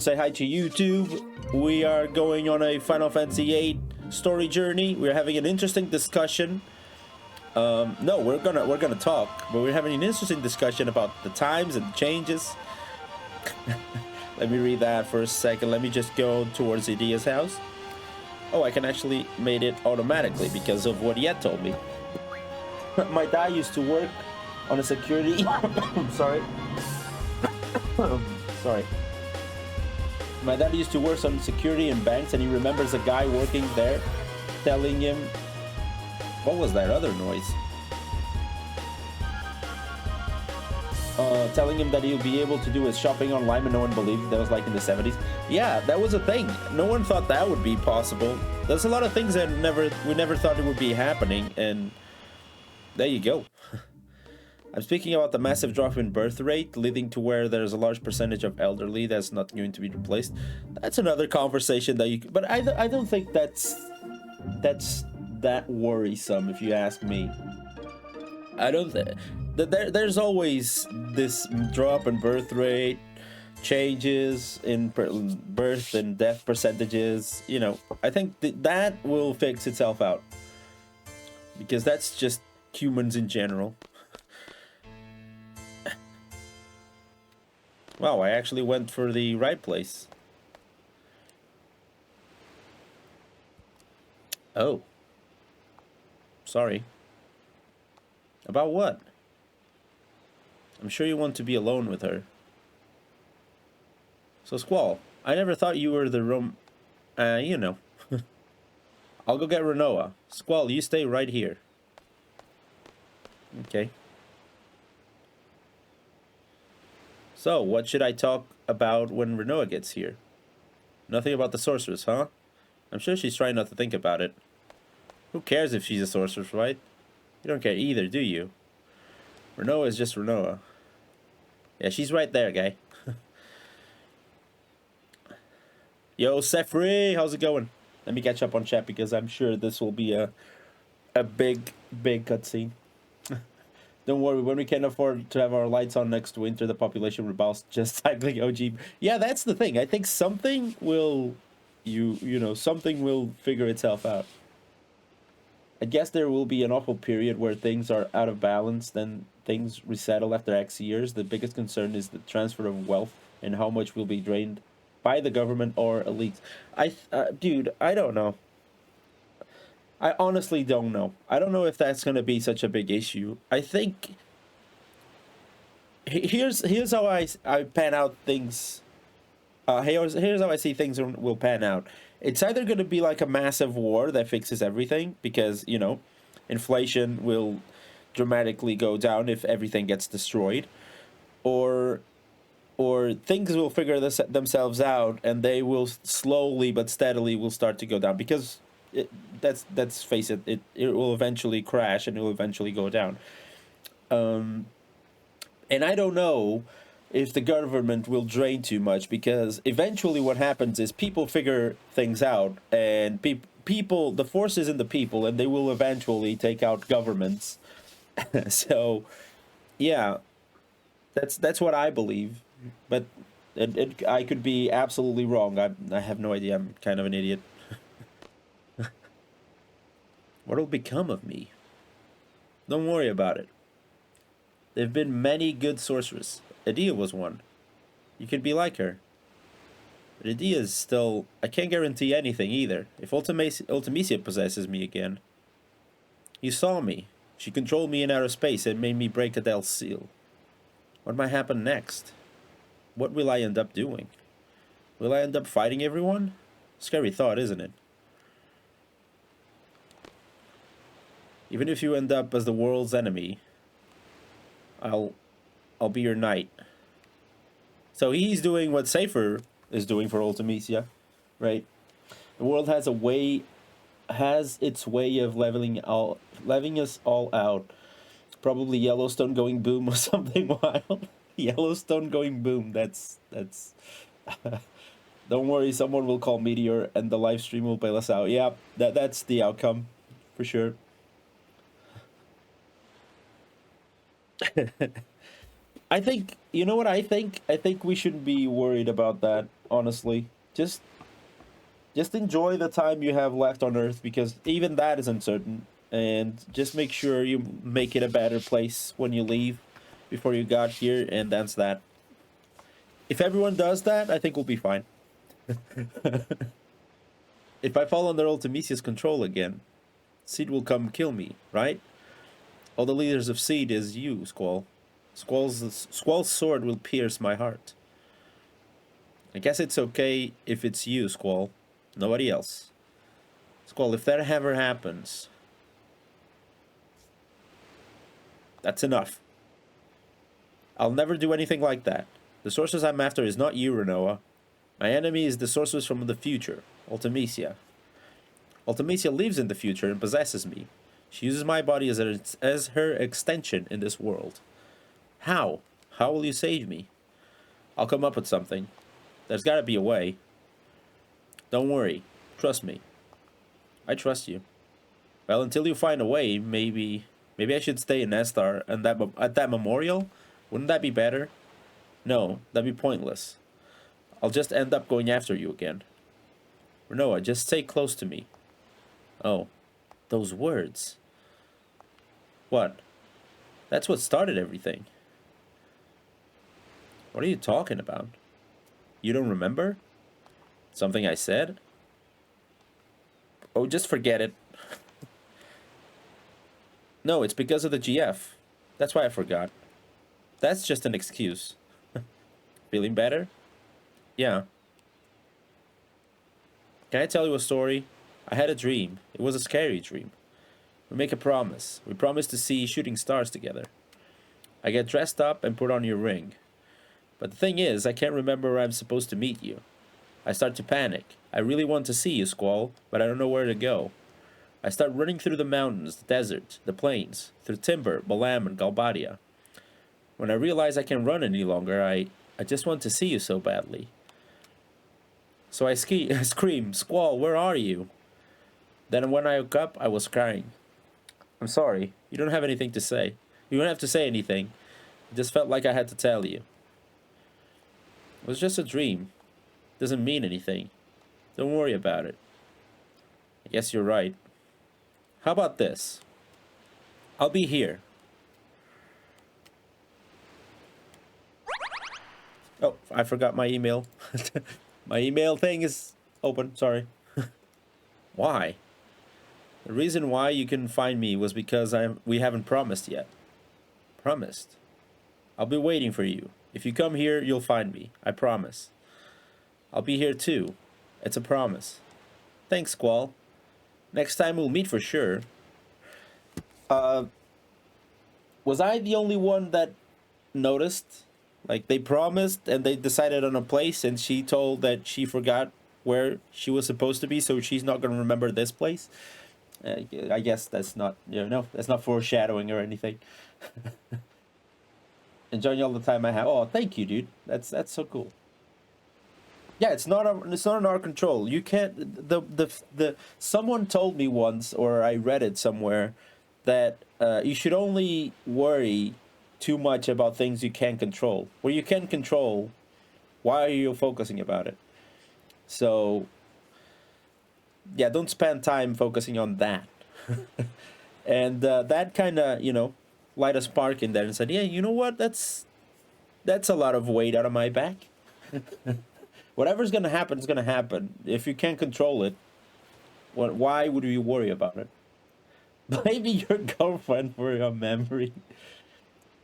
Say hi to YouTube. We are going on a Final Fantasy VIII story journey. We're having an interesting discussion. No, we're gonna talk, but we're having an interesting discussion about the times and changes. Let me read that for a second. Let me just go towards Idia's house. Oh, I can actually made it automatically because of what Yet told me. My dad used to work on a security. Sorry. Sorry. My dad used to work on security in banks, and he remembers a guy working there telling him, what was that other noise? Telling him that he'll be able to do his shopping online, and no one believed. That was like in the 70s. Yeah, that was a thing. No one thought that would be possible. There's a lot of things that we never thought it would be happening, and there you go. I'm speaking about the massive drop in birth rate, leading to where there's a large percentage of elderly that's not going to be replaced. That's another conversation that you... But I don't think that's that worrisome, if you ask me. I don't... There's always this drop in birth rate, changes in birth and death percentages. You know, I think that will fix itself out. Because that's just humans in general. Wow, I actually went for the right place. Oh. Sorry. About what? I'm sure you want to be alone with her. So, Squall, I never thought you were the you know. I'll go get Renoa. Squall, you stay right here. Okay. So, what should I talk about when Renoa gets here? Nothing about the sorceress, huh? I'm sure she's trying not to think about it. Who cares if she's a sorceress, right? You don't care either, do you? Renoa is just Renoa. Yeah, she's right there, guy. Yo, Seifer, how's it going? Let me catch up on chat because I'm sure this will be a big cutscene. Don't worry, when we can afford to have our lights on next winter, the population rebels, just cycling OG. Yeah, that's the thing. I think something will, something will figure itself out. I guess there will be an awful period where things are out of balance, then things resettle after X years. The biggest concern is the transfer of wealth and how much will be drained by the government or elites. Dude, I don't know. I honestly don't know. I don't know if that's going to be such a big issue. I think here's how I pan out things. Here's how I see things will pan out. It's either going to be like a massive war that fixes everything because, you know, inflation will dramatically go down if everything gets destroyed, or things will figure themselves out and they will slowly but steadily will start to go down because let's face it, it will eventually crash and it will eventually go down. And I don't know if the government will drain too much because eventually what happens is people figure things out and people, the force is in the people, and they will eventually take out governments. So, yeah, that's what I believe, but I could be absolutely wrong. I have no idea. I'm kind of an idiot. What'll become of me? Don't worry about it. There have been many good sorceresses. Idia was one. You could be like her. But Idia is still... I can't guarantee anything either. If Ultimecia possesses me again. You saw me. She controlled me in outer space and made me break Adele's seal. What might happen next? What will I end up doing? Will I end up fighting everyone? Scary thought, isn't it? Even if you end up as the world's enemy, I'll be your knight. So he's doing what Seifer is doing for Ultimecia, right? The world has its way of leveling us all out. Probably Yellowstone going boom or something wild. Yellowstone going boom. That's. Don't worry, someone will call Meteor and the live stream will bail us out. Yeah, that's the outcome for sure. I think, you know what I think? I think we shouldn't be worried about that. honestly. Just enjoy the time you have left on Earth, because even that is uncertain. And just make sure you make it a better place when you leave before you got here, and that's that. If everyone does that, I think we'll be fine. If I fall under Ultimisia's control again, Seed will come kill me, right? All the leaders of Seed is you, Squall. Squall's sword will pierce my heart. I guess it's okay if it's you, Squall. Nobody else. Squall, if that ever happens, that's enough. I'll never do anything like that. The sorceress I'm after is not you, Renoa. My enemy is the sorceress from the future, Ultimisia. Ultimisia lives in the future and possesses me. She uses my body as her extension in this world. How? How will you save me? I'll come up with something. There's gotta be a way. Don't worry. Trust me. I trust you. Well, until you find a way, maybe I should stay in Esthar and at that memorial? Wouldn't that be better? No, that'd be pointless. I'll just end up going after you again. Renoa, just stay close to me. Oh, those words. What? That's what started everything. What are you talking about? You don't remember? Something I said? Oh, just forget it. No, it's because of the GF. That's why I forgot. That's just an excuse. Feeling better? Yeah. Can I tell you a story? I had a dream. It was a scary dream. We make a promise. We promise to see shooting stars together. I get dressed up and put on your ring. But the thing is, I can't remember where I'm supposed to meet you. I start to panic. I really want to see you, Squall, but I don't know where to go. I start running through the mountains, the desert, the plains, through Timber, Balam, and Galbadia. When I realize I can't run any longer, I just want to see you so badly. So I scream, Squall, where are you? Then when I woke up, I was crying. I'm sorry, you don't have anything to say. You don't have to say anything. It just felt like I had to tell you. It was just a dream. It doesn't mean anything. Don't worry about it. I guess you're right. How about this? I'll be here. Oh, I forgot my email. My email thing is open, sorry. Why? The reason why you couldn't find me was because we haven't promised yet. Promised? I'll be waiting for you. If you come here, you'll find me. I promise. I'll be here too. It's a promise. Thanks, Squall. Next time we'll meet for sure. Was I the only one that noticed? Like, they promised and they decided on a place, and she told that she forgot where she was supposed to be, so she's not going to remember this place. I guess that's not, that's not foreshadowing or anything. Enjoying all the time I have. Oh, thank you, dude. That's so cool. Yeah, it's not in our control. You can't. The someone told me once, or I read it somewhere, that you should only worry too much about things you can't control. Where you can control, why are you focusing about it? So, yeah, don't spend time focusing on that. And that kind of, light a spark in there and said, yeah, you know what? That's a lot of weight out of my back. Whatever's going to happen is going to happen. If you can't control it, why would you worry about it? Maybe your girlfriend for your memory.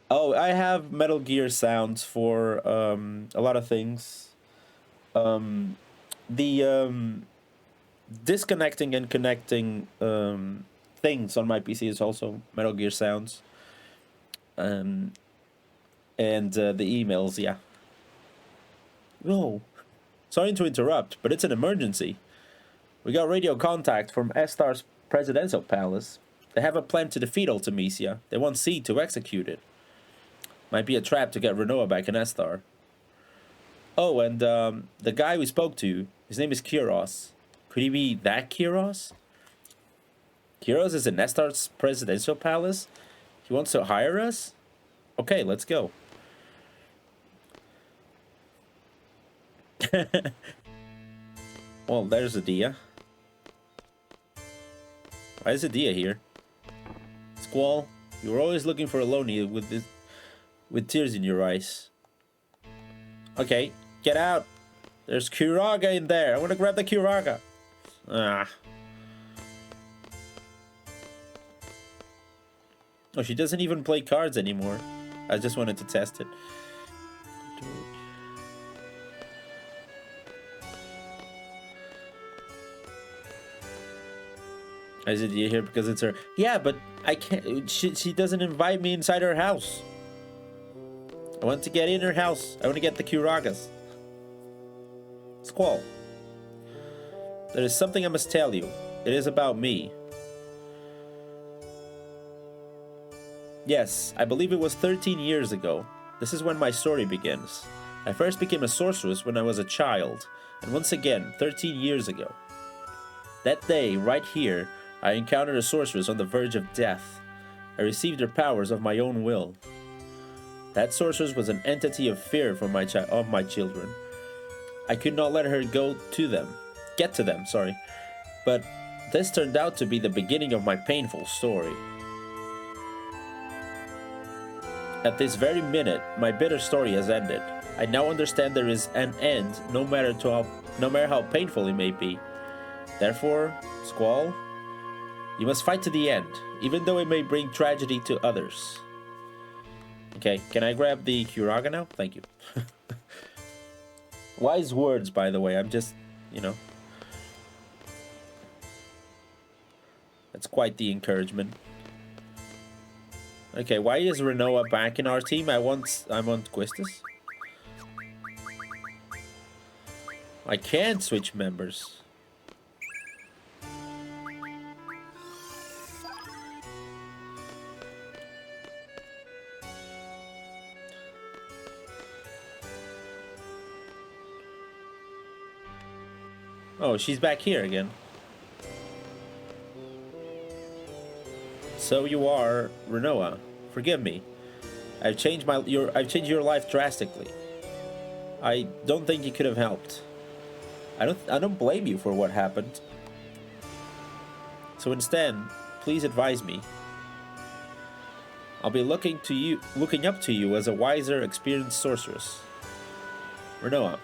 Oh, I have Metal Gear sounds for a lot of things. The disconnecting and connecting things on my PC is also Metal Gear sounds. And the emails, yeah. No. Sorry to interrupt, but it's an emergency. We got radio contact from Esthar's presidential palace. They have a plan to defeat Ultimisia. They want Seed to execute it. Might be a trap to get Renoa back in Esthar. Oh, and the guy we spoke to, his name is Kiros. Could he be that Kiros? Kiros is in Esthar's presidential palace? He wants to hire us? Okay, let's go. Well, there's a Dia. Why is a Dia here? Squall, you were always looking for a Loney with tears in your eyes. Okay, get out. There's Kuraga in there. I want to grab the Kuraga. Ah. Oh, she doesn't even play cards anymore. I just wanted to test it. Is it here because it's her? Yeah, but I can't. She doesn't invite me inside her house. I want to get in her house. I want to get the Kuragas. Squall. There is something I must tell you. It is about me. Yes, I believe it was 13 years ago. This is when my story begins. I first became a sorceress when I was a child, and once again, 13 years ago. That day, right here, I encountered a sorceress on the verge of death. I received her powers of my own will. That sorceress was an entity of fear for my children. I could not let her get to them, sorry. But this turned out to be the beginning of my painful story. At this very minute, my bitter story has ended. I now understand there is an end, no matter how painful it may be. Therefore, Squall, you must fight to the end, even though it may bring tragedy to others. Okay, can I grab the Kuraga now? Thank you. Wise words, by the way. I'm just, that's quite the encouragement. Okay, why is Renoa back in our team? I'm on Quistis. I can't switch members. Oh, she's back here again. So you are Renoa. Forgive me. I've changed your life drastically. I don't think you could have helped. I don't blame you for what happened. So instead, please advise me. I'll be looking up to you as a wiser, experienced sorceress. Renoa,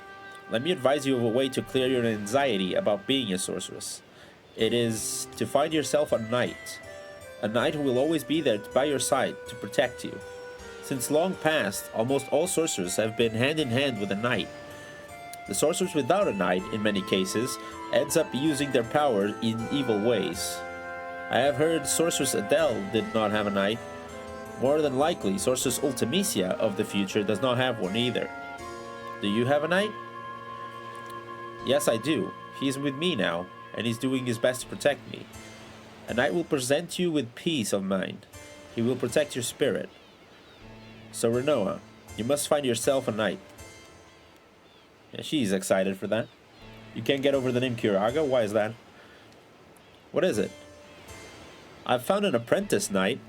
let me advise you of a way to clear your anxiety about being a sorceress. It is to find yourself a knight. A knight who will always be there by your side to protect you. Since long past, almost all sorcerers have been hand in hand with a knight. The sorcerers without a knight, in many cases, ends up using their power in evil ways. I have heard Sorceress Adele did not have a knight. More than likely, Sorceress Ultimisia of the future does not have one either. Do you have a knight? Yes, I do. He's with me now, and he's doing his best to protect me. A knight will present you with peace of mind. He will protect your spirit. So Renoa, you must find yourself a knight. Yeah, she's excited for that. You can't get over the name Kuraga? Why is that? What is it? I've found an apprentice knight.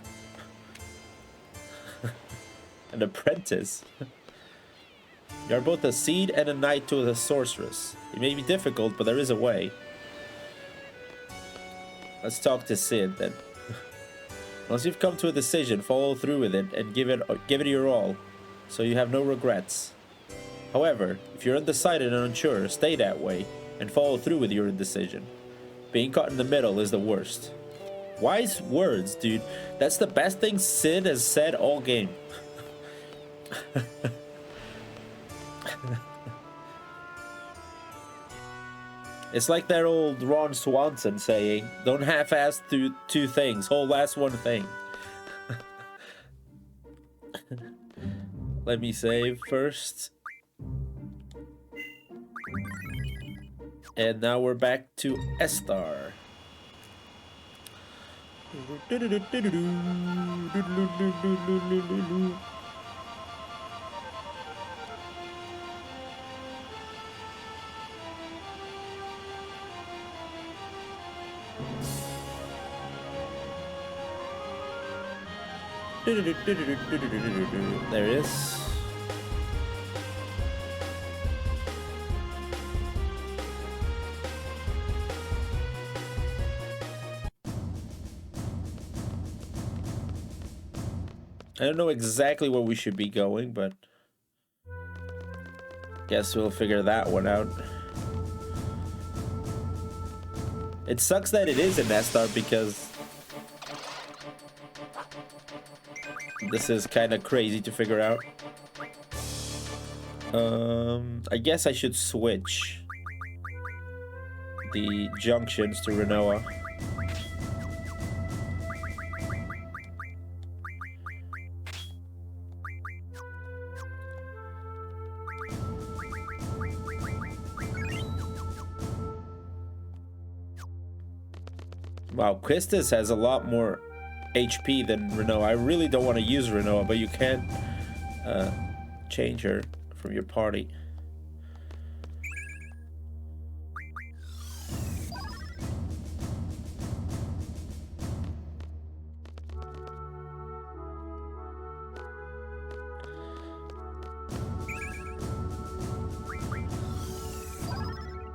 An apprentice? You are both a seed and a knight to a sorceress. It may be difficult, but there is a way. Let's talk to Sid then. Once you've come to a decision, follow through with it and give it your all, so you have no regrets. However, if you're undecided and unsure, stay that way and follow through with your decision. Being caught in the middle is the worst. Wise words, dude. That's the best thing Sid has said all game. It's like that old Ron Swanson saying, don't half-ass two things, whole-ass one thing. Let me save first. And now we're back to Esthar. There it is. I don't know exactly where we should be going, but guess we'll figure that one out. It sucks that it is in Esthar because this is kind of crazy to figure out. I guess I should switch the junctions to Renoa. Wow, Quistis has a lot more HP than Renoa. I really don't want to use Renoa, but you can change her from your party.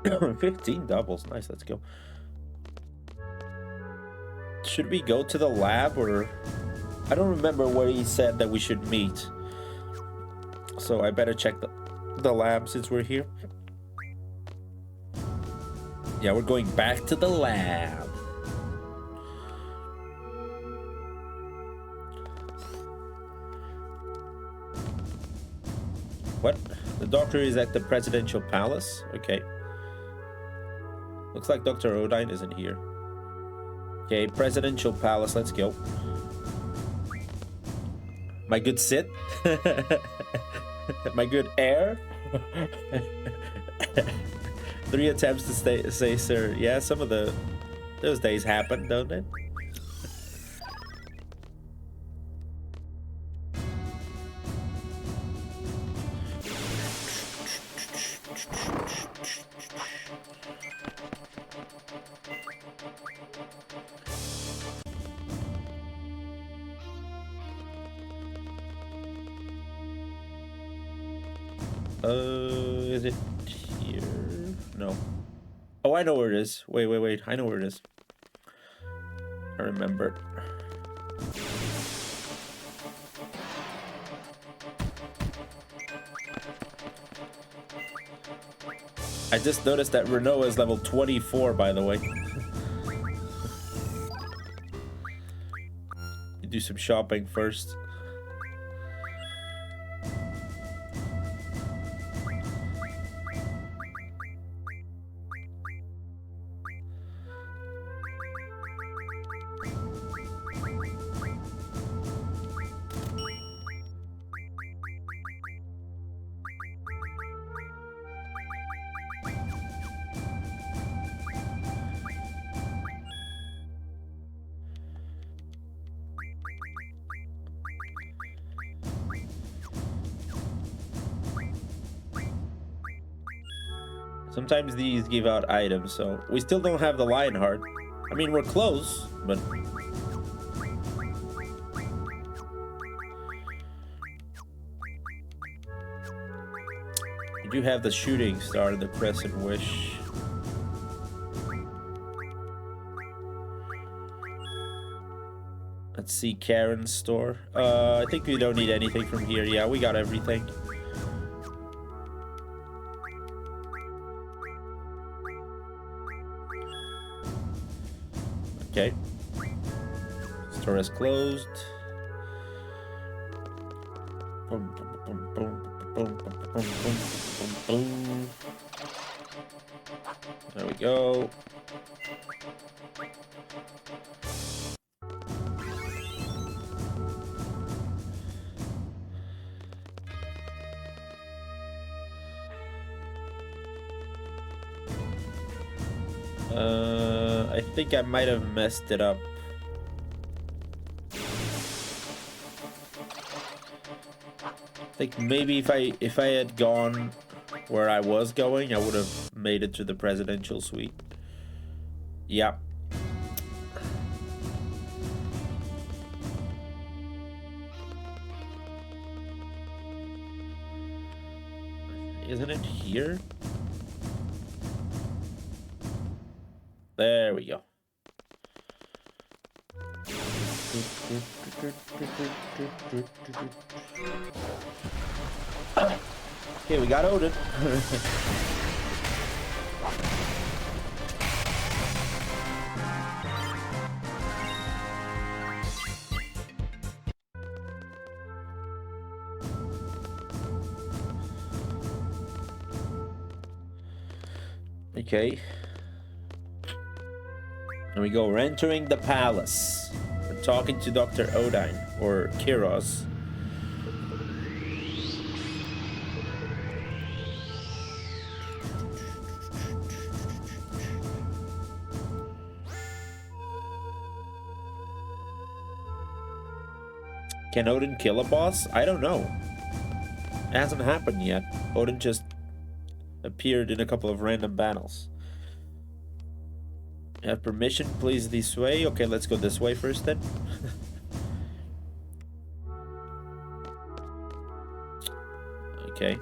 $15 doubles, nice. Let's go. Should we go to the lab, or I don't remember where he said that we should meet, so I better check the lab since we're here. Yeah, we're going back to the lab. What? The doctor is at the presidential palace? Okay. Looks like Dr. Odine isn't here. Okay, presidential palace, let's go. My good sit? My good air? 3 attempts to say sir. Yeah, some of those days happen, don't they? Is it here? No. Oh, I know where it is. Wait. I know where it is. I remember. I just noticed that Renault is level 24, by the way. You do some shopping first. Sometimes these give out items, so we still don't have the Lionheart. I mean, we're close, but... We do have the Shooting Star, the Crescent Wish. Let's see, Karen's store. I think we don't need anything from here. Yeah, we got everything. Okay. Store is closed. Boom, boom, boom, boom, boom, boom, boom, boom, boom. There we go. I think I might have messed it up. I think maybe if I had gone where I was going, I would have made it to the presidential suite. Yeah. Isn't it here? There we go. Okay, we got Odin. Okay. And we go. We're entering the palace. We're talking to Dr. Odin, or Kiros. Can Odin kill a boss? I don't know. It hasn't happened yet. Odin just appeared in a couple of random battles. Have permission, please, this way. Okay, let's go this way first then. Okay.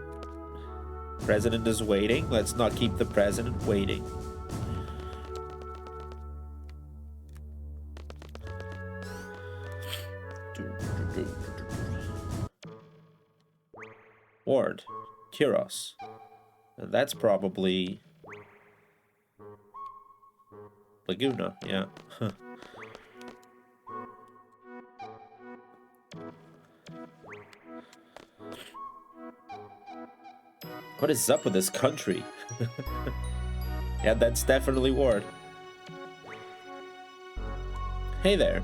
President is waiting. Let's not keep the president waiting. Ward. Kiros. And that's probably Laguna, yeah. What is up with this country? Yeah, that's definitely Ward. Hey there.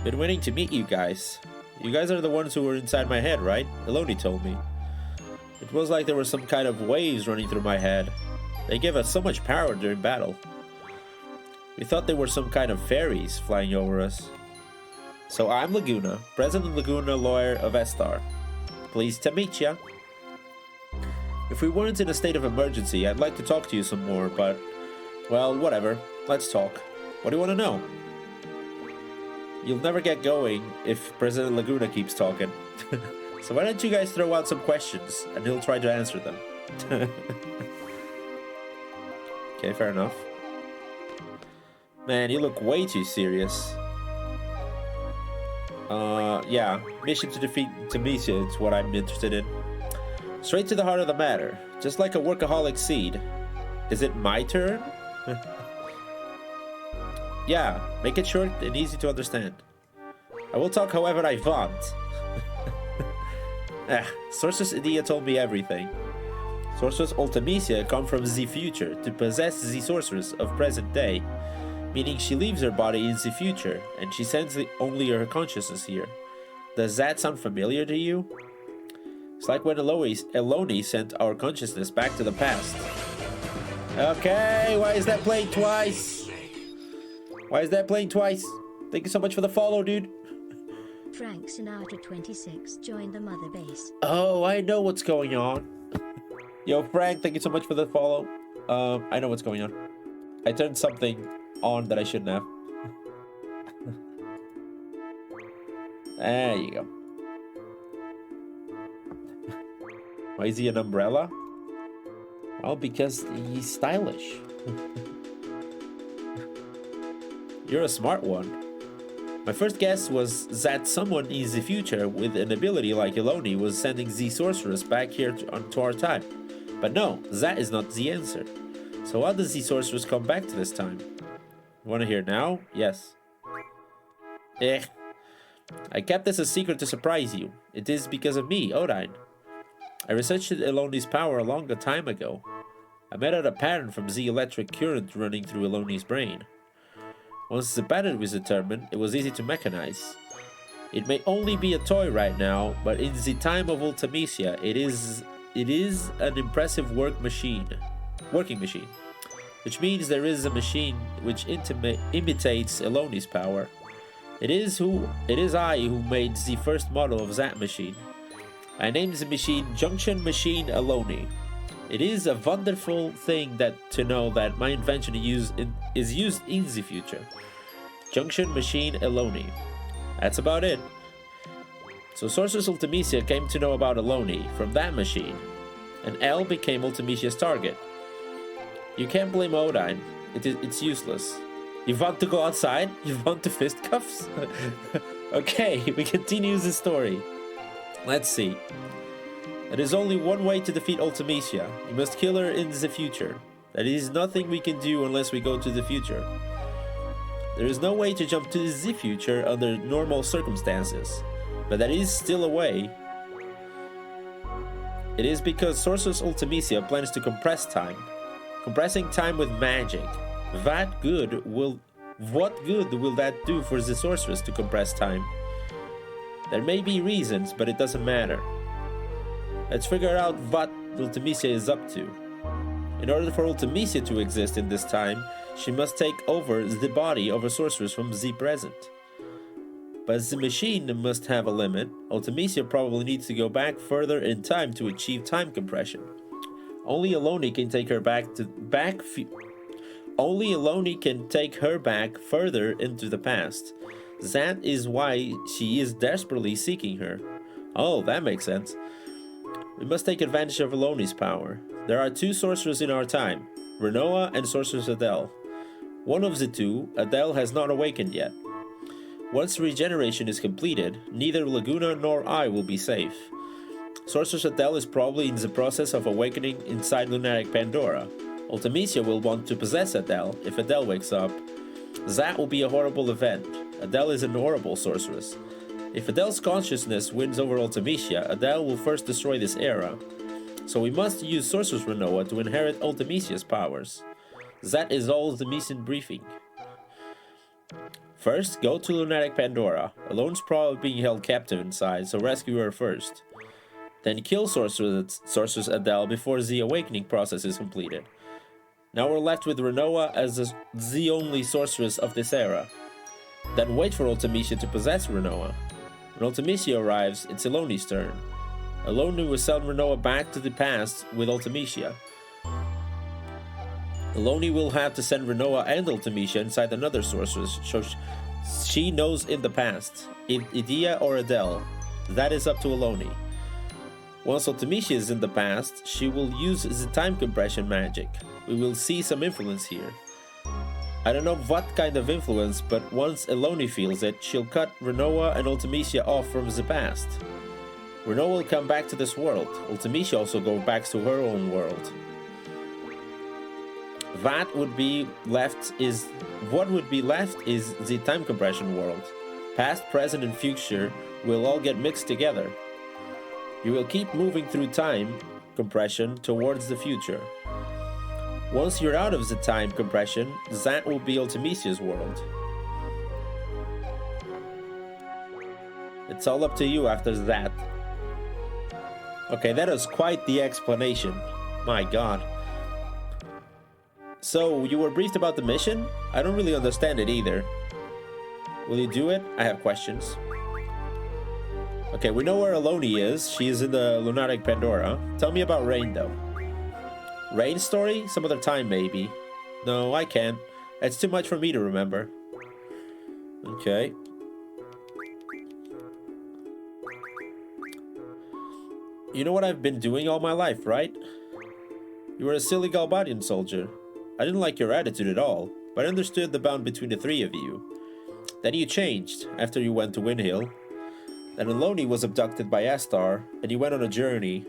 Been waiting to meet you guys. You guys are the ones who were inside my head, right? Elodie told me. It was like there were some kind of waves running through my head. They gave us so much power during battle. We thought they were some kind of fairies flying over us. So I'm Laguna, President Laguna, lawyer of Esthar. Pleased to meet ya. If we weren't in a state of emergency, I'd like to talk to you some more, but... well, whatever. Let's talk. What do you want to know? You'll never get going if President Laguna keeps talking. So why don't you guys throw out some questions, and he'll try to answer them. Okay, fair enough. Man, you look way too serious. Yeah. Mission to defeat Tamicia is what I'm interested in. Straight to the heart of the matter. Just like a workaholic seed. Is it my turn? Yeah, make it short and easy to understand. I will talk however I want. Sorceress Idia told me everything. Sorceress Ultimecia come from the future to possess the sorceress of present day, meaning she leaves her body in the future and she sends only her consciousness here. Does that sound familiar to you? It's like when Eloni sent our consciousness back to the past. Okay, why is that playing twice? Why is that playing twice? Thank you so much for the follow, dude. Frank Sinatra 26 joined the mother base. Oh, I know what's going on. Yo, Frank, thank you so much for the follow. I know what's going on. I turned something on that I shouldn't have. There you go. Why is he an umbrella? Well, because he's stylish. You're a smart one. My first guess was that someone in the future with an ability like Eloni was sending the sorceress back here to our time. But no, that is not the answer. So how does the sorceress come back to this time? You want to hear now? Yes. I kept this a secret to surprise you. It is because of me, Odin. I researched Eloni's power a long time ago. I made out a pattern from the electric current running through Eloni's brain. Once the pattern was determined, it was easy to mechanize. It may only be a toy right now, but in the time of Ultimecia, it is an impressive working machine. Which means there is a machine which imitates Eloni's power. It is I who made the first model of that machine. I named the machine Junction Machine Eloni. It is a wonderful thing to know that my invention is used in the future. Junction Machine Eloni. That's about it. So Sorceress Ultimecia came to know about Eloni from that machine, and El became Ultimecia's target. You can't blame Odin. It's useless. You want to go outside? You want to fisticuffs? Okay, we continue the story. Let's see. There is only one way to defeat Ultimecia. You must kill her in the future. There is nothing we can do unless we go to the future. There is no way to jump to the future under normal circumstances, but there is still a way. It is because Sorceress Ultimecia plans to compress time. Compressing time with magic. What good will that do for the sorceress to compress time? There may be reasons, but it doesn't matter. Let's figure out what Ultimecia is up to. In order for Ultimecia to exist in this time, she must take over the body of a sorceress from the present. But the machine must have a limit. Ultimecia probably needs to go back further in time to achieve time compression. Only Eloni can take her back further into the past. That is why she is desperately seeking her. Oh, that makes sense. We must take advantage of Eloni's power. There are two sorcerers in our time, Renoa and Sorceress Adele. One of the two, Adele, has not awakened yet. Once regeneration is completed, neither Laguna nor I will be safe. Sorceress Adele is probably in the process of awakening inside Lunatic Pandora. Ultimecia will want to possess Adele if Adele wakes up. That will be a horrible event. Adele is an horrible sorceress. If Adele's consciousness wins over Ultimecia, Adele will first destroy this era. So we must use Sorceress Renoa to inherit Ultimecia's powers. That is all the mission briefing. First, go to Lunatic Pandora. Alone's probably being held captive inside, so rescue her first. Then kill Sorceress Adele before the awakening process is completed. Now we're left with Renoa as the only sorceress of this era. Then wait for Ultimecia to possess Renoa. When Ultimecia arrives, it's Eloni's turn. Eloni will send Renoa back to the past with Ultimecia. Eloni will have to send Renoa and Ultimecia inside another sorceress, so she knows in the past, Idia or Adele. That is up to Eloni. Once Ultimecia is in the past, she will use the time compression magic. We will see some influence here. I don't know what kind of influence, but once Eloni feels it, she'll cut Renoa and Ultimecia off from the past. Renoa will come back to this world. Ultimecia also goes back to her own world. What would be left is the time compression world. Past, present, and future will all get mixed together. You will keep moving through time compression towards the future. Once you're out of the time compression, that will be Ultimecia's world. It's all up to you after that. Okay, that is quite the explanation. My god. So, you were briefed about the mission? I don't really understand it either. Will you do it? I have questions. Okay, we know where Eloni is. She is in the Lunatic Pandora. Tell me about Rain, though. Rain's story? Some other time, maybe. No, I can't. It's too much for me to remember. Okay. You know what I've been doing all my life, right? You were a silly Galbadian soldier. I didn't like your attitude at all, but I understood the bond between the three of you. Then you changed, after you went to Windhill. Then Eloni was abducted by Esthar, and you went on a journey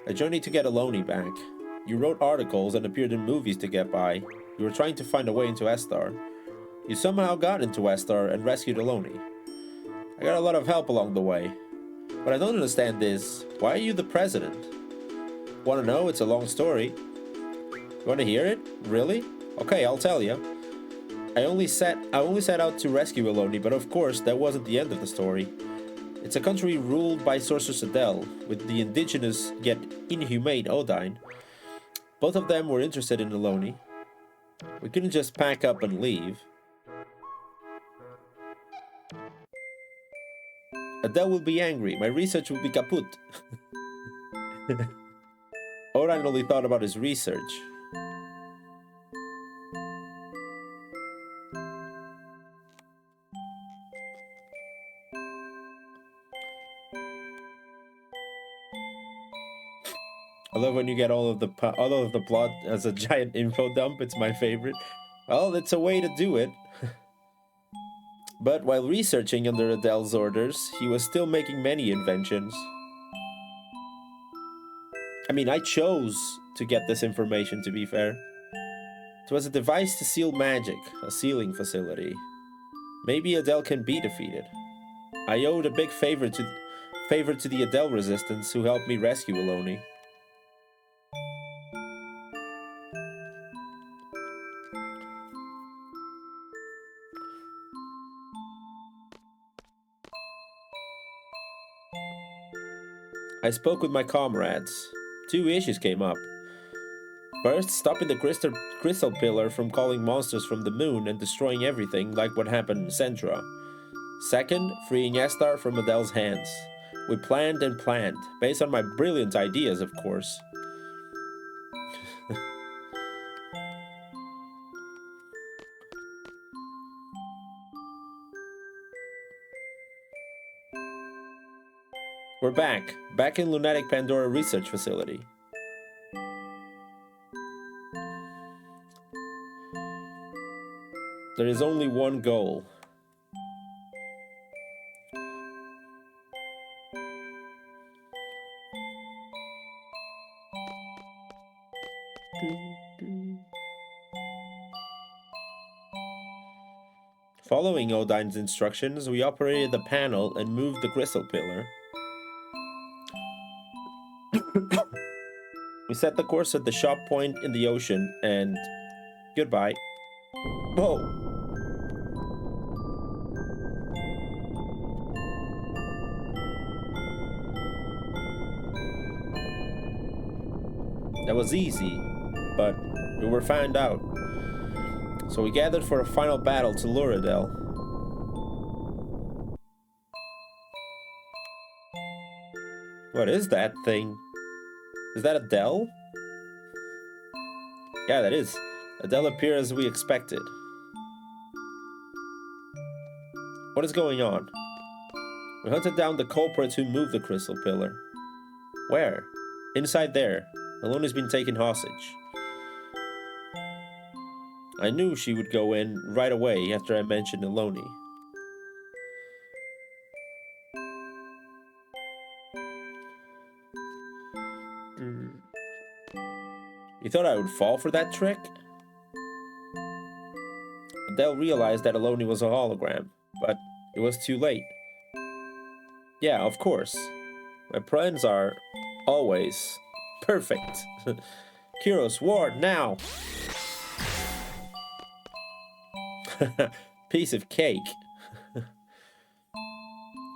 to get Eloni back. You wrote articles and appeared in movies to get by. You were trying to find a way into Esthar. You somehow got into Esthar and rescued Eloni. I got a lot of help along the way. What I don't understand is, why are you the president? Want to know? It's a long story. You want to hear it? Really? Okay, I'll tell you. I only set out to rescue Eloni, but of course, that wasn't the end of the story. It's a country ruled by Sorceress Adele, with the indigenous yet inhumane Odine. Both of them were interested in Eloni. We couldn't just pack up and leave. Adele will be angry. My research will be kaput. Odine only thought about his research. I love when you get all of the plot as a giant info dump. It's my favorite. Well, it's a way to do it. But while researching under Adele's orders, he was still making many inventions. I mean, I chose to get this information, to be fair. It was a device to seal magic, a sealing facility. Maybe Adele can be defeated. I owed a big favor to the Adele resistance who helped me rescue Eloni. I spoke with my comrades. 2 issues came up. First, stopping the crystal pillar from calling monsters from the moon and destroying everything like what happened in Centra. Second, freeing Esthar from Adele's hands. We planned and planned, based on my brilliant ideas, of course. We're back in Lunatic Pandora Research Facility. There is only one goal. Following Odine's instructions, we operated the panel and moved the crystal pillar. We set the course at the shop point in the ocean and... goodbye. Whoa! That was easy, but we were found out. So we gathered for a final battle to lure Adele. What is that thing? Is that Adele? Yeah, that is. Adele appeared as we expected. What is going on? We hunted down the culprits who moved the crystal pillar. Where? Inside there. Eloni's been taken hostage. I knew she would go in right away after I mentioned Eloni. You thought I would fall for that trick? Adele realized that Eloni was a hologram, but it was too late. Yeah, of course. My plans are always perfect. Kyros, ward, now! Piece of cake.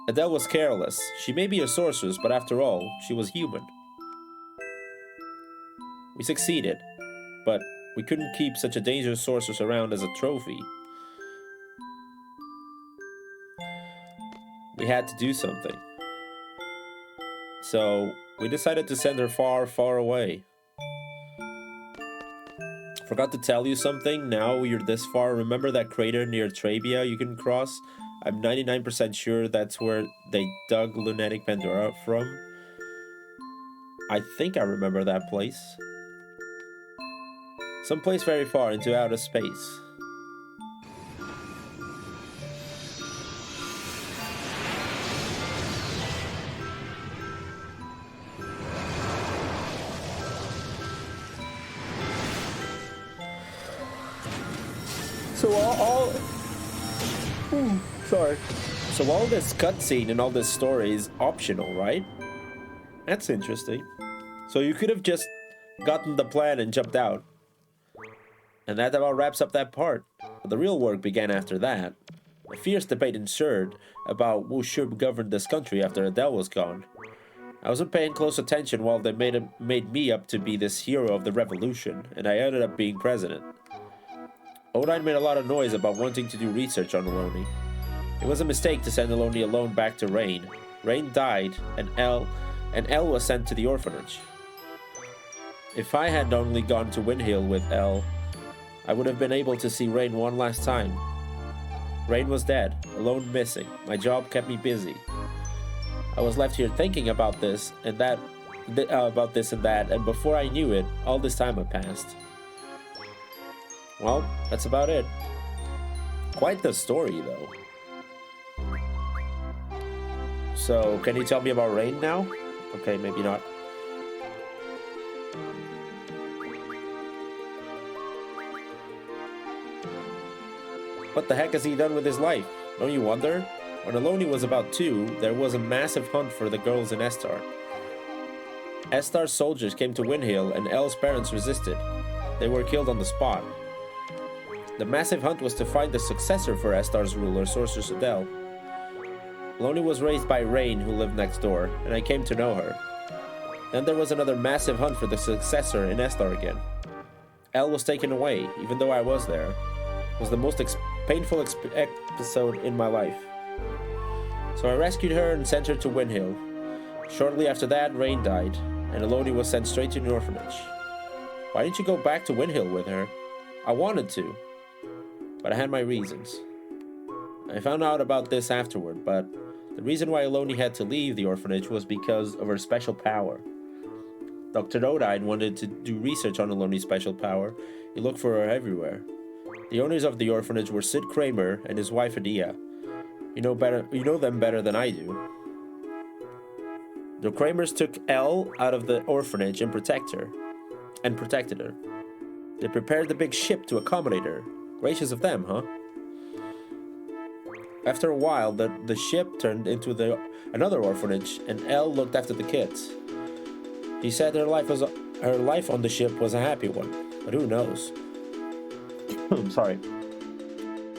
Adele was careless. She may be a sorceress, but after all, she was human. We succeeded, but we couldn't keep such a dangerous sorceress around as a trophy. We had to do something. So, we decided to send her far, far away. Forgot to tell you something, now you're this far. Remember that crater near Trabia you can cross? I'm 99% sure that's where they dug Lunatic Pandora from. I think I remember that place. Someplace very far into outer space. So all this cutscene and all this story is optional, right? That's interesting. So you could have just gotten the plan and jumped out. And that about wraps up that part. But the real work began after that. A fierce debate ensued about who should govern this country after Adele was gone. I wasn't paying close attention while they made me up to be this hero of the revolution, and I ended up being president. Odine made a lot of noise about wanting to do research on Eloni. It was a mistake to send Eloni alone back to Rain. Rain died, and Elle was sent to the orphanage. If I had only gone to Windhill with Elle, I would have been able to see Rain one last time. Rain was dead, alone missing. My job kept me busy. I was left here thinking about this and that, and before I knew it, all this time had passed. Well, that's about it. Quite the story, though. So, can you tell me about Rain now? Okay, maybe not. What the heck has he done with his life? Don't you wonder? When Aloni was about 2, there was a massive hunt for the girls in Esthar. Esthar's soldiers came to Windhill, and El's parents resisted. They were killed on the spot. The massive hunt was to find the successor for Esthar's ruler, Sorceress Adele. Aloni was raised by Rain, who lived next door, and I came to know her. Then there was another massive hunt for the successor in Esthar again. El was taken away, even though I was there. It was the most painful episode in my life. So I rescued her and sent her to Windhill. Shortly after that, Rain died, and Aloni was sent straight to an orphanage. Why didn't you go back to Windhill with her? I wanted to, but I had my reasons. I found out about this afterward, but the reason why Aloni had to leave the orphanage was because of her special power. Dr. Odine wanted to do research on Aloni's special power. He looked for her everywhere. The owners of the orphanage were Sid Kramer and his wife Adia. You know them better than I do. The Kramers took Elle out of the orphanage and protected her. They prepared the big ship to accommodate her. Gracious of them, huh? After a while, the ship turned into another orphanage, and Elle looked after the kids. She said her life on the ship was a happy one, but who knows? I'm sorry.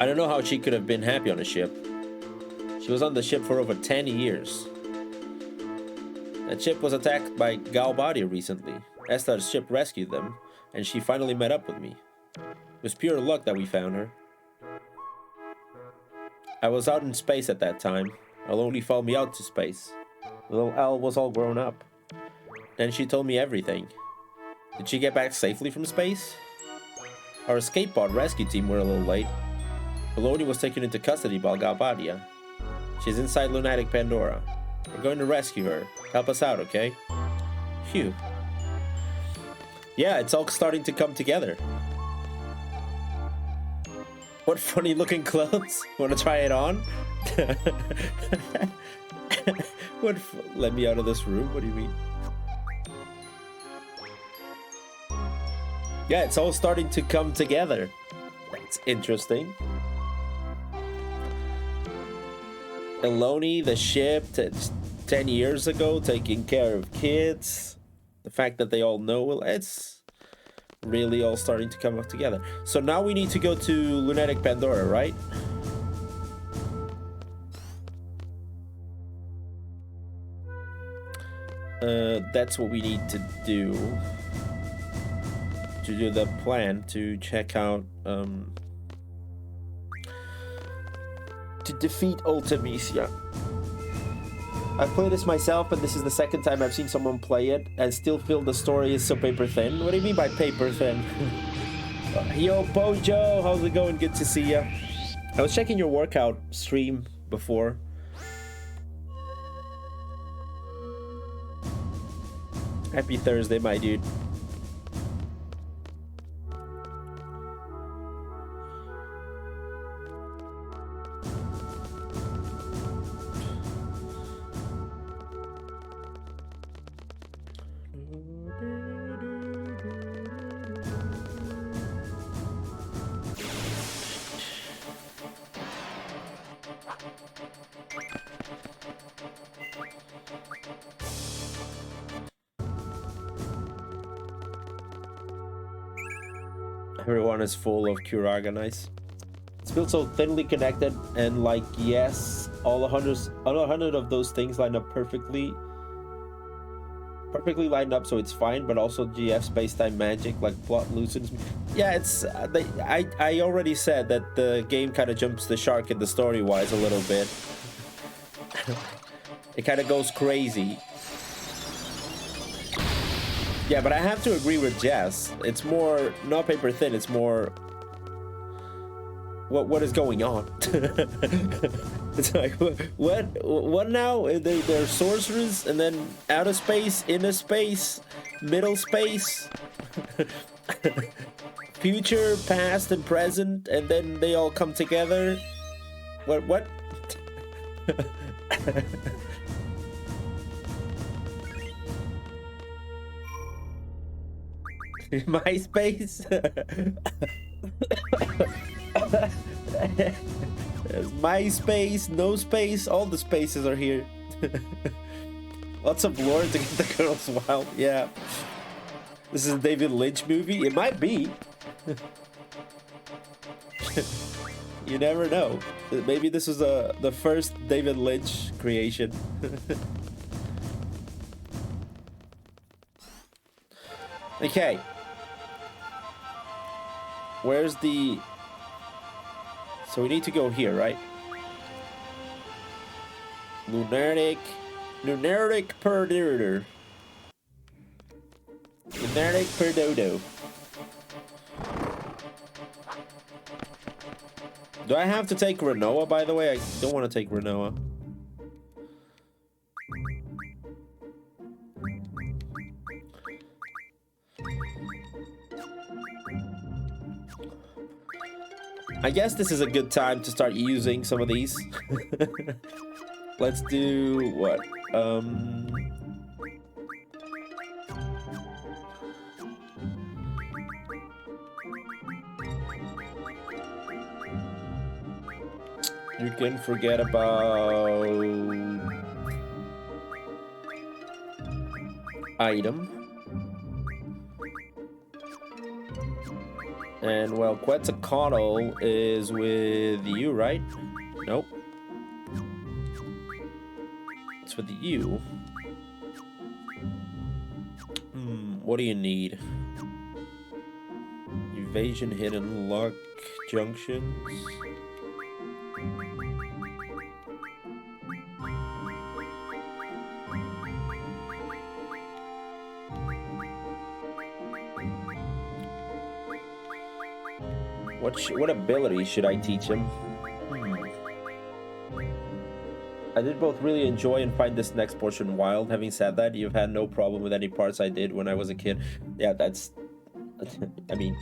I don't know how she could have been happy on a ship. She was on the ship for over 10 years. That ship was attacked by Galbadia recently. Esthar's ship rescued them, and she finally met up with me. It was pure luck that we found her. I was out in space at that time. Aloni followed me out to space. Little Elle was all grown up. Then she told me everything. Did she get back safely from space? Our escape pod rescue team were a little late. Aloni was taken into custody by Galbadia. She's inside Lunatic Pandora. We're going to rescue her. Help us out, okay? Phew. Yeah, it's all starting to come together. What funny looking clothes? Want to try it on? Let me out of this room? What do you mean? Yeah, it's all starting to come together. That's interesting. Aloni, the ship, 10 years ago, taking care of kids. The fact that they all know, it's really all starting to come up together. So now we need to go to Lunatic Pandora, right? That's what we need to do. To do the plan to check out to defeat Ultimisia. I've played this myself, but this is the second time I've seen someone play it and still feel the story is so paper thin. What do you mean by paper thin? Yo, Bojo, how's it going? Good to see ya. I was checking your workout stream before. Happy Thursday, my dude. Everyone is full of Kuraganites. It feels so thinly connected, and like, yes, all 100 of those things line up perfectly lined up, so it's fine. But also GF space-time magic, like plot loosens me. Yeah, it's I already said that the game kind of jumps the shark in the story-wise a little bit. It kind of goes crazy. Yeah, but I have to agree with Jess. It's more not paper thin. It's more what is going on. It's like what now? They're sorcerers, and then outer space, inner space, middle space. future, past, and present, and then they all come together. What? MySpace? There's MySpace, no space, all the spaces are here. Lots of lore to get the girls wild. Yeah. This is a David Lynch movie? It might be. You never know. Maybe this is the first David Lynch creation. Okay. Where's the... So we need to go here, right? Lunatic Perdodo. Lunatic Perdodo. Do I have to take Renoa, by the way? I don't want to take Renoa. I guess this is a good time to start using some of these. Let's do what? You can forget about item. And well, Quetzalcoatl is with you, right? Nope. It's with you. What do you need? Evasion, hidden luck, junctions. What ability should I teach him? I did both really enjoy and find this next portion wild. Having said that, you've had no problem with any parts I did when I was a kid. Yeah, that's... I mean...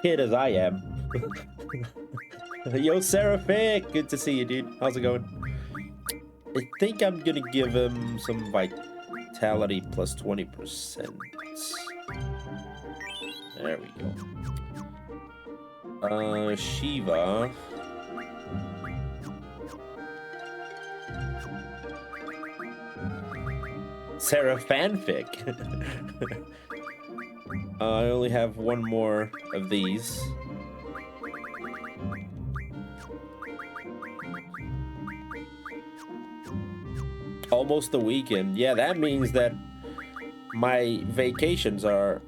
Kid as I am. Yo, Seraphic! Good to see you, dude. How's it going? I think I'm gonna give him some vitality plus 20%. There we go. Shiva. Seraphanfic. I only have one more of these. Almost the weekend. Yeah, that means that my vacations are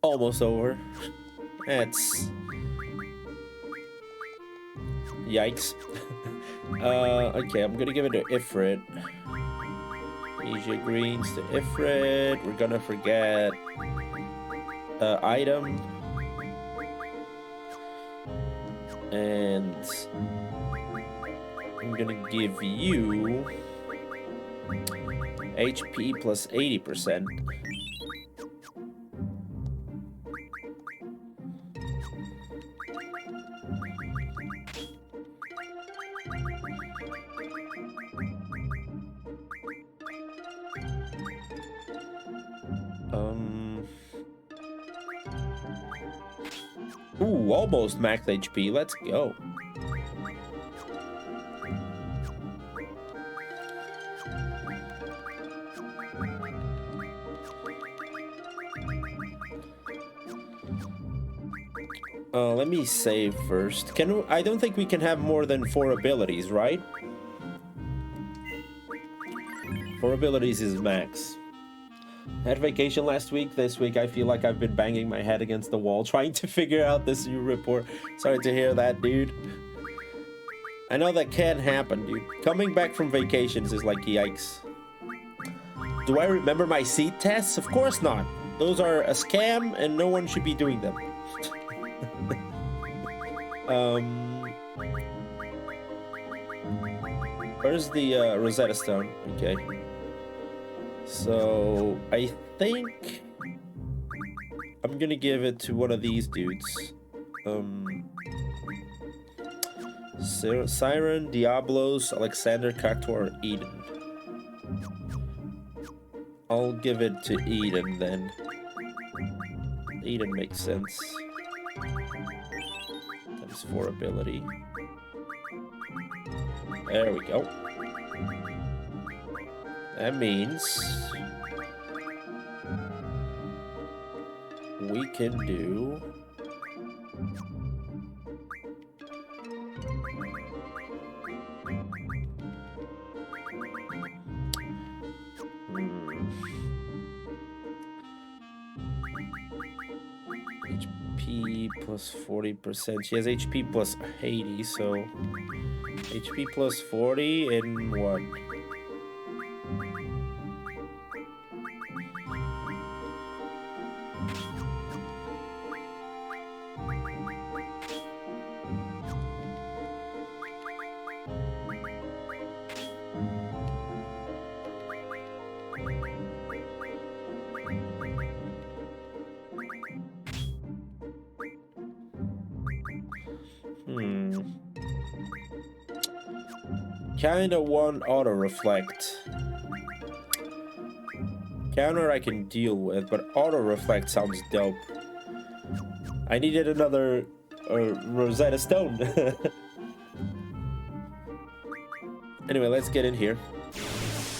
almost over. That's... Yikes. Okay, I'm gonna give it to Ifrit. Asia greens to Ifrit. We're gonna forget item. And I'm gonna give you HP plus 80%. Ooh, almost max HP. Let's go. Let me save first. I don't think we can have more than 4 abilities, right? 4 abilities is max. I had vacation last week. This week I feel like I've been banging my head against the wall trying to figure out this new report. Sorry to hear that, dude. I know that can happen, dude. Coming back from vacations is like yikes. Do I remember my seed tests? Of course not. Those are a scam and no one should be doing them. Where's the Rosetta Stone? Okay. So I think I'm I'm gonna give it to one of these dudes. Siren, Diablos, Alexander, Cactuar, or Eden. I'll give it to Eden then. Eden makes sense. Times 4 ability. There we go. That means we can do HP plus 40%. She has HP plus 80, so HP plus 40 and what? Kinda want auto reflect. Counter I can deal with, but auto reflect sounds dope. I needed another Rosetta Stone. Anyway, let's get in here.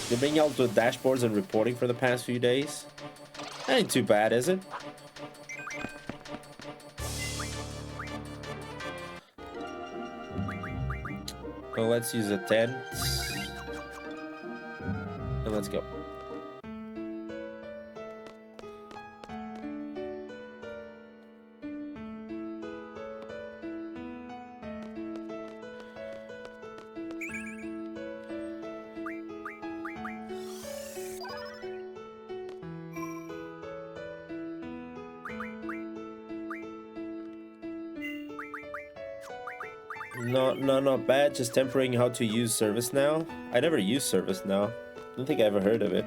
You're being able to dashboards and reporting for the past few days. That ain't too bad, is it? Well, let's use a tent. And let's go. Not bad. Just tempering how to use ServiceNow. I never used ServiceNow. I don't think I ever heard of it.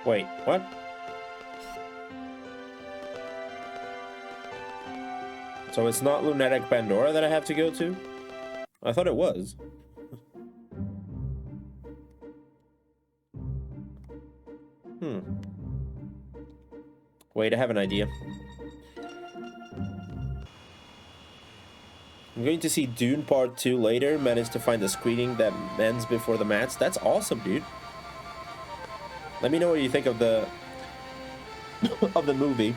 Wait, what? So it's not Lunatic Pandora that I have to go to? I thought it was. Wait, I have an idea. I'm going to see Dune Part 2 later. Managed to find a screening that ends before the match. That's awesome, dude. Let me know what you think of the of the movie.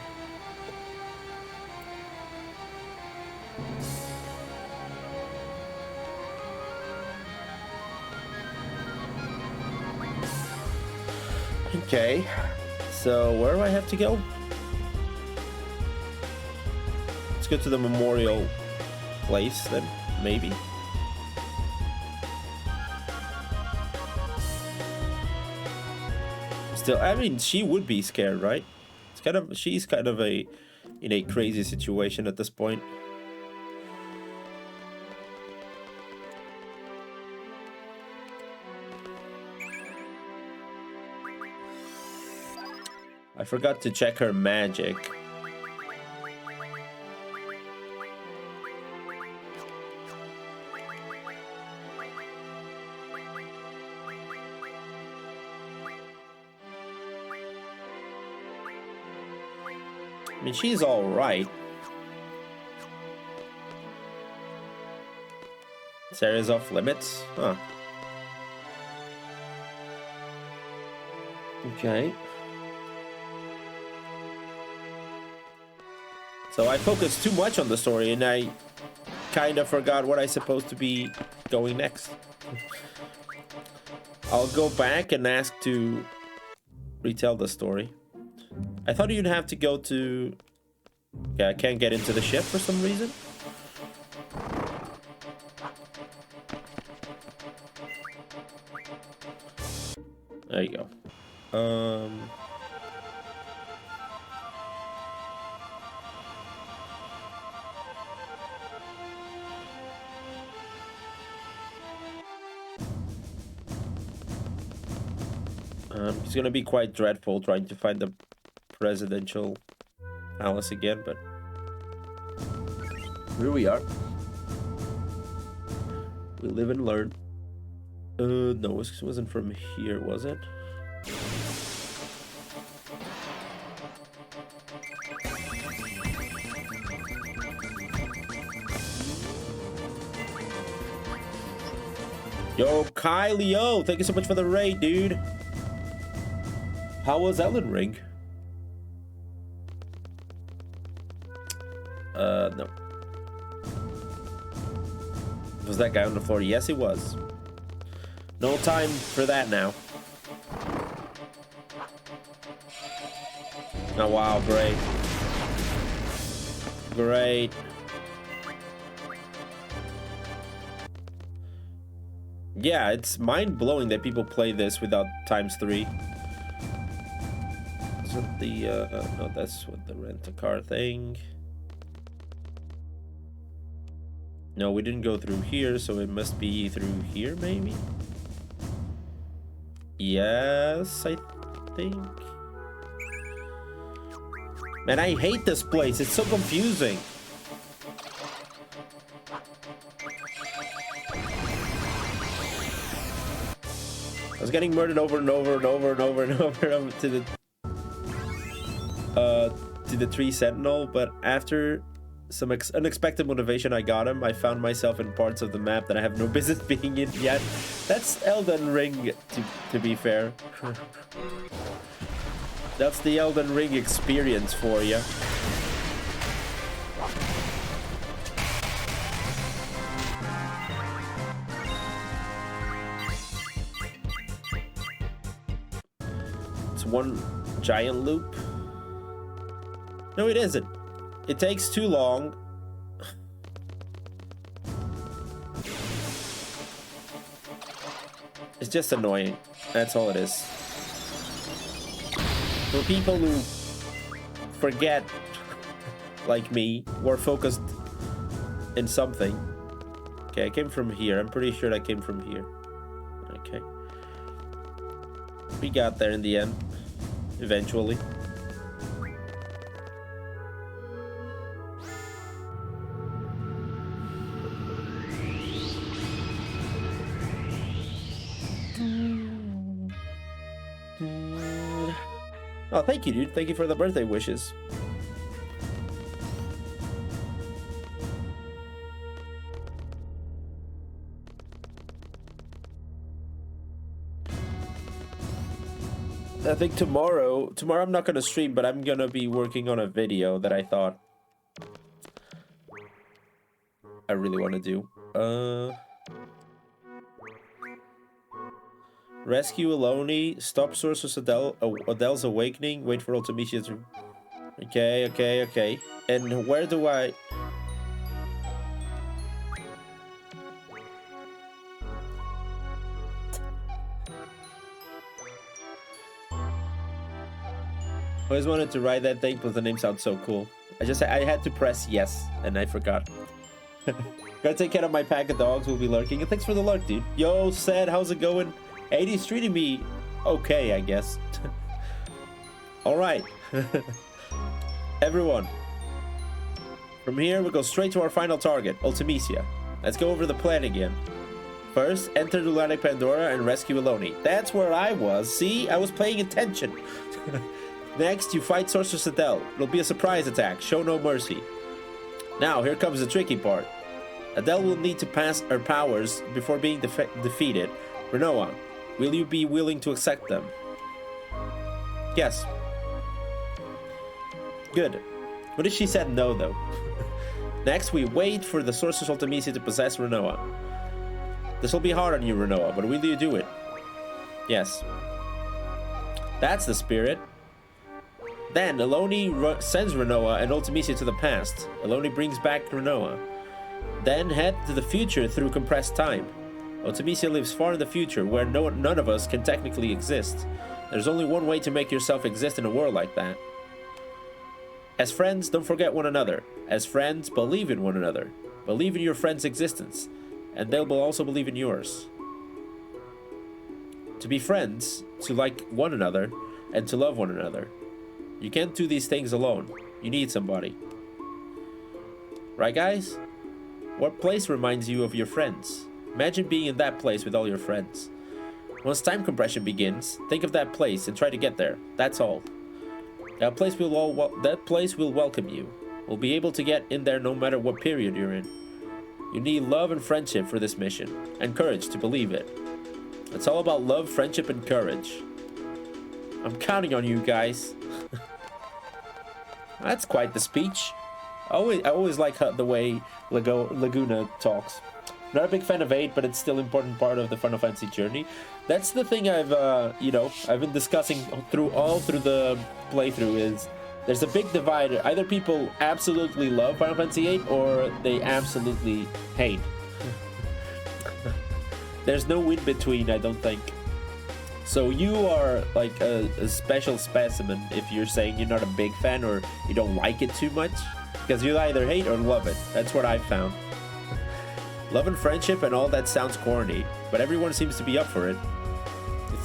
Okay, so where do I have to go? Let's go to the memorial place then, maybe. Still, I mean, she would be scared, right? It's kind of, she's kind of in a crazy situation at this point. I forgot to check her magic. I mean, she's all right. Sarah's off limits? Huh. Okay. So I focused too much on the story and I kind of forgot what I supposed to be going next. I'll go back and ask to retell the story. I thought you'd have to go to... Yeah, I can't get into the ship for some reason. There you go. It's gonna be quite dreadful trying to find the presidential palace again, but here we are. We live and learn. No, this wasn't from here, was it? Yo, Kyleo, thank you so much for the raid, dude. How was Elden Ring? No. Was that guy on the floor? Yes, he was. No time for that now. Oh, wow, great. Great. Yeah, it's mind-blowing that people play this without ×3. Isn't the, no, that's what the rent-a-car thing. No, we didn't go through here, so it must be through here, maybe? Yes, I think. Man, I hate this place. It's so confusing. I was getting murdered over and over and over and over and over to the tree sentinel, but after some unexpected motivation I got him, I found myself in parts of the map that I have no business being in yet. That's Elden Ring, to be fair. That's the Elden Ring experience for you. It's one giant loop. No, it isn't. It takes too long. It's just annoying. That's all it is. For people who forget, like me, or focused in something. Okay, I came from here. I'm pretty sure I came from here. Okay. We got there in the end. Eventually. Oh, thank you, dude. Thank you for the birthday wishes. I think tomorrow I'm not gonna stream, but I'm gonna be working on a video that I thought I really want to do. Rescue Eloni, stop Sorceress Adele's awakening, wait for Ultimisia to... Okay. And where do I... I always wanted to write that thing because the name sounds so cool. I had to press yes, and I forgot. Gotta take care of my pack of dogs will be lurking. And thanks for the lurk, dude. Yo, Sad, how's it going? 80's treating me okay, I guess. Alright. Everyone. From here, we go straight to our final target, Ultimisia. Let's go over the plan again. First, enter the Lulanic Pandora and rescue Eloni. That's where I was. See? I was paying attention. Next, you fight Sorceress Adele. It'll be a surprise attack. Show no mercy. Now, here comes the tricky part. Adele will need to pass her powers before being defeated. Renoa, will you be willing to accept them? Yes. Good. What if she said no, though? Next, we wait for the Sorceress Ultimisia to possess Renoa. This will be hard on you, Renoa, but will you do it? Yes. That's the spirit. Then, Eloni sends Renoa and Ultimisia to the past. Eloni brings back Renoa. Then, head to the future through compressed time. Ultimisia lives far in the future, where none of us can technically exist. There's only one way to make yourself exist in a world like that. As friends, don't forget one another. As friends, believe in one another. Believe in your friend's existence, and they'll also believe in yours. to be friends, to like one another, and to love one another. You can't do these things alone. You need somebody. Right, guys? What place reminds you of your friends? Imagine being in that place with all your friends. Once time compression begins, think of that place and try to get there. That's all. That place will welcome you. We'll be able to get in there no matter what period you're in. You need love and friendship for this mission, and courage to believe it. It's all about love, friendship, and courage. I'm counting on you guys. That's quite the speech. I always like the way Laguna talks. Not a big fan of 8, but it's still an important part of the Final Fantasy journey. That's the thing I've been discussing through the playthrough is there's a big divide. Either people absolutely love Final Fantasy 8 or they absolutely hate. There's no in between, I don't think. So you are like a special specimen if you're saying you're not a big fan or you don't like it too much. Because you either hate or love it. That's what I've found. Love and friendship and all that sounds corny, but everyone seems to be up for it. You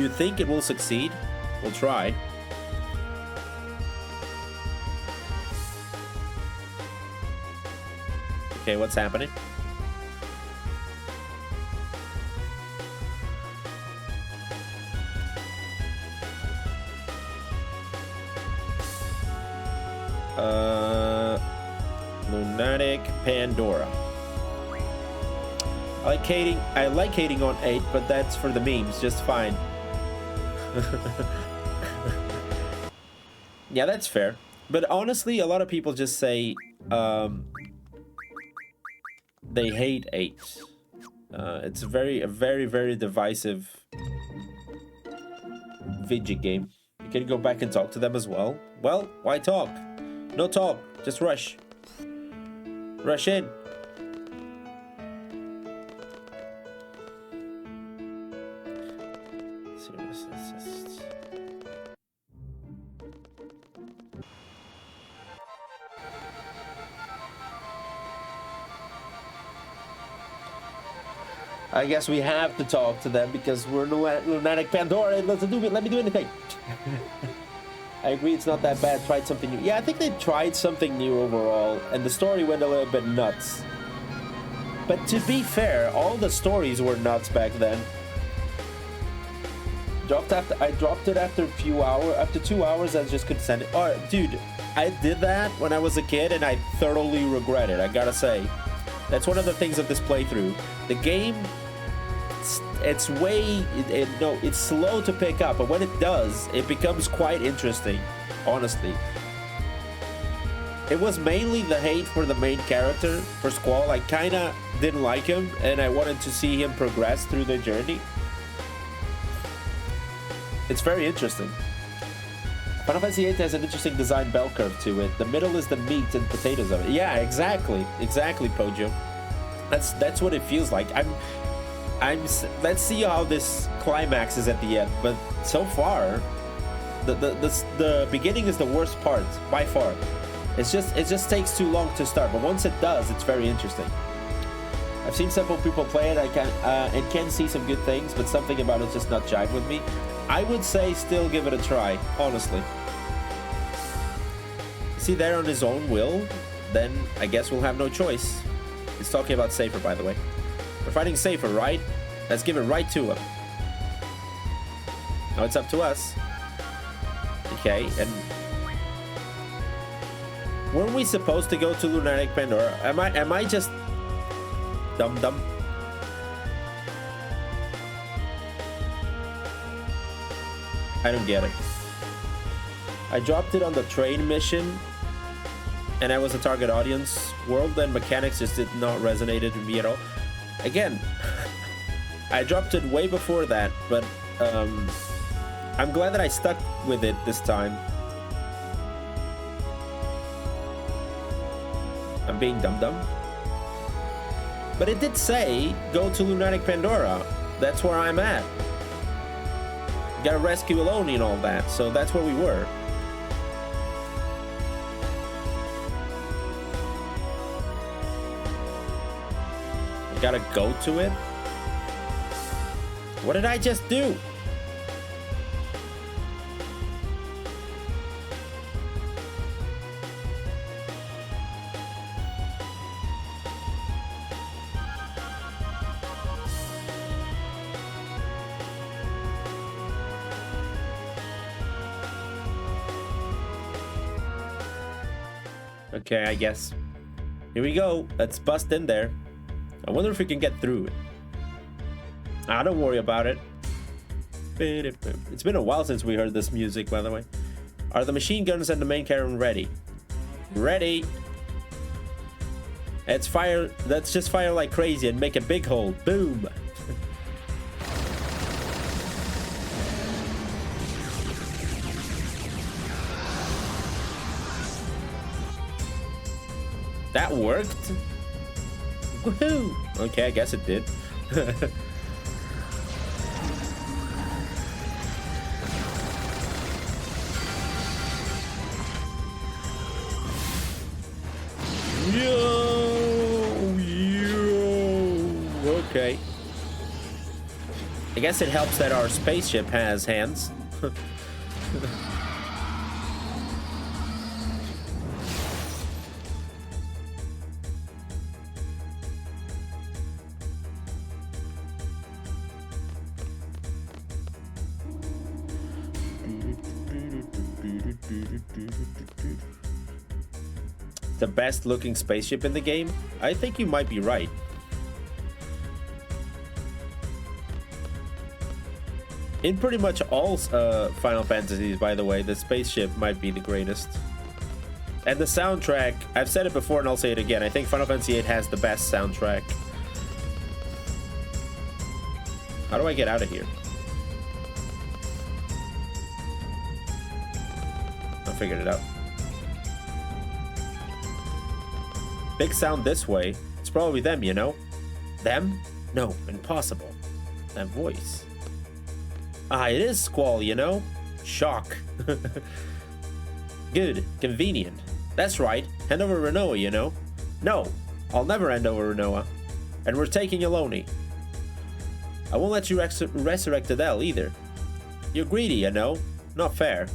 think it will succeed? We'll try. Okay, what's happening? Lunatic Pandora. I like hating on 8, but that's for the memes, just fine. Yeah, that's fair. But honestly, a lot of people just say they hate 8. It's a very divisive VIII game. You can go back and talk to them as well. Well, why talk? No talk, just rush. Rush in. I guess we have to talk to them because we're Lunatic Pandora. Let me do anything. I agree, it's not that bad. Tried something new. Yeah, I think they tried something new overall, and the story went a little bit nuts. But to be fair, all the stories were nuts back then. I dropped it after a few hours. After 2 hours, I just couldn't send it. Oh, dude, I did that when I was a kid, and I thoroughly regret it. I gotta say, that's one of the things of this playthrough. The game, it's slow to pick up, but when it does, it becomes quite interesting, honestly. It was mainly the hate for the main character, for Squall. I kinda didn't like him, and I wanted to see him progress through the journey. It's very interesting. Final Fantasy VIII has an interesting design bell curve to it. The middle is the meat and potatoes of it. Yeah, exactly, Pojo. That's what it feels like. Let's see how this climax is at the end. But so far, the beginning is the worst part by far. It just takes too long to start. But once it does, it's very interesting. I've seen several people play it. I can see some good things, but something about it just not jive with me. I would say still give it a try, honestly. Is he there on his own will? Then I guess we'll have no choice. He's talking about Seifer, by the way. We're fighting Seifer, right? Let's give it right to him. Now it's up to us. Okay, and weren't we supposed to go to Lunatic Pandora? Am I just dumb? I don't get it. I dropped it on the train mission, and I was a target audience. World and mechanics just did not resonate with me at all. Again, I dropped it way before that, but I'm glad that I stuck with it this time. I'm being dumb. But it did say, go to Lunatic Pandora. That's where I'm at. Gotta rescue Eloni and all that, so that's where we were. Gotta go to it? What did I just do? Okay, I guess. Here we go. Let's bust in there. I wonder if we can get through it. Ah, don't worry about it. It's been a while since we heard this music, by the way. Are the machine guns and the main cannon ready? Ready. Let's fire. Let's just fire like crazy and make a big hole. Boom. That worked? Woohoo! Okay, I guess it did. Okay. I guess it helps that our spaceship has hands. The best looking spaceship in the game? I think you might be right. In pretty much all Final Fantasies, by the way, the spaceship might be the greatest. And the soundtrack, I've said it before and I'll say it again, I think Final Fantasy VIII has the best soundtrack. How do I get out of here? I figured it out. Big sound this way. It's probably them, you know? Them? No, impossible. That voice. Ah, it is Squall, you know? Shock. Good. Convenient. That's right. Hand over Renoa, you know? No, I'll never hand over Renoa. And we're taking Eloni. I won't let you resurrect Adele either. You're greedy, you know? Not fair.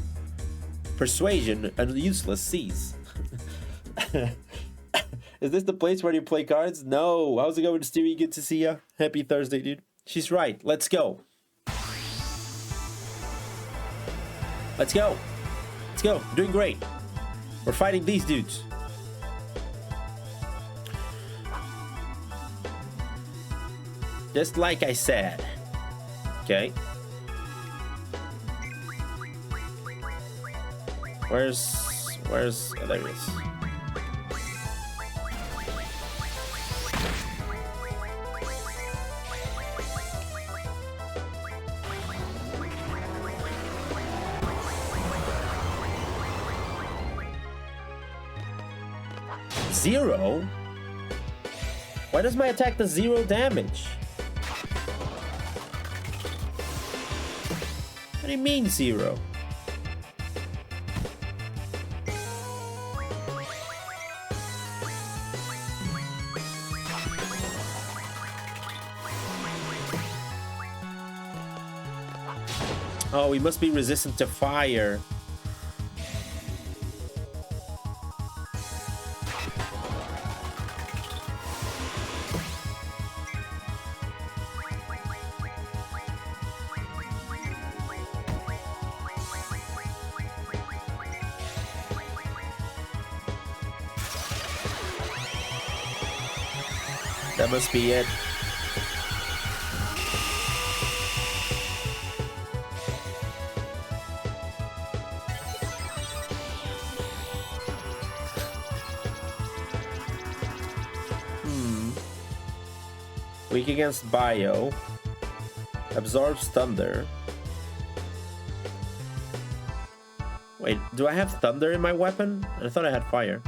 Persuasion and useless seize. Is this the place where you play cards? No. How's it going, Stewie? Good to see ya. Happy Thursday, dude. She's right. Let's go. Let's go. Let's go. We're doing great. We're fighting these dudes. Just like I said. Okay. Where's... Oh, there it is. Zero? Why does my attack do 0 damage? What do you mean 0? Oh, we must be resistant to fire. That must be it. Weak against Bio. Absorbs Thunder. Wait, do I have Thunder in my weapon? I thought I had Fire.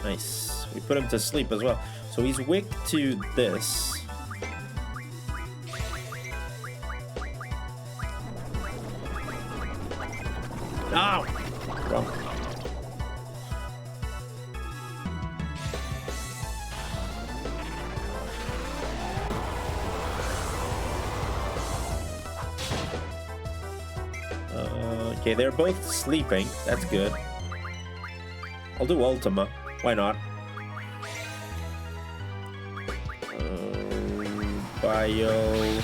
Nice. We put him to sleep as well. So he's weak to this. Ow! Wrong. Okay, they're both sleeping. That's good. I'll do Ultima. Why not? Bio.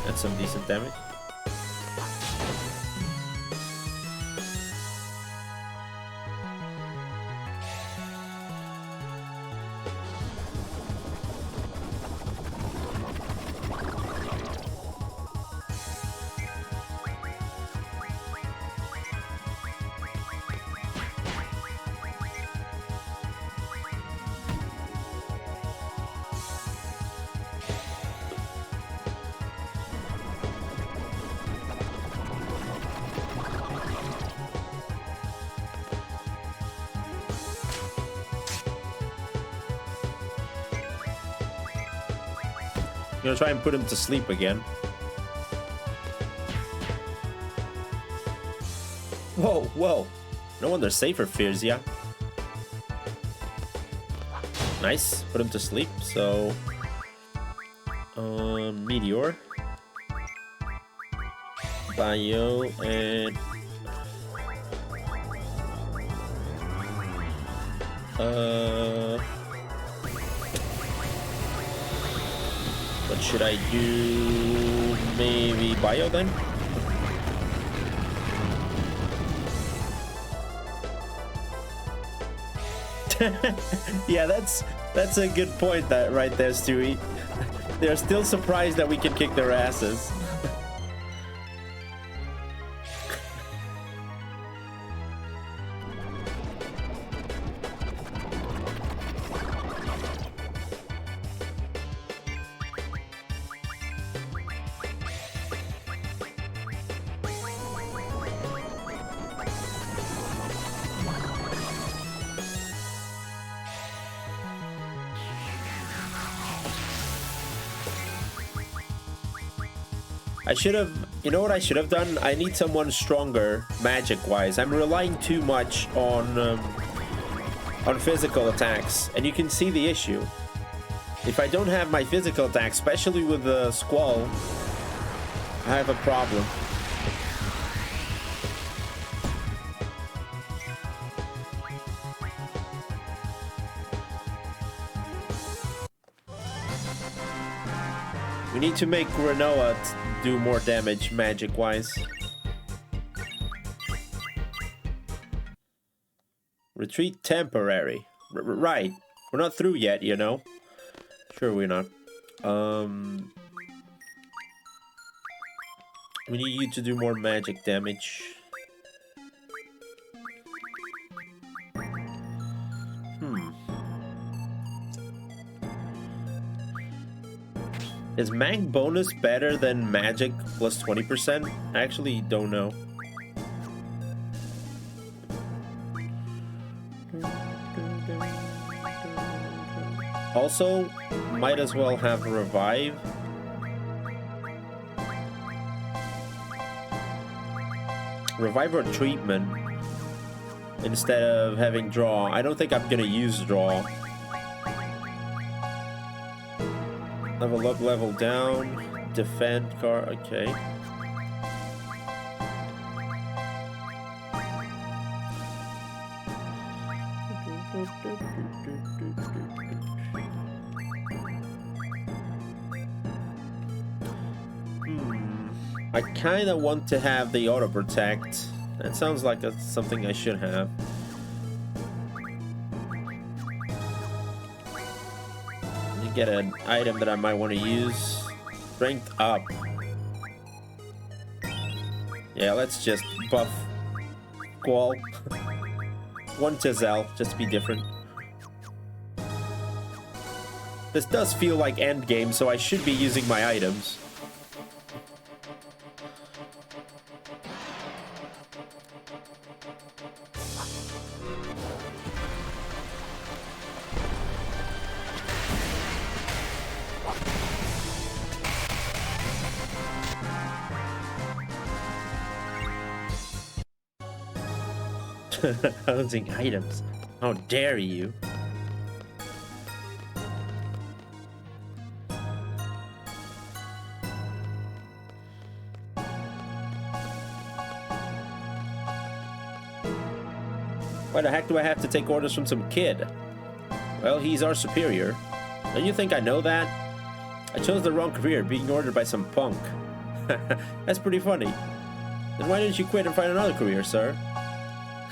That's some decent damage. I'm gonna try and put him to sleep again. Whoa, whoa. No wonder Seifer fears ya. Nice. Put him to sleep. So, Meteor. Bio and... What should I do? Maybe Bio then? Yeah, that's a good point that right there, Stewie. They're still surprised that we can kick their asses. I should have, you know what I should have done? I need someone stronger magic-wise. I'm relying too much on physical attacks, and you can see the issue. If I don't have my physical attack, especially with the Squall, I have a problem. We need to make Renoa do more damage magic-wise. Retreat temporary. Right. We're not through yet, you know. Sure we're not. We need you to do more magic damage. Is mag bonus better than magic plus 20%? I actually don't know. Also, might as well have revive. Revive or treatment instead of having draw. I don't think I'm gonna use draw. Level up, level down, defend card, okay. I kind of want to have the auto protect. That sounds like that's something I should have. Get an item that I might want to use. Strength up. Yeah, let's just buff Squall. One Tizel, just to be different. This does feel like endgame, so I should be using my items. Housing items. How dare you? Why the heck do I have to take orders from some kid? Well, he's our superior. Don't you think I know that? I chose the wrong career, being ordered by some punk. That's pretty funny. Then why didn't you quit and find another career, sir?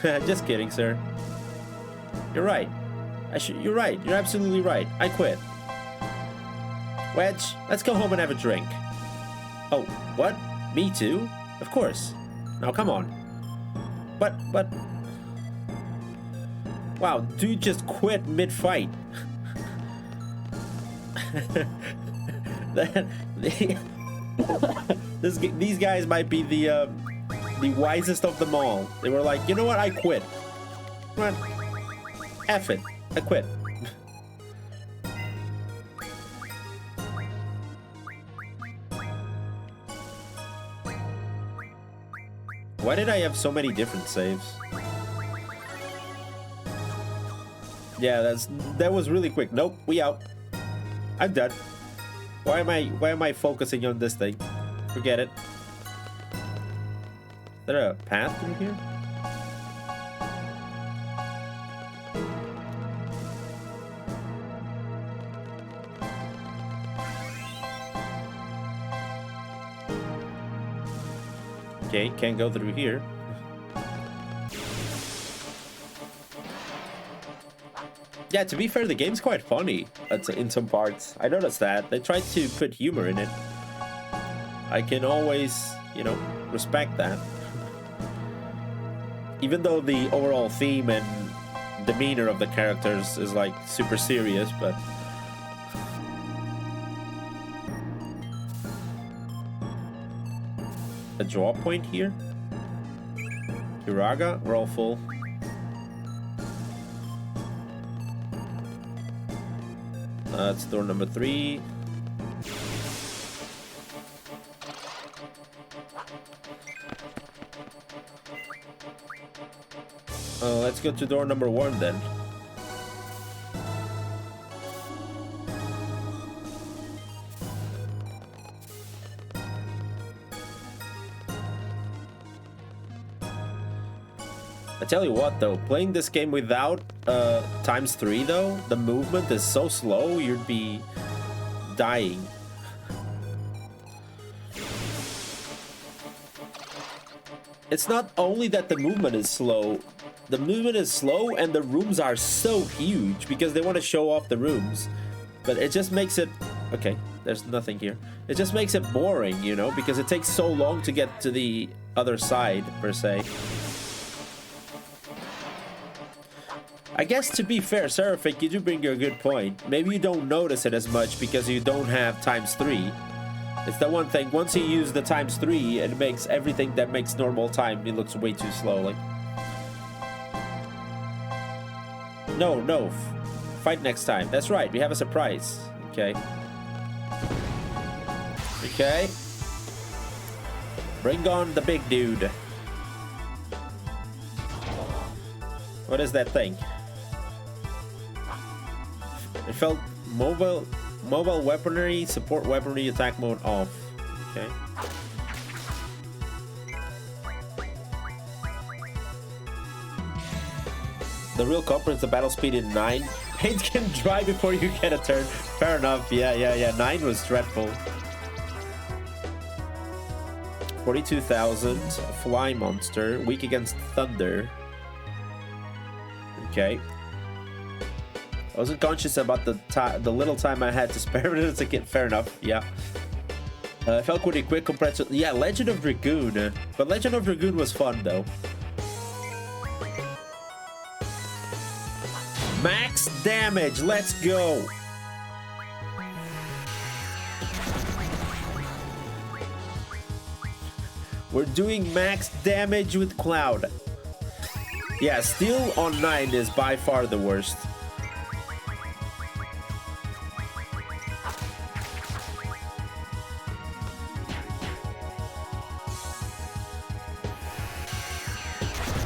Just kidding, sir. You're right. You're right. You're absolutely right. I quit. Wedge, let's go home and have a drink. Oh, what? Me too? Of course. Now, come on. But... Wow, dude just quit mid-fight. These guys might be the wisest of them all. They were like, you know what? I quit. Come on. F it. I quit. Why did I have so many different saves? Yeah, that was really quick. Nope, we out. I'm done. Why am I focusing on this thing? Forget it. Is there a path through here? Okay, can't go through here. Yeah, to be fair, the game's quite funny in some parts. I noticed that. They tried to put humor in it. I can always, you know, respect that. Even though the overall theme and demeanor of the characters is like super serious, but... A draw point here? Kiraga, we're all full. That's door number 3. Let's go to door number 1 then. I tell you what though, playing this game without ×3 though, the movement is so slow you'd be dying. It's not only that the movement is slow and the rooms are so huge because they want to show off the rooms, but it just makes it... Okay, there's nothing here. It just makes it boring, you know, because it takes so long to get to the other side, per se. I guess to be fair, Seraphic, you do bring a good point. Maybe you don't notice it as much because you don't have ×3. It's the one thing, once you use the ×3, it makes everything that makes normal time, it looks way too slowly. No, fight next time. That's right, we have a surprise. Okay. Okay. Bring on the big dude. What is that thing? It felt mobile weaponry, support weaponry, attack mode off. Okay. The real culprit is the battle speed in 9. Paint can dry before you get a turn. Fair enough. Yeah. 9 was dreadful. 42,000. Fly monster. Weak against thunder. Okay. I wasn't conscious about the little time I had to spare as a kid. Fair enough. Yeah. I felt pretty quick compared to... Yeah, Legend of Dragoon. But Legend of Dragoon was fun, though. Max damage. Let's go. We're doing max damage with Cloud. Yeah, Steel on 9 is by far the worst.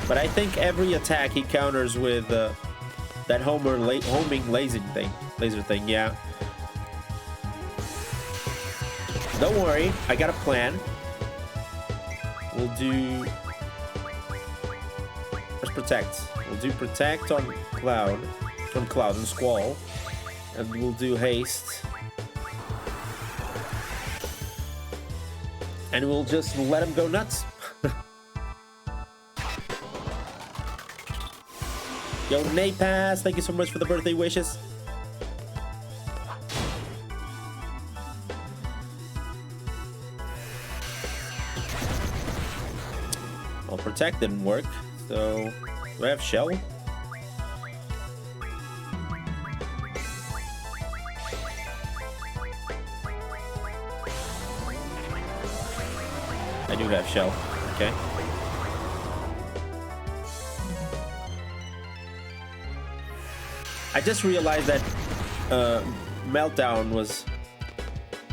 But I think every attack he counters with that homing laser thing, yeah. Don't worry, I got a plan. We'll do... Let's protect. We'll do Protect on Cloud and Squall. And we'll do Haste. And we'll just let him go nuts. Yo, Napass, thank you so much for the birthday wishes. Well, Protect didn't work, so do I have Shell? I do have Shell, okay. I just realized that Meltdown was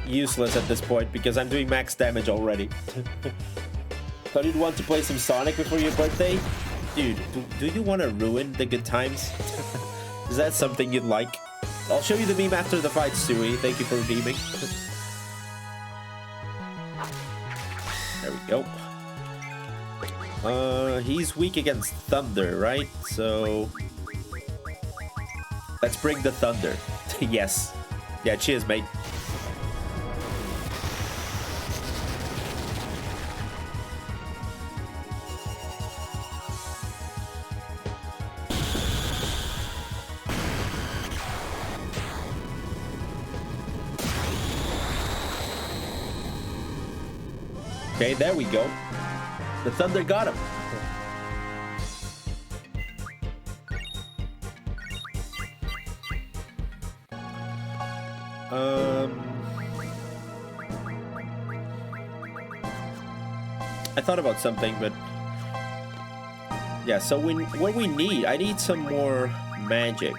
useless at this point because I'm doing max damage already. Thought you'd want to play some Sonic before your birthday? Dude, do you want to ruin the good times? Is that something you'd like? I'll show you the meme after the fight, Stewie. Thank you for redeeming. There we go. He's weak against Thunder, right? So let's bring the Thunder. Yes. Yeah, cheers, mate. Okay, there we go. The Thunder got him. I thought about something, but yeah. So what we need, I need some more magic.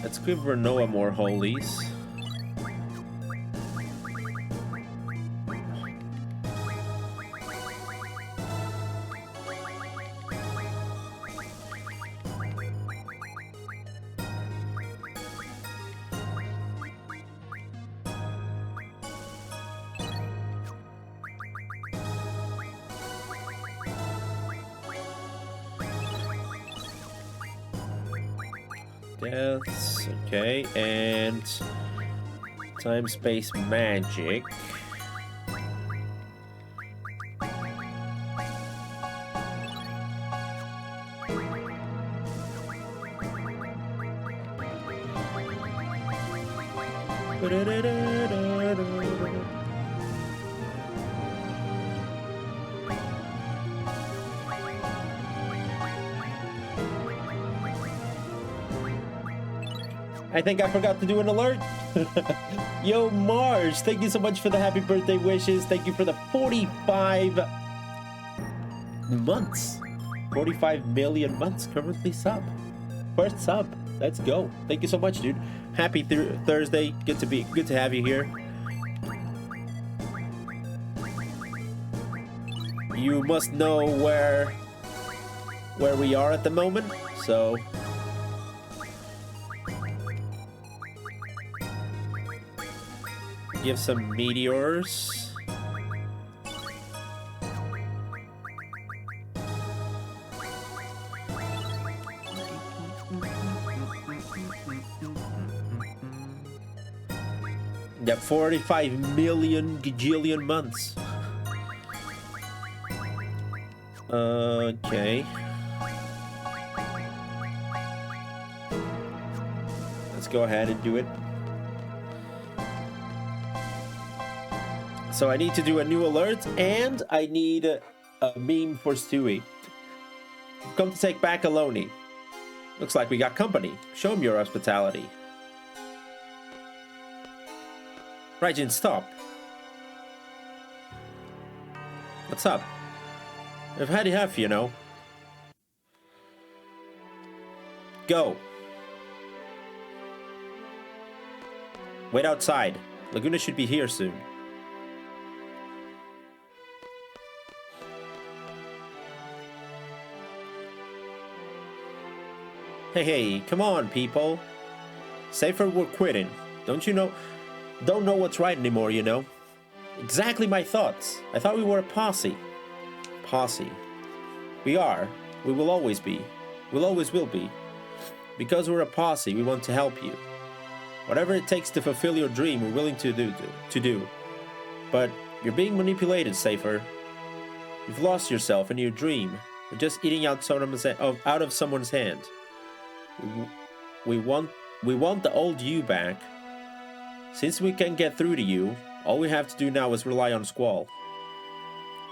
Let's give Renoa more holies. Deaths, okay, and time space magic. I think I forgot to do an alert. Yo, Mars, thank you so much for the happy birthday wishes. Thank you for the 45 months. 45 million months currently sub. First sub. Let's go. Thank you so much, dude. Happy Thursday. Good to have you here. You must know where we are at the moment, so give some meteors. Yeah, 45 million gajillion months. Okay. Let's go ahead and do it. So I need to do a new alert, and I need a meme for Stewie. Come to take back Aloni. Looks like we got company. Show him your hospitality. Raijin, stop. What's up? I've had enough, you know. Go. Wait outside. Laguna should be here soon. Hey, come on, people. Seifer, we're quitting. Don't you know? don't know what's right anymore, you know? Exactly my thoughts. I thought we were a posse. Posse. We are. We will always be. We'll always will be. Because we're a posse, we want to help you. Whatever it takes to fulfill your dream, we're willing to do. But you're being manipulated, Seifer. You've lost yourself in your dream. You're just eating out of someone's hand. We want the old you back. Since we can't get through to you, all we have to do now is rely on Squall.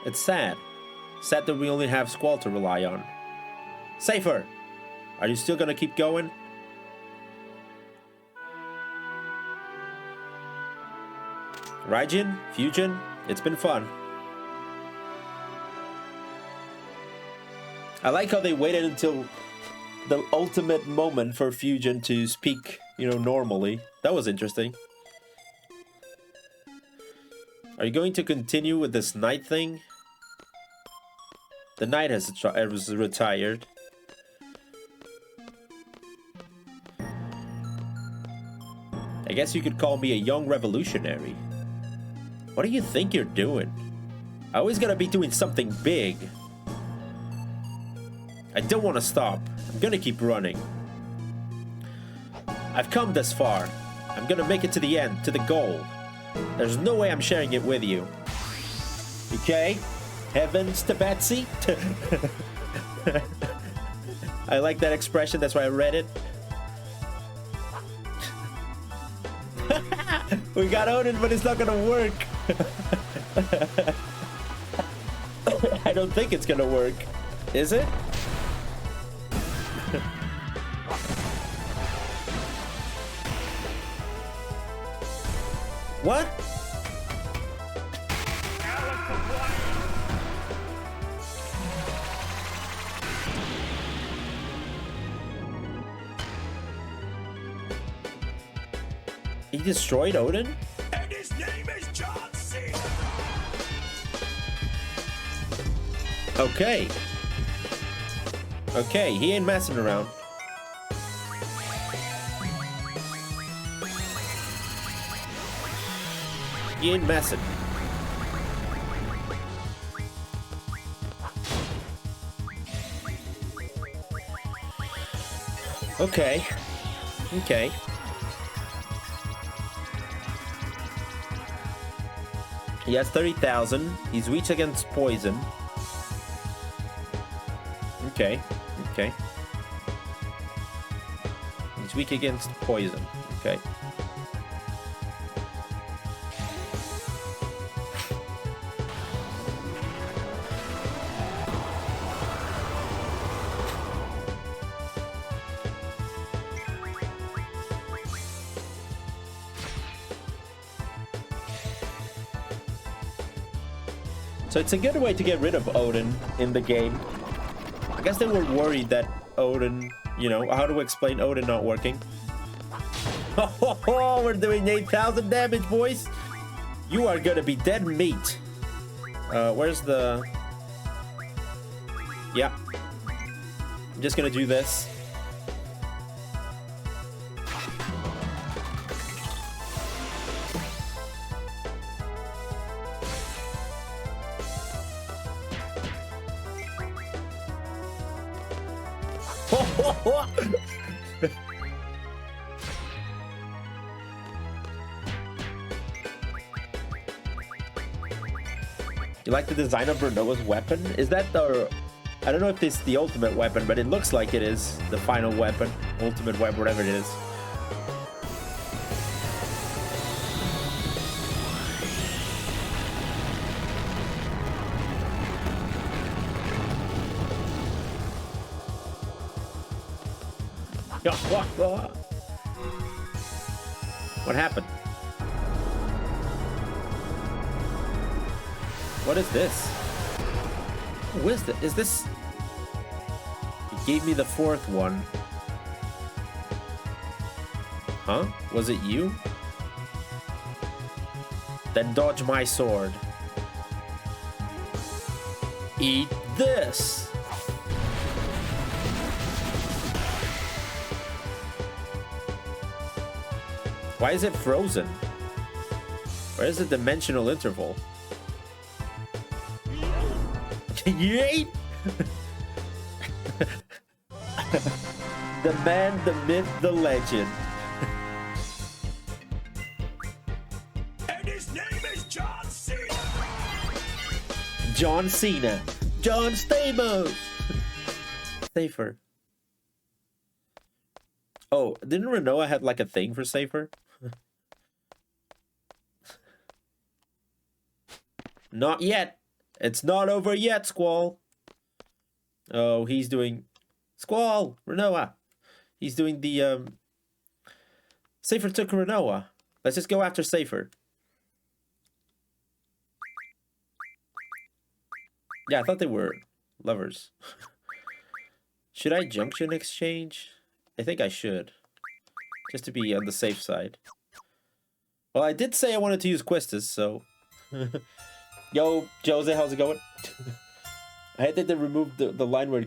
It's sad. Sad that we only have Squall to rely on. Seifer! Are you still gonna keep going? Raijin? Fujin? It's been fun. I like how they waited until the ultimate moment for Fujin to speak, you know, normally. That was interesting. Are you going to continue with this knight thing? The knight has retired. I guess you could call me a young revolutionary. What do you think you're doing? I always gotta be doing something big. I don't want to stop. I'm gonna keep running. I've come this far. I'm gonna make it to the end, to the goal. There's no way I'm sharing it with you. Okay? Heavens to Betsy? I like that expression, that's why I read it. We got Odin, but it's not gonna work. I don't think it's gonna work. Is it? What? He destroyed Odin? And his name is John C. Okay. Okay, he ain't messing around. He ain't messing. Okay. Okay. He has 30,000. He's weak against poison. Okay. Okay. He's weak against poison. Okay. So it's a good way to get rid of Odin in the game. I guess they were worried that Odin, you know, how to explain Odin not working. Oh, we're doing 8,000 damage, boys. You are gonna be dead meat. Where's the... Yeah. I'm just gonna do this. You like the design of Bernoa's weapon? Is that the... I don't know if it's the ultimate weapon, but it looks like it is the final weapon. Ultimate weapon, whatever it is. What happened? What is this? Who is this? Is this... He gave me the fourth one. Huh? Was it you? Then dodge my sword. Eat this! Why is it frozen? Where's the dimensional interval? Yeet! The man, the myth, the legend. And his name is John Cena. John Cena. John Stamos. Seifer. Oh, didn't Renoa had like a thing for Seifer? Not yet. It's not over yet, Squall. Oh, he's doing... Squall! Renoa! He's doing the, Seifer took Renoa. Let's just go after Seifer. Yeah, I thought they were lovers. Should I junction exchange? I think I should. Just to be on the safe side. Well, I did say I wanted to use Quistis, so... Yo, Jose, how's it going? I had to remove the line where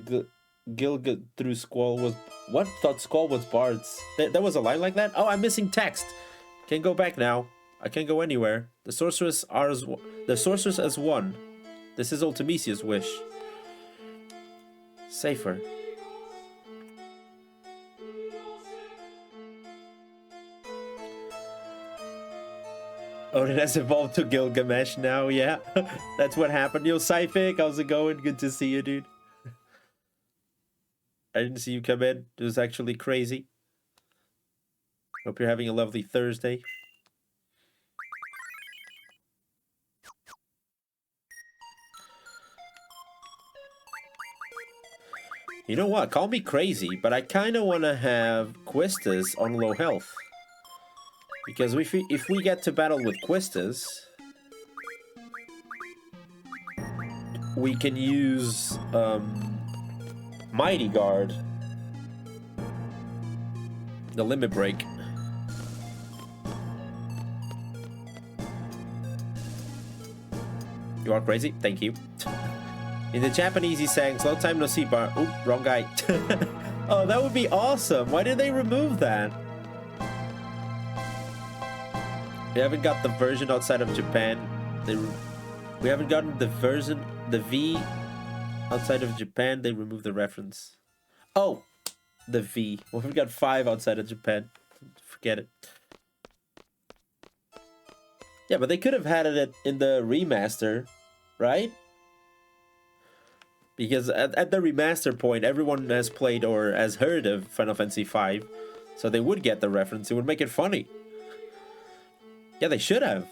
Gil through Squall was... What? Thought Squall was Bards. There was a line like that? Oh, I'm missing text. Can't go back now. I can't go anywhere. The sorceress as one. This is Ultimisia's wish. Seifer. Odin has evolved to Gilgamesh now, yeah. That's what happened. Yo, Seific, how's it going? Good to see you, dude. I didn't see you come in. It was actually crazy. Hope you're having a lovely Thursday. You know what? Call me crazy, but I kind of want to have Quistis on low health. Because if we get to battle with Quistis, we can use Mighty Guard, the limit break. You are crazy? Thank you. In the Japanese, he sang "Slow time no see bar." Oop, wrong guy. Oh, that would be awesome. Why did they remove that? We haven't got the version outside of Japan. We haven't gotten the version, the V, outside of Japan. They removed the reference. Oh, the V. Well, we've got 5 outside of Japan. Forget it. Yeah, but they could have had it in the remaster, right? Because at the remaster point, everyone has played or has heard of Final Fantasy V, so they would get the reference. It would make it funny. Yeah, they should have.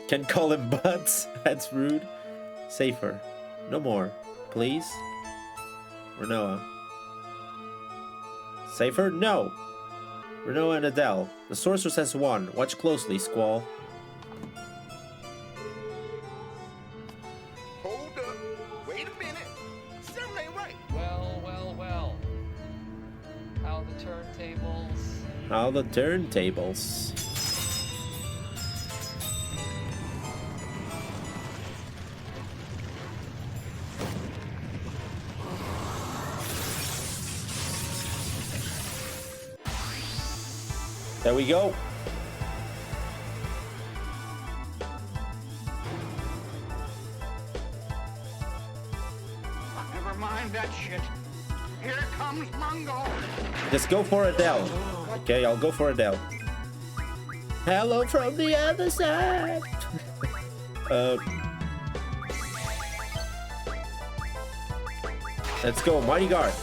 Can call him butts. That's rude. Seifer. No more. Please. Renoa. Seifer? No. Renoa and Adele. The sorceress has won. Watch closely, Squall. Hold up. Wait a minute. Something ain't right. Well. How the turntables? How the turntables. There we go. Never mind that shit. Here comes Mungo. Just go for Adele. Okay, I'll go for Adele. Hello from the other side. Let's go, Mighty Guard.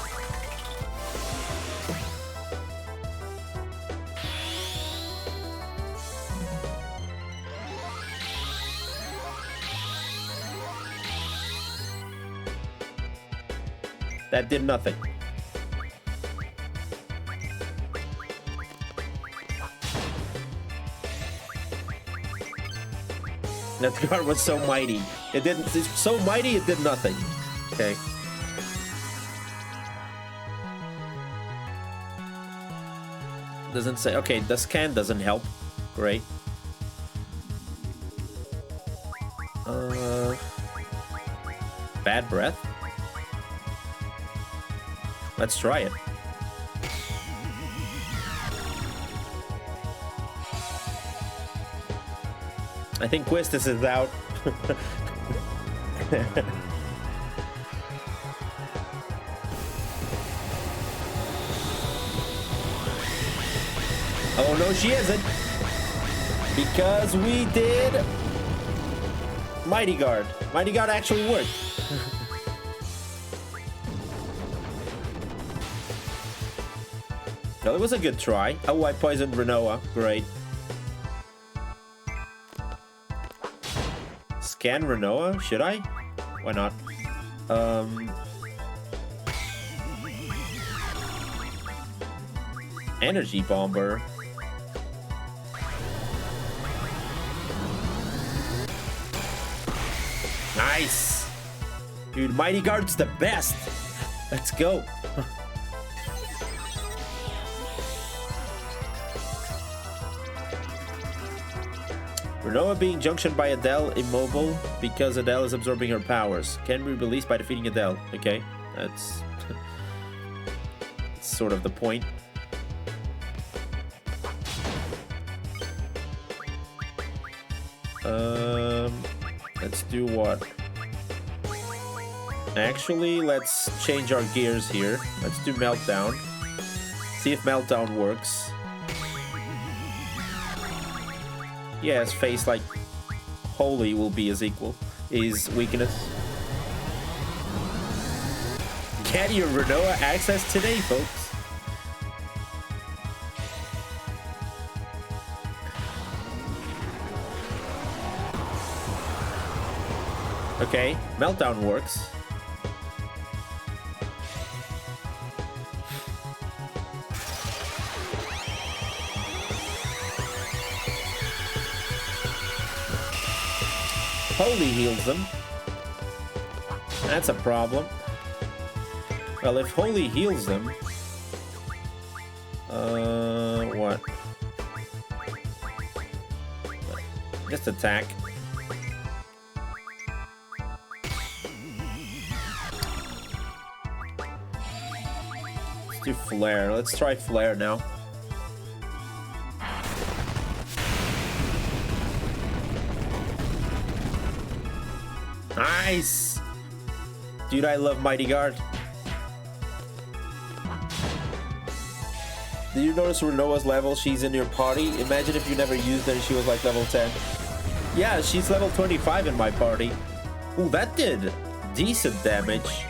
That did nothing. That guard was so mighty. It's so mighty it did nothing. Okay. Doesn't say. Okay, the scan doesn't help. Great. Bad breath. Let's try it. I think Quistis is out. Oh no, she isn't. Because we did Mighty Guard. Mighty Guard actually worked. No, it was a good try. Oh, I poisoned Renoa. Great. Scan Renoa? Should I? Why not? Energy Bomber. Nice! Dude, Mighty Guard's the best! Let's go! Renoa being junctioned by Adele immobile because Adele is absorbing her powers. Can be released by defeating Adele. Okay, that's sort of the point. Let's do what? Actually, let's change our gears here. Let's do Meltdown. See if Meltdown works. Yeah, his face like Holy will be his equal. His weakness. Get your Renoa access today, folks. Okay, Meltdown works. Holy heals them. That's a problem. Well, if Holy heals them... what? Just attack. Let's do Flare. Let's try Flare now. Nice! Dude, I love Mighty Guard. Did you notice Renoa's level? She's in your party. Imagine if you never used her and she was like level 10. Yeah, she's level 25 in my party. Ooh, that did decent damage.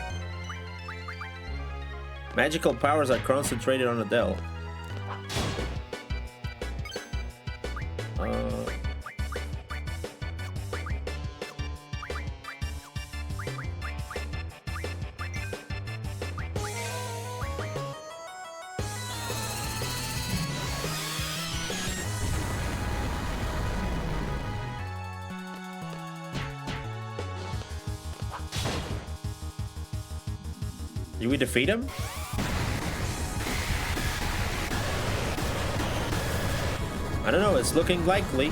Magical powers are concentrated on Adele. Did we defeat him? I don't know, it's looking likely.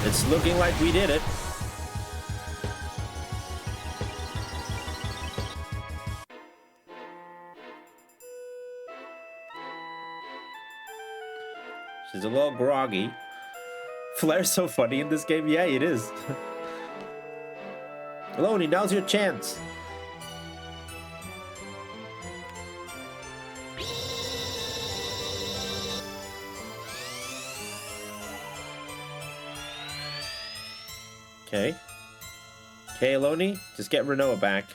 It's looking like we did it. She's a little groggy. Flare's so funny in this game. Yeah, it is. Loney, now's your chance. Okay. Okay, Loney, just get Renoa back.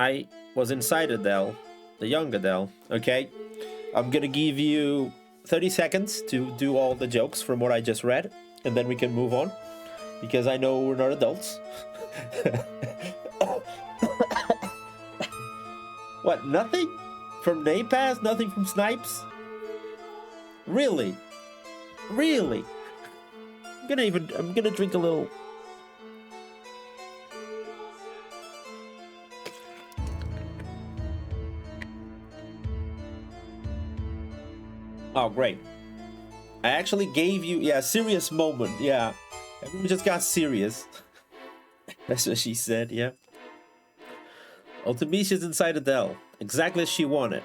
I was inside Adele, the young Adele, okay? I'm gonna give you 30 seconds to do all the jokes from what I just read, and then we can move on, because I know we're not adults. What, nothing? From Napaz? Nothing from Snipes? Really? Really? I'm gonna drink a little... Oh, great. I actually gave you, yeah, serious moment, yeah. Everyone just got serious. That's what she said, yeah. Ultimisia's inside Adele. Exactly as she wanted.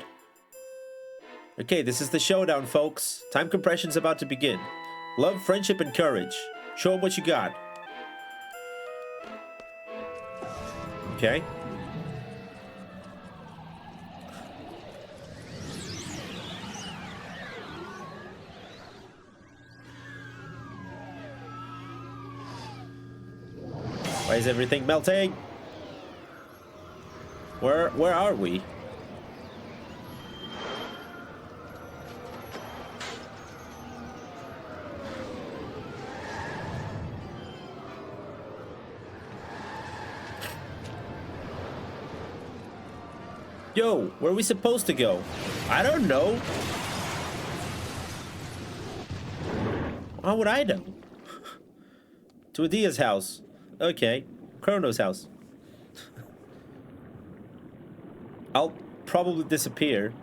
Okay, this is the showdown, folks. Time compression's about to begin. Love, friendship, and courage. Show them what you got. Okay. Why is everything melting? Where are we? Yo, where are we supposed to go? I don't know. How would I know? To Adia's house. Okay. Chrono's house. I'll probably disappear.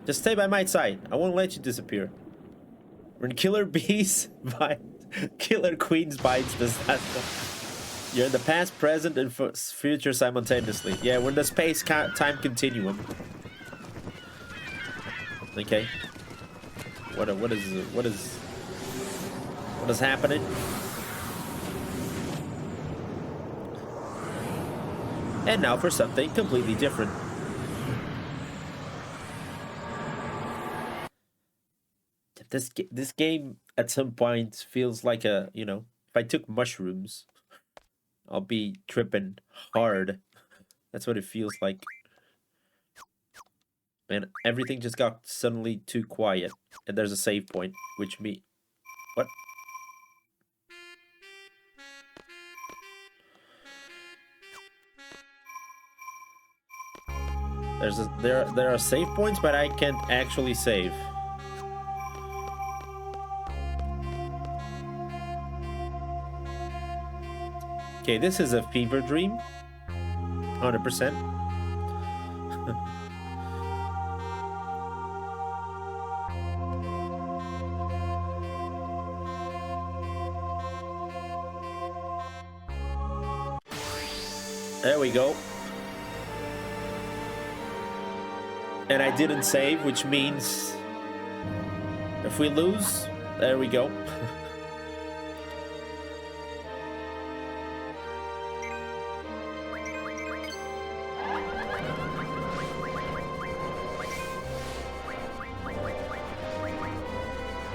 Just stay by my side. I won't let you disappear. When Killer Bees bite, Killer Queens bites disaster. You're in the past, present, and future simultaneously. Yeah, we're in the space-time continuum. Okay. What is happening? And now for something completely different. This game at some point feels like a, you know, if I took mushrooms, I'll be tripping hard. That's what it feels like. And everything just got suddenly too quiet. And there's a save point, which me... What? There are save points, but I can't actually save. Okay, this is a fever dream. 100%. There we go. And I didn't save, which means if we lose, there we go.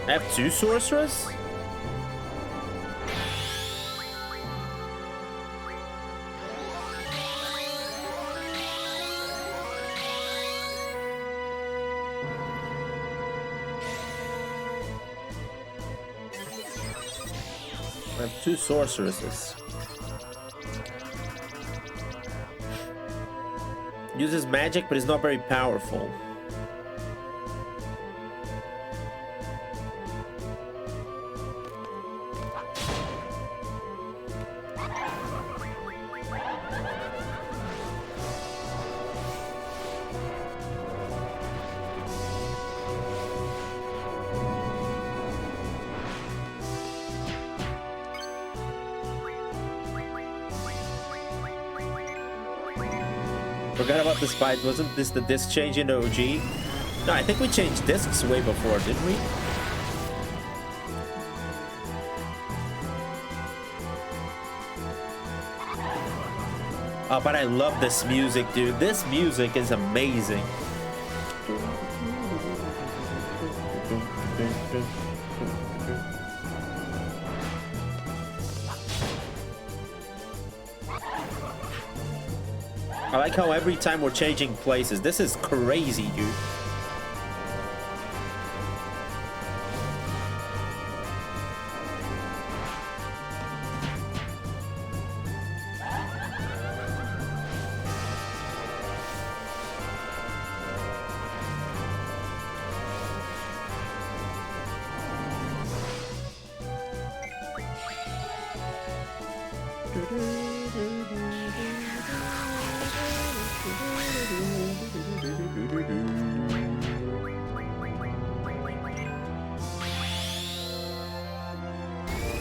I have 2 sorcerers? I have 2 sorceresses. Uses magic, but is not very powerful. Forgot about this fight. Wasn't this the disc change in OG? No, I think we changed discs way before, didn't we? Oh, but I love this music, dude. This music is amazing. I like how every time we're changing places, this is crazy, dude.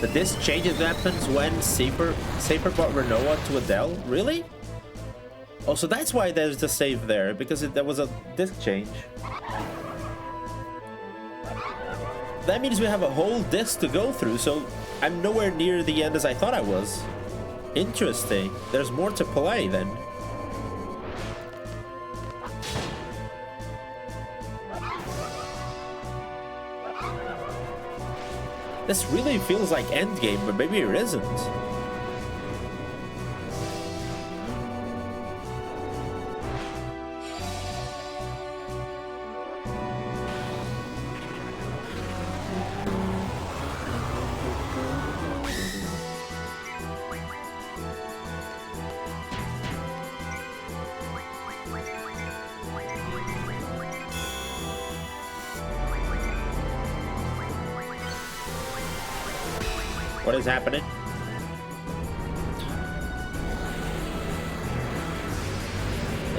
The disc changes weapons when Seifer brought Renoa to Adele? Really? Oh, so that's why there's the save there, because there was a disc change. That means we have a whole disc to go through, so I'm nowhere near the end as I thought I was. Interesting. There's more to play then. This really feels like endgame, but maybe it isn't. What is happening?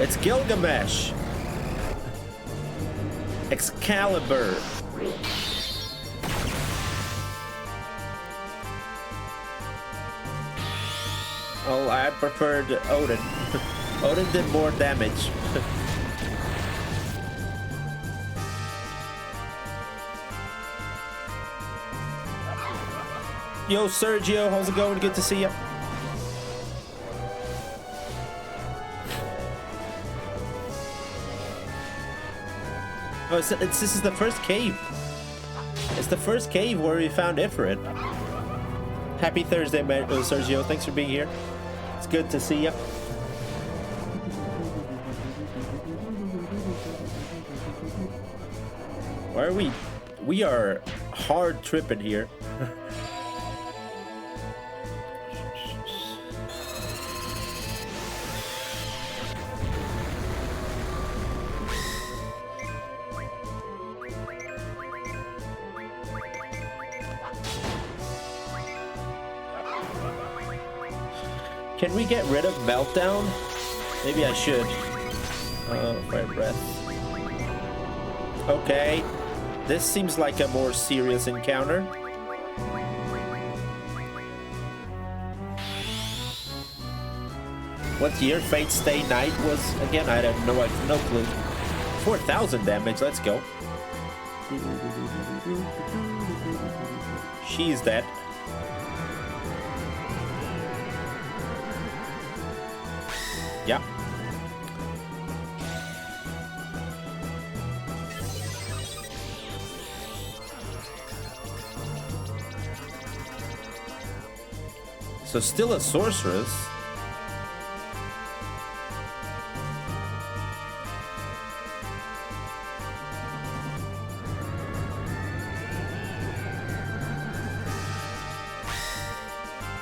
It's Gilgamesh. Excalibur. Oh, I preferred Odin. Odin did more damage. Yo, Sergio, how's it going? Good to see you. Oh, this is the first cave. It's the first cave where we found Ifrit. Happy Thursday, Sergio. Thanks for being here. It's good to see you. Where are we? We are hard tripping here. Can we get rid of Meltdown? Maybe I should. Fire breath. Okay. This seems like a more serious encounter. What year Fate Stay Night was? Again, I have no clue. 4,000 damage, let's go. She's dead. Yeah. So still a sorceress.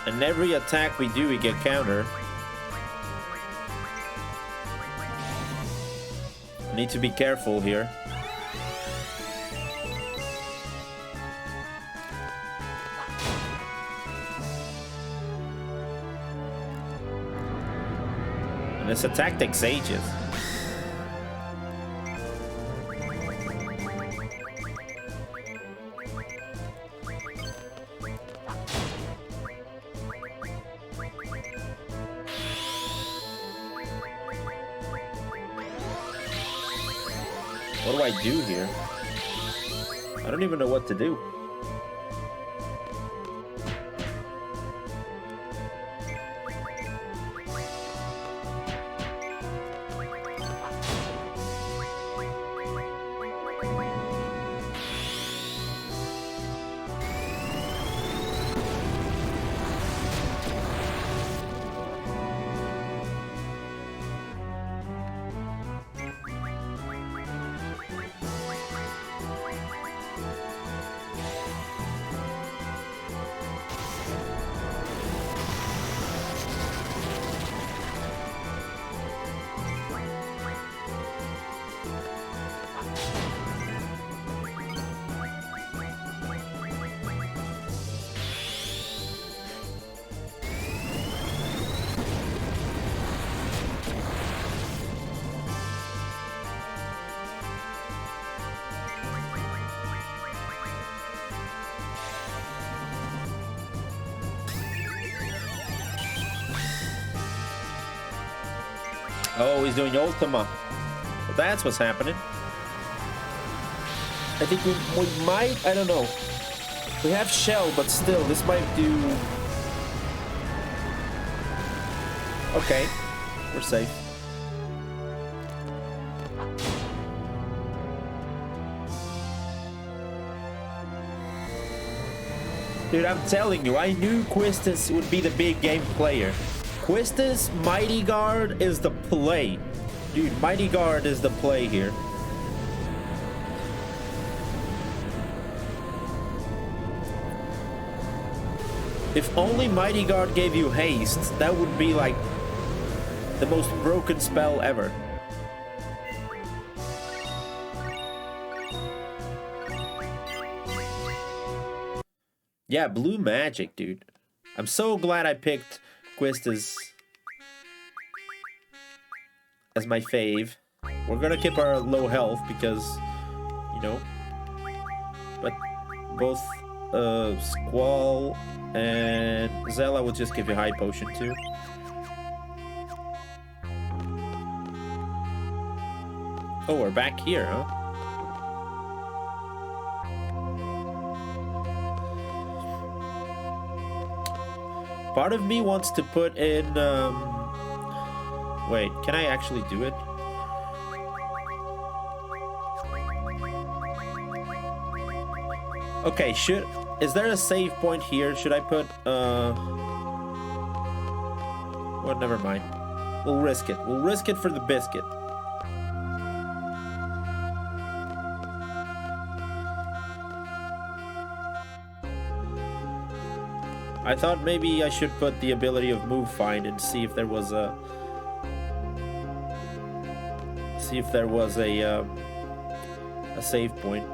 And every attack we do, we get counter. Need to be careful here. And this attack takes ages. What do I do here? I don't even know what to do. Oh, he's doing Ultima. Well, that's what's happening. I think we might, I don't know. We have Shell, but still, this might do... Okay, we're safe. Dude, I'm telling you, I knew Quistis would be the big game player. Quistis, Mighty Guard is the play. Dude, Mighty Guard is the play here. If only Mighty Guard gave you haste, that would be like the most broken spell ever. Yeah, blue magic, dude. I'm so glad I picked Quistis as my fave. We're gonna keep our low health because, you know, but both Squall and Zella would just give you high potion too. Oh, we're back here, huh? Part of me wants to put in, wait, can I actually do it? Okay, is there a save point here? Should I put, well, never mind. We'll risk it. We'll risk it for the biscuit. I thought maybe I should put the ability of move find and see if there was a save point.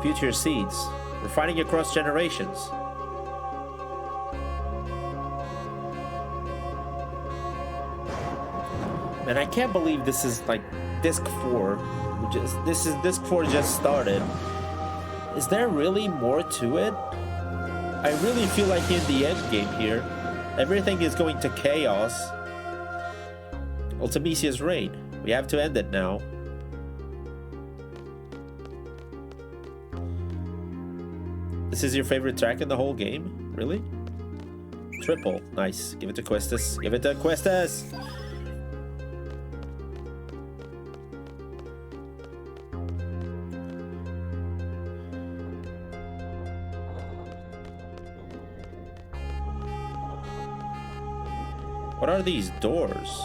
Future seeds. We're fighting across generations. And I can't believe this is like disc 4. Disc 4 just started. Is there really more to it? I really feel like in the end game here, everything is going to chaos. Ultimisia's reign. We have to end it now. This is your favorite track in the whole game? Really? Triple. Nice. Give it to Quistis. Give it to Quistis! What are these doors?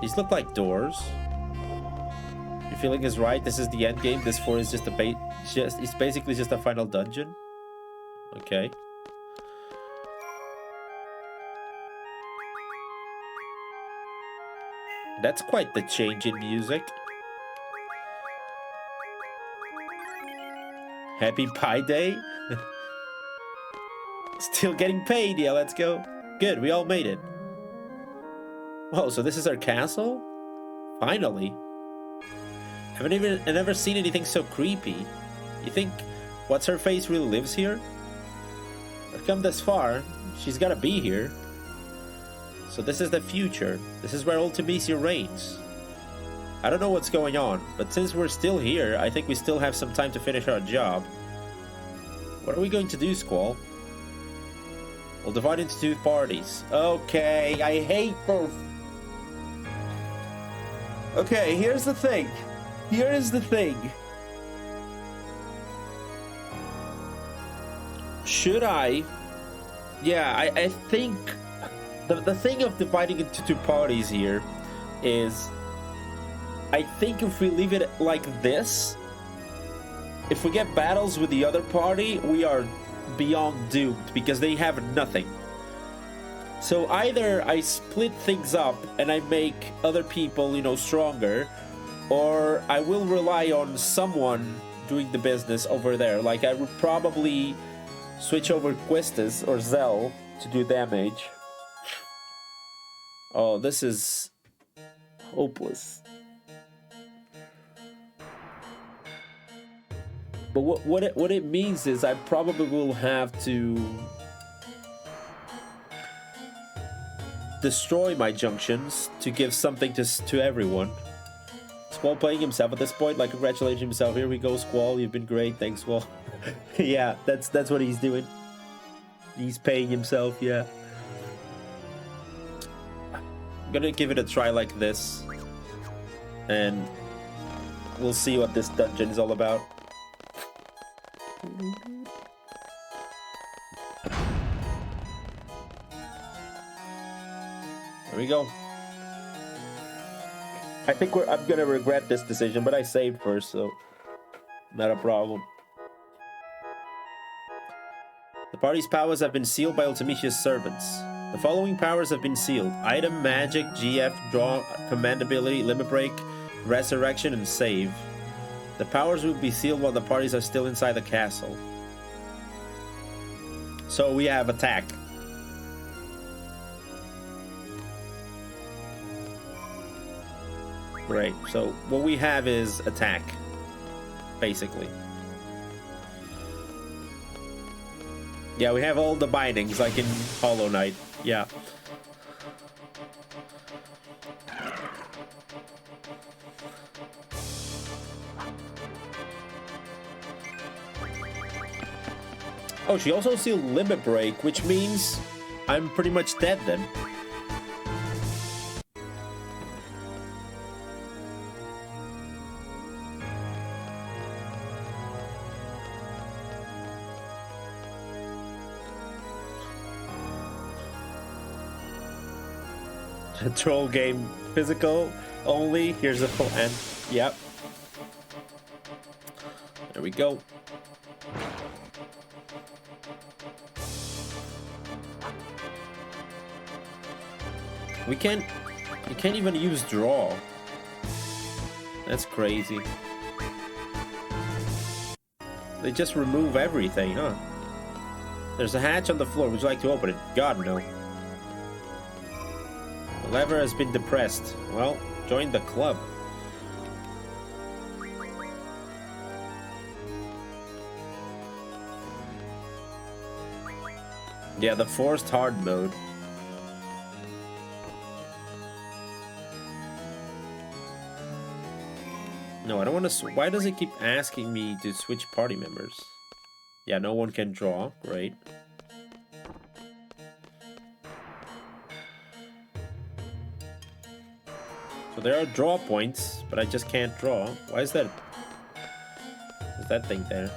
These look like doors. Your feeling is right. This is the end game. This 4 is just a it's basically just a final dungeon. Okay. That's quite the change in music. Happy Pi Day. Still getting paid. Yeah, let's go. Good, we all made it. Oh, so this is our castle? Finally. I've never seen anything so creepy. You think What's-Her-Face really lives here? I've come this far. She's gotta be here. So this is the future. This is where Ultimisia reigns. I don't know what's going on, but since we're still here, I think we still have some time to finish our job. What are we going to do, Squall? We'll divide into 2 parties. Okay, I hate this. Okay, here's the thing. Here is the thing. Should I? Yeah, I think the thing of dividing into 2 parties here is, I think if we leave it like this, if we get battles with the other party, we are beyond doomed because they have nothing. So either I split things up and I make other people, you know, stronger, or I will rely on someone doing the business over there. Like I would probably switch over Quistis or Zell to do damage. Oh, this is hopeless. But what it means is I probably will have to destroy my junctions to give something to everyone. Squall playing himself at this point, like congratulating himself. Here we go, Squall. You've been great. Thanks, Squall. Yeah, that's what he's doing. He's paying himself. Yeah. I'm gonna give it a try like this, and we'll see what this dungeon is all about. There we go. I think I'm gonna regret this decision, but I saved first, so not a problem. The party's powers have been sealed by Ultimicia's servants. The following powers have been sealed: Item, Magic, GF, Draw, Command Ability, Limit Break, Resurrection, and Save. The powers will be sealed while the parties are still inside the castle. So we have Attack. Right, so what we have is Attack, basically. Yeah, we have all the bindings, like in Hollow Knight. Yeah. Oh, she also sealed Limit Break, which means I'm pretty much dead then. Troll game physical only. Here's the full end. Yep. There we go. You can't even use draw. That's crazy. They just remove everything, huh? There's a hatch on the floor. Would you like to open it? God, no. The lever has been depressed. Well, join the club. Yeah, the forced hard mode. No, I don't want to. Why does it keep asking me to switch party members? Yeah, no one can draw. Great. So there are draw points, but I just can't draw. Why is that? Is that thing there?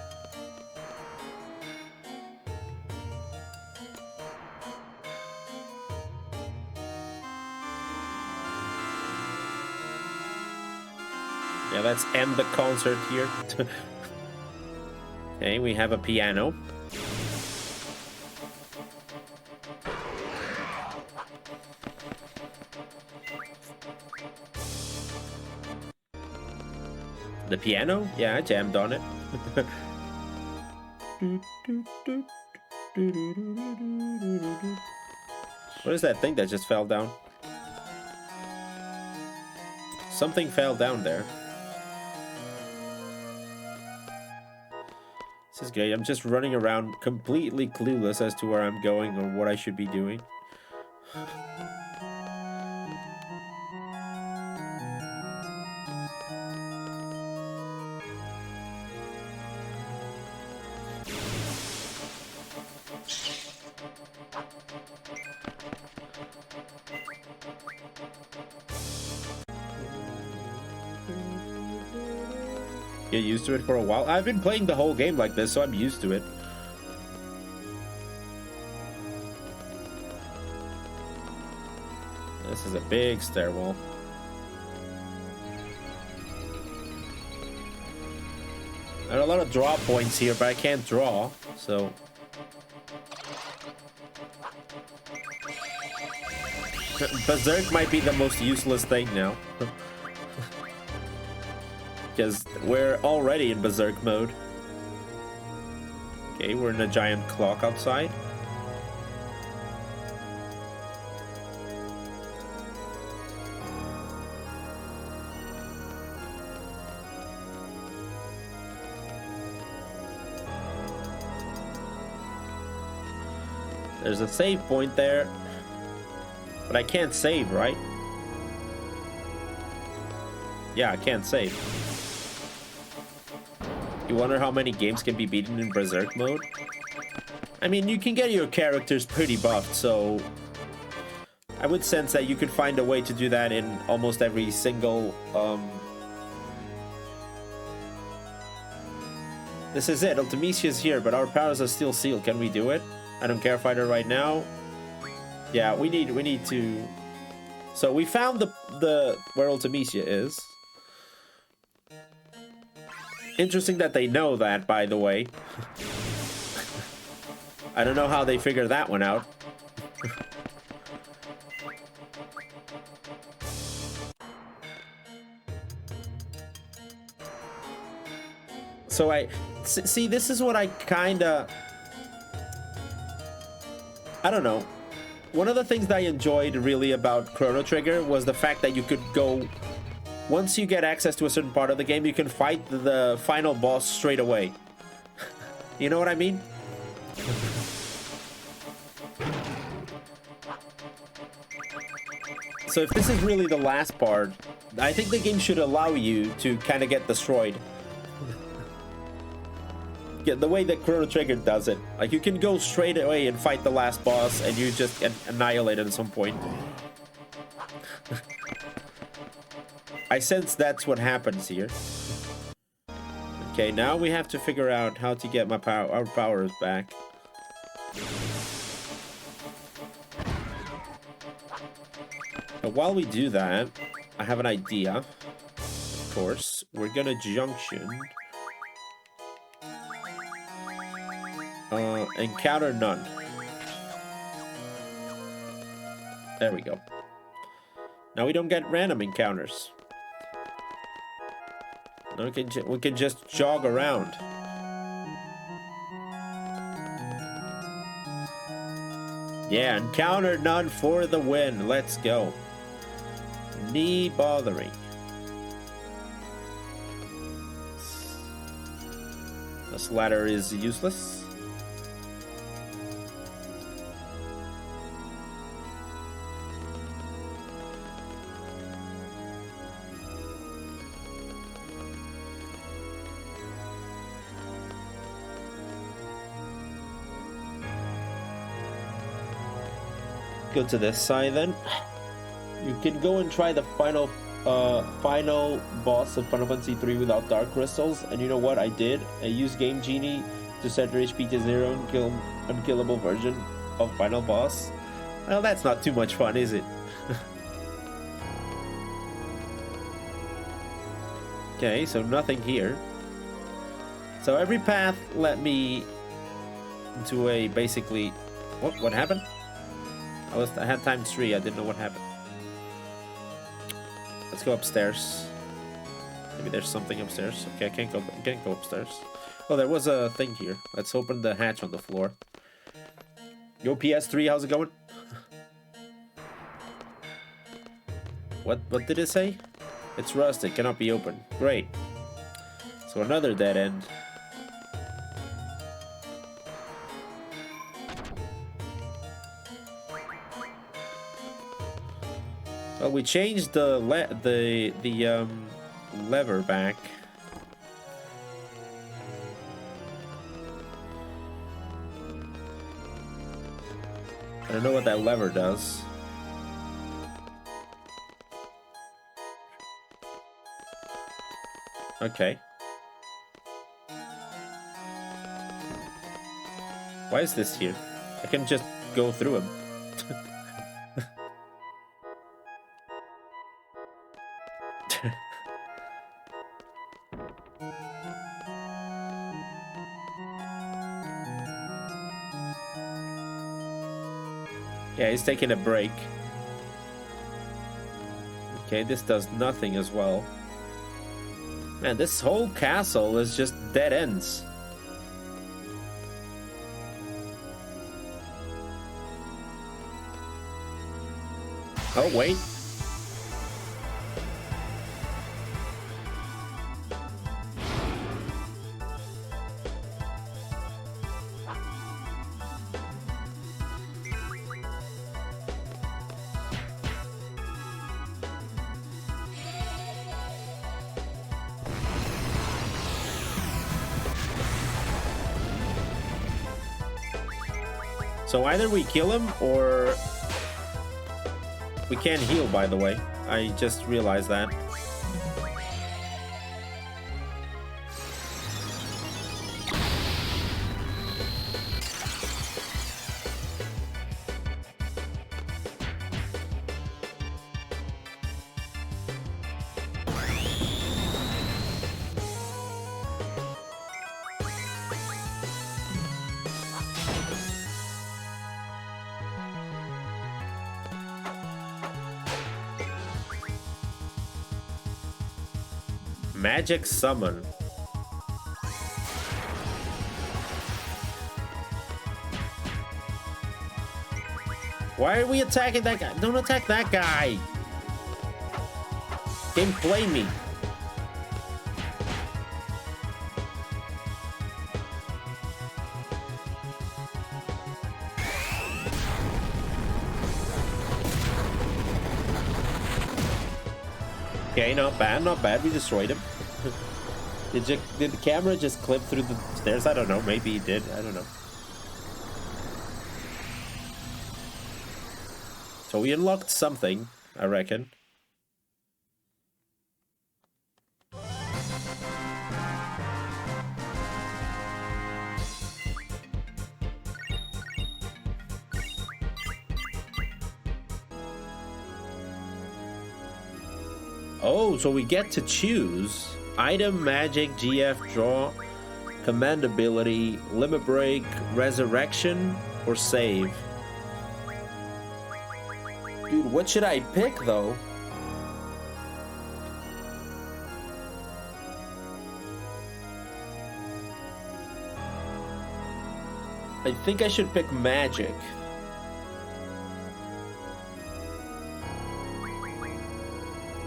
Yeah, let's end the concert here. Okay, we have a piano. The piano? Yeah, I jammed on it. What is that thing that just fell down? Something fell down there. This is great. I'm just running around completely clueless as to where I'm going or what I should be doing. Get used to it for a while. I've been playing the whole game like this, so I'm used to it. This is a big stairwell. There are a lot of draw points here, but I can't draw, so... Berserk might be the most useless thing now. Because we're already in Berserk mode. Okay, we're in a giant clock outside. There's a save point there. But I can't save, right? Yeah, I can't save. You wonder how many games can be beaten in Berserk mode? I mean, you can get your characters pretty buffed, so I would sense that you could find a way to do that in almost every single This is it. Ultimisia is here, but our powers are still sealed. Can we do it? I don't care fighter right now. Yeah, we need to. So we found the where Ultimisia is. Interesting that they know that, by the way. I don't know how they figured that one out. So I see, this is what I kinda, I don't know. One of the things that I enjoyed really about Chrono Trigger was the fact that you could go, once you get access to a certain part of the game, you can fight the final boss straight away. You know what I mean? So if this is really the last part, I think the game should allow you to kind of get destroyed. Yeah, the way that Chrono Trigger does it. Like, you can go straight away and fight the last boss and you just get annihilated at some point. I sense that's what happens here. Okay, now we have to figure out how to get our powers back. But while we do that, I have an idea. Of course, we're gonna junction. Encounter none. There we go. Now we don't get random encounters. Now we can just jog around. Yeah, encounter none for the win. Let's go. Knee bothering. This ladder is useless. Go to this side then. You can go and try the final boss of Final Fantasy 3 without Dark Crystals, and you know what I did? I used Game Genie to set your HP to 0 and kill unkillable version of final boss. Well, that's not too much fun, is it? Okay, so nothing here. So every path led me into a basically... What happened? I had times 3, I didn't know what happened. Let's go upstairs. Maybe there's something upstairs. Okay, I can't go upstairs. Oh, there was a thing here. Let's open the hatch on the floor. Yo, PS3, how's it going? What did it say? It's rusted, cannot be opened. Great. So another dead end. Well, we changed the lever back. I don't know what that lever does. Okay. Why is this here? I can just go through him. Yeah, he's taking a break. Okay, this does nothing as well. Man, this whole castle is just dead ends. Oh, wait. So either we kill him or we can't heal, by the way. I just realized that. Magic summon. Why are we attacking that guy? Don't attack that guy. Game, play me. Okay, not bad, not bad. We destroyed him. Did the camera just clip through the stairs? I don't know. Maybe it did. I don't know. So we unlocked something, I reckon. Oh, so we get to choose item, magic, GF, draw, command ability, limit break, resurrection, or save. Dude, what should I pick though? I think I should pick magic.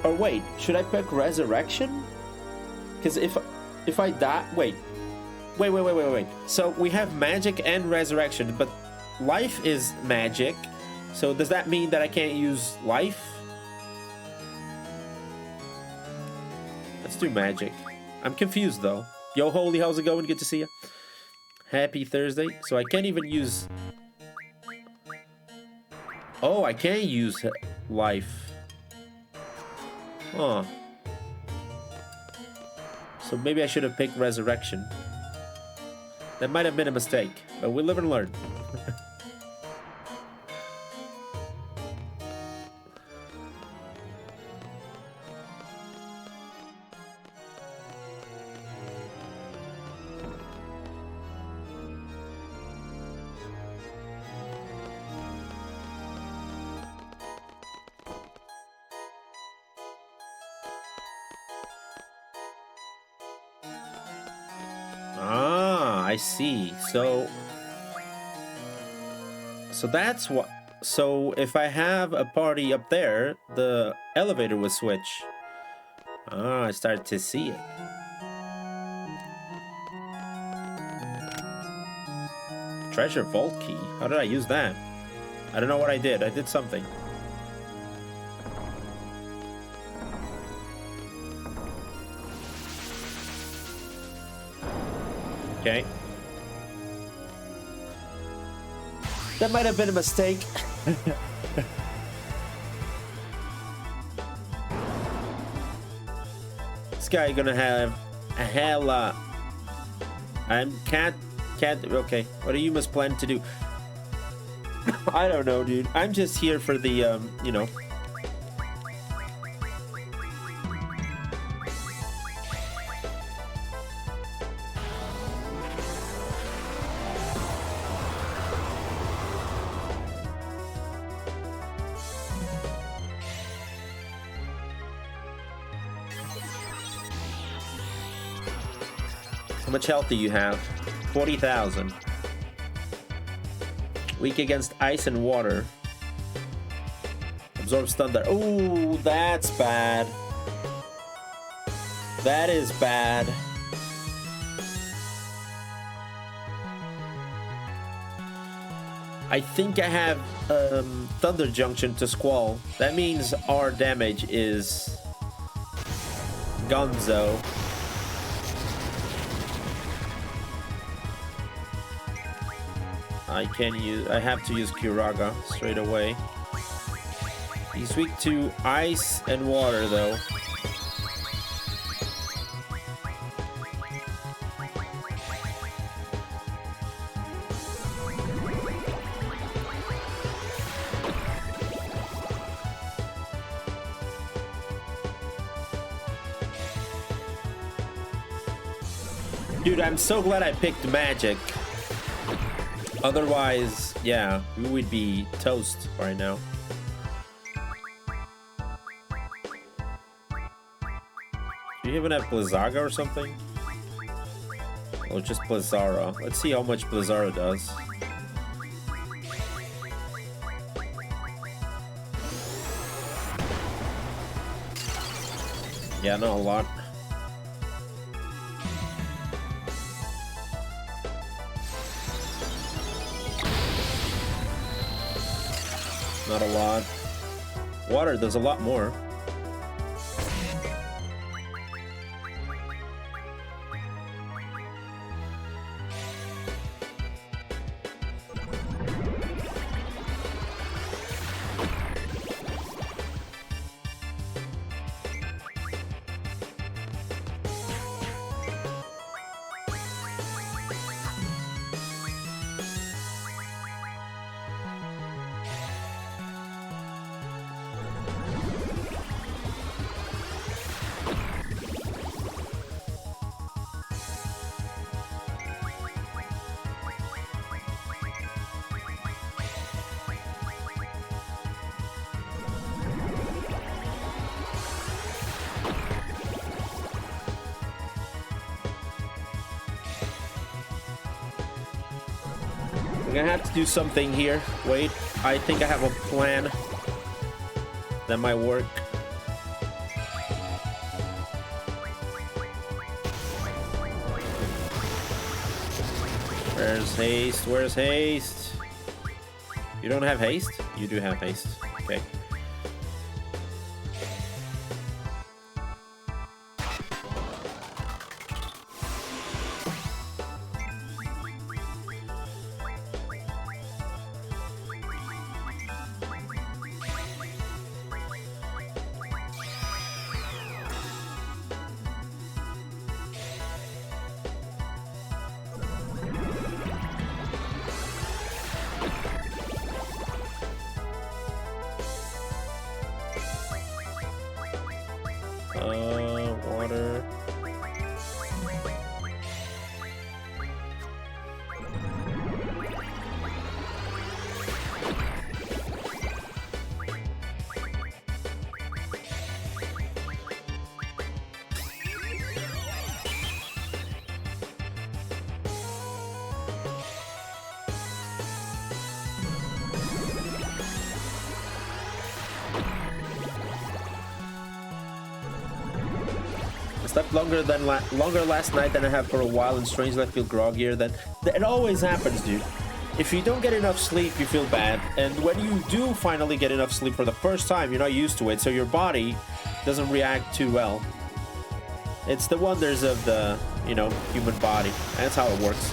Or wait, should I pick resurrection? Because if I die, wait. So we have magic and resurrection, but life is magic. So does that mean that I can't use life? Let's do magic. I'm confused though. Yo, Holy, how's it going? Good to see you. Happy Thursday. So I can't even use... Oh, I can't use life. Huh. So maybe I should have picked resurrection. That might have been a mistake, but we'll live and learn. I see. So that's what. So if I have a party up there, the elevator will switch. Ah, I started to see it. Treasure vault key. How did I use that? I don't know what I did. I did something. Okay. That might have been a mistake. This guy gonna have a hella... Can't... Okay, what do you must plan to do? I don't know, dude. I'm just here for the, you know... How much health do you have? 40,000. Weak against ice and water. Absorbs thunder. Ooh, that's bad. That is bad. I think I have Thunder Junction to Squall. That means our damage is Gonzo. I have to use Kiraga straight away. He's weak to ice and water though. Dude, I'm so glad I picked magic. Otherwise, yeah, we would be toast right now. Do you even have Blizzaga or something? Or just Blizzara? Let's see how much Blizzara does. Yeah, not a lot. Not a lot. Water does a lot more. I'm gonna have to do something here. Wait, I think I have a plan that might work. Where's haste? Where's haste? You don't have haste? You do have haste. Okay. Water. Slept longer last night than I have for a while, and strangely I feel groggier than... It always happens, dude. If you don't get enough sleep, you feel bad. And when you do finally get enough sleep for the first time, you're not used to it, so your body doesn't react too well. It's the wonders of the, you know, human body. That's how it works.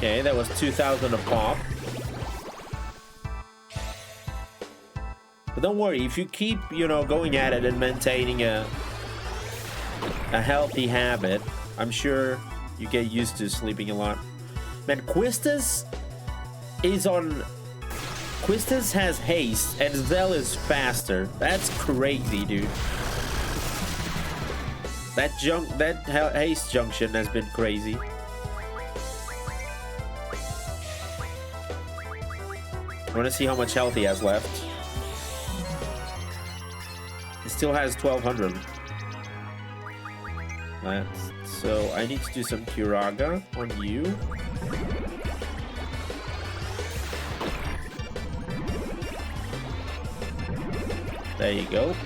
Okay, that was 2,000 a pop. But don't worry, if you keep, you know, going at it and maintaining a healthy habit, I'm sure you get used to sleeping a lot. Man, Quistis has haste and Zell is faster. That's crazy, dude. That haste junction has been crazy. I want to see how much health he has left. He still has 1,200. So I need to do some Kiraga on you. There you go.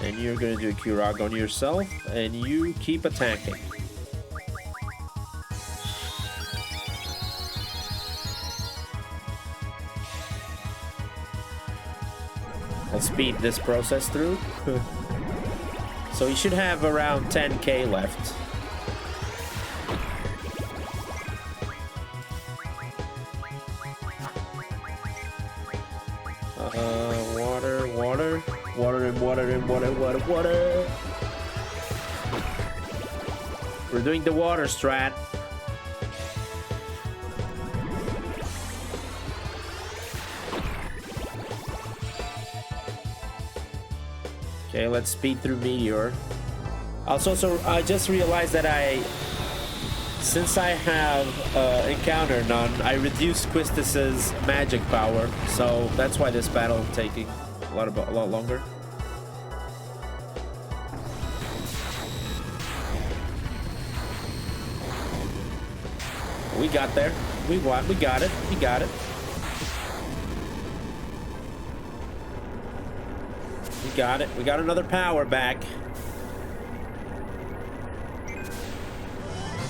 And you're gonna do a Kurag on yourself, and you keep attacking. I'll speed this process through. So you should have around 10k left. Water. We're doing the water strat. Okay, let's speed through Meteor. Also, I just realized that since I have Encounter None, I reduced Quistis's magic power, so that's why this battle is taking a lot longer. We got there. We got it. We got it. We got it. We got another power back.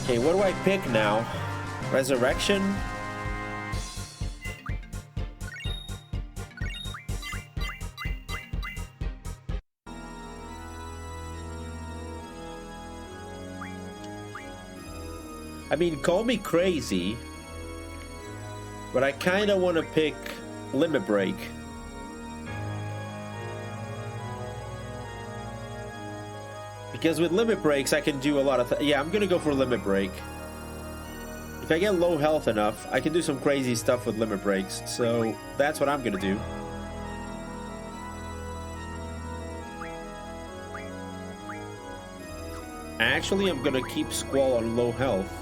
Okay, what do I pick now? Resurrection? I mean, call me crazy, but I kind of want to pick Limit Break. Because with Limit Breaks, I can do a lot of yeah, I'm going to go for Limit Break. If I get low health enough, I can do some crazy stuff with Limit Breaks. So that's what I'm going to do. Actually, I'm going to keep Squall on low health.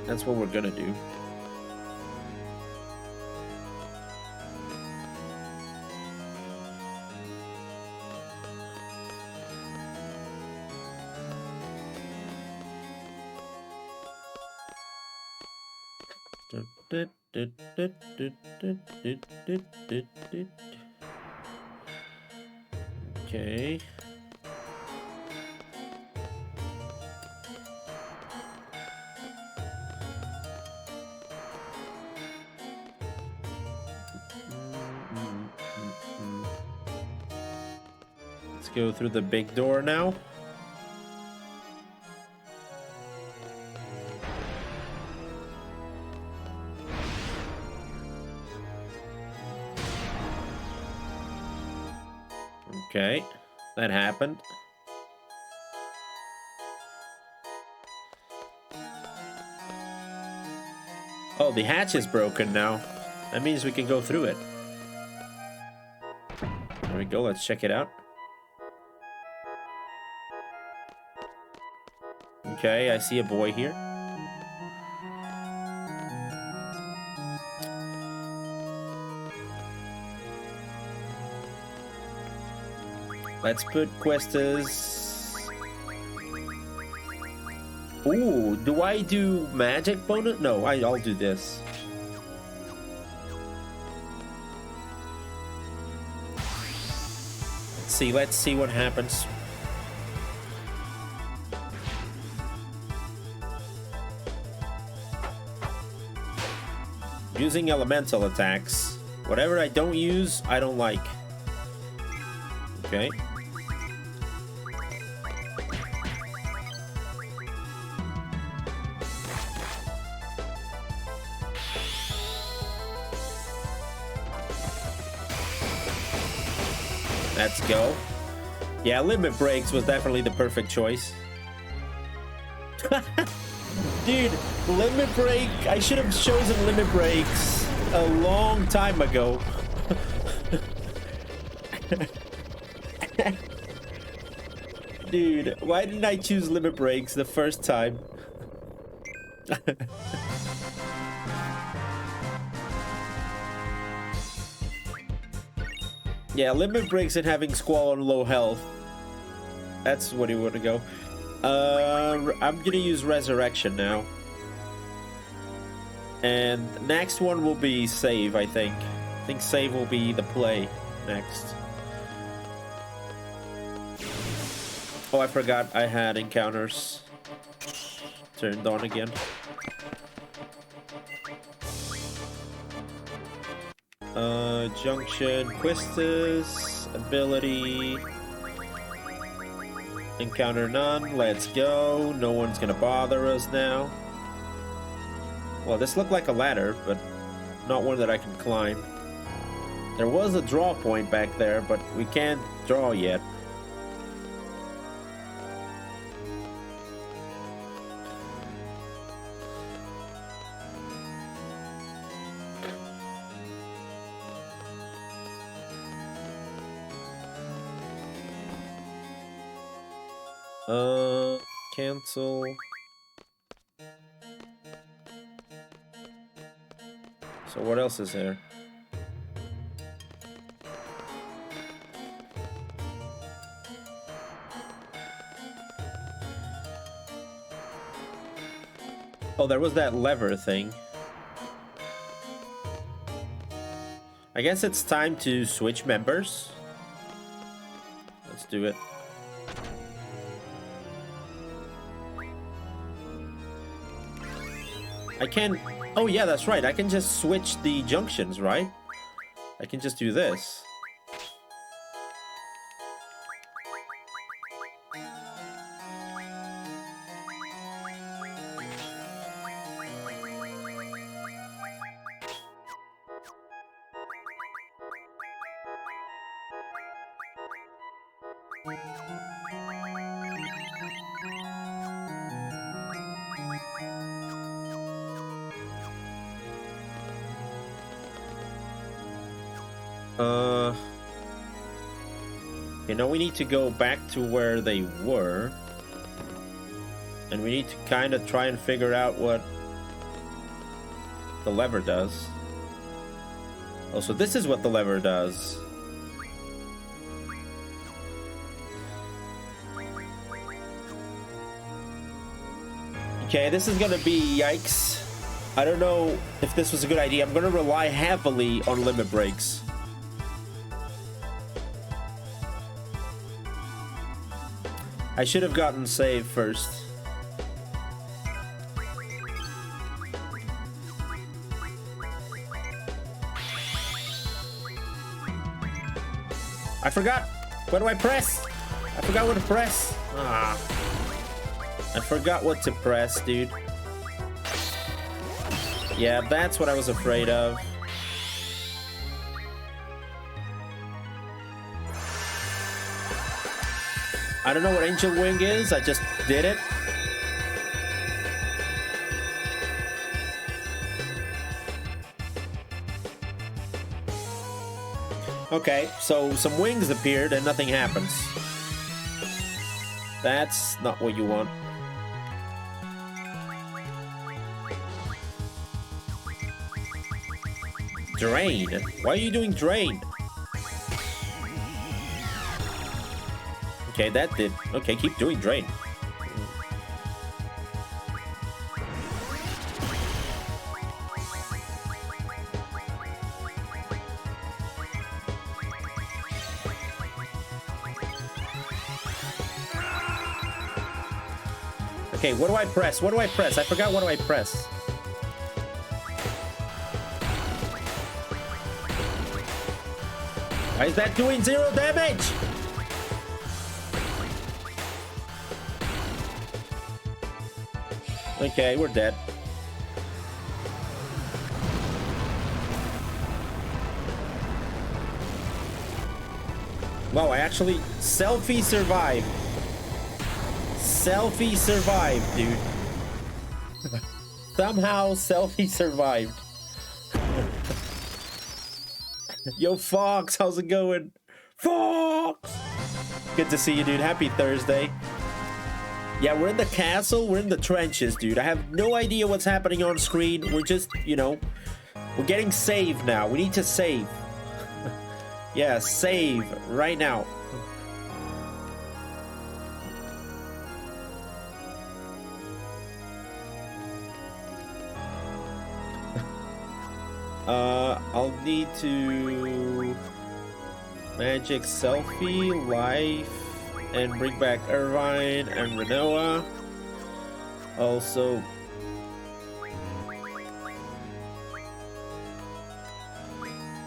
That's what we're gonna do. Okay. Let's go through the big door now. Okay, that happened. Oh, the hatch is broken now. That means we can go through it. There we go, let's check it out. Okay, I see a boy here. Let's put Questas. Ooh, do I do magic bonus? No, I'll do this. Let's see what happens. Using elemental attacks. Whatever I don't use, I don't like. Okay. Let's go. Yeah, Limit Breaks was definitely the perfect choice. Dude, Limit Break, I should have chosen Limit Breaks a long time ago. Dude, why didn't I choose Limit Breaks the first time? Yeah, Limit Breaks and having Squall on low health. That's what you want to go. I'm gonna use Resurrection now. And next one will be Save, I think. I think save will be the play next. Oh, I forgot I had encounters turned on again. Junction, Quistis, ability, encounter none, let's go. No one's gonna bother us now. Well, this looked like a ladder, but not one that I can climb. There was a draw point back there, but we can't draw yet. Cancel. So what else is there? Oh, there was that lever thing. I guess it's time to switch members. Let's do it. I can... Oh yeah, that's right. I can just switch the junctions, right? I can just do this. You know, we need to go back to where they were. And we need to kind of try and figure out what the lever does. Oh, so this is what the lever does. Okay, this is gonna be yikes. I don't know if this was a good idea. I'm gonna rely heavily on limit breaks. I should have gotten save first. I forgot. What do I press? I forgot what to press. Ah. I forgot what to press, dude. Yeah, that's what I was afraid of. I don't know what Ancient Wing is. I just did it. Okay, so some wings appeared and nothing happens. That's not what you want. Drain? Why are you doing drain? Okay, that did. Okay, keep doing drain. Okay, what do I press? What do I press? I forgot what do I press. Why is that doing 0 damage? Okay, we're dead. Wow, I actually selfie survived. Selfie survived, dude. Somehow selfie survived. Yo, Fox, how's it going? Fox! Good to see you, dude. Happy Thursday. Yeah, we're in the castle. We're in the trenches, dude. I have no idea what's happening on screen. We're just, you know, we're getting saved now. We need to save. Yeah, save right now. I'll need to magic selfie, life, and bring back Irvine and Renoa. Also,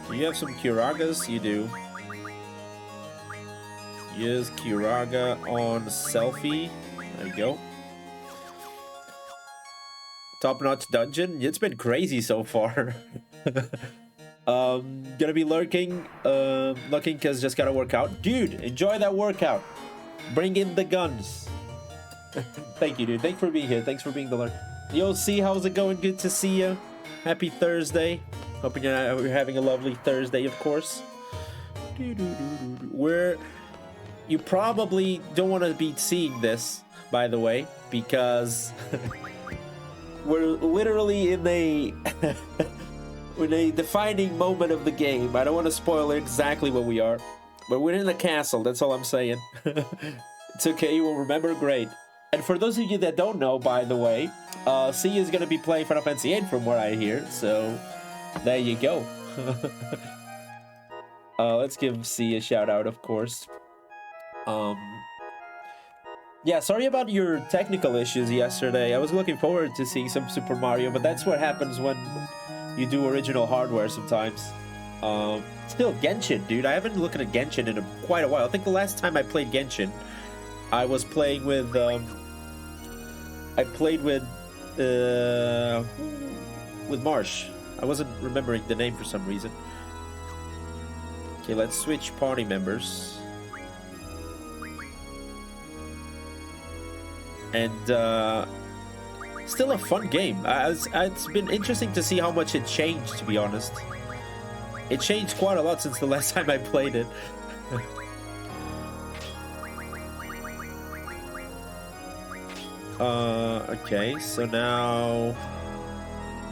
do you have some Kiragas? You do. Use Kiraga on selfie. There you go. Top-notch dungeon. It's been crazy so far. Gonna be lurking, looking because just gotta work out. Dude, enjoy that workout. Bring in the guns. Thank you, dude. Thanks for being here. Thanks for being the lurk. Yo, C, how's it going? Good to see you. Happy Thursday. Hoping you're having a lovely Thursday, of course. You probably don't want to be seeing this, by the way, because we're literally in a in a defining moment of the game. I don't want to spoil exactly what we are, but we're in a castle. That's all I'm saying. It's okay. You will remember. Great. And for those of you that don't know, by the way, C is going to be playing Final Fantasy VIII from what I hear. So there you go. Let's give C a shout out, of course. Yeah, sorry about your technical issues yesterday. I was looking forward to seeing some Super Mario, but that's what happens when you do original hardware sometimes. Still, Genshin, dude. I haven't been looking at Genshin in quite a while. I think the last time I played Genshin, I was playing with, with Marsh. I wasn't remembering the name for some reason. Okay, let's switch party members. And still a fun game. It's been interesting to see how much it changed, to be honest. It changed quite a lot since the last time I played it. Okay, so now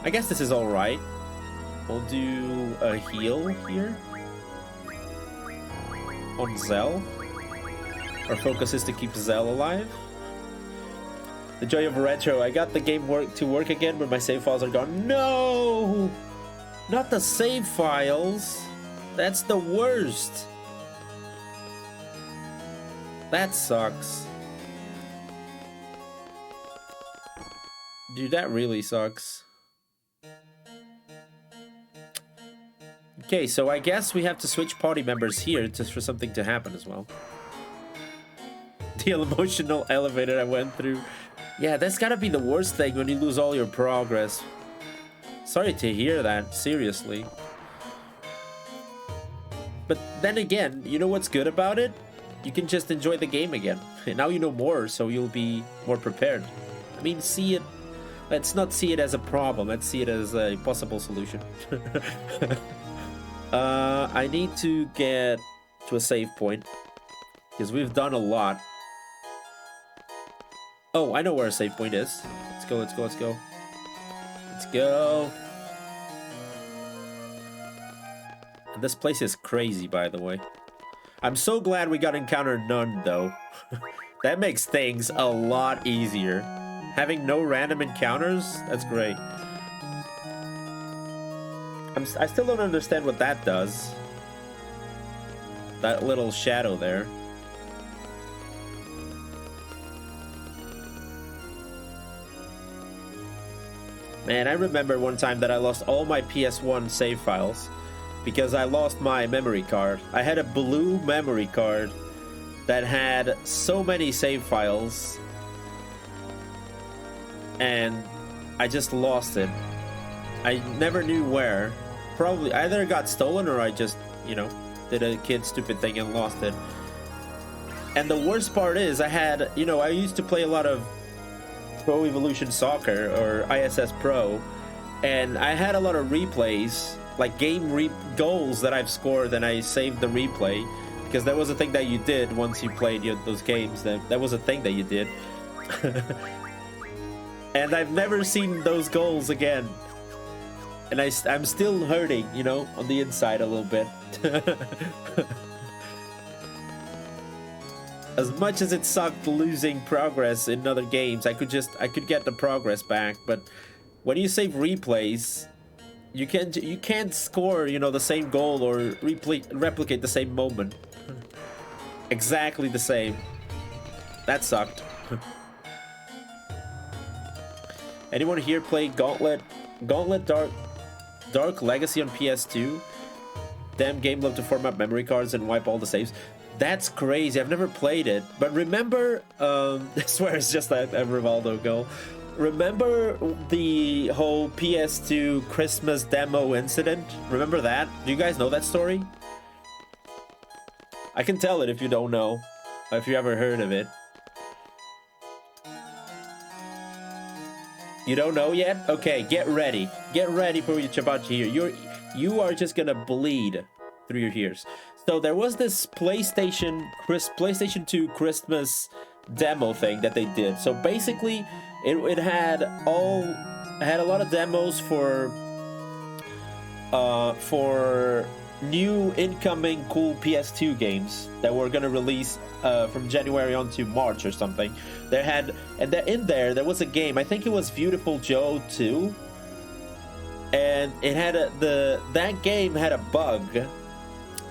I guess this is all right. We'll do a heal here on Zell. Our focus is to keep Zell alive. The joy of retro. I got the game to work again, but my save files are gone. No! Not the save files. That's the worst. That sucks. Dude, that really sucks. Okay, so I guess we have to switch party members here just for something to happen as well. The emotional elevator I went through. Yeah, that's gotta be the worst thing when you lose all your progress. Sorry to hear that, seriously. But then again, you know what's good about it? You can just enjoy the game again. And now you know more, so you'll be more prepared. I mean, see it. Let's not see it as a problem. Let's see it as a possible solution. I need to get to a save point, because we've done a lot. Oh, I know where a save point is. Let's go, let's go, let's go. Let's go. And this place is crazy, by the way. I'm so glad we got encounter none, though. That makes things a lot easier. Having no random encounters, that's great. I still don't understand what that does. That little shadow there. Man, I remember one time that I lost all my PS1 save files because I lost my memory card. I had a blue memory card that had so many save files, and I just lost it. I never knew where. Probably either it got stolen or I just, you know, did a kid stupid thing and lost it. And the worst part is I had, you know, I used to play a lot of Pro Evolution Soccer or ISS Pro, and I had a lot of replays, like goals that I've scored, and I saved the replay because that was a thing that you did once you played those games. That was a thing that you did. And I've never seen those goals again. And I'm still hurting, you know, on the inside a little bit. As much as it sucked losing progress in other games, I could get the progress back. But when you save replays, You can't score, you know, the same goal or replicate the same moment. Exactly the same. That sucked. Anyone here play Gauntlet Dark Legacy on PS2? Damn game loved to format memory cards and wipe all the saves. That's crazy. I've never played it. But remember, I swear it's just a Rivaldo goal. Remember the whole PS2 Christmas demo incident? Remember that? Do you guys know that story? I can tell it if you don't know. If you ever heard of it. You don't know yet? Okay, get ready. Get ready for what you're about to hear. You are just gonna bleed through your ears. So there was this PlayStation 2 Christmas demo thing that they did. So basically, it had a lot of demos for new incoming cool PS2 games that were gonna release from January on to March or something. In there was a game. I think it was Beautiful Joe 2, and it had that game had a bug.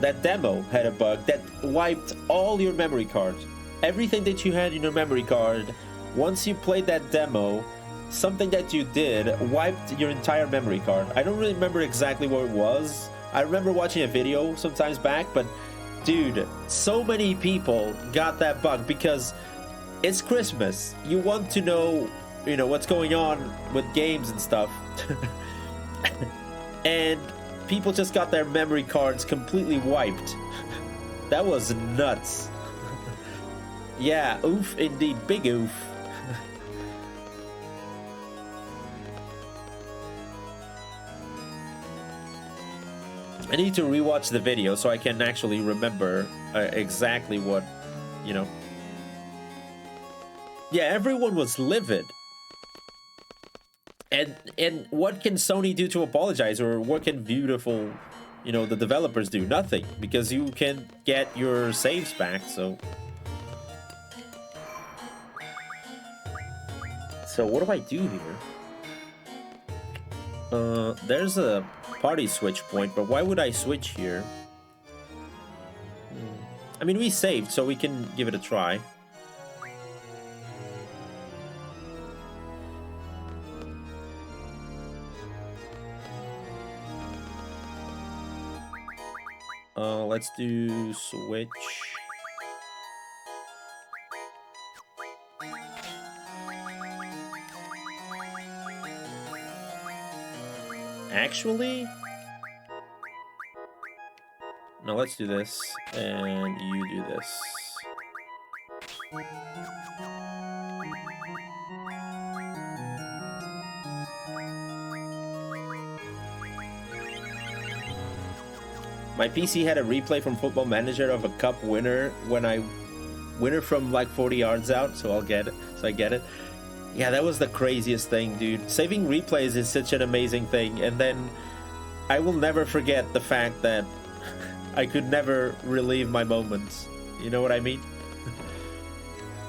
That demo had a bug that wiped all your memory cards. Everything that you had in your memory card, once you played that demo, something that you did wiped your entire memory card. I don't really remember exactly what it was. I remember watching a video sometimes back, but dude, so many people got that bug because it's Christmas. You want to know, you know, what's going on with games and stuff. And people just got their memory cards completely wiped. That was nuts. Yeah, oof indeed, big oof. I need to rewatch the video so I can actually remember exactly what, you know. Yeah, everyone was livid. And what can Sony do to apologize, or what can Beautiful, you know, the developers do? Nothing, because you can get your saves back. So what do I do here? There's a party switch point, but why would I switch here? I mean, we saved, so we can give it a try. Let's do switch. Actually, no, let's do this, and you do this. My PC had a replay from Football Manager of a cup winner winner from like 40 yards out, so I'll get it. So I get it. Yeah, that was the craziest thing, dude. Saving replays is such an amazing thing, and then I will never forget the fact that I could never relive my moments. You know what I mean?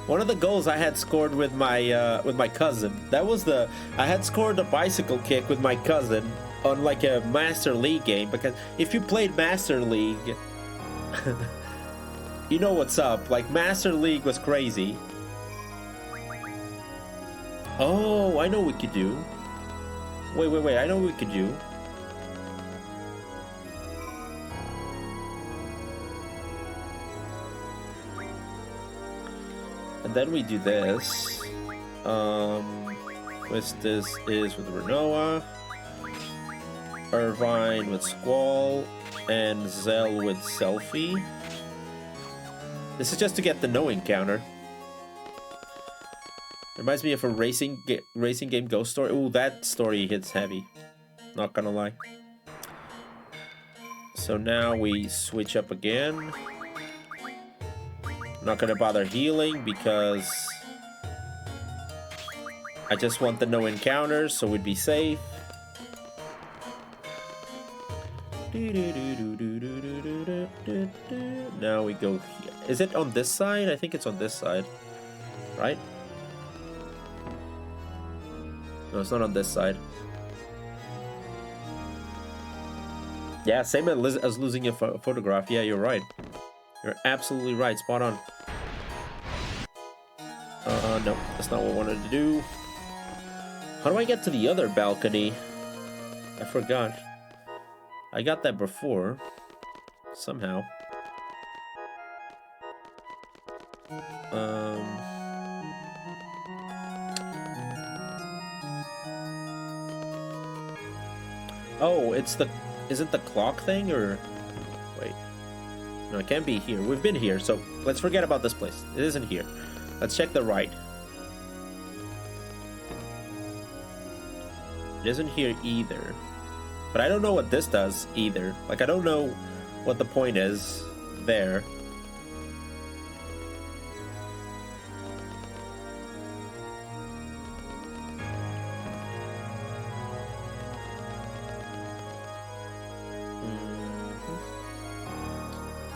One of the goals I had scored with my cousin. I had scored a bicycle kick with my cousin on like a Master League game, because if you played Master League, you know what's up. Like, Master League was crazy. Oh, I know what we could do. Wait, I know what we could do. And then we do this. Which this is with Renoa, Irvine with Squall, and Zell with Selfie. This is just to get the no encounter. Reminds me of a racing game ghost story. Ooh, that story hits heavy. Not gonna lie. So now we switch up again. Not gonna bother healing because I just want the no encounters, so we'd be safe. Now we go here. Is it on this side? I think it's on this side. Right? No, it's not on this side. Yeah, same as losing a photograph. Yeah, you're right. You're absolutely right. Spot on. No, that's not what I wanted to do. How do I get to the other balcony? I forgot. I got that before. Somehow. Oh, it's the... Is it the clock thing, or... Wait. No, it can't be here. We've been here, so let's forget about this place. It isn't here. Let's check the right. It isn't here either. But I don't know what this does either. Like, I don't know what the point is there.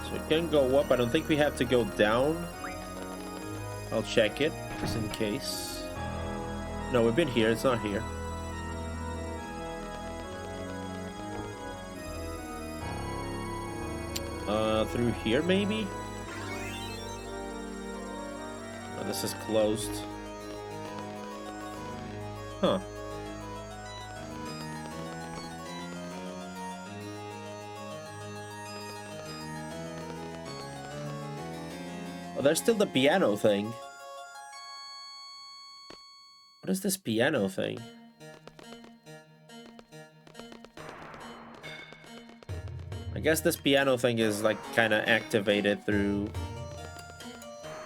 So it can go up. I don't think we have to go down. I'll check it, just in case. No, we've been here. It's not here. Through here, maybe? Oh, this is closed. Huh. Oh, there's still the piano thing. What is this piano thing? I guess this piano thing is like kind of activated through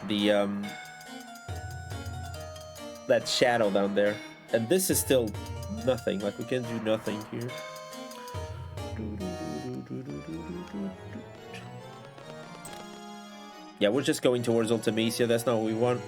the that shadow down there, and this is still nothing. Like, we can do nothing here. Yeah, we're just going towards Ultimecia. That's not what we want.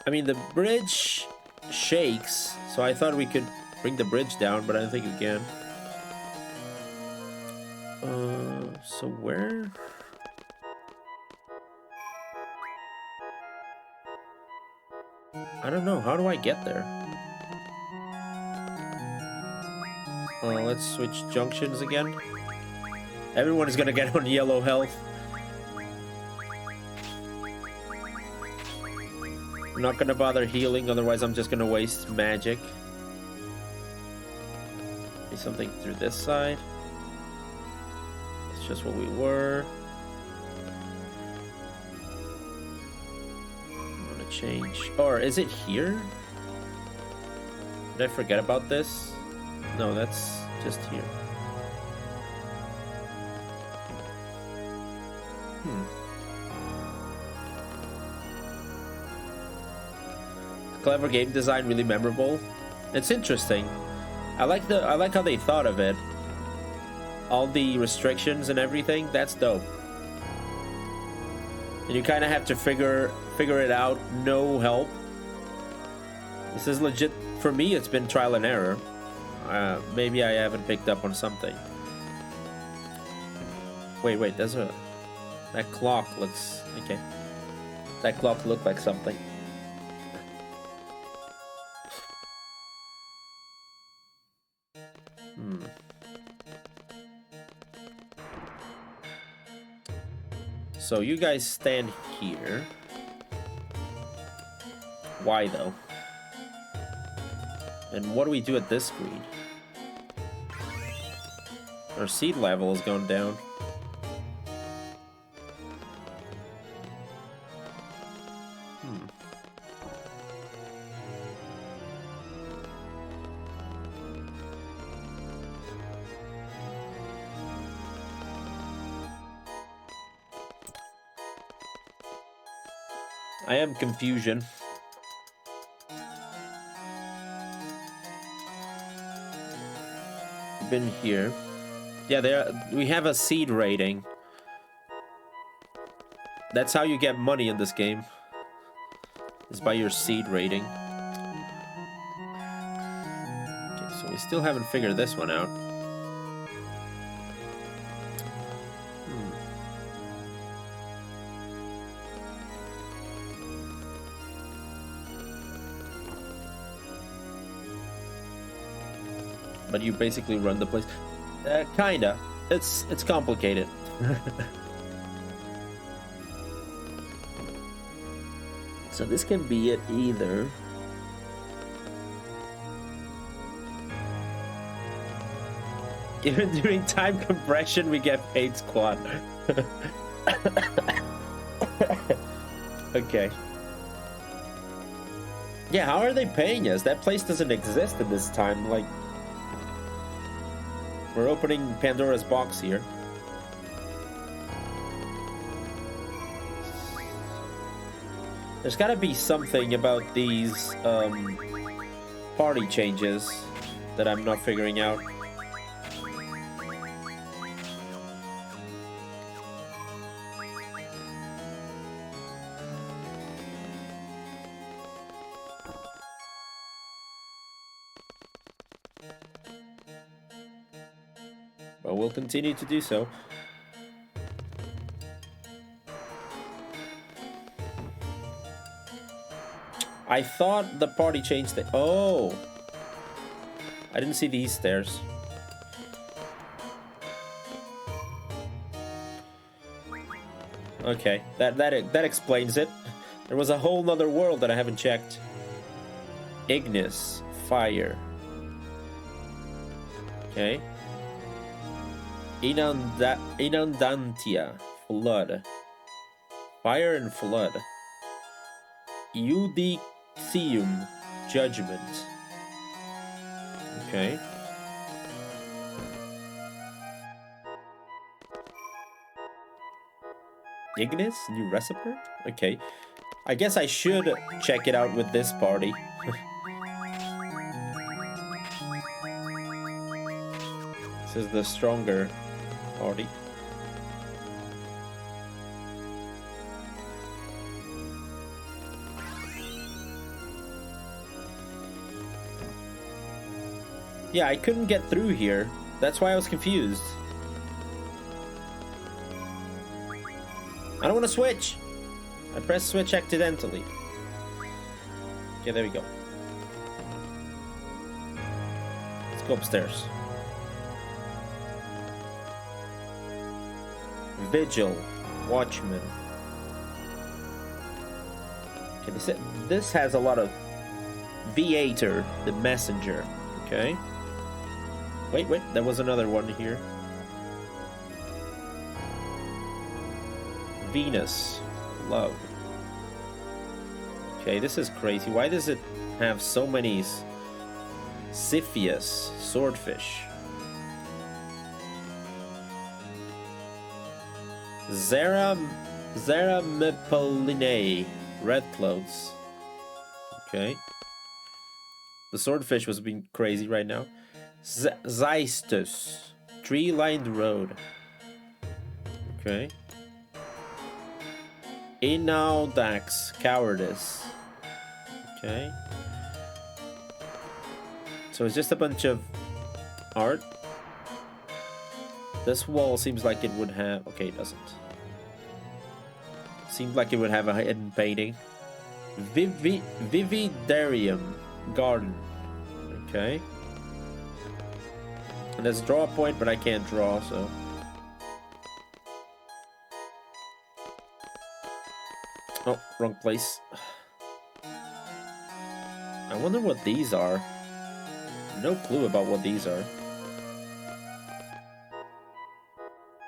I mean, the bridge shakes, so I thought we could bring the bridge down, but I don't think we can. So where? I don't know. How do I get there? Let's switch junctions again. Everyone is gonna get on yellow health. I'm not gonna bother healing, otherwise I'm just gonna waste magic. Maybe something through this side. It's just what we were. I'm gonna change. Or is it here? Did I forget about this? No, that's just here. Clever game design, really memorable. It's interesting. I like how they thought of it. All the restrictions and everything. That's dope. And you kind of have to figure it out. No help. This is legit. For me, it's been trial and error. Maybe I haven't picked up on something. Wait. There's a... That clock looks... Okay. That clock looked like something. So you guys stand here. Why though? And what do we do at this screen? Our seed level is going down. I am confusion. Been here. Yeah, we have a seed rating. That's how you get money in this game. Is by your seed rating. Okay, so we still haven't figured this one out. but you basically run the place. Kinda. It's complicated. So this can be it either. Even during time compression, we get paid squat. Okay. Yeah, how are they paying us? That place doesn't exist at this time. Like, we're opening Pandora's box here. There's gotta be something about these party changes that I'm not figuring out. But we'll continue to do so. I thought the party changed it. Oh! I didn't see these stairs. Okay, that explains it. There was a whole nother world that I haven't checked. Ignis, fire. Okay. Inundantia, flood. Fire and flood. Judicium, judgment. Okay. Ignis, new recipe? Okay. I guess I should check it out with this party. This is the stronger party. Yeah, I couldn't get through here. That's why I was confused. I don't want to switch. I pressed switch accidentally. Okay, there we go. Let's go upstairs. Vigil, Watchman. Okay, this has a lot of VIII, the messenger. Okay. Wait, there was another one here. Venus, love. Okay, this is crazy. Why does it have so many Siphius, swordfish? Zaramipoline, red clothes. Okay. The swordfish was being crazy right now. Zeistus, tree-lined road. Okay. Inaudax, cowardice. Okay. So it's just a bunch of art. This wall seems like it would have... Okay, it doesn't. Seems like it would have a hidden painting. Vividarium garden. Okay. And there's a draw point, but I can't draw, so... Oh, wrong place. I wonder what these are. No clue about what these are.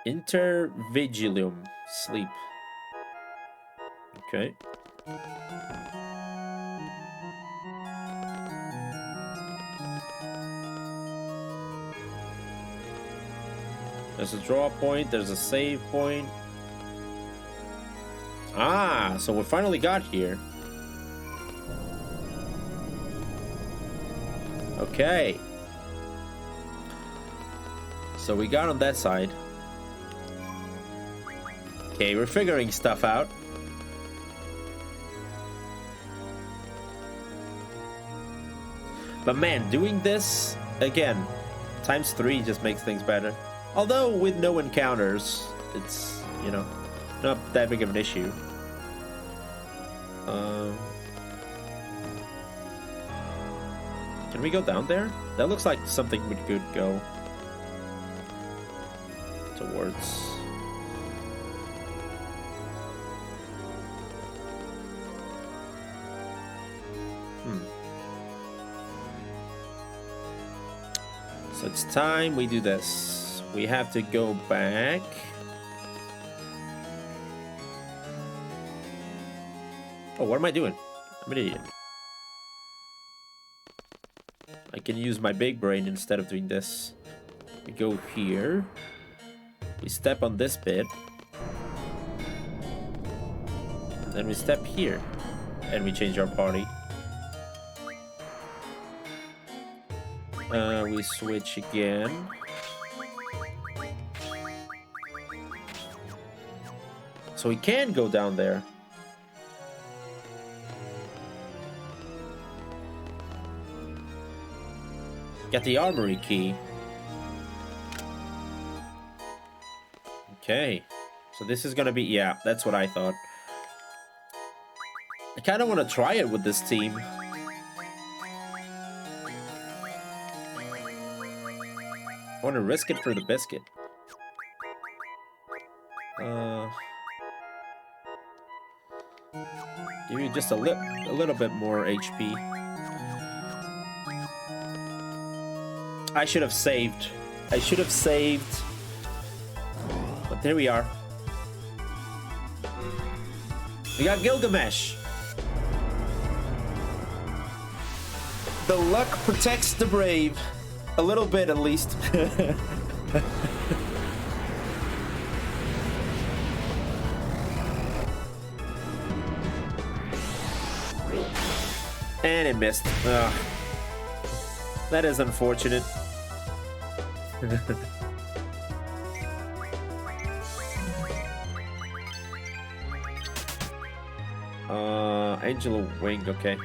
Intervigilium, sleep. Okay. There's a draw point, there's a save point. Ah, so we finally got here. Okay. So we got on that side. Okay, we're figuring stuff out. But man, doing this again, ×3 just makes things better. Although with no encounters, it's, you know, not that big of an issue. Can we go down there? That looks like something we could go towards. So it's time we do this. We have to go back. Oh, what am I doing? I'm an idiot. I can use my big brain instead of doing this. We go here. We step on this bit. Then we step here. And we change our party. We switch again. So we can go down there. Get the armory key. Okay. So this is gonna be... Yeah, that's what I thought. I kind of want to try it with this team. I want to risk it for the biscuit. Give you just a little bit more HP. I should have saved. I should have saved. But there we are. We got Gilgamesh. The luck protects the brave. A little bit, at least. And it missed. Ugh. That is unfortunate. Angel Wing, okay.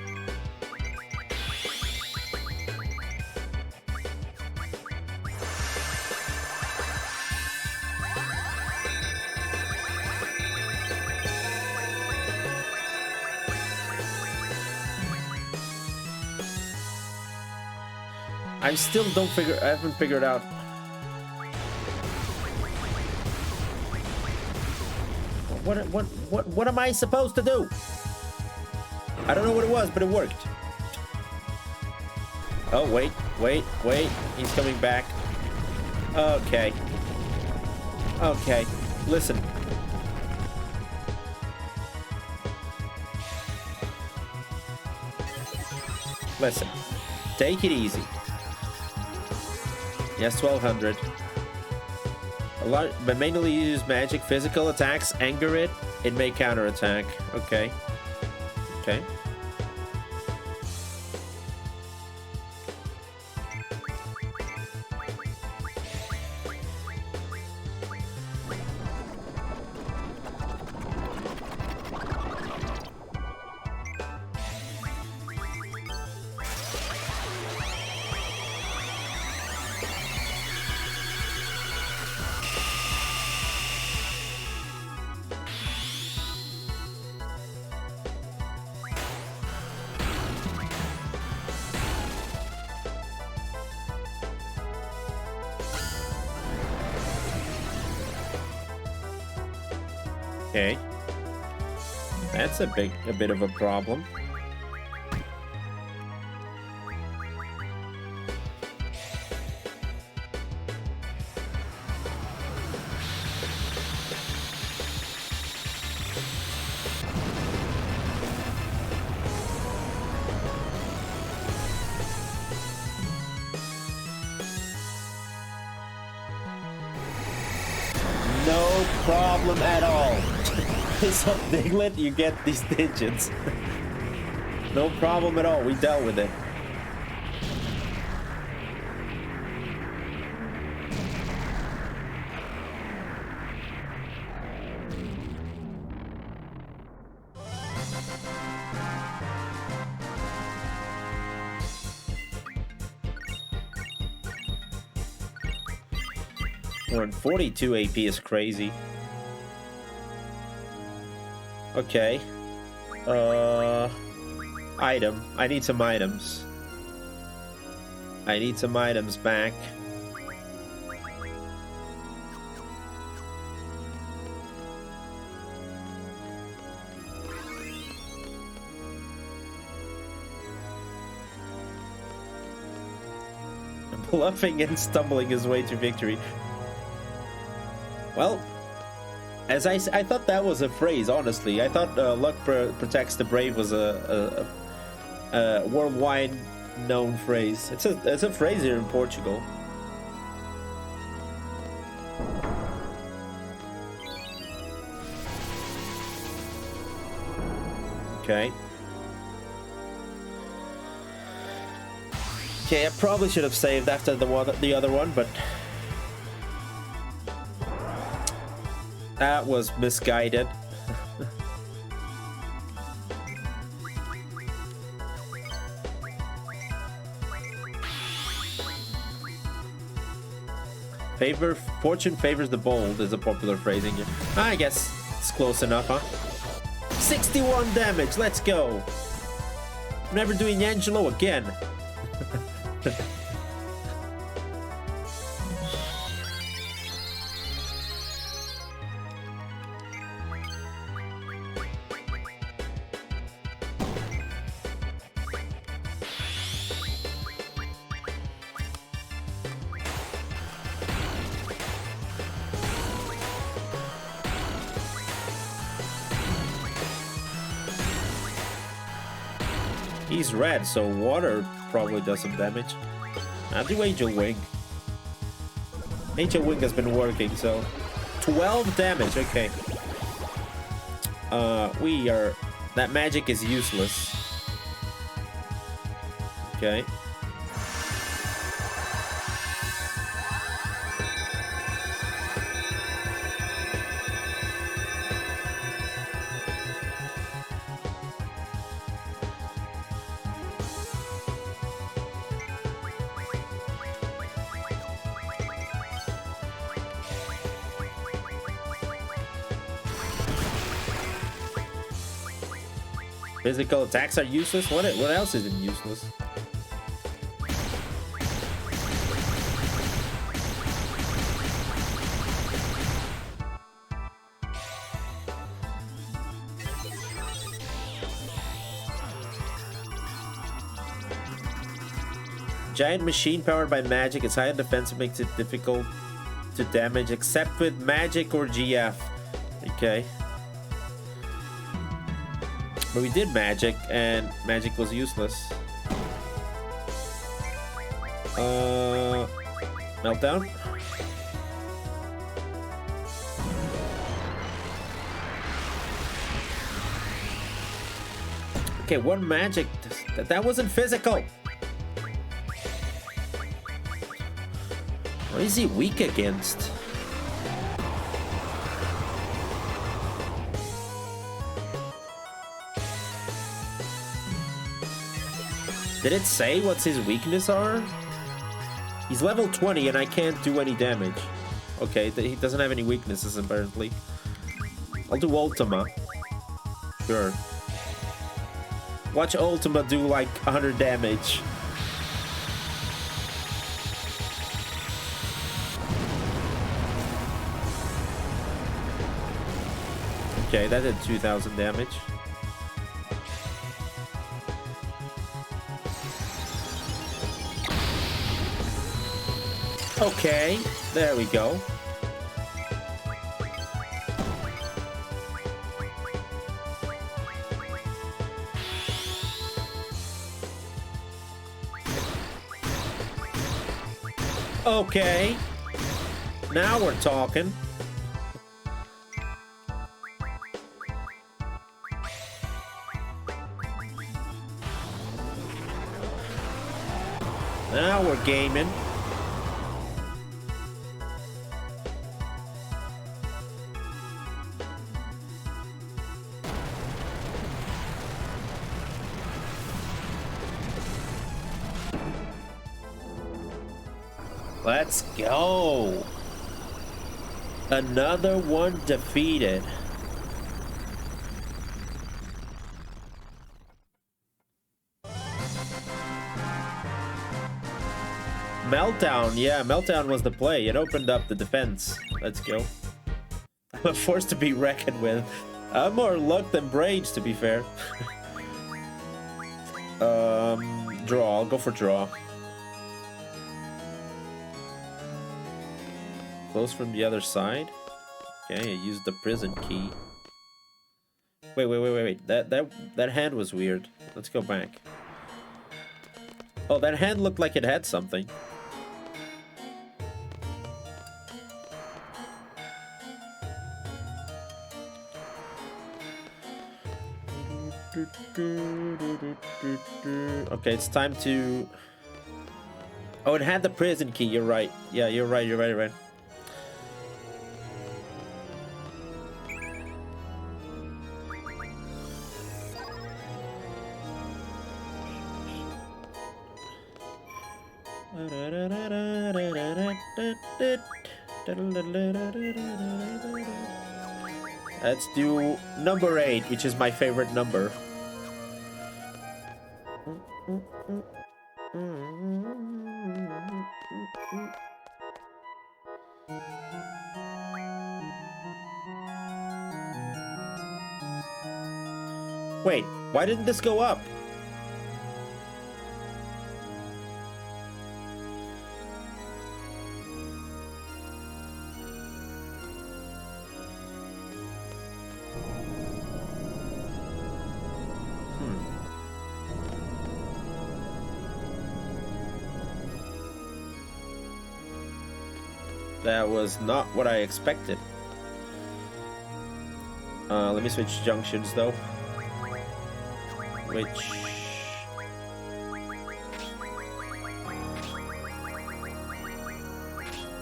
I still I haven't figured out. What am I supposed to do? I don't know what it was, but it worked. Oh, wait. He's coming back. Okay. Okay. Listen. Listen. Take it easy. Yes, 1200. A lot, but mainly use magic, physical attacks, anger it. It may counterattack. Okay. Okay. Okay. That's a bit of a problem. No problem at all. So Diglett, you get these digits. No problem at all. We dealt with it. We're on 42 AP is crazy. Okay. Item. I need some items. I need some items back. Bluffing and stumbling his way to victory. Well, as I thought that was a phrase, honestly. I thought luck protects the brave was a worldwide known phrase. It's a phrase here in Portugal. Okay. Okay, I probably should have saved after the other one, but that was misguided. Fortune favors the bold is a popular phrasing here. I guess it's close enough, huh? 61 damage, let's go. I'm never doing Angelo again. He's red, so water probably does some damage. I'll do Angel Wing. Angel Wing has been working, so 12 damage. Okay. That magic is useless. Okay. Physical attacks are useless? What else isn't useless? Giant machine powered by magic. Its high defense makes it difficult to damage except with magic or GF. Okay. But we did magic, and magic was useless. Meltdown? Okay, one magic. That wasn't physical. What is he weak against? Did it say what's his weakness are? He's level 20 and I can't do any damage. Okay, he doesn't have any weaknesses apparently. I'll do Ultima. Sure. Watch Ultima do like 100 damage. Okay, that did 2,000 damage. Okay, there we go. Okay, now we're talking. Now we're gaming. Let's go. Another one defeated. Meltdown, yeah, Meltdown was the play. It opened up the defense. Let's go. I'm a force to be reckoned with. I'm more luck than brains, to be fair. Draw. I'll go for draw. Close from the other side. Okay, I used the prison key. Wait. That hand was weird. Let's go back. Oh, that hand looked like it had something. Okay, it's time to... Oh, it had the prison key. You're right. Yeah, you're right. Let's do number 8, which is my favorite number. Wait, why didn't this go up? That was not what I expected. Let me switch junctions though. Which...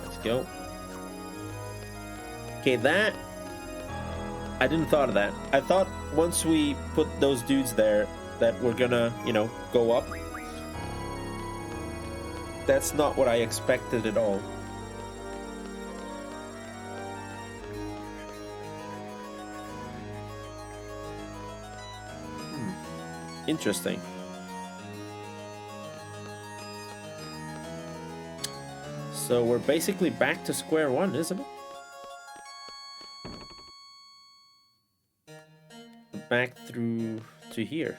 Let's go. Okay, that... I didn't thought of that. I thought once we put those dudes there that we're gonna, you know, go up. That's not what I expected at all. Interesting. So we're basically back to square one, isn't it? Back through to here.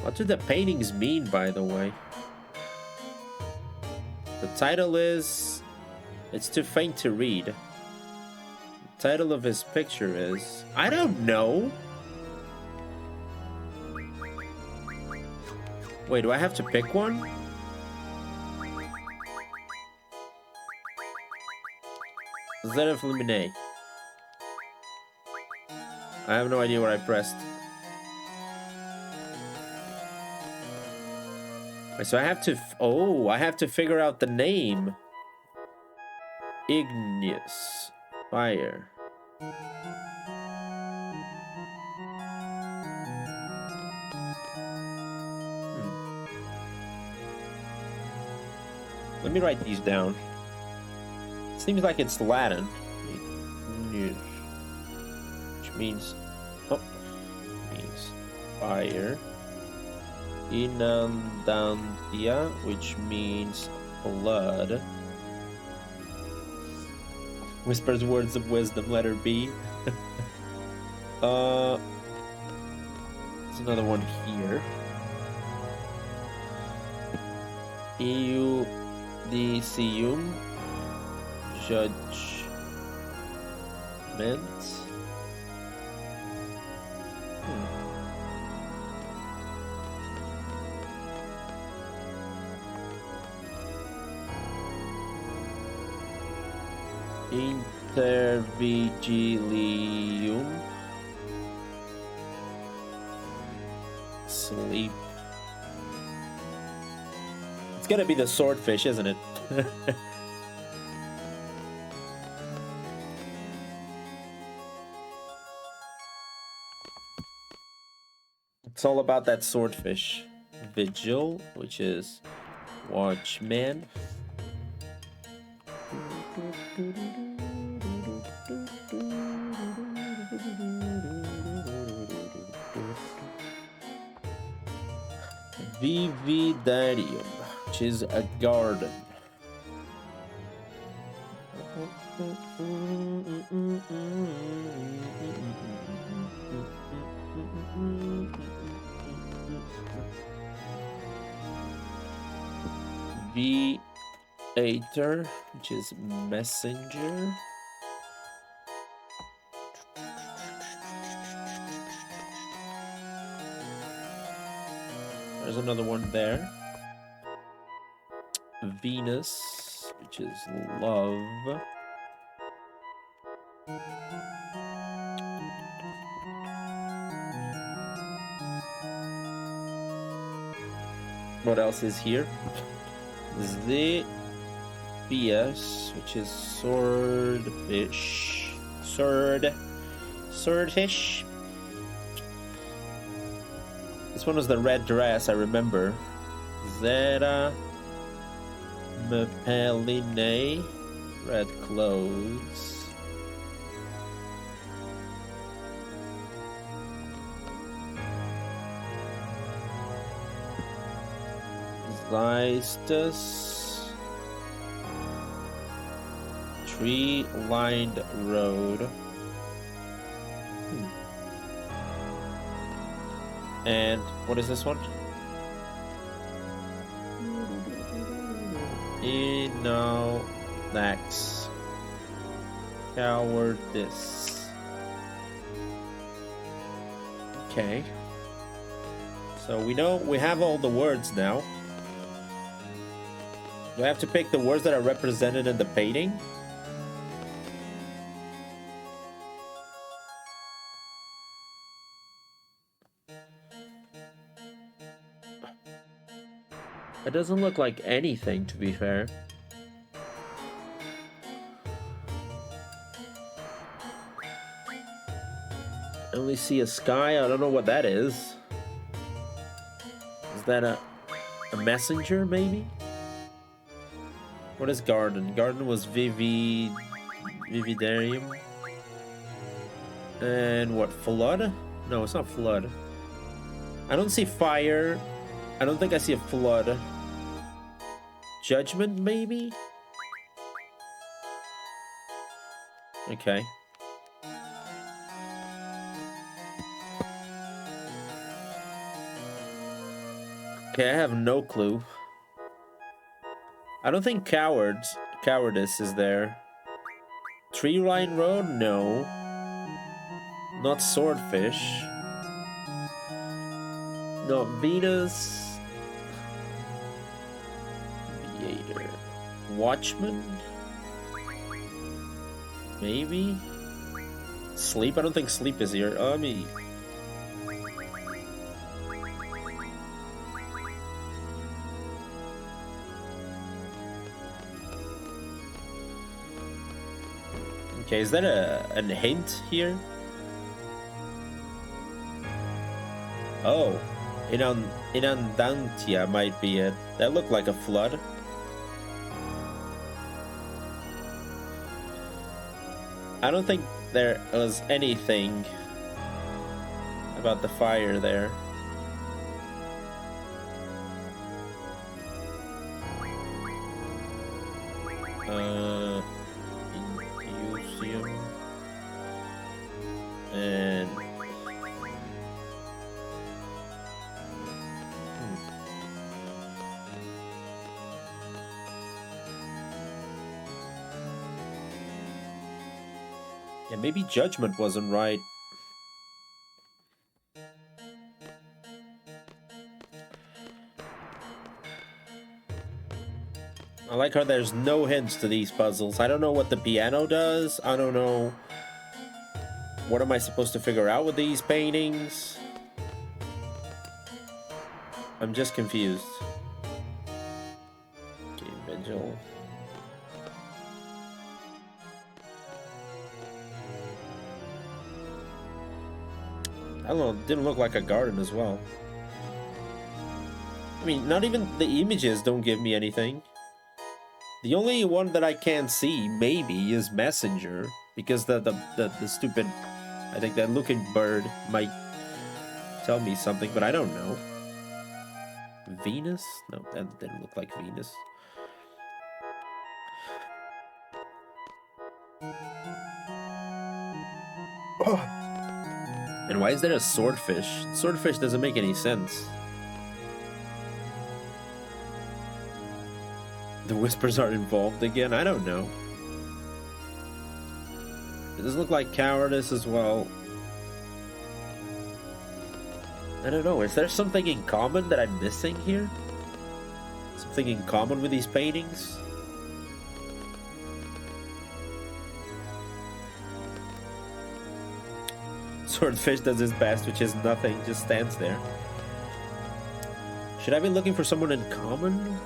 What do the paintings mean, by the way? The title is... It's too faint to read. The title of his picture is... I don't know! Wait, do I have to pick one? Zenith Lumine. I have no idea what I pressed. So I have to... Oh, I have to figure out the name. Igneous. Fire. Let me write these down. It seems like it's Latin. Igneous. Which means... Oh. Means fire. Inandantia, which means blood. Whispers words of wisdom, letter B. There's another one here. Eudicium. Judgment. Intervigilium. Sleep. It's gonna be the swordfish, isn't it? It's all about that swordfish. Vigil, which is watchman. Vividarium, which is a garden. VIII, which is messenger. There's another one there. Venus, which is love. What else is here? The BS, which is swordfish. Swordfish. This one was the red dress, I remember. Zeta Mepeline, red clothes. Zystus, tree-lined road. And what is this one? Inonax. Cowardice. Okay. So we know we have all the words now. Do I have to pick the words that are represented in the painting? It doesn't look like anything, to be fair. I only see a sky. I don't know what that is. Is that a messenger, maybe? What is garden? Garden was Vividarium. And what, flood? No, it's not flood. I don't see fire. I don't think I see a flood. Judgment, maybe? Okay. Okay, I have no clue. I don't think cowardice is there. Tree line road? No. Not swordfish. Not Venus. Theater. Watchman? Maybe? Sleep? I don't think sleep is here. I mean... Okay, is that a hint here? Oh, Inundantia might be it. That looked like a flood. I don't think there was anything about the fire there. Museum and yeah, maybe judgment wasn't right. I like how there's no hints to these puzzles. I don't know what the piano does. I don't know. What am I supposed to figure out with these paintings? I'm just confused. Okay, Vigil. I don't know, it didn't look like a garden as well. I mean, not even the images don't give me anything. The only one that I can see, maybe, is Messenger. Because the stupid... I think that looking bird might tell me something, but I don't know. Venus? No, that didn't look like Venus. Oh. And why is there a swordfish? Swordfish doesn't make any sense. The whispers are involved again? I don't know. It does look like cowardice as well. I don't know. Is there something in common that I'm missing here? Something in common with these paintings? Swordfish does his best, which is nothing, just stands there. Should I be looking for someone in common?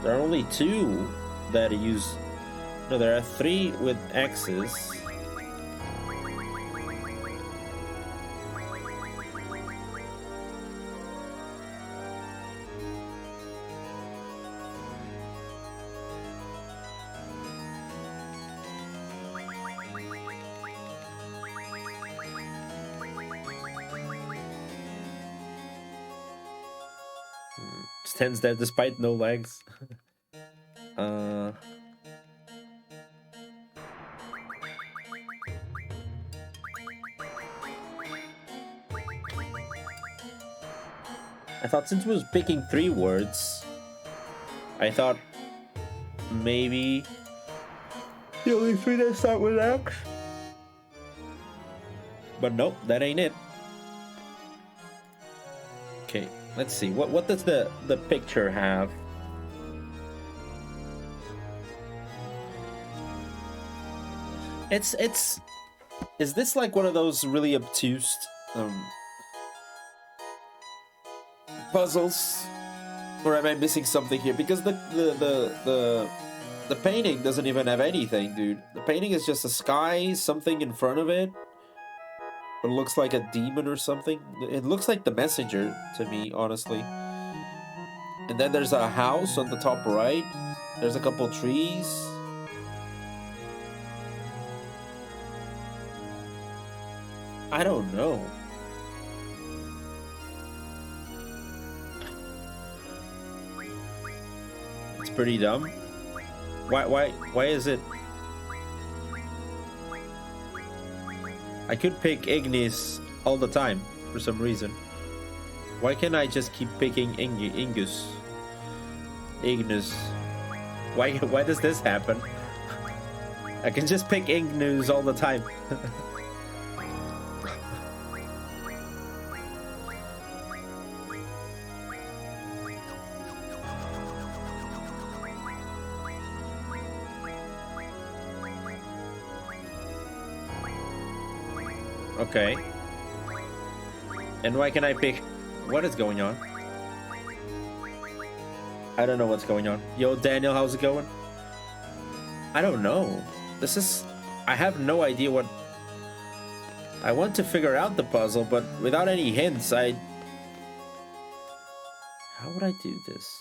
There are only 2 that use... No, there are 3 with X's. Stands there despite no legs. I thought since it was picking 3 words, I thought maybe the only 3 that start with X. But nope, that ain't it. Okay, let's see. What does the picture have? It's is this like one of those really obtuse puzzles, or am I missing something here? Because the painting doesn't even have anything, dude. The painting is just a sky, something in front of it. It looks like a demon or something. It looks like the messenger to me, honestly. And then there's a house on the top right. There's a couple trees. I don't know. It's pretty dumb. Why is it? I could pick Ignis all the time for some reason. Why can't I just keep picking Ingus? Ignis. Why does this happen? I can just pick Ignus all the time. Okay. And why can I pick... What is going on? I don't know what's going on. Yo, Daniel, how's it going? I don't know. This is... I have no idea what... I want to figure out the puzzle, but without any hints, How would I do this?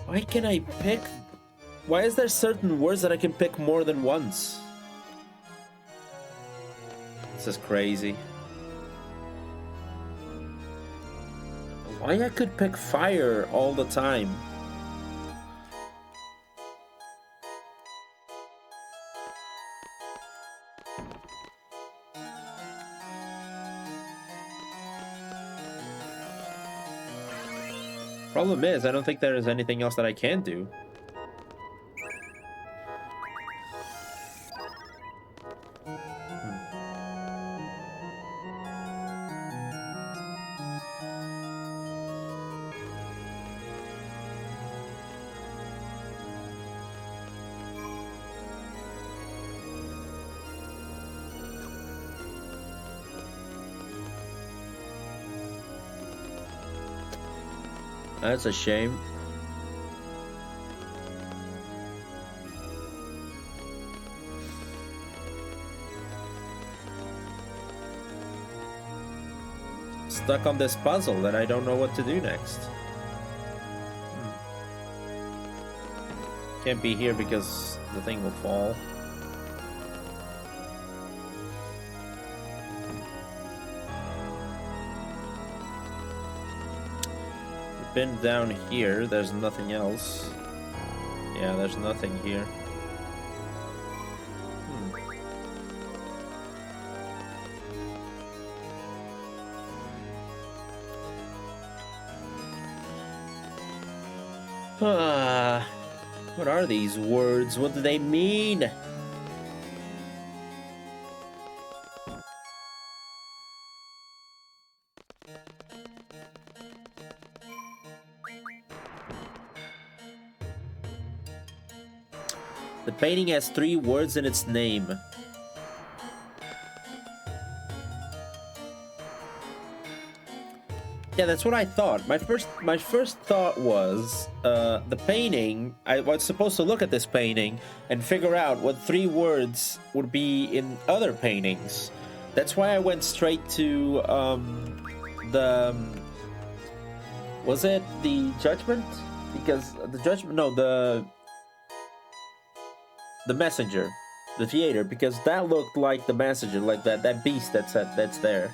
Why can I pick? Why is there certain words that I can pick more than once? This is crazy. Why I could pick fire all the time? Problem is, I don't think there is anything else that I can do. That's a shame. stuck on this puzzle that I don't know what to do next. Can't be here because the thing will fall. We've been down here, there's nothing else. Yeah, there's nothing here. What are these words? What do they mean? The painting has 3 words in its name. Yeah, that's what I thought. My first thought was the painting. I was supposed to look at this painting and figure out what 3 words would be in other paintings. That's why I went straight to the. Was it the Judgment? Because the Judgment, no, the Messenger, the theater, because that looked like the Messenger, like that beast that's there.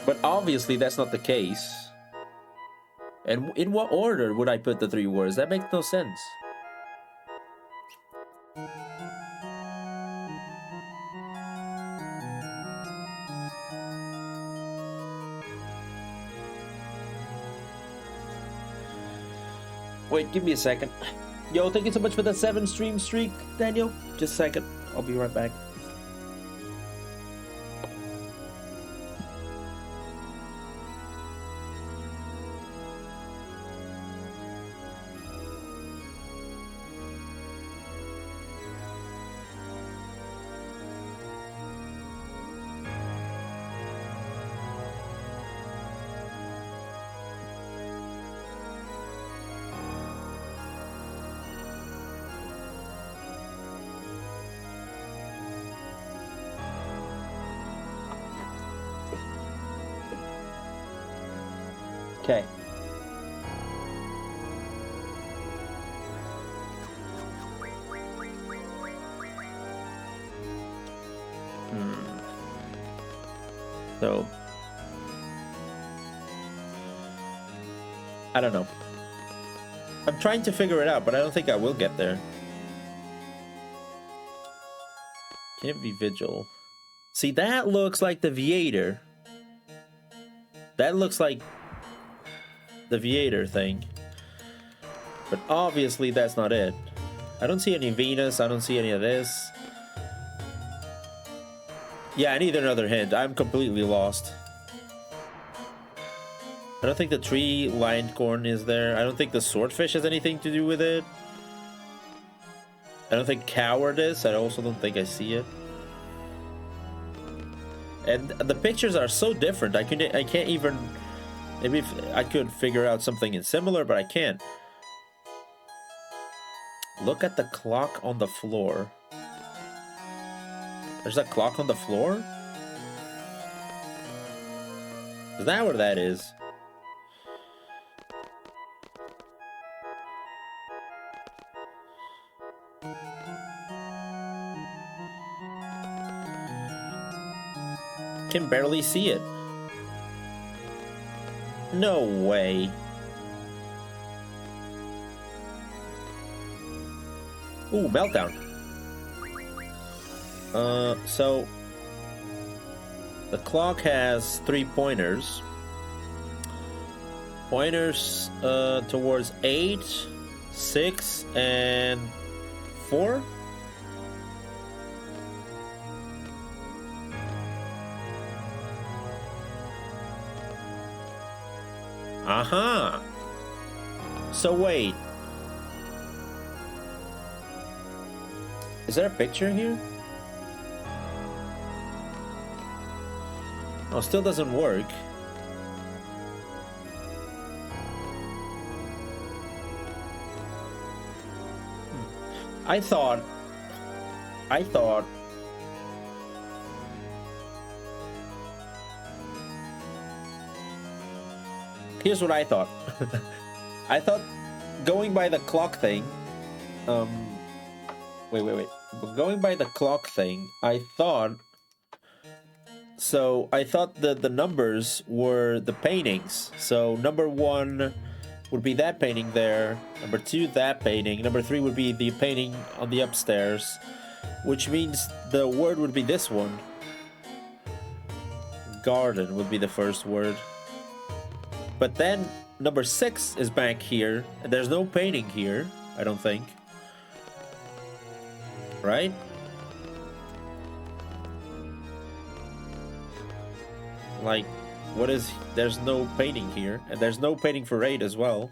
But obviously that's not the case. And in what order would I put the 3 words? That makes no sense. Wait, give me a second. Yo, thank you so much for the 7 stream streak, Daniel. Just a second. I'll be right back. Okay. So, I don't know. I'm trying to figure it out, but I don't think I will get there. Can't be Vigil. See, that looks like the VIII. That looks like the VIII thing. But obviously that's not it. I don't see any Venus, I don't see any of this. Yeah, I need another hint. I'm completely lost. I don't think the tree-lined corn is there. I don't think the swordfish has anything to do with it. I don't think cowardice. I also don't think I see it. And the pictures are so different. I can't even. Maybe if I could figure out something similar, but I can't. Look at the clock on the floor. There's a clock on the floor? Is that what that is? Can barely see it. No way. Ooh, meltdown. So the clock has 3 pointers. Pointers towards 8, 6, and 4. Aha! So wait. Is there a picture here? Oh, still doesn't work. I thought here's what I thought. I thought going by the clock thing, wait. Going by the clock thing, I thought the numbers were the paintings. So number 1 would be that painting there. Number 2, that painting. Number 3 would be the painting on the upstairs, which means the word would be this one. Garden would be the first word. But then number 6 is back here, and there's no painting here, I don't think. Right? Like, what is... There's no painting here, and there's no painting for 8 as well.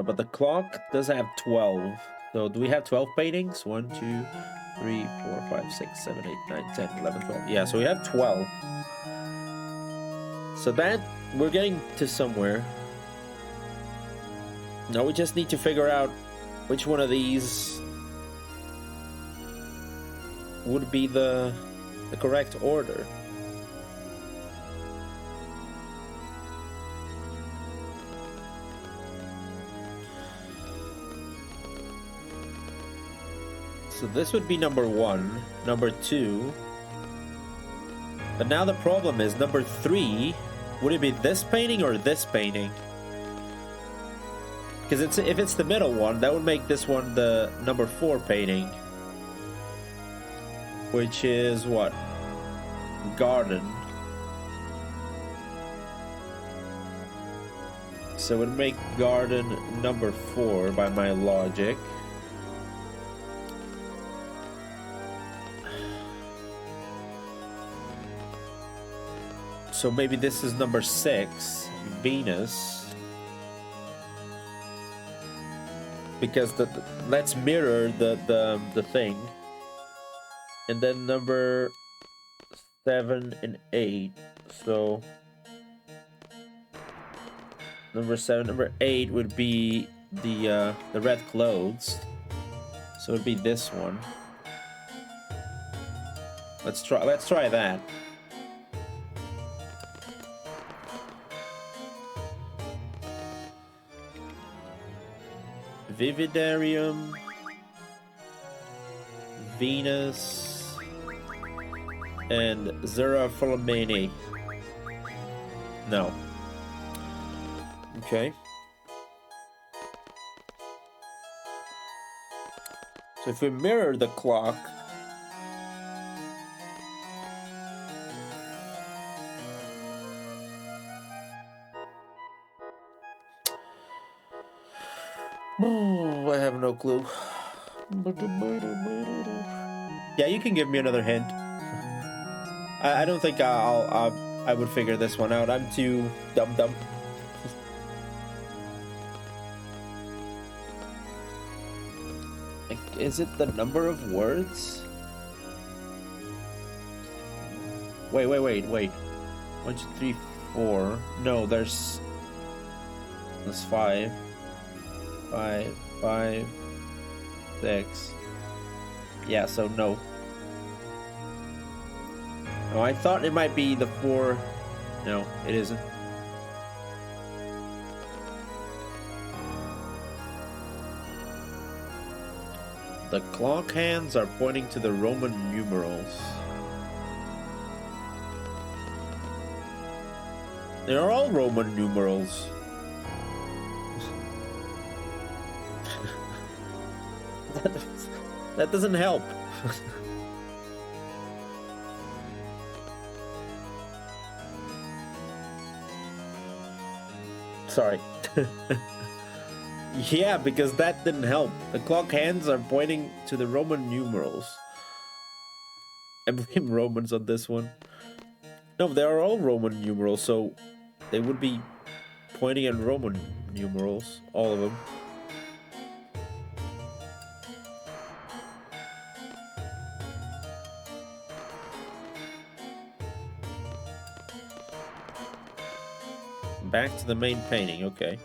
But the clock does have 12. So do we have 12 paintings? 1, 2, 3, 4, 5, 6, 7, 8, 9, 10, 11, 12. Yeah, so we have 12. So that, we're getting to somewhere. Now we just need to figure out which one of these would be the correct order. So this would be number 1, number 2. But now the problem is number 3. Would it be this painting or this painting? Because if it's the middle one, that would make this one the number 4 painting. Which is what? Garden. So it would make garden number 4 by my logic. So maybe this is number 6, Venus. Because let's mirror the thing. And then number 7 and 8. So number 7, number 8 would be the red clothes. So it'd be this one. Let's try that. Vividarium, Venus, and Zera Folamene. No. Okay. So if we mirror the clock, oh, I have no clue. Yeah, you can give me another hint. I don't think I would figure this one out. I'm too dumb. Like, is it the number of words? Wait. 1, 2, 3, 4. No, there's 5. 5, 6. Yeah, so no. Oh, I thought it might be the 4. No, it isn't. The clock hands are pointing to the Roman numerals. They are all Roman numerals. That doesn't help. Sorry. Yeah, because that didn't help. The clock hands are pointing to the Roman numerals. I blame Romans on this one. No, they are all Roman numerals, so they would be pointing at Roman numerals, all of them. Back to the main painting, okay.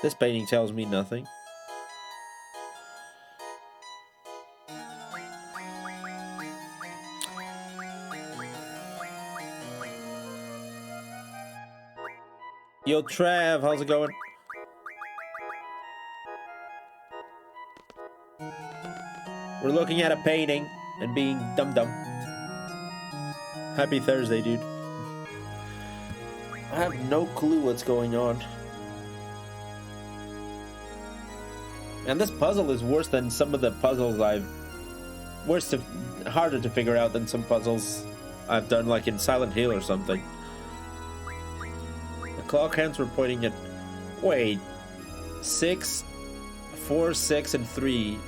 This painting tells me nothing. Yo, Trav, how's it going? We're looking at a painting and being dumb. Happy Thursday, dude. I have no clue what's going on. And this puzzle is worse than some of the puzzles harder to figure out than some puzzles I've done, like in Silent Hill or something. The clock hands were pointing at... Wait. 6, 4, 6, and 3.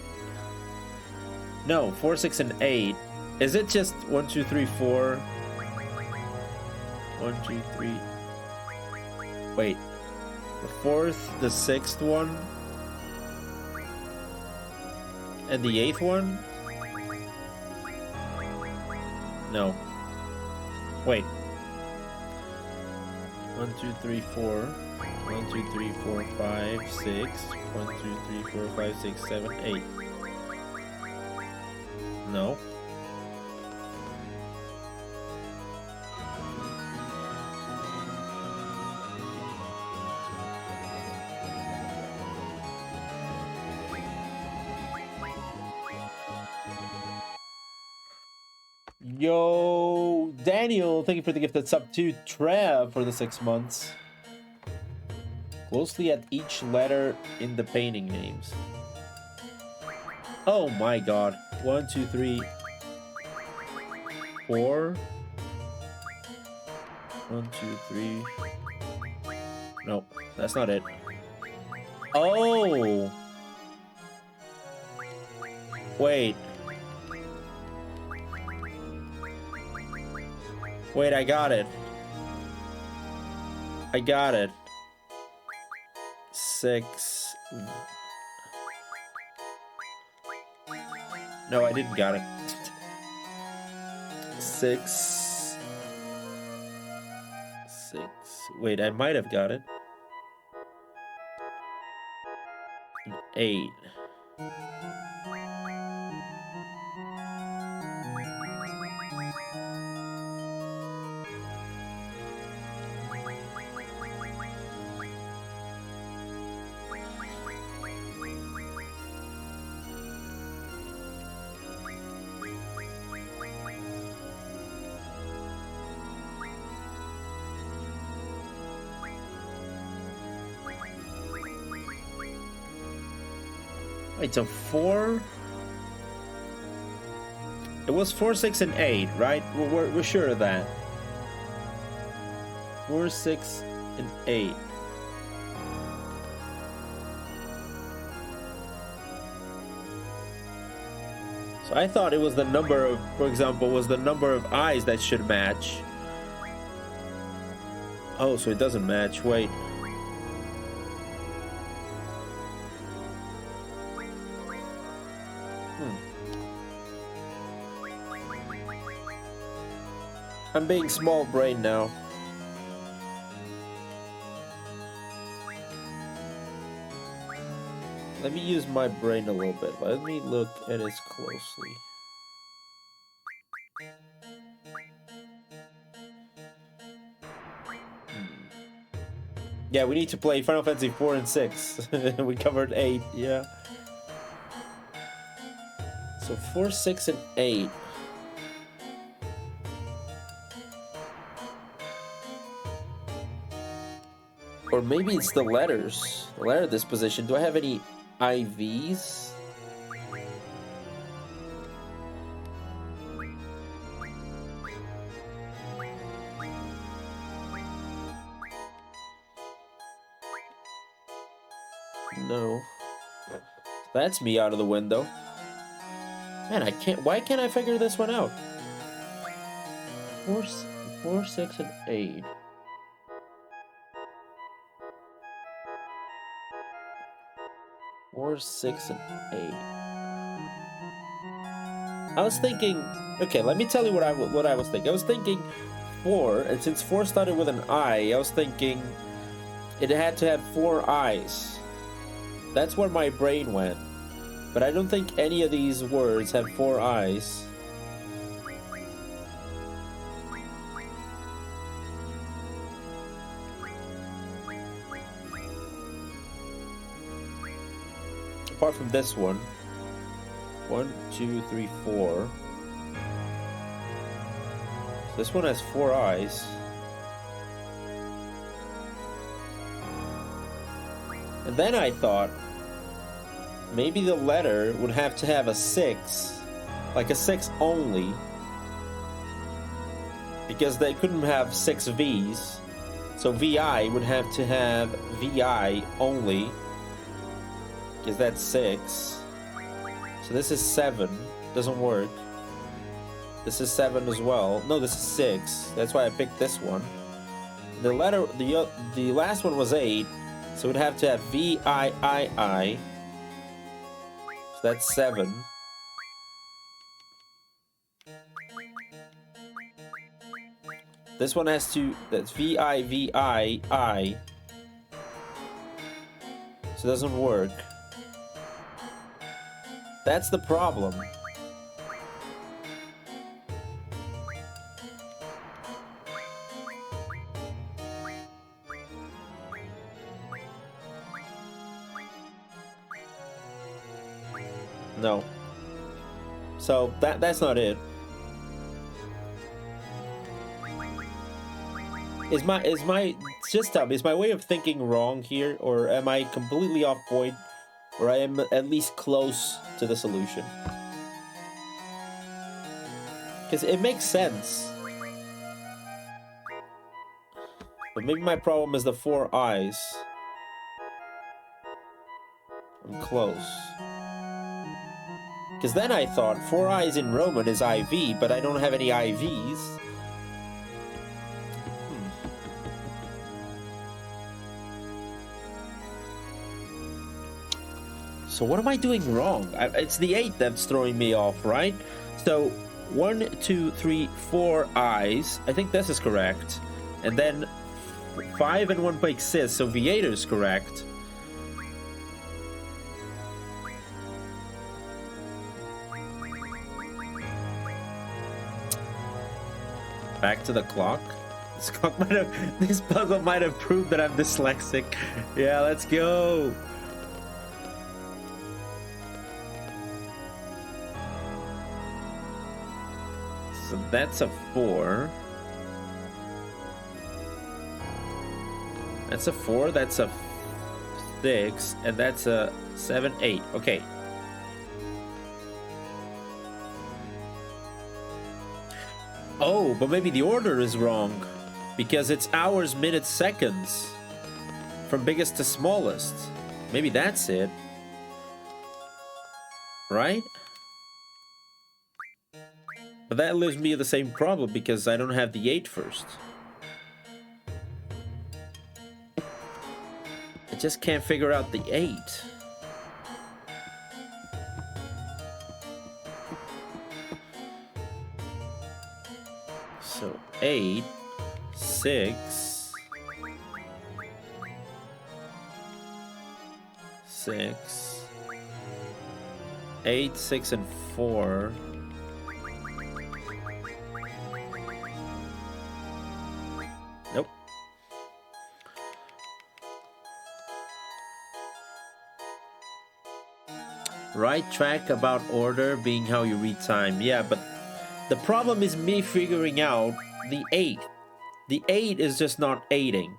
No, 4, 6, and 8. Is it just 1, 2, 3, 4? 1, 2, 3. Wait. The 4th, the 6th one? And the 8th one? No. Wait. 1, 2, 3, 4. 1, 2, 3, 4, 5, 6. 1, 2, 3, 4, 5, 6, 7, 8. No. Yo, Daniel, thank you for the gift that's up to Trev for the 6 months. Closely at each letter in the painting names. Oh my god. 1, 2, 3, 4. 1, 2, 3. No, that's not it. Oh! Wait. Wait, I got it. I got it. 6. No, I didn't got it. 6. 6. Wait, I might have got it. 8. Wait, so 4? It was 4, 6, and 8, right? We're sure of that. 4, 6, and 8. So I thought it was the number of, for example, was the number of eyes that should match. Oh, so it doesn't match. Wait. I'm being small brain now. Let me use my brain a little bit. Let me look at this closely. Yeah, we need to play Final Fantasy 4 and 6. We covered 8, yeah. So 4, 6, and 8. Or maybe it's the letters. The letter disposition. Do I have any IVs? No. That's me out of the window. Man, I can't. Why can't I figure this one out? 4, 6, and 8. Four, 6, and 8. I was thinking. Okay, let me tell you what I was thinking. I was thinking 4, and since 4 started with an I was thinking it had to have 4 eyes. That's where my brain went. But I don't think any of these words have 4 eyes. Apart from this one. 1, 2, 3, 4. This one has 4 eyes. And then I thought maybe the letter would have to have a 6, like a 6 only, because they couldn't have 6 V's. So VI would have to have VI only, because that's 6. So this is 7, doesn't work. This is 7 as well. No, this is 6. That's why I picked this one. The last one was 8, so it would have to have VIII. So that's 7. This one has to, that's VIVII. So it doesn't work. That's the problem. No. So that's not it. Just tell me, is my way of thinking wrong here, or am I completely off point, or I am at least close to the solution? Because it makes sense. But maybe my problem is the 4 eyes. I'm close. Because then I thought 4 eyes in Roman is IV, but I don't have any IVs. So what am I doing wrong? It's the 8 that's throwing me off, right? So 1, 2, 3, 4 eyes. I think this is correct. And then 5 and 1 exist, so V8 is correct. Back to the clock. This puzzle might have proved that I'm dyslexic. Yeah, let's go. So that's a 4. That's a 4, that's a 6, and that's a 7, 8. Okay. Oh, but maybe the order is wrong, because it's hours, minutes, seconds, from biggest to smallest. Maybe that's it. Right? But that leaves me the same problem, because I don't have the 8 first. I just can't figure out the 8. So 8, 6, 6, 8, 6, and 4. Nope. Right track about order being how you read time. Yeah, but the problem is me figuring out the 8. The 8 is just not aiding.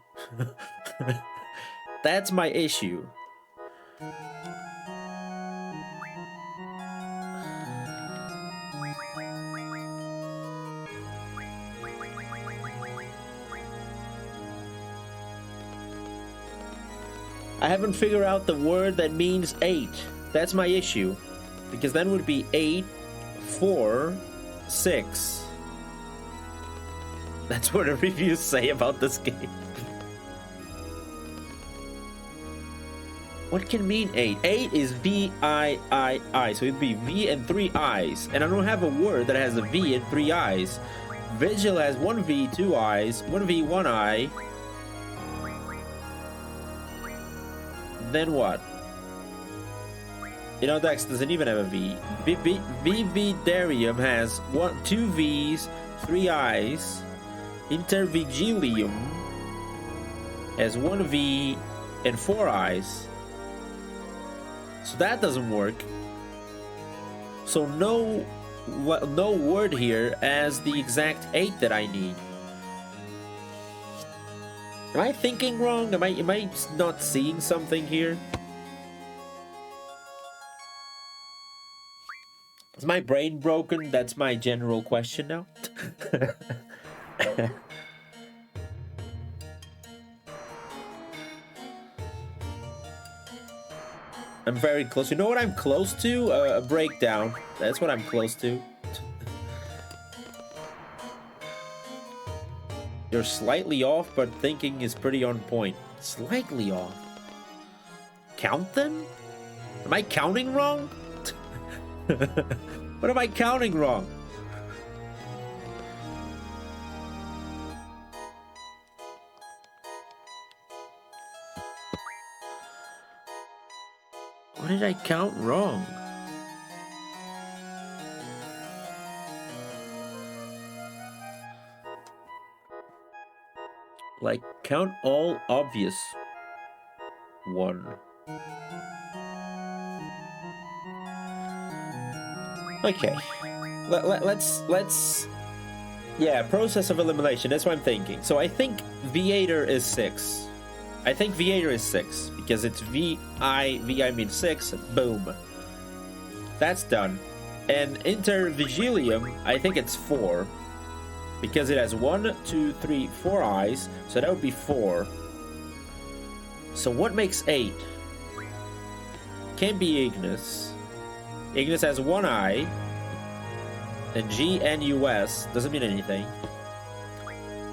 That's my issue. I haven't figured out the word that means 8. That's my issue. Because then would be 8, 4, 6. That's what the reviews say about this game. What can mean 8? 8 is V-I-I-I. So it'd be V and 3 eyes. And I don't have a word that has a V and 3 eyes. Vigil has 1 V, 2 eyes. 1 V, 1 eye. Then what? Dex doesn't even have a V. Vividarium has 2 V's, 3 I's. Intervigilium has 1 V and 4 I's. So that doesn't work. So no word here as the exact 8 that I need. Am I thinking wrong? Am I not seeing something here? Is my brain broken? That's my general question now. I'm very close. You know what I'm close to? A breakdown. That's what I'm close to. You're slightly off, but thinking is pretty on point. Slightly off. Count them? Am I counting wrong? What am I counting wrong? What did I count wrong? Like, count all obvious. 1. Okay. Let's... Yeah, process of elimination. That's what I'm thinking. So I think VIII is 6. I think VIII is 6. Because it's VI means 6. Boom. That's done. And Intervigilium, I think it's 4. Because it has 1, 2, 3, 4 eyes. So that would be 4. So what makes 8? Can't be Ignis. Ignis has 1 eye. And GNUS doesn't mean anything.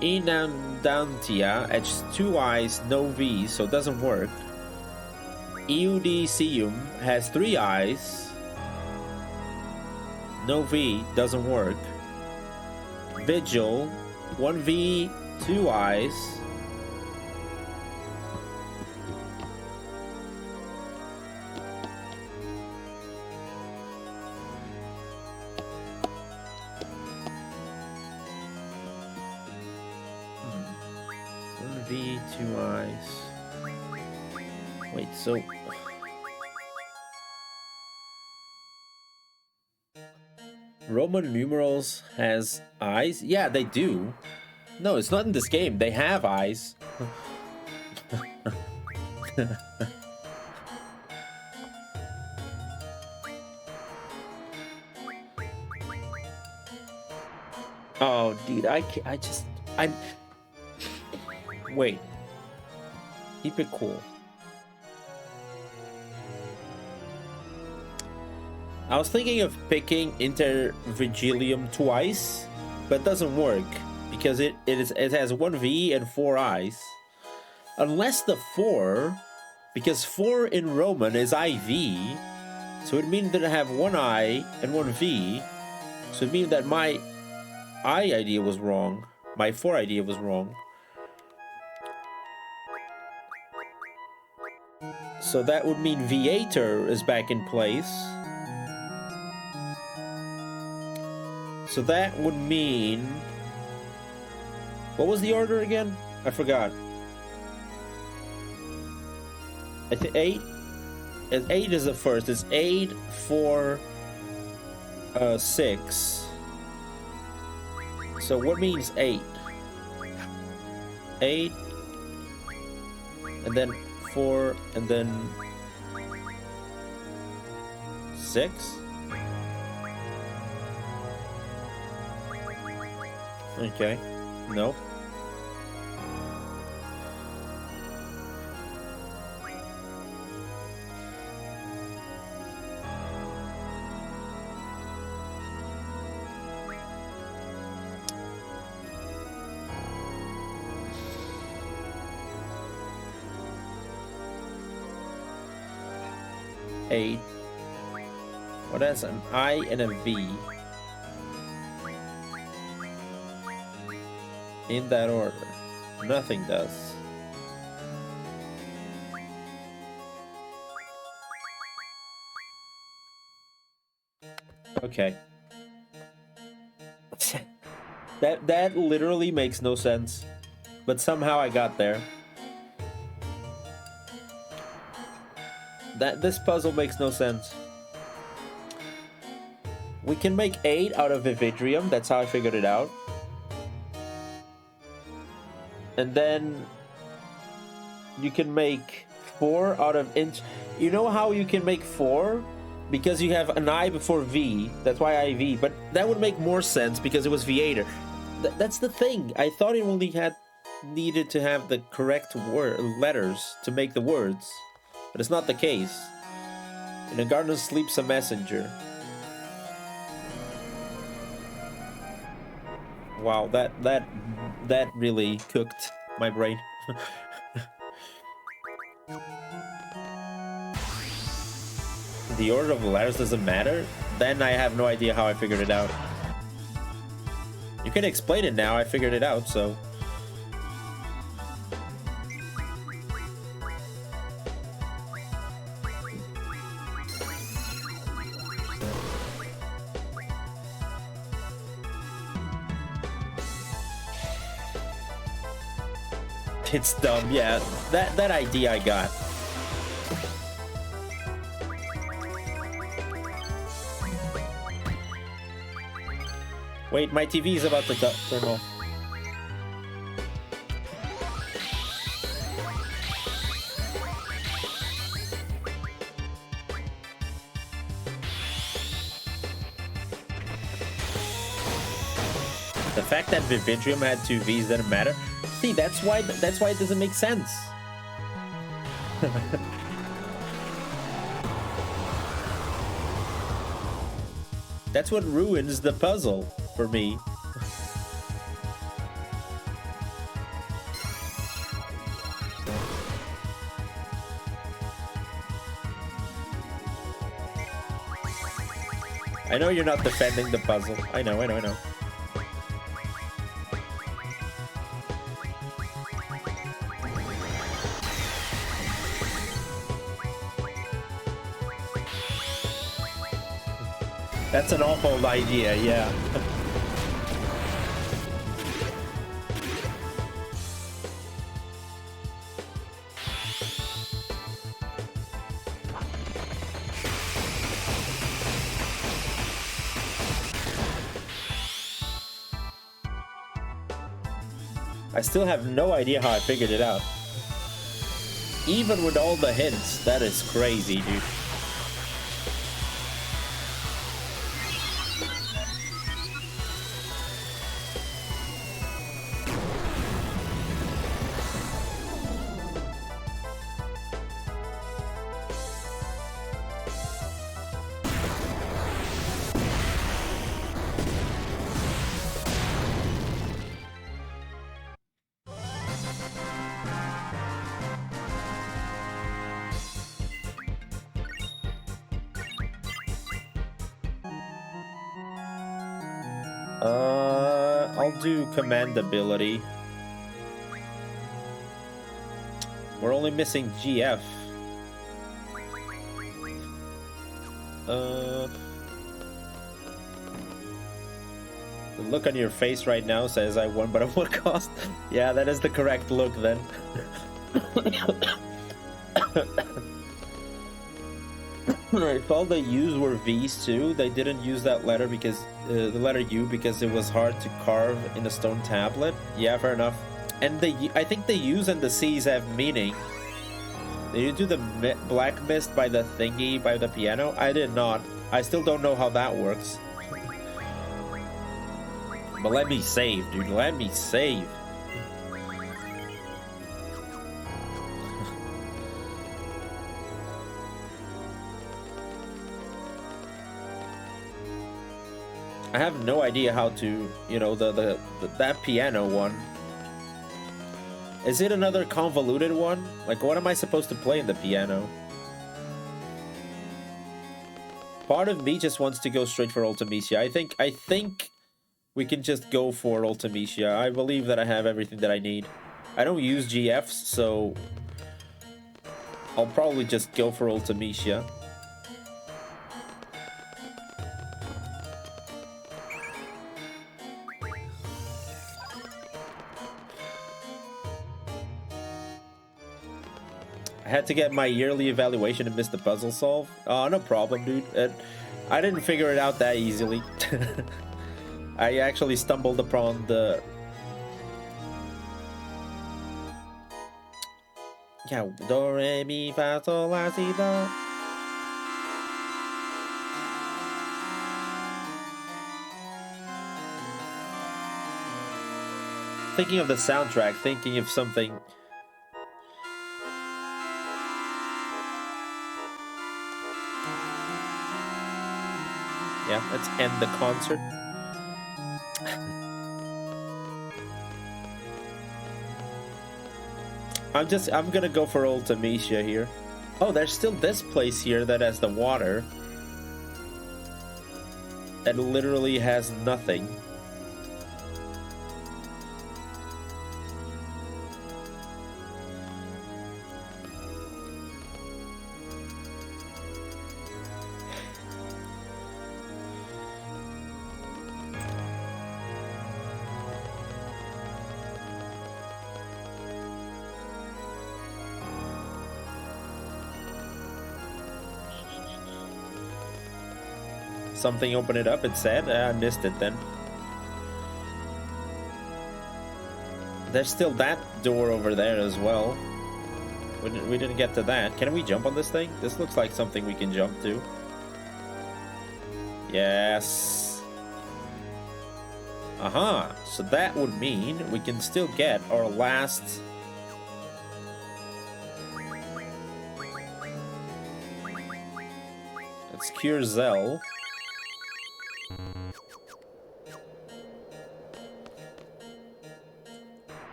Inundantia has 2 eyes, no V, so it doesn't work. Eudicium has 3 eyes. No V, doesn't work. Vigil, 1 V, 2 eyes. One V, 2 eyes. Wait, so... Roman numerals has eyes? Yeah, they do. No, it's not in this game. They have eyes. Oh, dude, I'm... Wait. Keep it cool. I was thinking of picking Intervigilium twice, but it doesn't work because it has 1 V and 4 eyes. Unless the 4, because 4 in Roman is IV, so it means that I have 1 eye and 1 V. So it means that my I idea was wrong. My 4 idea was wrong. So that would mean VIII is back in place. So that would mean... What was the order again? I forgot. I think 8? 8 is the first. It's 8, 4, 6. So what means 8? 8, and then 4, and then 6? Okay. No. A. What has an I and a V? In that order. Nothing does. Okay. That literally makes no sense. But somehow I got there. This puzzle makes no sense. We can make 8 out of Vividrium. That's how I figured it out. And then you can make 4 out of You know how you can make 4? Because you have an I before V. That's why IV. But that would make more sense because it was V8. That's the thing. I thought it only needed to have the correct letters to make the words. But it's not the case. In a garden sleeps a messenger. Wow, that really cooked my brain. The order of the letters doesn't matter? Then I have no idea how I figured it out. You can explain it now, I figured it out, so... It's dumb, yeah. That idea I got. Wait, my TV is about to turn off. The fact that Vividrium had 2 V's didn't matter. See, that's why it doesn't make sense. That's what ruins the puzzle for me. I know you're not defending the puzzle. I know. That's an awful idea, yeah. I still have no idea how I figured it out. Even with all the hints, that is crazy, dude. I'll do command ability. We're only missing GF. The look on your face right now says I won, but at what cost? Yeah, that is the correct look then. If all they used were V's too, they didn't use that letter because the letter U because it was hard to carve in a stone tablet. Yeah, fair enough. And I think the U's and the C's have meaning. Did you do the black mist by the thingy by the piano? I did not. I still don't know how that works. But let me save, dude. Let me save. I have no idea how to, you know, that piano one. Is it another convoluted one? Like, what am I supposed to play in the piano? Part of me just wants to go straight for Ultimecia. I think we can just go for Ultimecia. I believe that I have everything that I need. I don't use GFs, so I'll probably just go for Ultimecia. had to get my yearly evaluation and missed the puzzle solve. Oh, no problem, dude. I didn't figure it out that easily. I actually stumbled upon the... Yeah, do, re, mi, fa, sol, la, si, do. Thinking of the soundtrack, thinking of something... Yeah, let's end the concert. I'm gonna go for old Tamisha here. Oh, there's still this place here that has the water. It literally has nothing. Something opened it up, it said. I missed it then. There's still that door over there as well. We didn't get to that. Can we jump on this thing? This looks like something we can jump to. Yes. Aha. So that would mean we can still get our last... Let's cure Zell.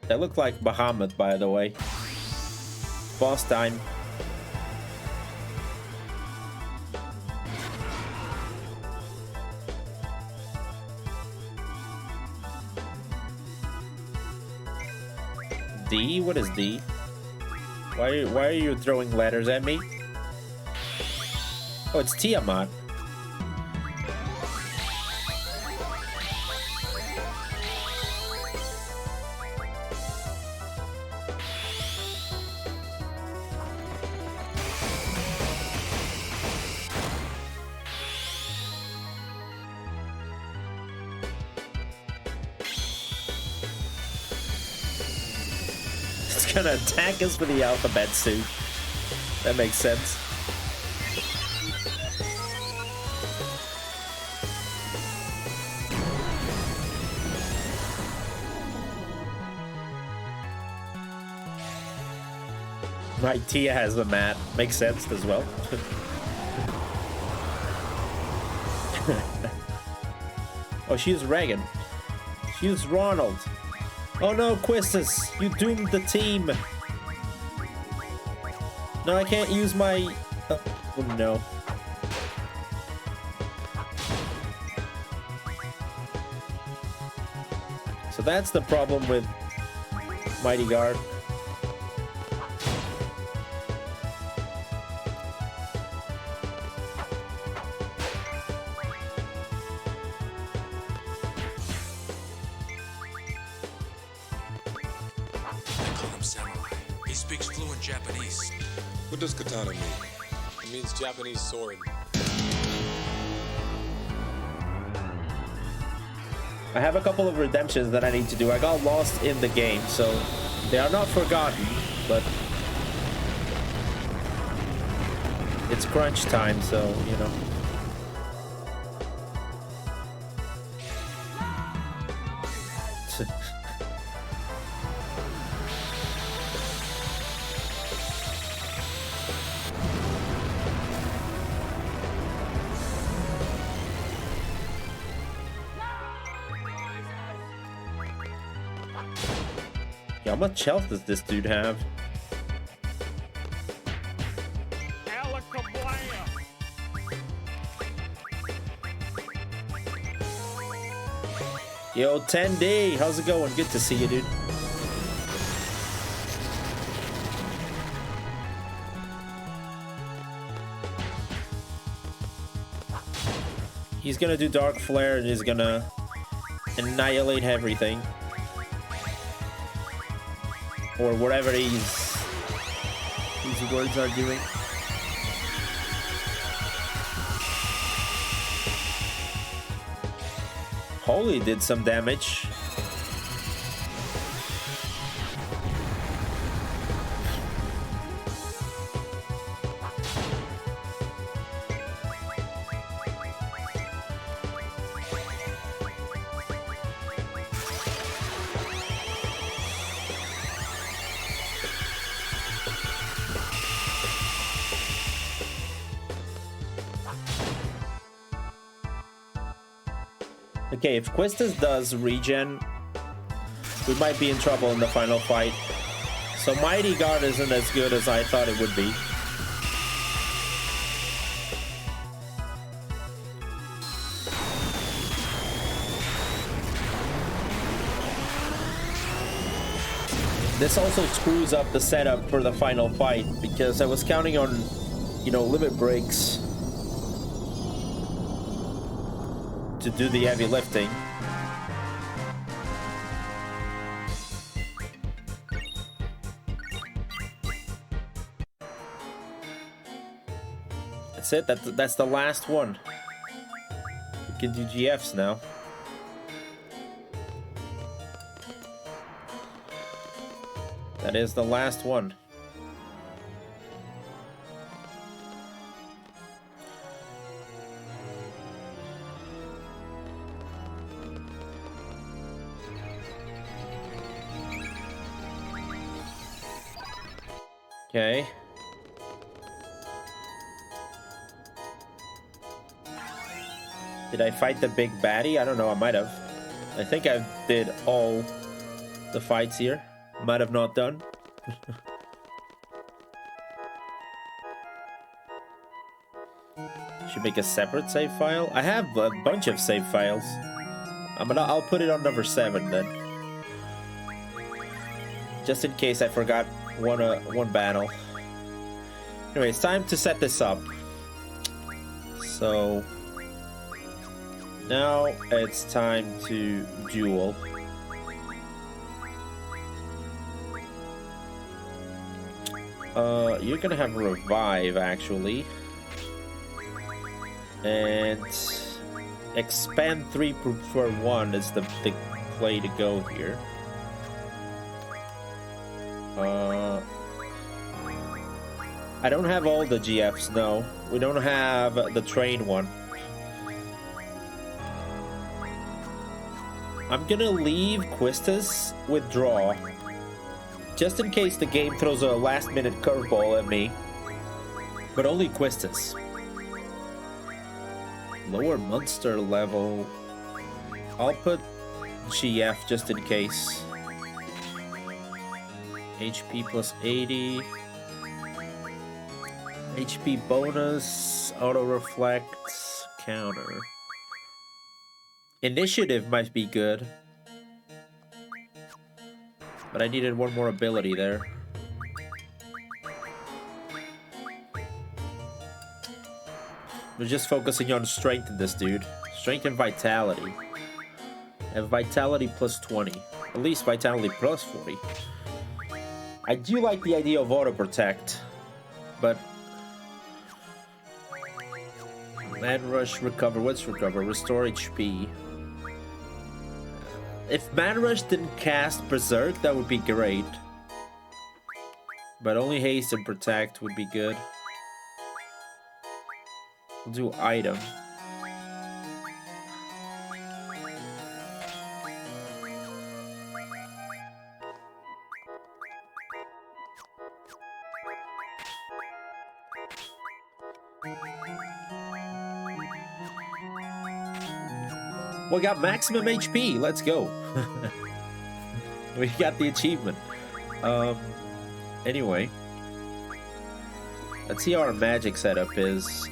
That looked like Bahamut, by the way. Boss time. D? What is D? Why are you throwing letters at me? Oh, it's Tiamat. Gonna attack us with the alphabet suit. That makes sense. Right, Tia has the mat. Makes sense as well. Oh, she's Reagan. She's Ronald. Oh no, Quistis, you doomed the team. No, I can't use my... Oh no. So that's the problem with Mighty Guard. What does katana mean? It means Japanese sword. I have a couple of redemptions that I need to do. I got lost in the game, so they are not forgotten, but it's crunch time, so, you know. How much health does this dude have? Yo, 10D, how's it going? Good to see you, dude. He's gonna do Dark Flare and he's gonna annihilate everything. Or whatever he's these words are doing. Holy did some damage. Okay, if Quistis does regen, we might be in trouble in the final fight. So Mighty Guard isn't as good as I thought it would be. This also screws up the setup for the final fight because I was counting on, you know, limit breaks to do the heavy lifting. That's it. That's the last one. We can do GFs now. That is the last one. Okay. Did I fight the big baddie? I don't know, I might have. I think I did all the fights here. Might have not done. Should make a separate save file. I have a bunch of save files. I'll put it on number 7 then. Just in case I forgot one battle. Anyway, it's time to set this up. So now it's time to duel. You're gonna have revive actually. And expand 3 for 1 is the play to go here. I don't have all the GFs, no. We don't have the train one. I'm gonna leave Quistis with draw. Just in case the game throws a last-minute curveball at me. But only Quistis. Lower monster level. I'll put GF just in case. HP plus 80. HP bonus. Auto reflects. Counter. Initiative might be good. But I needed one more ability there. We're just focusing on strength in this dude. Strength and vitality. And vitality plus 20. At least vitality plus 40. I do like the idea of auto protect. But Man Rush recover. What's recover? Restore HP. If Man Rush didn't cast Berserk, that would be great. But only haste and protect would be good. We'll do item. We got maximum HP. Let's go. We got the achievement. Anyway, let's see how our magic setup is.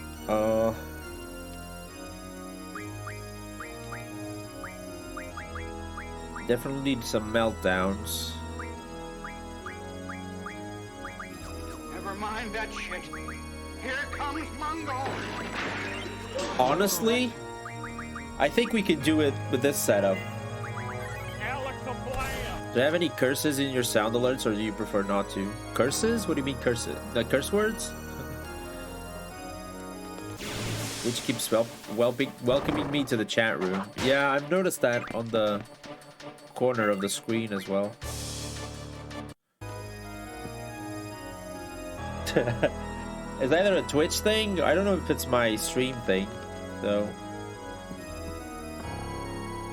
Definitely need some meltdowns. Never mind that shit. Here comes Mungo. Honestly, I think we could do it with this setup. Do you have any curses in your sound alerts, or do you prefer not to? Curses? What do you mean curses? Like curse words? Which keeps welcoming me to the chat room. Yeah, I've noticed that on the corner of the screen as well. It's either a Twitch thing, I don't know if it's my stream thing, though.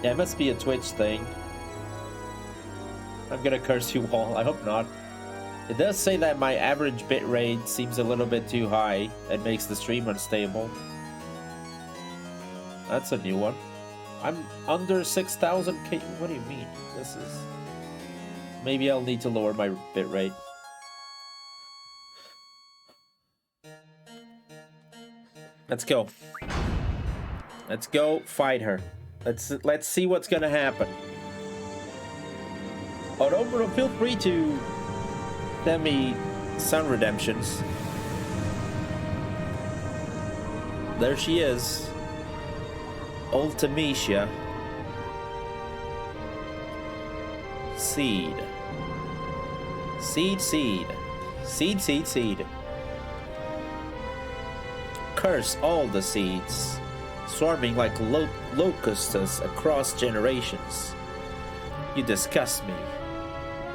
Yeah, it must be a Twitch thing. I'm gonna curse you all, I hope not. It does say that my average bitrate seems a little bit too high and makes the stream unstable. That's a new one. I'm under 6,000 K. What do you mean? This is... Maybe I'll need to lower my bitrate. Let's go. Let's go fight her. Let's see what's gonna happen. Oh, feel free to send me some redemptions. There she is. Ultimecia. Seed. Seed. Curse all the seeds, swarming like locusts across generations. You disgust me.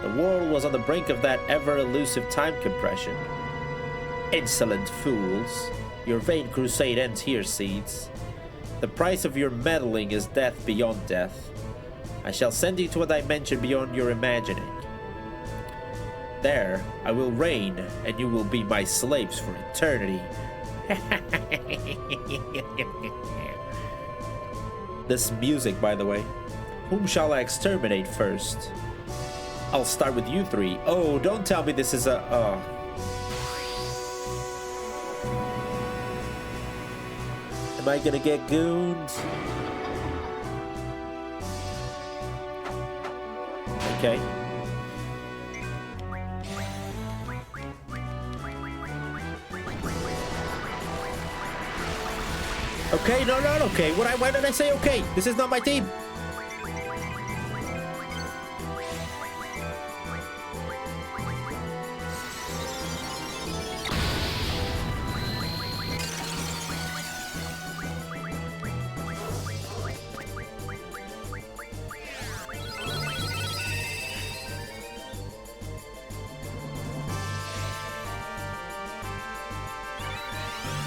The world was on the brink of that ever-elusive time compression. Insolent fools. Your vain crusade ends here, seeds. The price of your meddling is death beyond death. I shall send you to a dimension beyond your imagining. There, I will reign, and you will be my slaves for eternity. This music, by the way. Whom shall I exterminate first? I'll start with you three. Oh, don't tell me this is a... Am I gonna get gooned? Okay. Okay, no, not okay. Why did I say okay? This is not my team.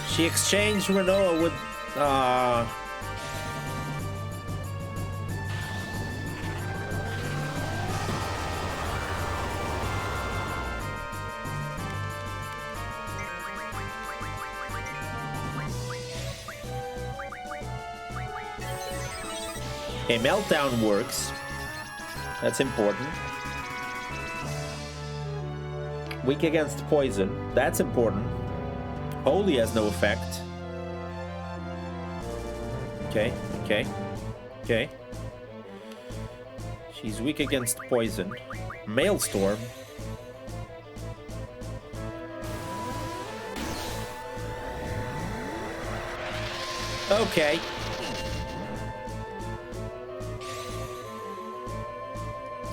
She exchanged Renoa with Okay, meltdown works. That's important. Weak against poison. That's important. Holy has no effect. Okay. She's weak against poison. Maelstrom. Okay.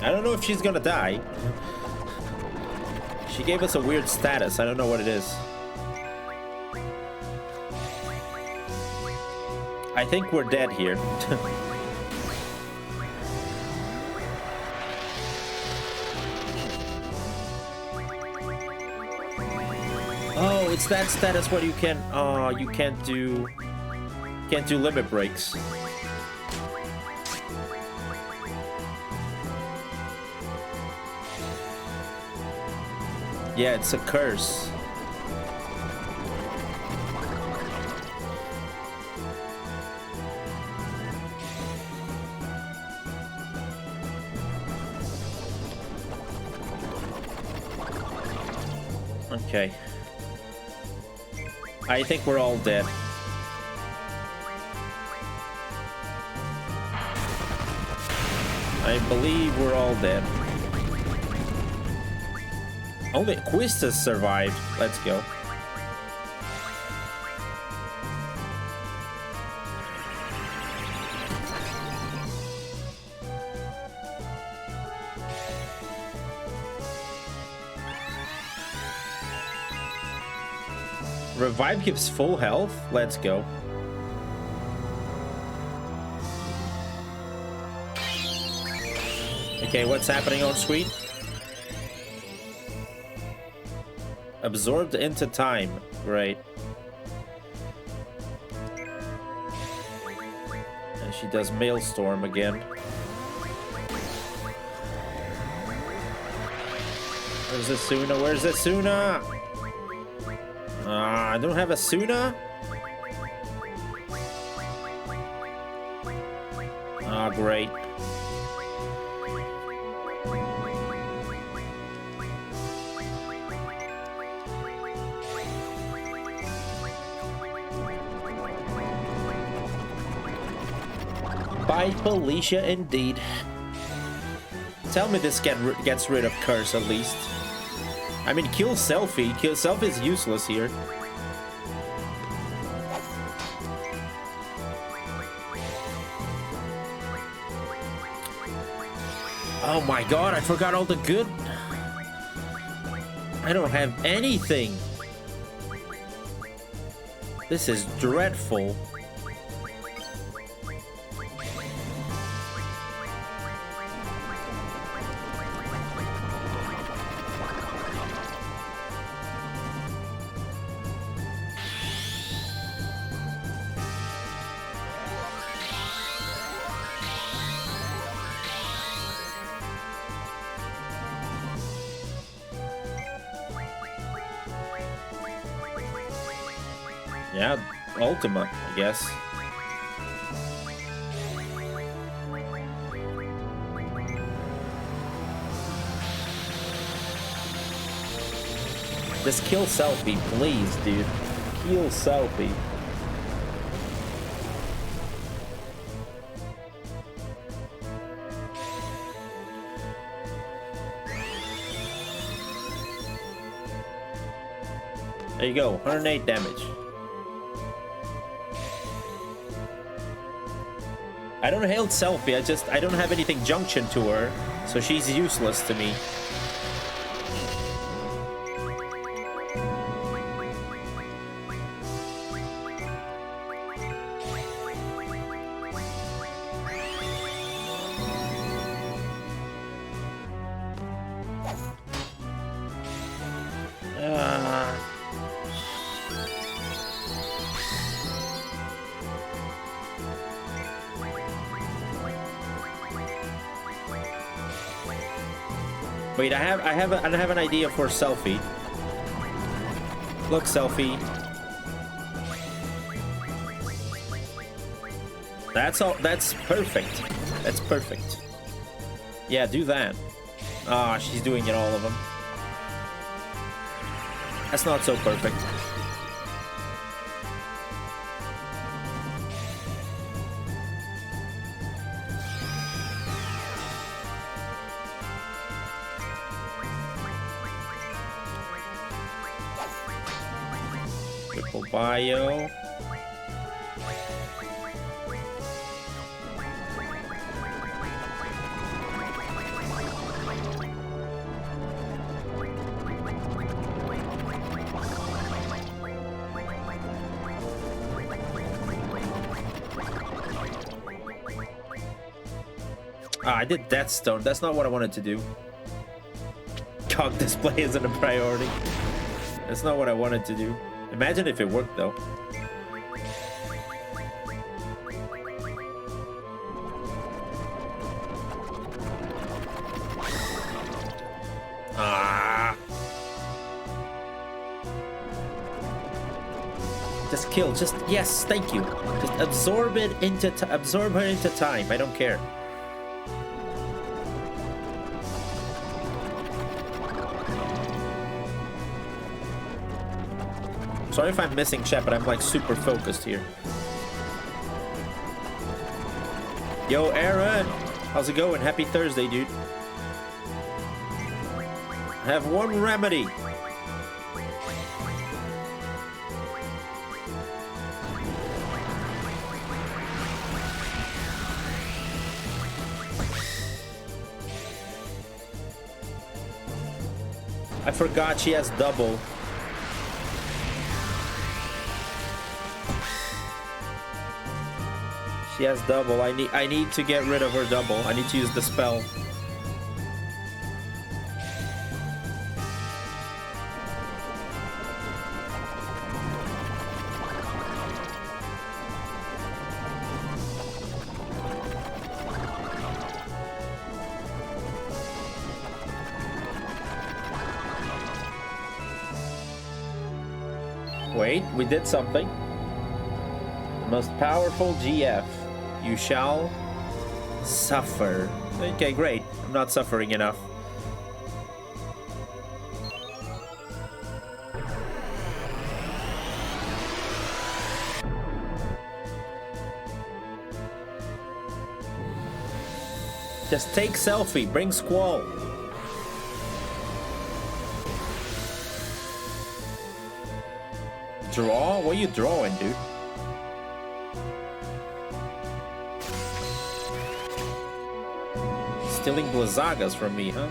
I don't know if she's gonna die. She gave us a weird status. I don't know what it is. I think we're dead here. Oh, it's that status where you can you can't do limit breaks. Yeah, it's a curse. Okay. I think we're all dead. I believe we're all dead. Only Quistis survived. Let's go. Revive gives full health? Let's go. Okay, what's happening on screen? Absorbed into time. Great. And she does Maelstrom again. Where's Asuna? Where's Asuna? I don't have Asuna? Ah, great. By Felicia, indeed. Tell me this gets rid of Curse at least. I mean, kill Selfie. Kill Selfie is useless here. Oh my god, I forgot all the good. I don't have anything. This is dreadful. Yeah, Ultima, I guess. Just kill Selfie, please, dude. Kill Selfie. There you go, 108 damage. I don't hail Selfie, I don't have anything junction to her, so she's useless to me. Wait, I have an idea for Selfie. Look, Selfie. That's all. That's perfect. That's perfect. Yeah, do that. Ah, she's doing it all of them. That's not so perfect. Triple bio. Ah, I did Death Stone. That's not what I wanted to do. Cog display isn't a priority. That's not what I wanted to do. Imagine if it worked, though. Ah! Just kill. Just yes. Thank you. Just absorb it into absorb her into time. I don't care. Sorry if I'm missing chat, but I'm like super focused here. Yo, Aaron! How's it going? Happy Thursday, dude. I have one remedy. I forgot she has double. She has double. I need to get rid of her double. I need to use the spell. Wait, we did something. The most powerful GF. You shall suffer. Okay, great. I'm not suffering enough. Just take selfie. Bring Squall. Draw? What are you drawing, dude? Stealing Blizzagas from me, huh?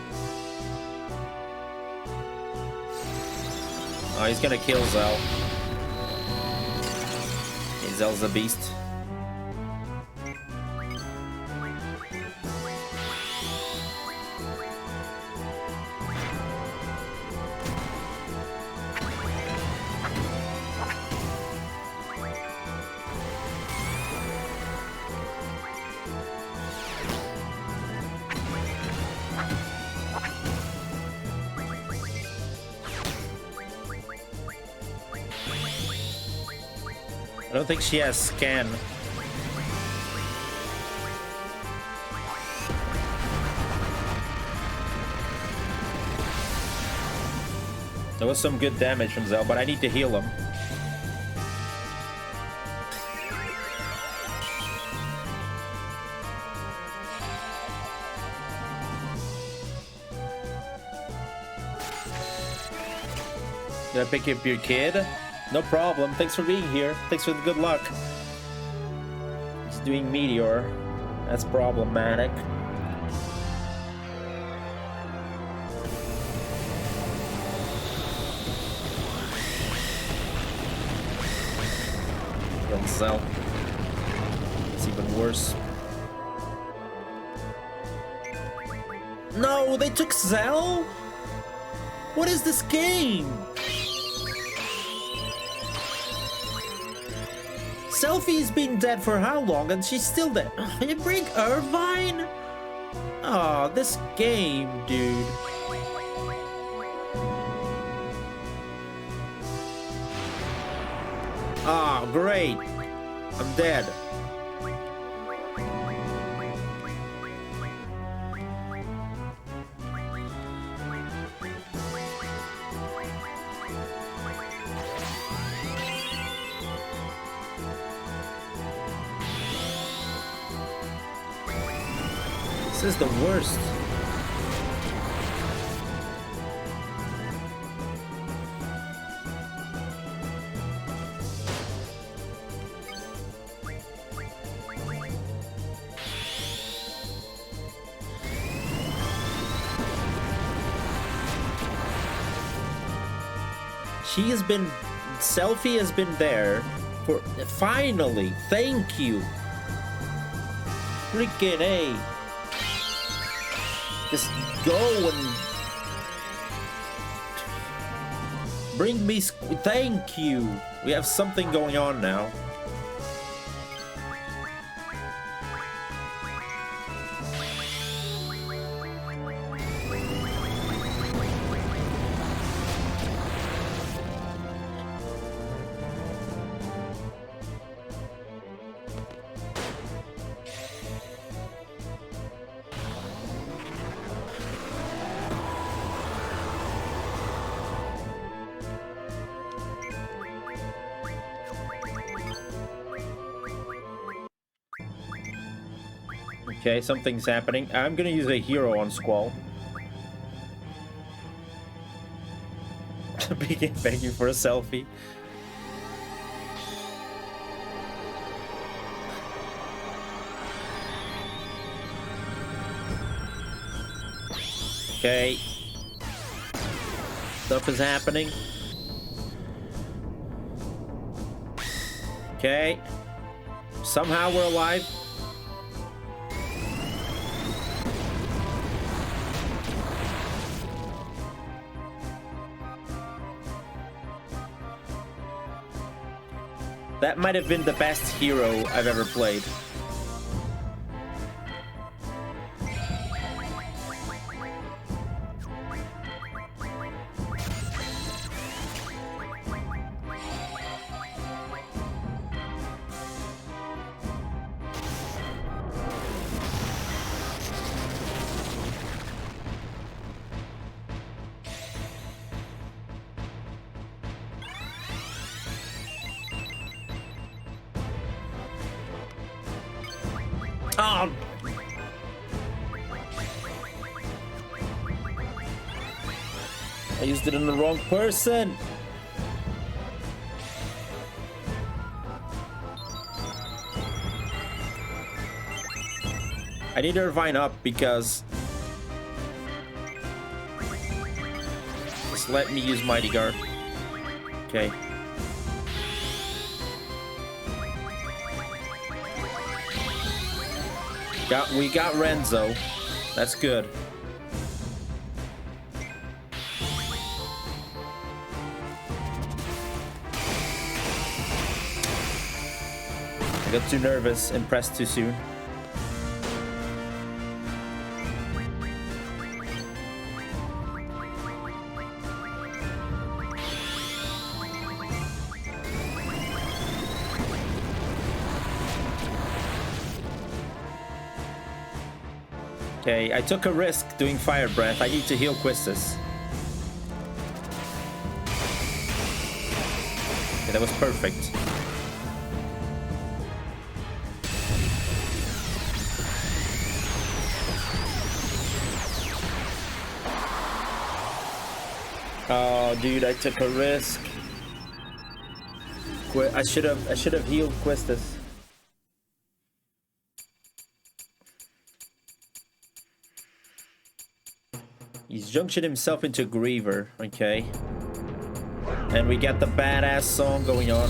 Oh, he's gonna kill Zell. Okay, Zell's a beast. I don't think she has scan. There was some good damage from Zell, but I need to heal him. Did I pick up your kid? No problem. Thanks for being here. Thanks for the good luck. He's doing Meteor. That's problematic. Kill Zell. It's even worse. No, they took Zell? What is this game? Selfie's been dead for how long and she's still dead? You bring Irvine? Oh, this game, dude. Ah, great. I'm dead. This is the worst. Selfie has been there for finally. Thank you. Freaking A. Just go and bring me. Thank you. We have something going on now. Okay, something's happening. I'm gonna use a hero on Squall. Begging for a selfie. Okay. Stuff is happening. Okay. Somehow we're alive. That might have been the best hero I've ever played. Oh. I used it on the wrong person. I need to Irvine up because just let me use Mighty Guard. Okay. We got Renzo. That's good. I got too nervous and pressed too soon. Okay, I took a risk doing Fire Breath. I need to heal Quistis. Okay, that was perfect. Oh, dude, I took a risk. I should have healed Quistis. He's junctioned himself into Griever, okay. And we got the badass song going on.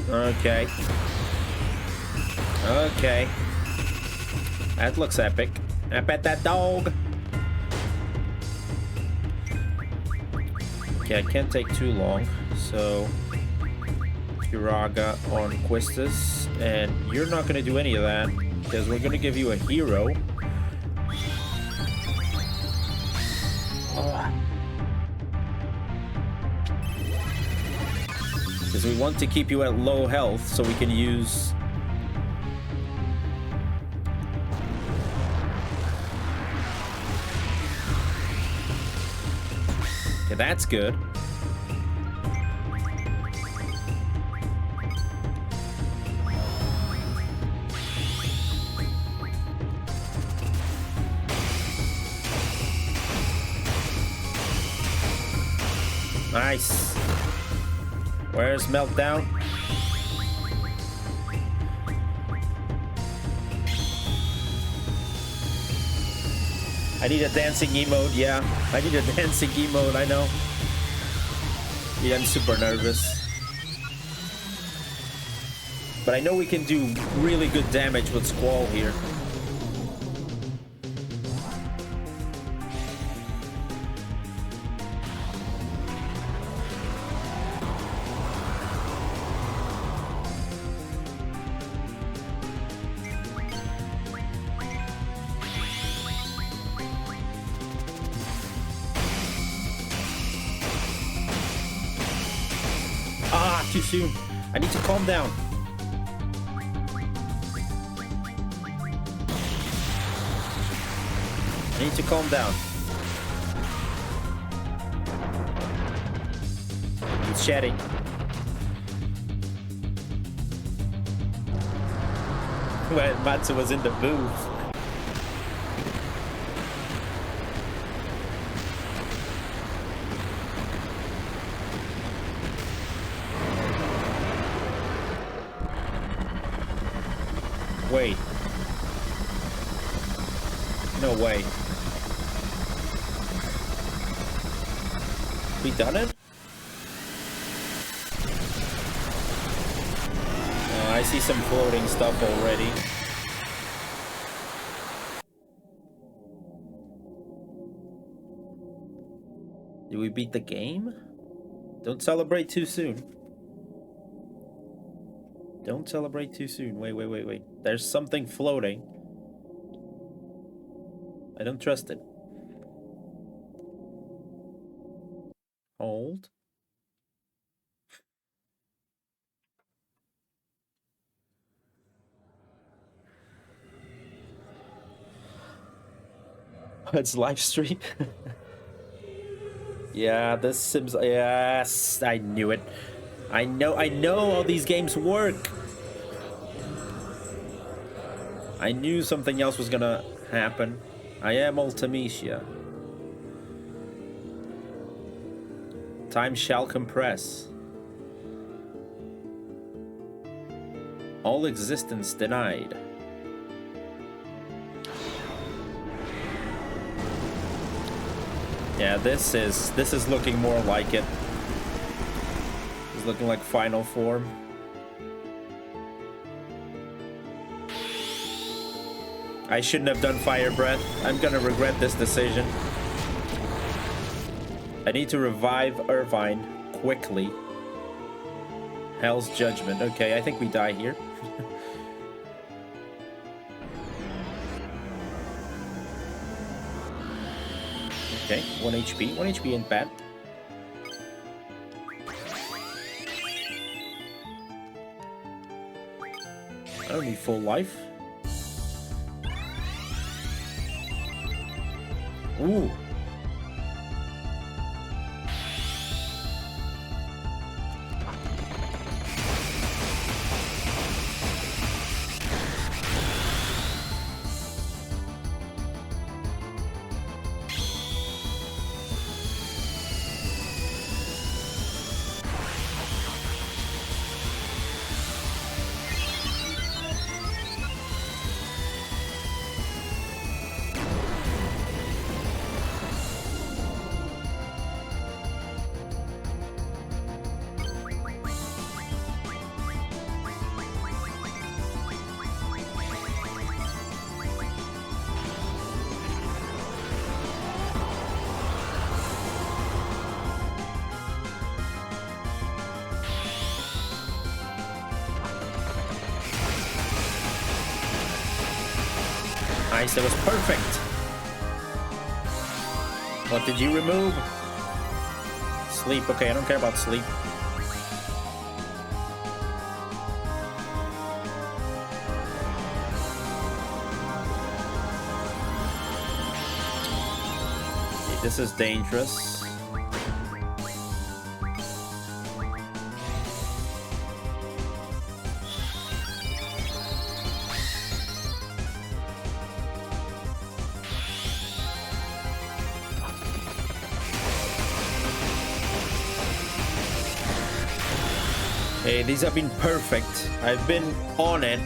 Okay. Okay. That looks epic. I bet that dog. Okay, I can't take too long, so Kiraga on Quistis, and you're not gonna do any of that because we're gonna give you a hero. Because we want to keep you at low health so we can use okay, that's good. Nice. Where's Meltdown? I need a dancing emote, yeah. I need a dancing emote, I know. Yeah, I'm super nervous. But I know we can do really good damage with Squall here. Too soon. I need to calm down. I need to calm down. It's shedding. When Matsu was in the booth. Wait. No way. We done it? I see some floating stuff already. Did we beat the game? Don't celebrate too soon. Don't celebrate too soon. Wait. There's something floating. I don't trust it. Hold. It's live stream. Yeah, this Sims. Yes, I knew it. I know how these games work. I knew something else was gonna happen. I am Ultimecia. Time shall compress. All existence denied. Yeah, this is looking more like it. It's looking like final form. I shouldn't have done Fire Breath. I'm gonna regret this decision. I need to revive Irvine quickly. Hell's Judgment. Okay, I think we die here. Okay, 1 HP. 1 HP ain't bad. I don't need full life. Ooh. Nice, that was perfect. What did you remove? Sleep. Okay, I don't care about sleep. Okay, this is dangerous. Hey, these have been perfect. I've been on it.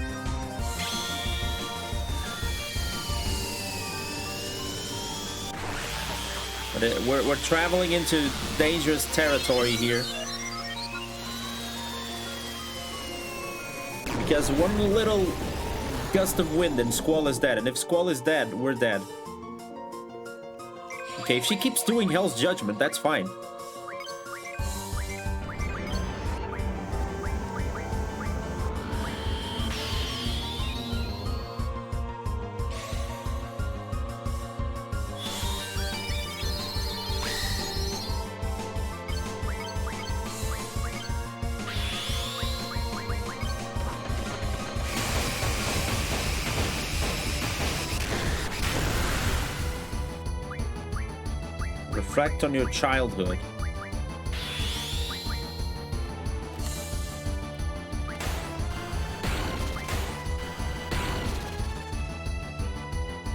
But we're traveling into dangerous territory here. Because one little gust of wind and Squall is dead. And if Squall is dead, we're dead. Okay, if she keeps doing Hell's Judgment, that's fine. Reflect on your childhood.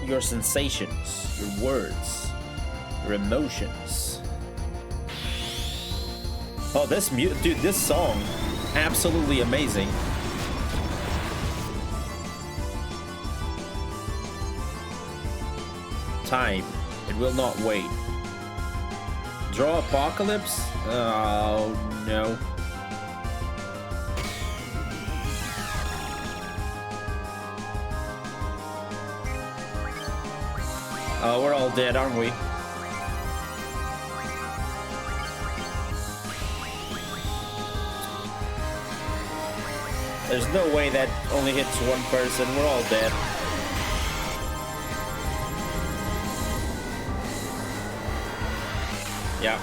Your sensations, your words, your emotions. Oh, dude, this song, absolutely amazing. time. It will not wait. Draw Apocalypse? Oh, no. Oh, we're all dead, aren't we? There's no way that only hits one person. We're all dead. Yeah.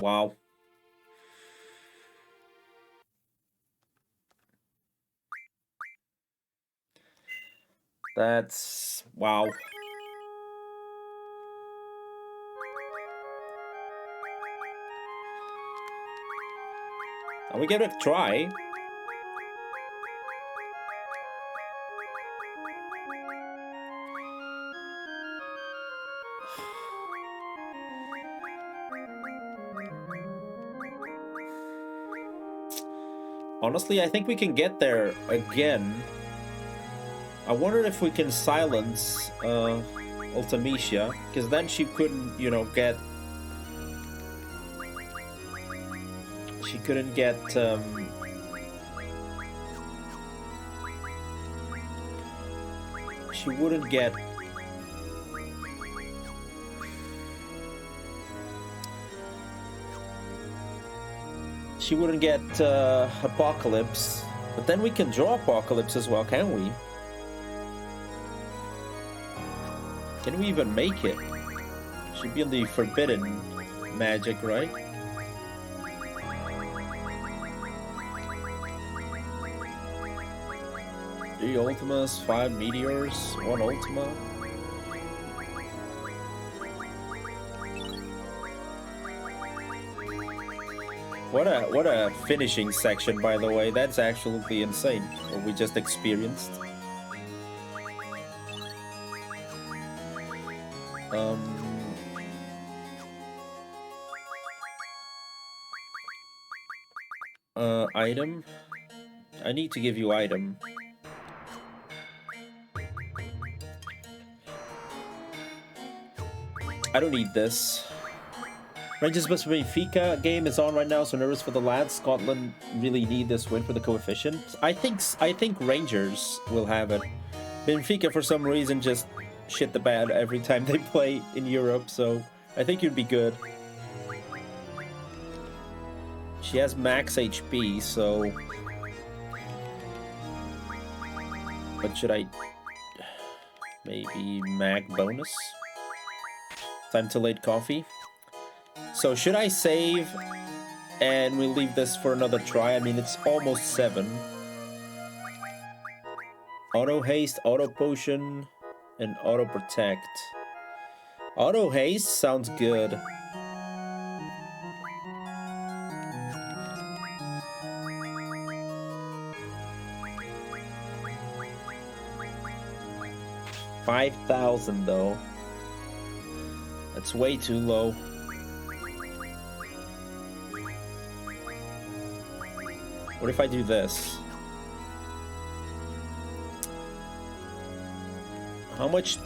Wow. That's... wow. Are we gonna try? Honestly, I think we can get there again. I wonder if we can silence Ultimecia, because then she couldn't, you know, get... She couldn't get... She wouldn't get... She wouldn't get Apocalypse. But then we can draw Apocalypse as well, can we? Can we even make it? Should be on the forbidden magic, right? Three Ultimas, 5 Meteors, 1 Ultima. What a finishing section, by the way. That's absolutely insane. What we just experienced. Item. I need to give you item. I don't need this. Rangers vs Benfica game is on right now, so nervous for the lads. Scotland really need this win for the coefficient. I think Rangers will have it. Benfica for some reason just shit the bed every time they play in Europe, so I think you'd be good. She has max HP, so... What should I... Maybe mag bonus? Time to late coffee. So should I save and we leave this for another try? I mean, it's almost 7. Auto haste, auto potion, and auto protect. Auto haste sounds good. $5,000 though. That's way too low. What if I do this? How much,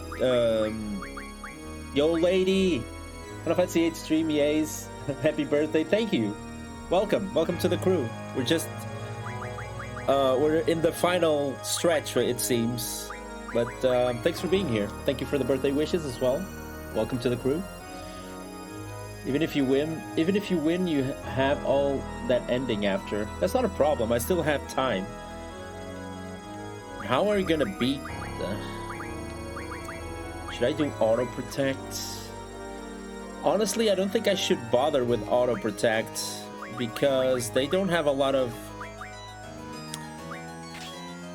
Yo lady! What if I see 8 stream, yays? Happy birthday, thank you! Welcome to the crew. We're just, we're in the final stretch, it seems. But, thanks for being here. Thank you for the birthday wishes as well. Welcome to the crew. Even if you win, you have all that ending after. That's not a problem. I still have time. How are you gonna beat the... Should I do auto protect? Honestly, I don't think I should bother with auto protect because they don't have a lot of...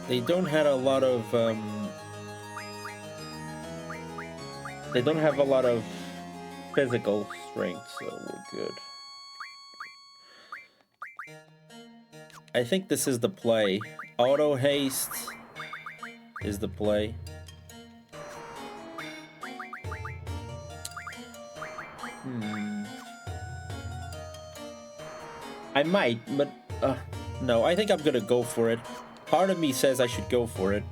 They don't have a lot of physical strength, so we're good. I think this is the play. Auto haste is the play. I might, but No, I think I'm gonna go for it. Part of me says I should go for it.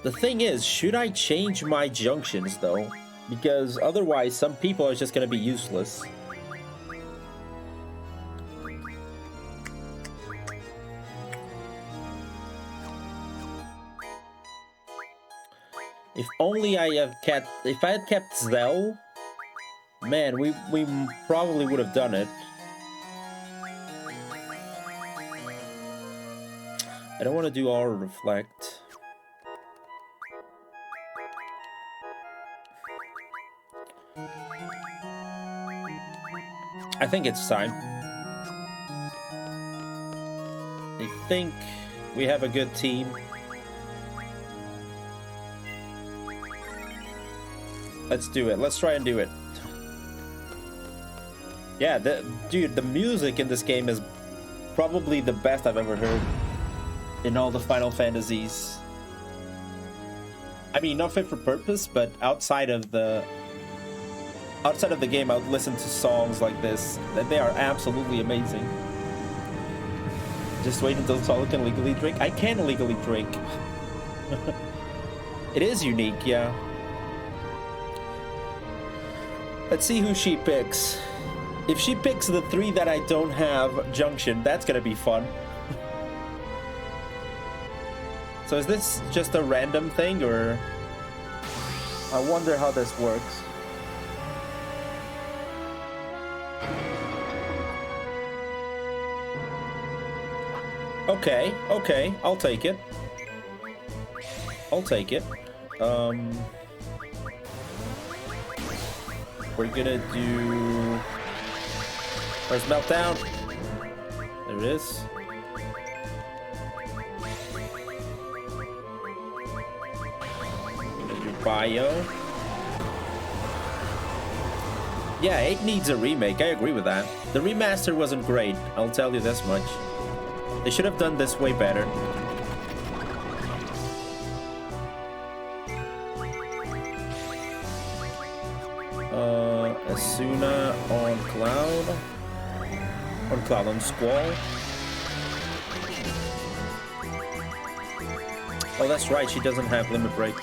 The thing is, should I change my junctions though? Because otherwise some people are just gonna be useless. If only I had kept... If I had kept Zell, man, we probably would have done it. I don't want to do Aura Reflect. I think it's time. I think we have a good team. Let's do it. Let's try and do it. Yeah, dude, the music in this game is probably the best I've ever heard in all the Final Fantasies. I mean, not fit for purpose, but outside of the game, I'll listen to songs like this. That they are absolutely amazing. Just wait until Solo can legally drink. I can legally drink. It is unique, yeah. Let's see who she picks. If she picks the 3 that I don't have junction, that's gonna be fun. So is this just a random thing, or... I wonder how this works. Okay, okay, I'll take it. I'll take it. We're gonna do... Where's Meltdown? There it is. Gonna do Bio. Yeah, 8 needs a remake, I agree with that. The remaster wasn't great, I'll tell you this much. They should have done this way better. Asuna on Cloud. On Squall. Oh, that's right, she doesn't have Limit Break.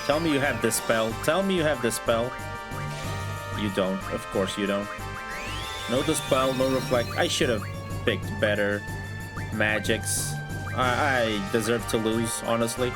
Tell me you have this spell. Tell me you have this spell. You don't. Of course you don't. No Dispel, no Reflect. I should have picked better magics. I deserve to lose, honestly.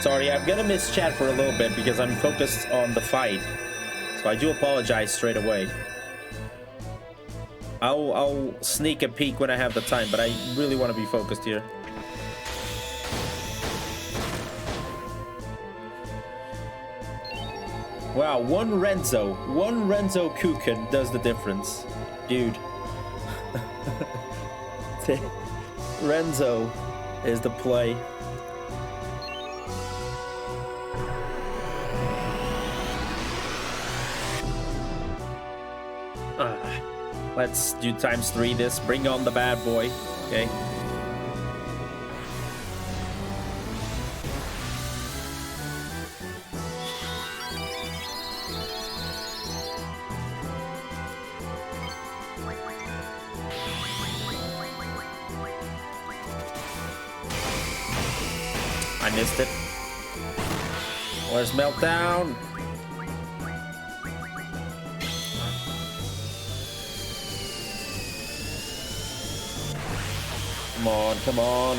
Sorry, I'm gonna miss chat for a little bit because I'm focused on the fight. So I do apologize straight away. I'll sneak a peek when I have the time, but I really want to be focused here. Wow, one Renzo Kuchen does the difference. Dude. Renzo is the play. Let's do ×3 this. Bring on the bad boy. Okay. I missed it. Where's Meltdown? Come on, come on.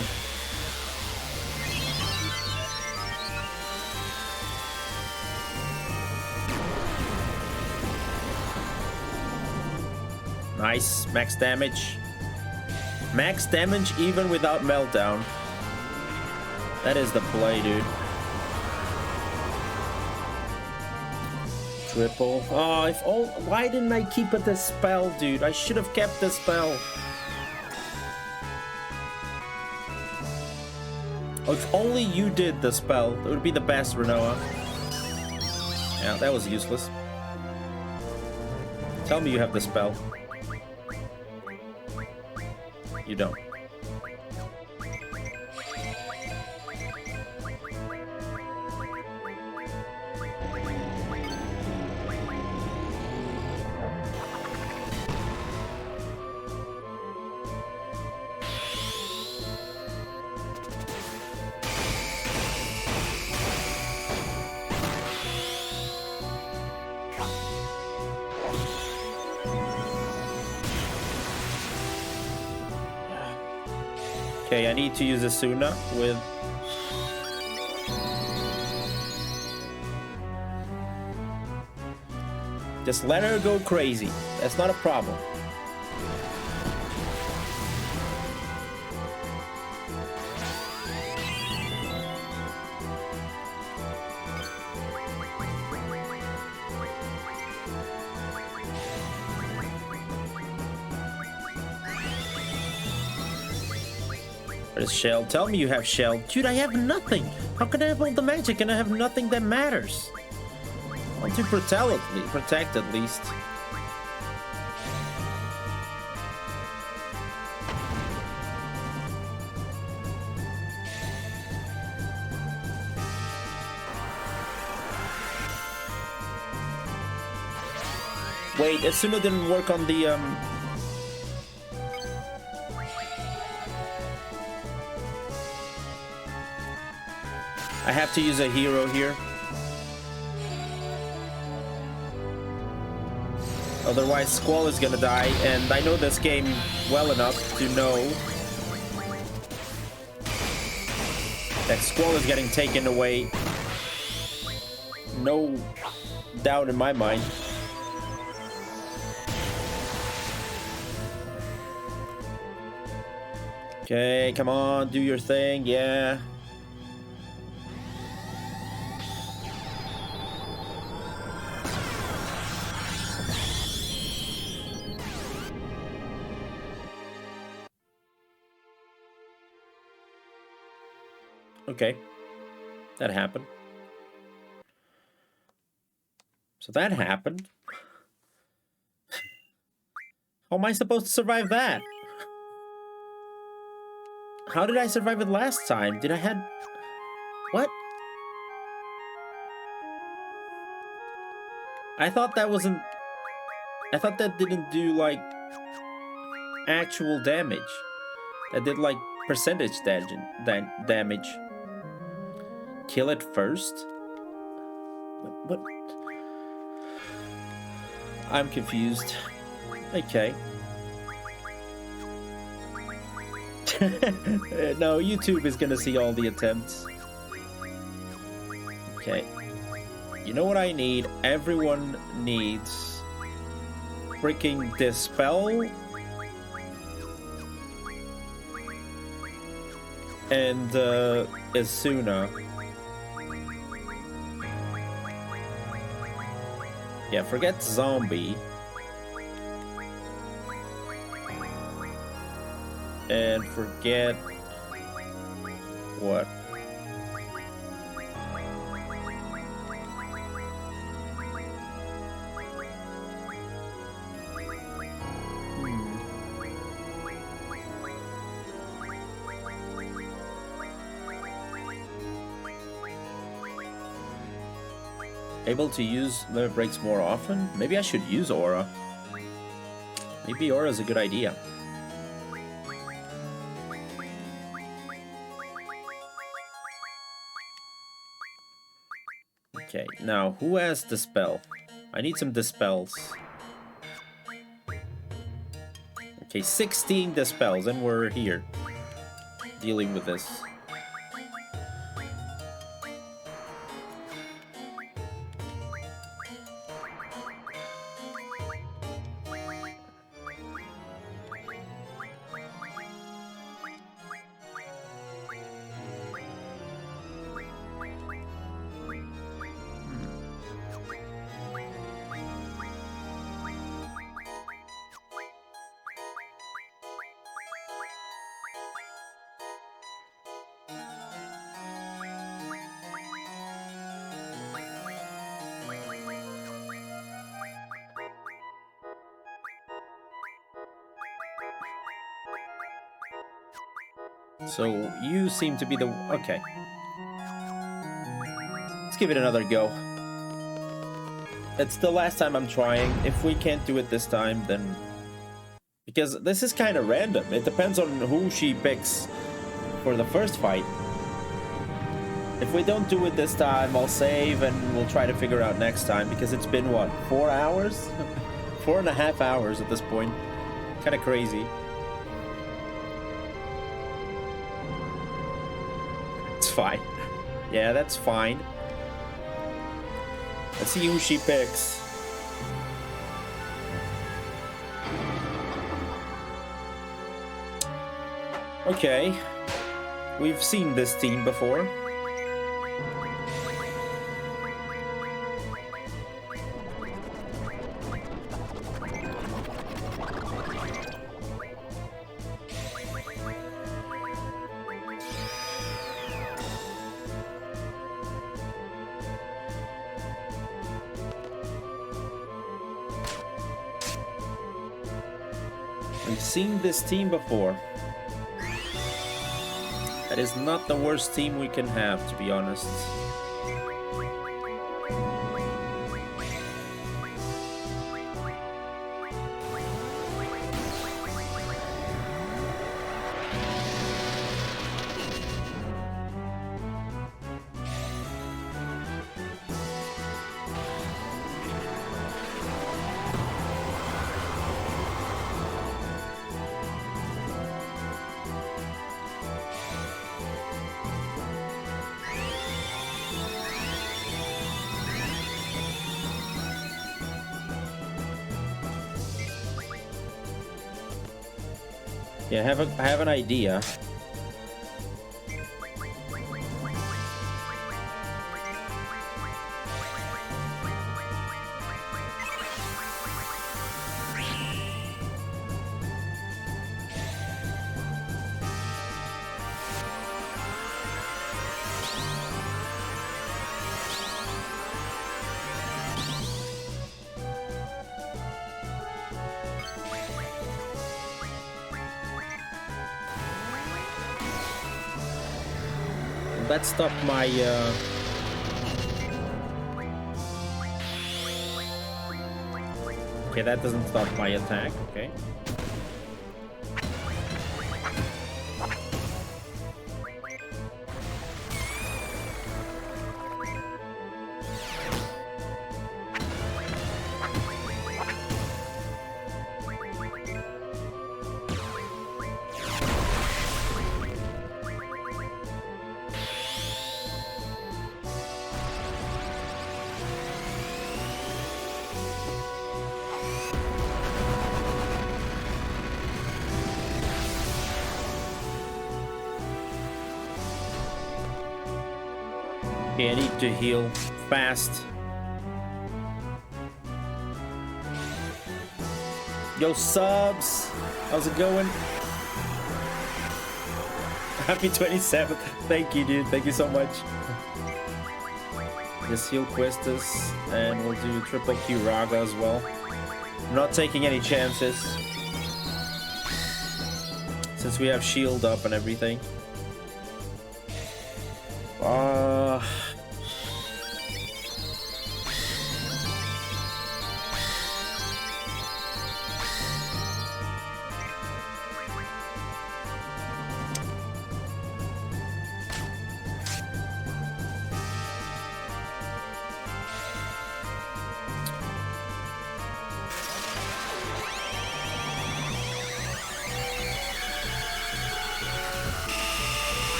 Nice, max damage. Max damage even without meltdown. That is the play, dude. Triple. Oh, if all. Why didn't I keep it the spell, dude? I should have kept the spell. Oh, if only you did the spell. That would be the best, Renoa. Yeah, that was useless. Tell me you have the spell. You don't. Okay, I need to use Asuna with... Just let her go crazy. That's not a problem. Where's Shell? Tell me you have Shell. Dude, I have nothing. How can I have all the magic and I have nothing that matters? I want to protect at least. Wait, Asuna didn't work on the I have to use a hero here. Otherwise, Squall is gonna die, and I know this game well enough to know that Squall is getting taken away. No doubt in my mind. Okay, come on, do your thing, yeah. Okay, that happened. So that happened. How am I supposed to survive that? How did I survive it last time? Did I had... What? I thought that wasn't... I thought that didn't do, like, actual damage. That did, like, percentage damage. Kill it first? What? I'm confused. Okay. No, YouTube is gonna see all the attempts. Okay. You know what I need? Everyone needs freaking Dispel and Asuna. Yeah, forget Zombie. And forget what? Able to use limit breaks more often? Maybe I should use Aura. Maybe Aura is a good idea. Okay, now who has Dispel? I need some Dispels. Okay, 16 Dispels, and we're here dealing with this. So you seem to be the... Okay. Let's give it another go. It's the last time I'm trying. If we can't do it this time, then... Because this is kind of random. It depends on who she picks for the first fight. If we don't do it this time, I'll save and we'll try to figure out next time. Because it's been, what, 4 hours? 4.5 hours at this point. Kind of crazy. It's fine. Yeah, that's fine. Let's see who she picks. Okay. We've seen this team before. We've seen this team before. That is not the worst team we can have, to be honest. Yeah, I have an idea. That stopped my Okay, that doesn't stop my attack, okay. Okay, I need to heal fast. Yo, subs! How's it going? Happy 27th. Thank you, dude. Thank you so much. Just heal Quistis, and we'll do triple Q Raga as well. I'm not taking any chances. Since we have shield up and everything.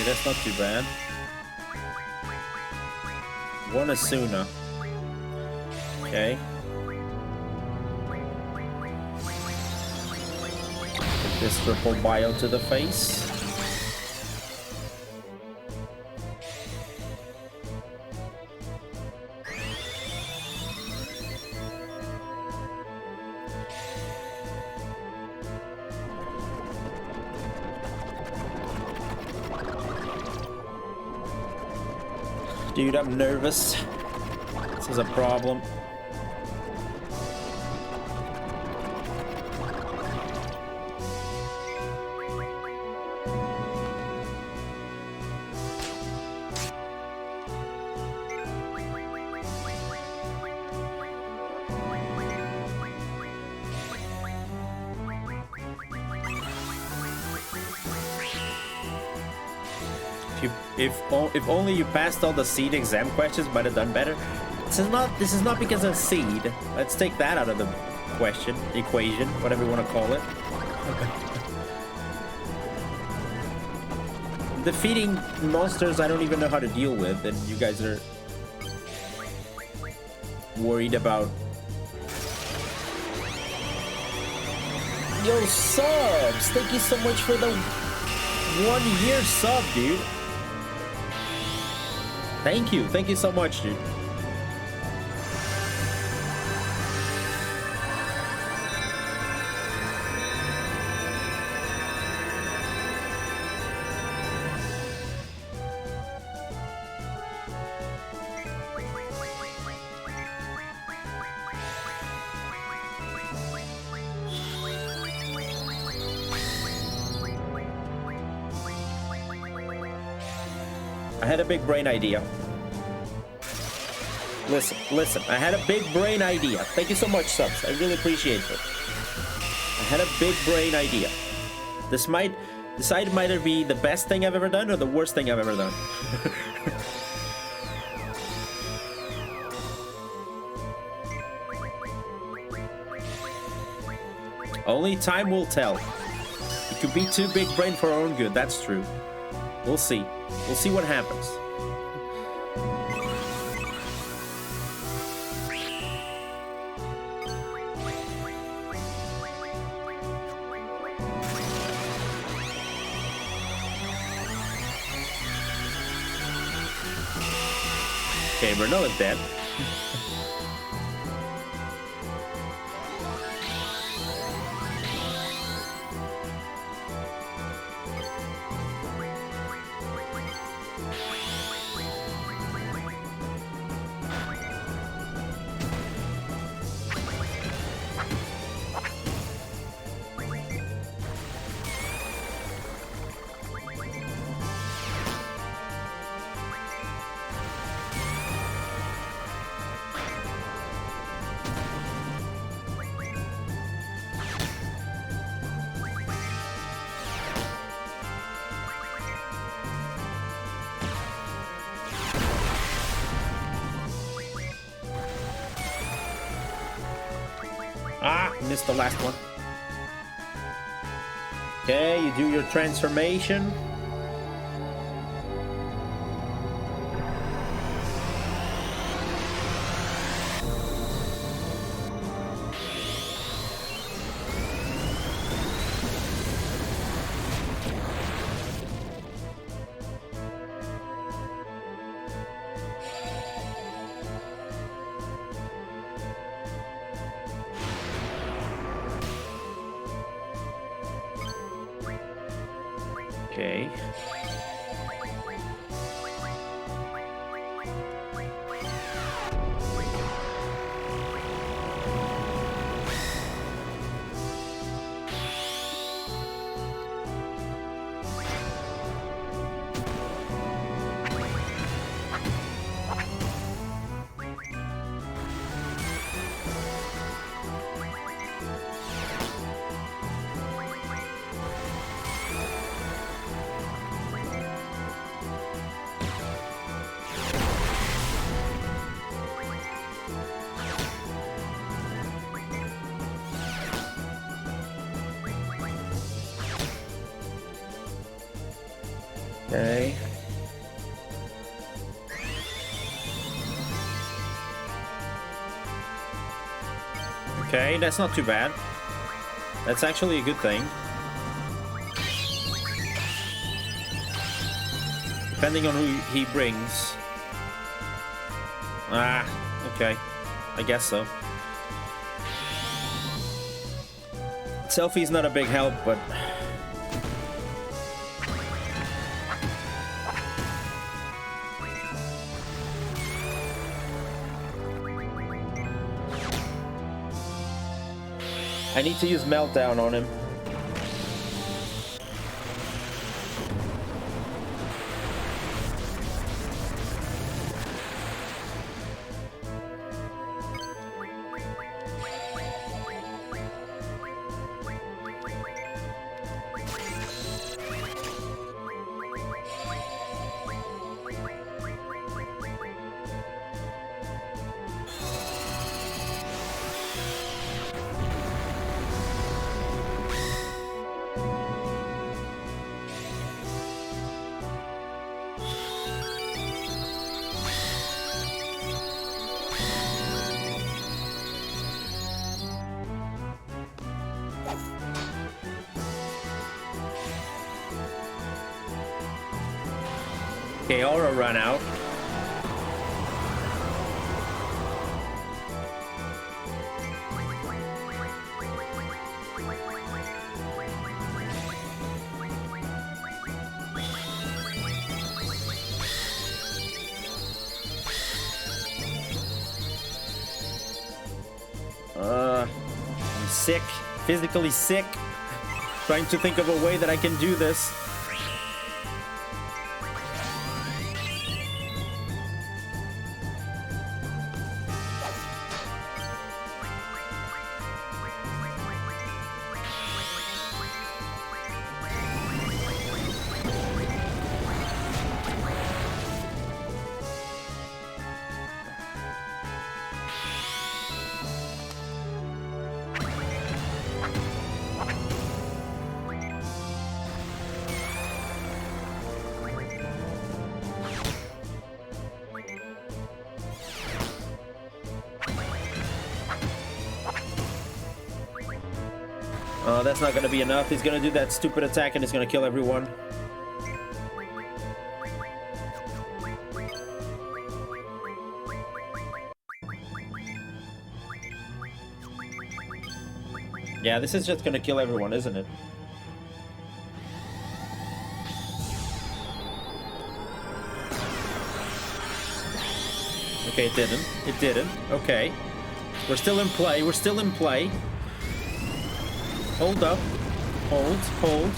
That's not too bad. One Asuna. Okay. Get this triple bio to the face. Dude, I'm nervous. This is a problem. If only you passed all the seed exam questions, might have done better. This is not because of seed. Let's take that out of the equation, whatever you want to call it. Defeating monsters I don't even know how to deal with, and you guys are worried about. Yo, subs! Thank you so much for the 1 year sub, dude. Thank you so much, dude. I had a big brain idea. Listen, I had a big brain idea. Thank you so much, subs. I really appreciate it. I had a big brain idea. This might either be the best thing I've ever done or the worst thing I've ever done. Only time will tell. It could be too big brain for our own good, that's true. We'll see. We'll see what happens. Okay, Renault is dead. Missed the last one. Okay, you do your transformation. Okay. Okay. Okay, that's not too bad. That's actually a good thing. Depending on who he brings. Ah, okay. I guess so. Selfie's not a big help, but... I need to use Meltdown on him. Okay, aura run out. I'm sick, physically sick. Trying to think of a way that I can do this. That's not gonna be enough. He's gonna do that stupid attack and it's gonna kill everyone. Yeah, this is just gonna kill everyone, isn't it? Okay, it didn't. It didn't. Okay. We're still in play. We're still in play. Hold up. Hold. Hold.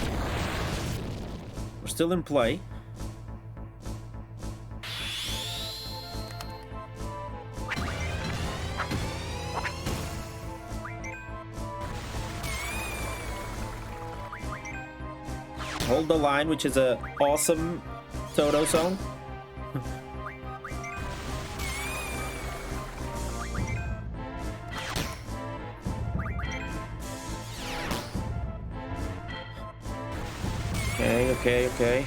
We're still in play. Hold the line, which is a awesome Toto song. Okay. Okay.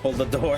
Hold the door.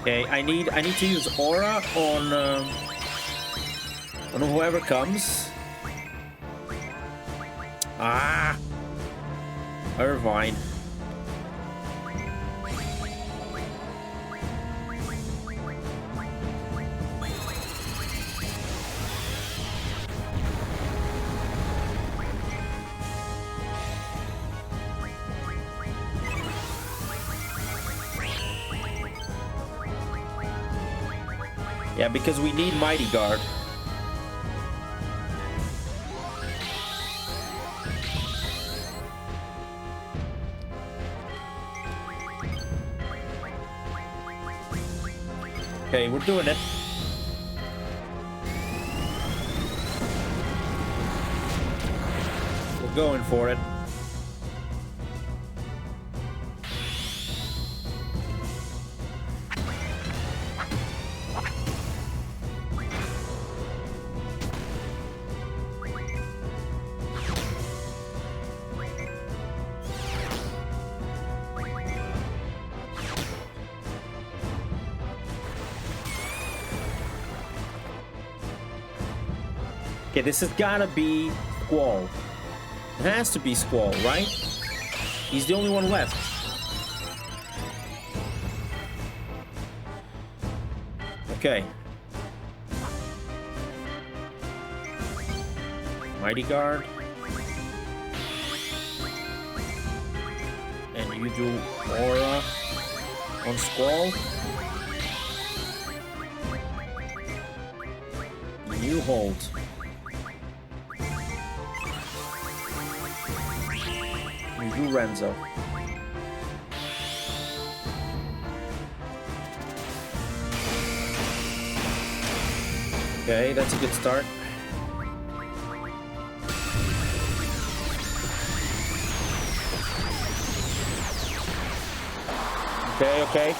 Okay, I need to use aura on whoever comes. Ah, Irvine. Yeah, because we need Mighty Guard. Okay, we're doing it. We're going for it. Okay, this has gotta be Squall. It has to be Squall, right? He's the only one left. Okay. Mighty Guard. And you do Aura on Squall. You hold. You do Renzo. Okay, that's a good start. Okay.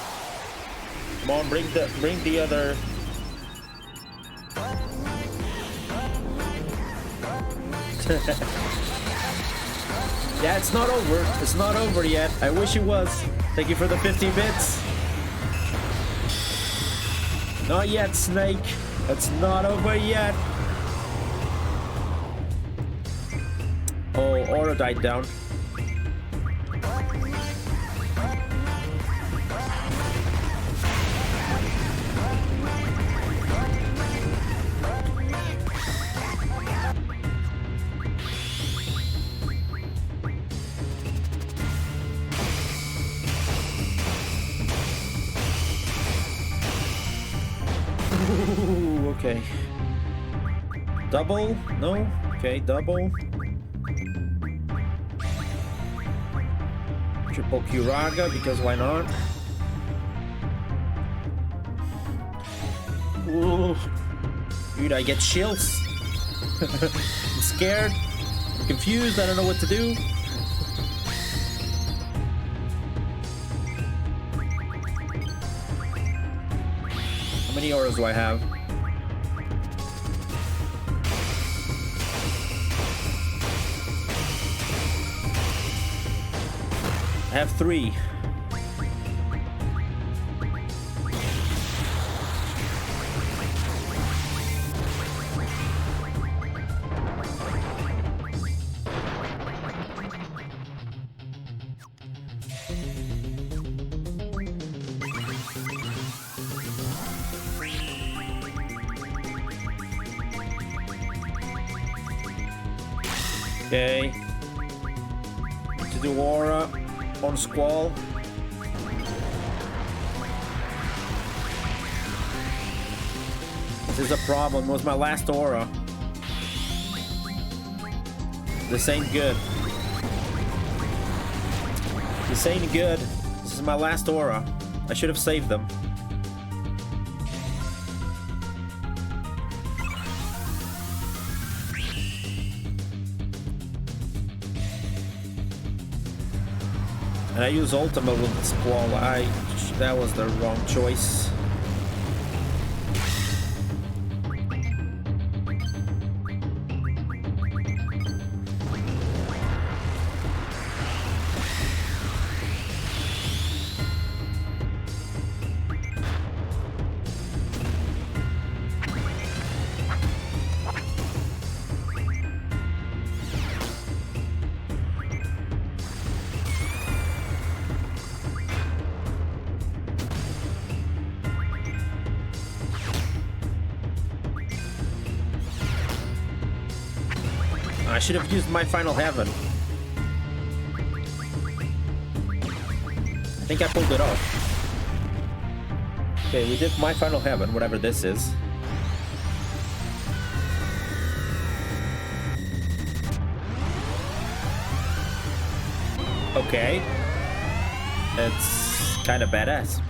Come on, bring the other. Yeah, it's not over. It's not over yet. I wish it was. Thank you for the 50 bits. Not yet, Snake. It's not over yet. Oh, Aura died down. Ooh, okay. Double? No? Okay, double. Triple Kiraga, because why not? Ooh. Dude, I get chills. I'm scared. I'm confused. I don't know what to do. How many auras do I have? I have 3. Okay. To do aura on Squall. This is a problem. It was my last aura. This ain't good. This ain't good. This is my last aura. I should have saved them. And I use ultimate with Squall. That was the wrong choice. I should have used my final heaven. I think I pulled it off. Okay, we did my final heaven, whatever this is. Okay. It's kind of badass.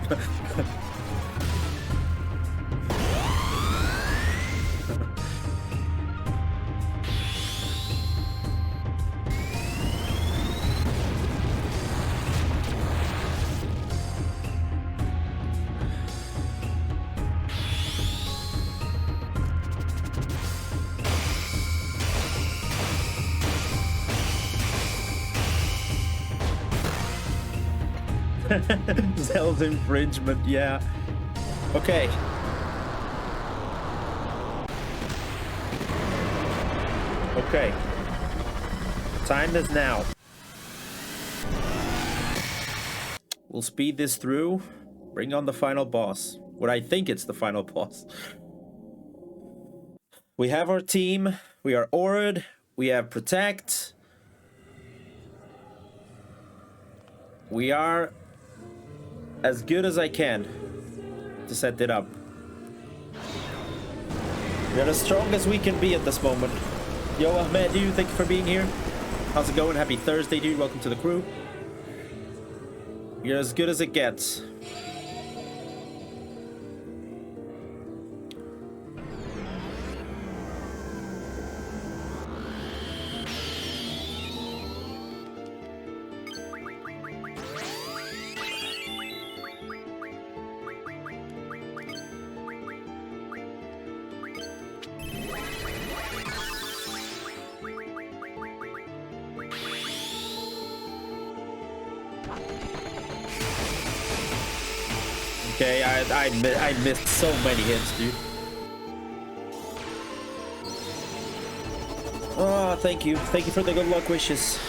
Zelda infringement, yeah. Okay. Okay. Time is now. We'll speed this through. Bring on the final boss. What I think it's the final boss. We have our team. We are Orid. We have Protect. We are as good as I can to set it up. We are as strong as we can be at this moment. Yo, Ahmed, dude, thank you for being here. How's it going? Happy Thursday, dude. Welcome to the crew. You're as good as it gets. Okay, I missed so many hits, dude. Oh, thank you. Thank you for the good luck wishes.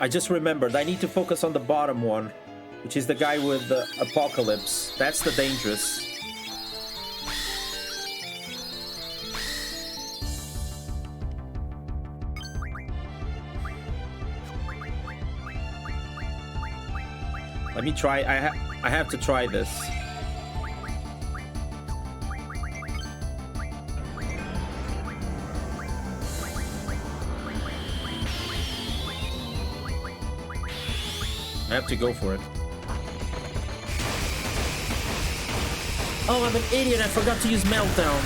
I just remembered, I need to focus on the bottom one, which is the guy with the Apocalypse. That's the dangerous. Let me try. I have to try this. I have to go for it. Oh, I'm an idiot. I forgot to use Meltdown.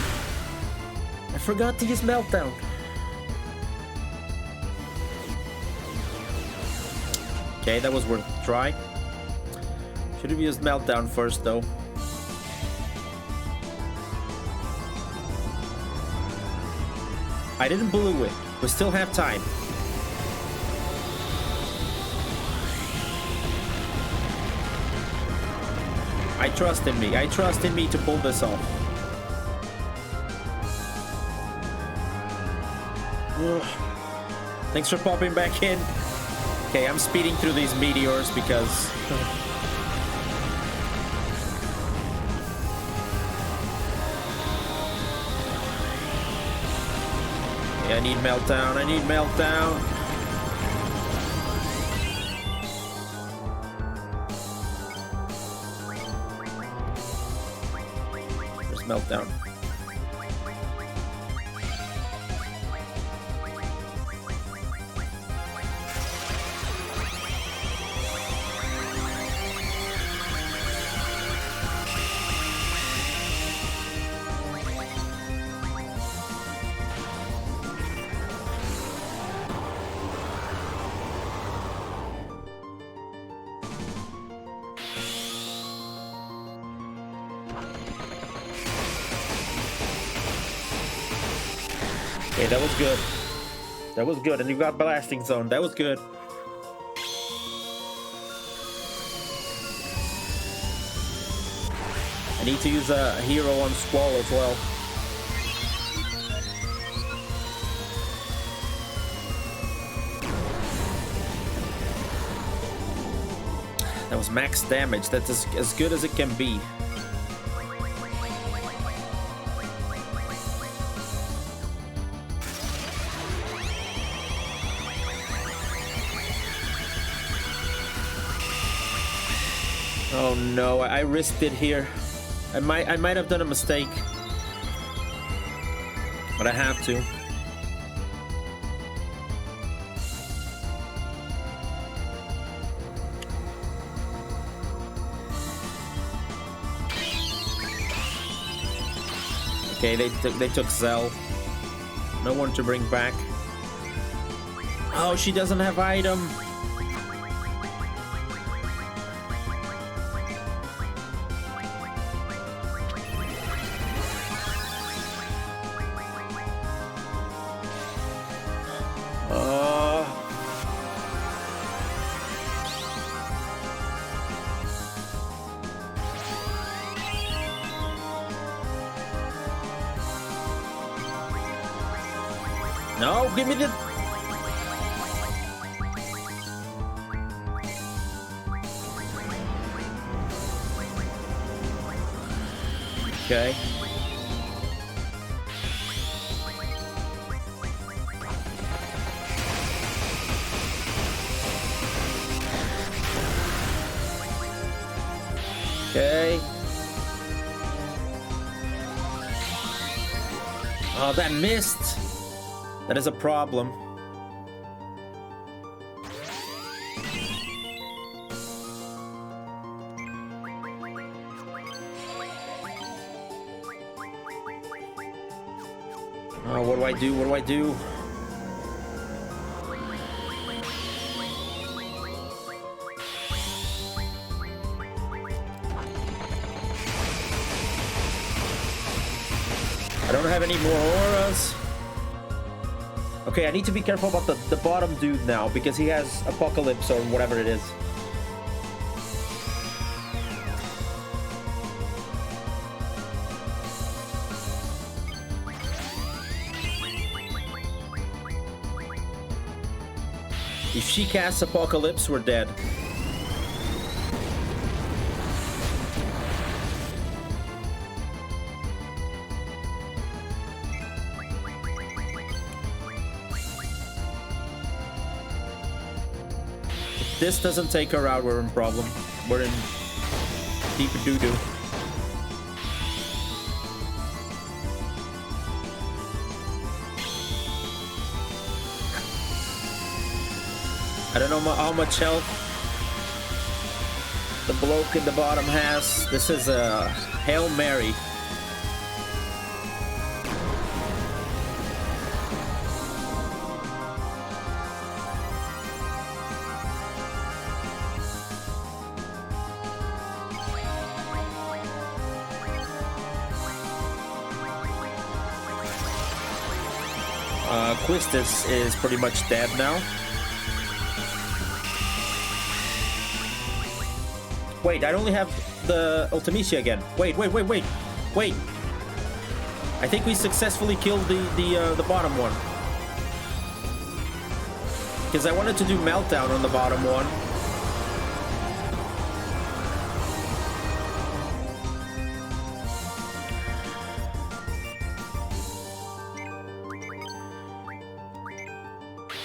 I forgot to use Meltdown. Okay, that was worth a try. Should have used Meltdown first, though. I didn't blue it. We still have time. I trust in me. I trust in me to pull this off. Ugh. Thanks for popping back in. Okay, I'm speeding through these meteors because... I need Meltdown. I need Meltdown. There's Meltdown. Okay, that was good. That was good. And you got Blasting Zone. That was good. I need to use a hero on Squall as well. That was max damage. That's as good as it can be. Oh no, I risked it here. I might have done a mistake. But I have to. Okay, they took Zell. No one to bring back. Oh, she doesn't have item. No, give me the... Okay. Okay. Oh, that missed. That is a problem. Oh, what do I do? What do I do? I don't have any more auras. Okay, I need to be careful about the bottom dude now because he has Apocalypse or whatever it is. If she casts Apocalypse, we're dead. If this doesn't take her out, we're in problem. We're in deep doo-doo. I don't know how much health the bloke in the bottom has. This is a Hail Mary. Quistis is pretty much dead now. Wait, I only have the Ultimecia again. Wait. I think we successfully killed the bottom one. Because I wanted to do Meltdown on the bottom one.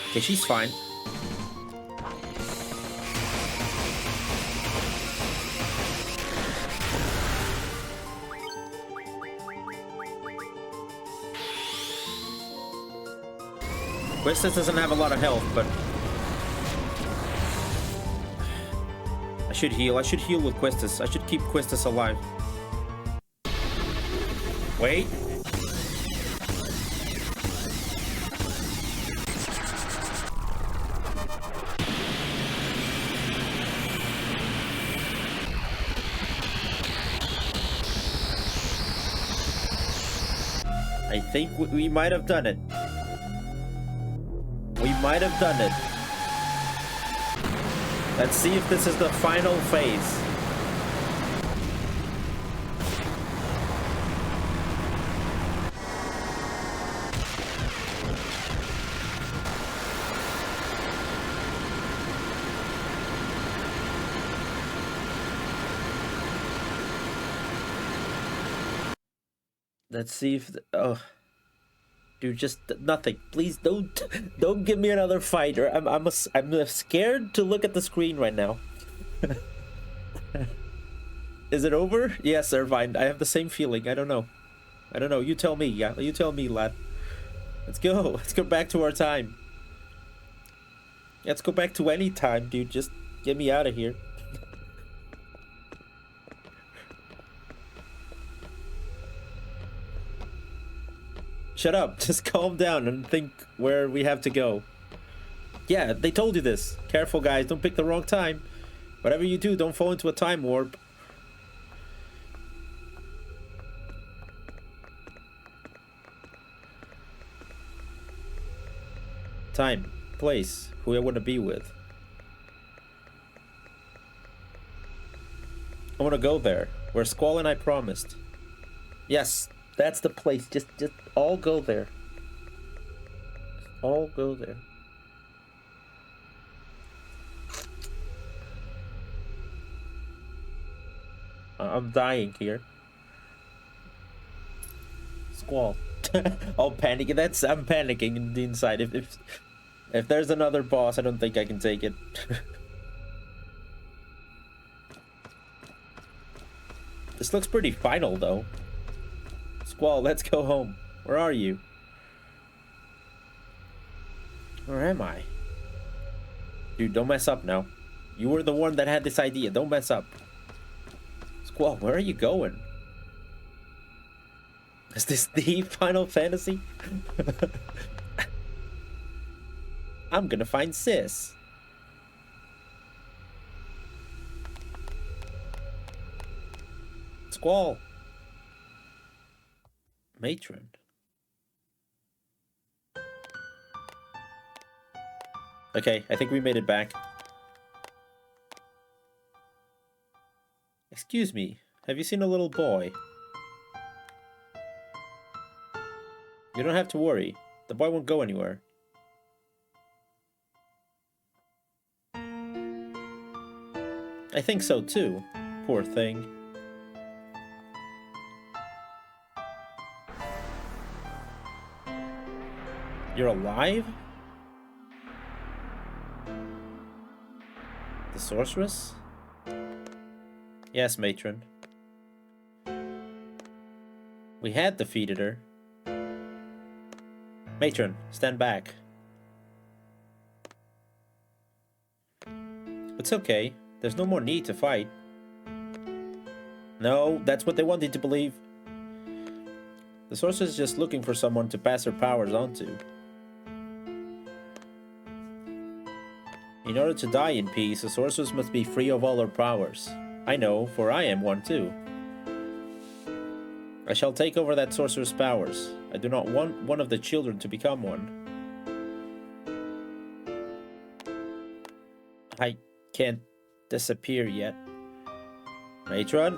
Okay, she's fine. Quistis doesn't have a lot of health, but I should heal. I should heal with Quistis. I should keep Quistis alive. Wait. I think we might have done it. We might have done it. Let's see if this is the final phase. Let's see if oh, dude, just nothing. Please don't give me another fight. Or I'm scared to look at the screen right now. Is it over? Yes, Irvine. I have the same feeling. I don't know. You tell me. Yeah, you tell me, lad. Let's go. Let's go back to our time. Let's go back to any time, dude. Just get me out of here. Shut up. Just calm down and think where we have to go. Yeah, they told you this. Careful, guys. Don't pick the wrong time. Whatever you do, don't fall into a time warp. Time. Place. Who I want to be with. I want to go there. Where Squall and I promised. Yes. That's the place. Just all go there. All go there. I'm dying here. Squall. Oh, panicking. I'm panicking in the inside. If there's another boss, I don't think I can take it. This looks pretty final, though. Squall, let's go home. Where are you? Where am I? Dude, don't mess up now. You were the one that had this idea. Don't mess up. Squall, where are you going? Is this the Final Fantasy? I'm gonna find Sis. Squall. Matron. Okay, I think we made it back. Excuse me, have you seen a little boy? You don't have to worry. The boy won't go anywhere. I think so too. Poor thing. You're alive? The sorceress? Yes, matron. We had defeated her. Matron, stand back. It's okay. There's no more need to fight. No, that's what they wanted to believe. The sorceress is just looking for someone to pass her powers on to. In order to die in peace, the sorceress must be free of all her powers. I know, for I am one too. I shall take over that sorcerer's powers. I do not want one of the children to become one. I can't disappear yet. Matron?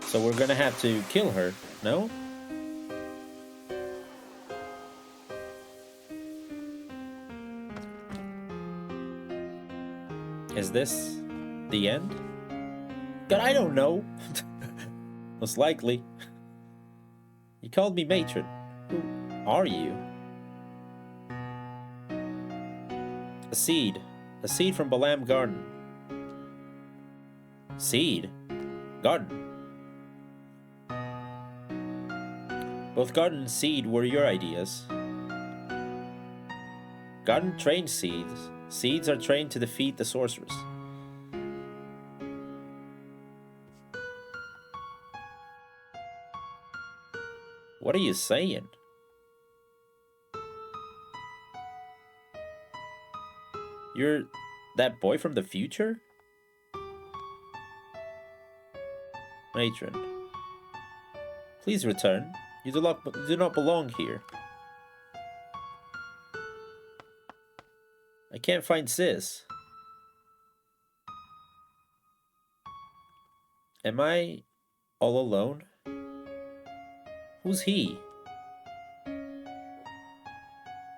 So we're gonna have to kill her, no? Is this the end? God, I don't know. Most likely. You called me matron. Who are you? A seed. A seed from Balam Garden. Seed? Garden. Both garden and seed were your ideas. Garden trains seeds. Seeds are trained to defeat the sorceress. What are you saying? You're that boy from the future? Matron. Please return. You do not belong here. I can't find Sis. Am I all alone? Who's he?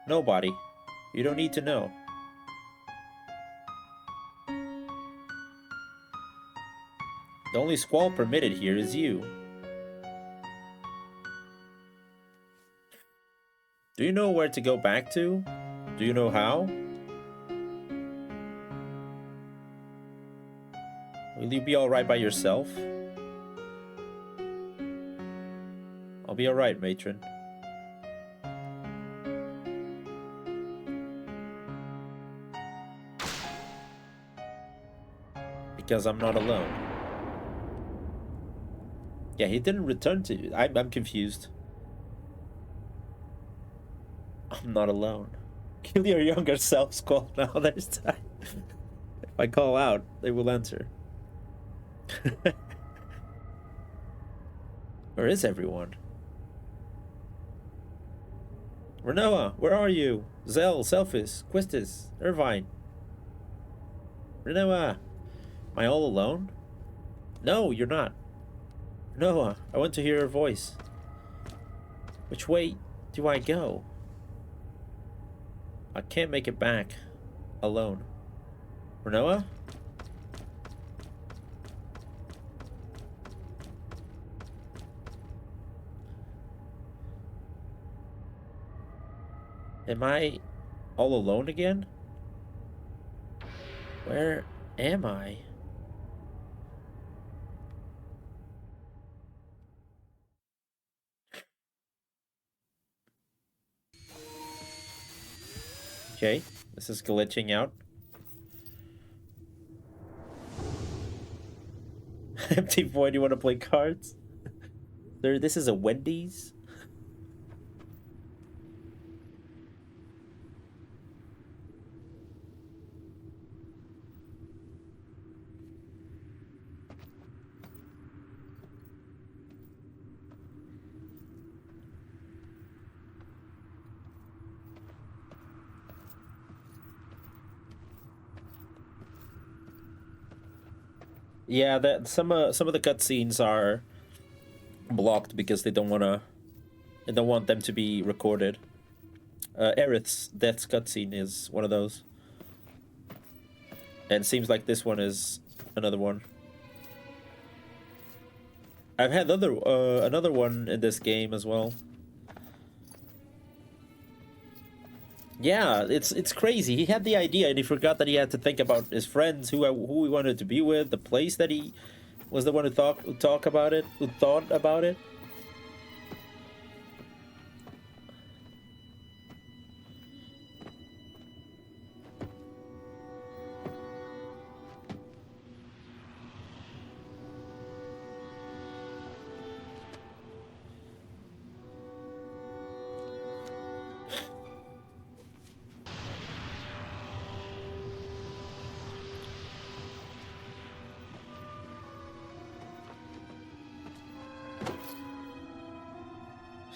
Nobody. You don't need to know. The only squall permitted here is you. Do you know where to go back to? Do you know how? Will you be alright by yourself? I'll be alright, matron. Because I'm not alone. Yeah, he didn't return to you. I'm confused. I'm not alone. Kill your younger self, Squall. Now there's time. If I call out, they will answer. Where is everyone? Renoa, where are you? Zell, Selphis, Quistis, Irvine. Renoa, am I all alone? No, you're not. Renoa, I want to hear her voice. Which way do I go? I can't make it back alone. Renoa? Am I all alone again? Where am I? Okay, this is glitching out. Empty void, you want to play cards? This is a Wendy's? Yeah, that some of the cutscenes are blocked because they don't want them to be recorded. Aerith's death cutscene is one of those, and seems like this one is another one. I've had another one in this game as well. Yeah, it's crazy. He had the idea and he forgot that he had to think about his friends, who he wanted to be with, the place that he was the one who thought about it.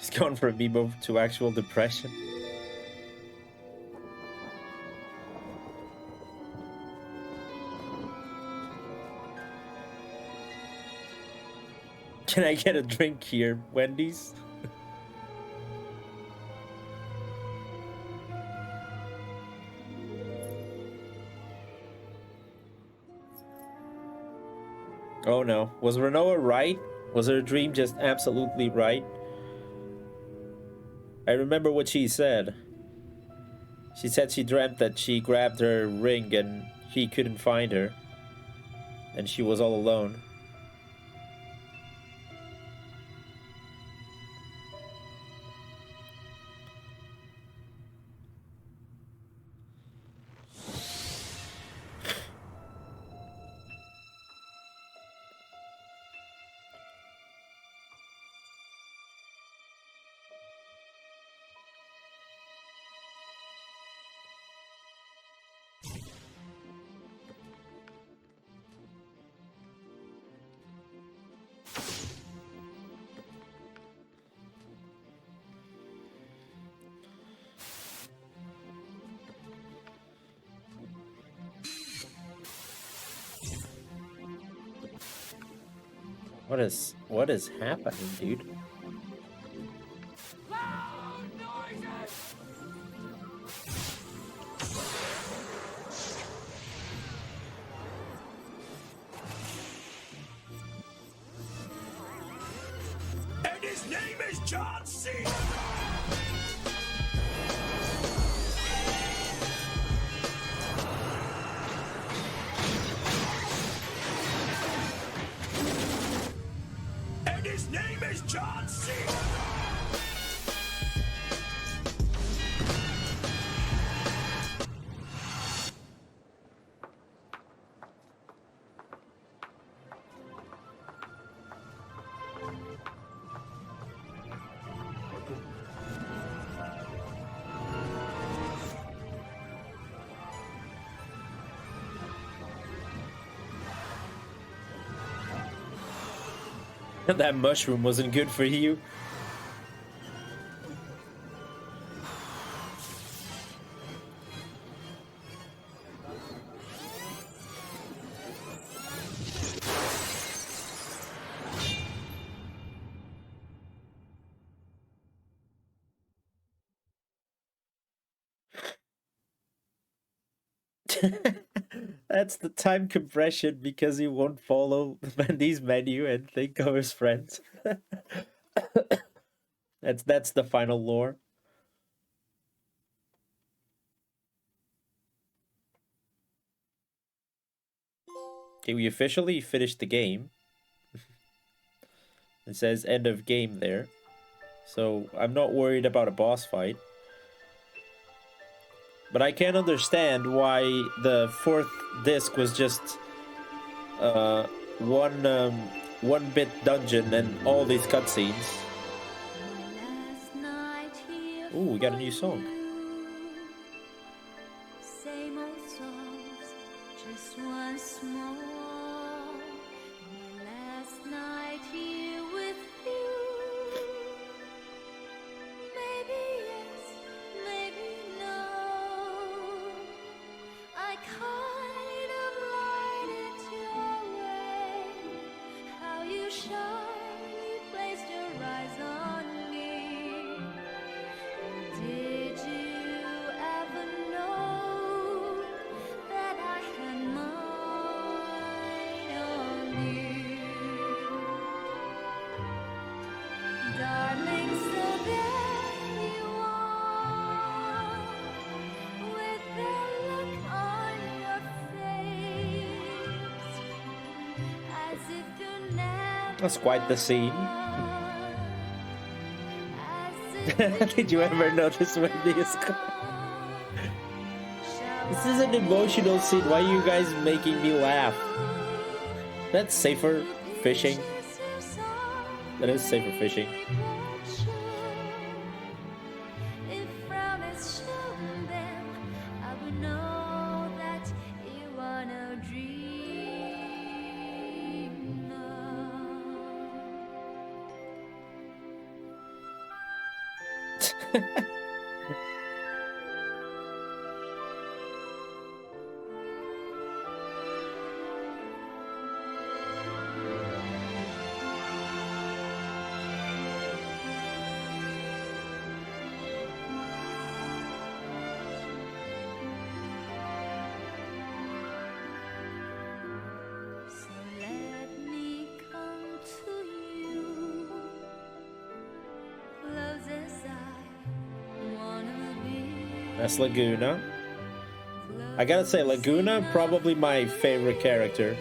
He's going from emo to actual depression. Can I get a drink here, Wendy's? Oh no. Was Renoa right? Was her dream just absolutely right? I remember what she said. She said she dreamt that she grabbed her ring and he couldn't find her. And she was all alone. What is happening, dude? And his name is John C. And his name is John C. That mushroom wasn't good for you. That's the time compression because he won't follow Mandy's menu and think of his friends. That's the final lore. Okay, we officially finished the game. It says end of game there. So I'm not worried about a boss fight. But I can't understand why the fourth disc was just one bit dungeon and all these cutscenes. Ooh, we got a new song. Same old songs, just once more. My last night here with you. Maybe yes, maybe no. I kind of lied it your way. How you shine, you placed your eyes on me. Did you ever know that I had mine on you? Darling, so there you are, with that look on your face, as if you never That's quite the scene. as if Did you ever notice when this? This is an emotional scene. Why are you guys making me laugh? That's Seifer fishing. That is Seifer fishing. If frown is shown, then I would know that you are no dreamer. So let me come to you, close as I wanna be. That's Laguna. I gotta say, Laguna, probably my favorite character. To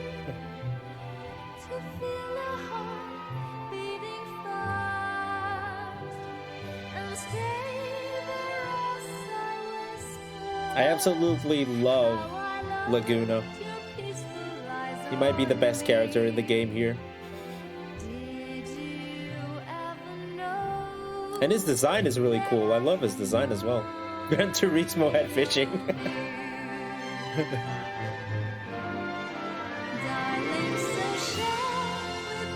feel a heart beating fast and stay there as I whisper. I absolutely love How I love Laguna. your peaceful eyes He might be the best character in the game here. Did you ever know And his design is really cool. I love his design as well. Gran Turismo head fishing. Darling, so share with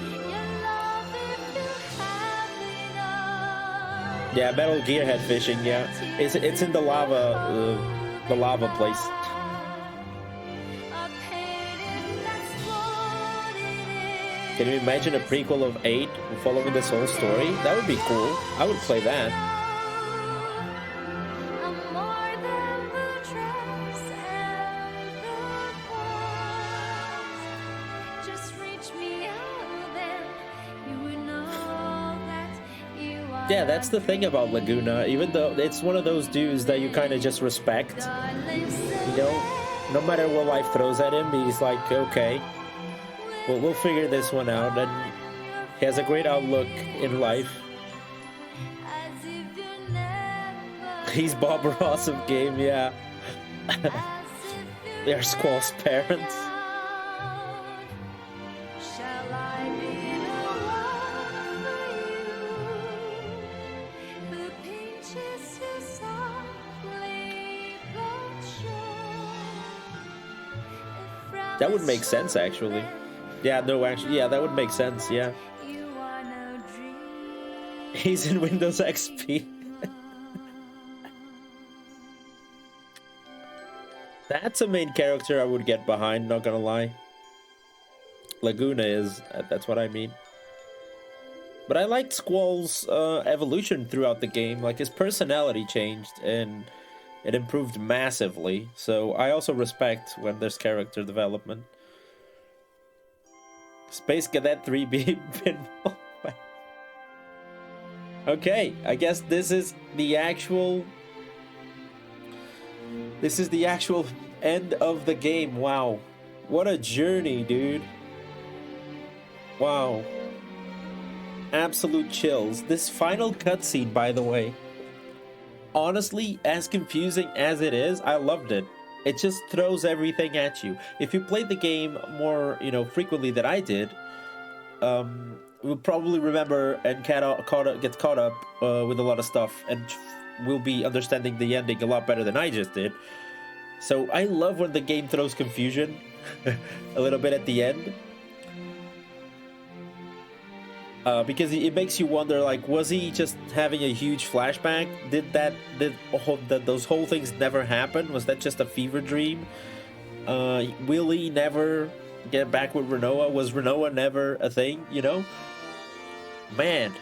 me your love if you have enough. Yeah, Metal Gear head fishing. Yeah, it's in the lava place. A painting that's what it is. Can you imagine a prequel of 8 following this whole story? That would be cool. I would play that. I'm more than the dress and the pose. Just reach me out, then you would know that you are. Yeah, that's the thing about Laguna. Even though it's one of those dudes that you kind of just respect, Darling, you know, no matter what life throws at him, he's like, okay, well, we'll figure this one out. And he has a great outlook in life. as if you never. He's Bob Ross of game, yeah. As if you They're Squall's parents. Shall I be the one for you, who pinches you softly but sure? That would make sense, actually. Yeah, no, actually, yeah, that would make sense, yeah. You are no dream. He's in Windows XP. That's a main character I would get behind, not gonna lie. Laguna is, that's what I mean. But I liked Squall's evolution throughout the game. Like, his personality changed, and It improved massively, so I also respect when there's character development. Space Cadet 3B pinball. Okay, I guess this is the actual end of the game. Wow. What a journey, dude. Wow. Absolute chills. This final cutscene, by the way, honestly, as confusing as it is, I loved it. It just throws everything at you. If you played the game more, frequently than I did, we'll probably remember and get caught up with a lot of stuff, and we'll be understanding the ending a lot better than I just did. So I love when the game throws confusion a little bit at the end. Because it makes you wonder, like, was he just having a huge flashback? Did those whole things never happen? Was that just a fever dream? Will he never get back with Renoa? Was Renoa never a thing, Man.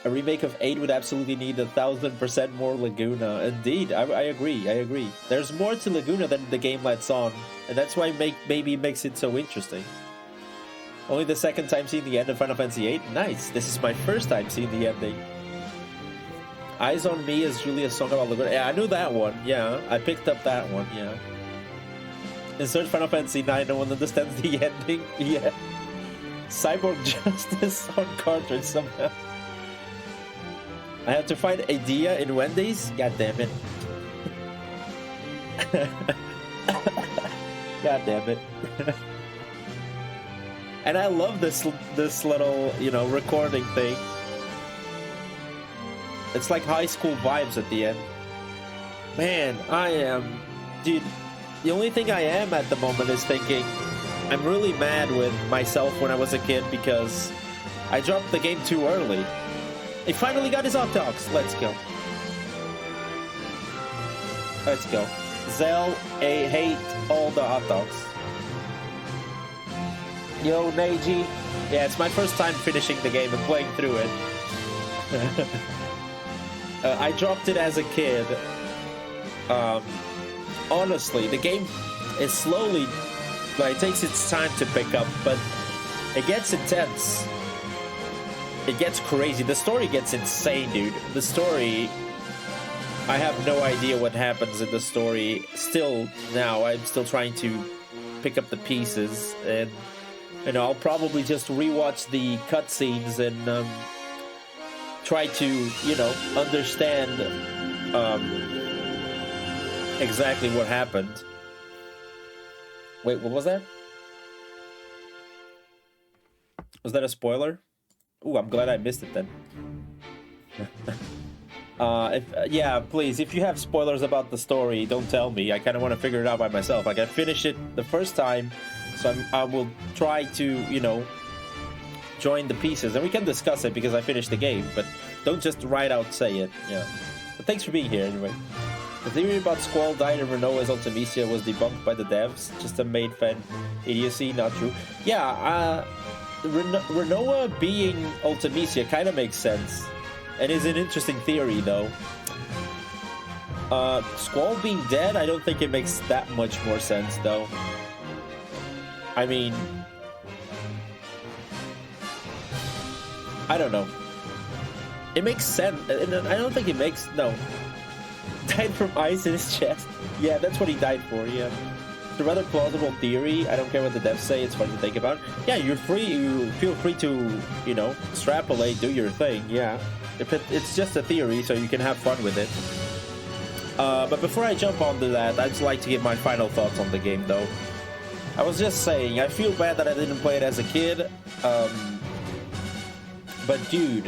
A remake of 8 would absolutely need 1,000% more Laguna. Indeed, I agree. There's more to Laguna than the game lets on, and that's why maybe makes it so interesting. Only the second time seeing the end of Final Fantasy VIII? Nice. This is my first time seeing the ending. Eyes on Me is really a song about Laguna. Yeah, I knew that one. Yeah, I picked up that one. Yeah. Insert Final Fantasy IX, no one understands the ending. Yeah. Cyborg Justice on cartridge somehow. I have to find Idea in Wendy's? God damn it. God damn it. And I love this little, recording thing. It's like high school vibes at the end. Man, dude, the only thing I am at the moment is thinking I'm really mad with myself when I was a kid because I dropped the game too early. He finally got his hot dogs. Let's go. Let's go. Zell, I hate all the hot dogs. Yo, Neji. Yeah, it's my first time finishing the game and playing through it. I dropped it as a kid. Honestly, the game is slowly... it takes its time to pick up, but it gets intense. It gets crazy. The story gets insane, dude. The story... I have no idea what happens in the story. Still, now, I'm still trying to pick up the pieces, and... I'll probably just rewatch the cutscenes and try to, understand exactly what happened. Wait, what was that? Was that a spoiler? Ooh, I'm glad I missed it then. Please, if you have spoilers about the story, don't tell me. I kind of want to figure it out by myself. Like, I finished it the first time, so I will try to, join the pieces. And we can discuss it because I finished the game, but don't just right out say it. Yeah. But thanks for being here anyway. The theory about Squall dying in Renoa's Ultimisia was debunked by the devs. Just a made fan idiocy, not true. Yeah, Renoa being Ultimisia kind of makes sense. And is an interesting theory, though. Squall being dead, I don't think it makes that much more sense, though. I mean... I don't know. It makes sense. I don't think it makes... No. Died from ice in his chest. Yeah, that's what he died for, yeah. It's a rather plausible theory. I don't care what the devs say. It's fun to think about. Yeah, you're free. You feel free to, extrapolate, do your thing, yeah. It's just a theory, so you can have fun with it. But before I jump onto that, I'd just like to give my final thoughts on the game, though. I was just saying, I feel bad that I didn't play it as a kid. But dude,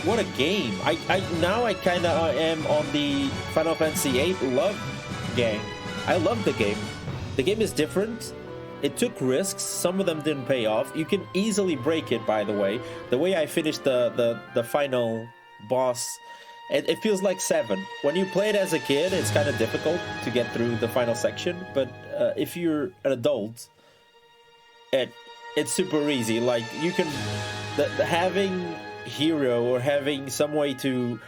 what a game! I kind of am on the Final Fantasy VIII love gang. I love the game. The game is different. It took risks. Some of them didn't pay off. You can easily break it, by the way. The way I finished the final boss, it feels like 7. When you play it as a kid, it's kind of difficult to get through the final section. But if you're an adult, it's super easy. Like, you can... having hero or having some way to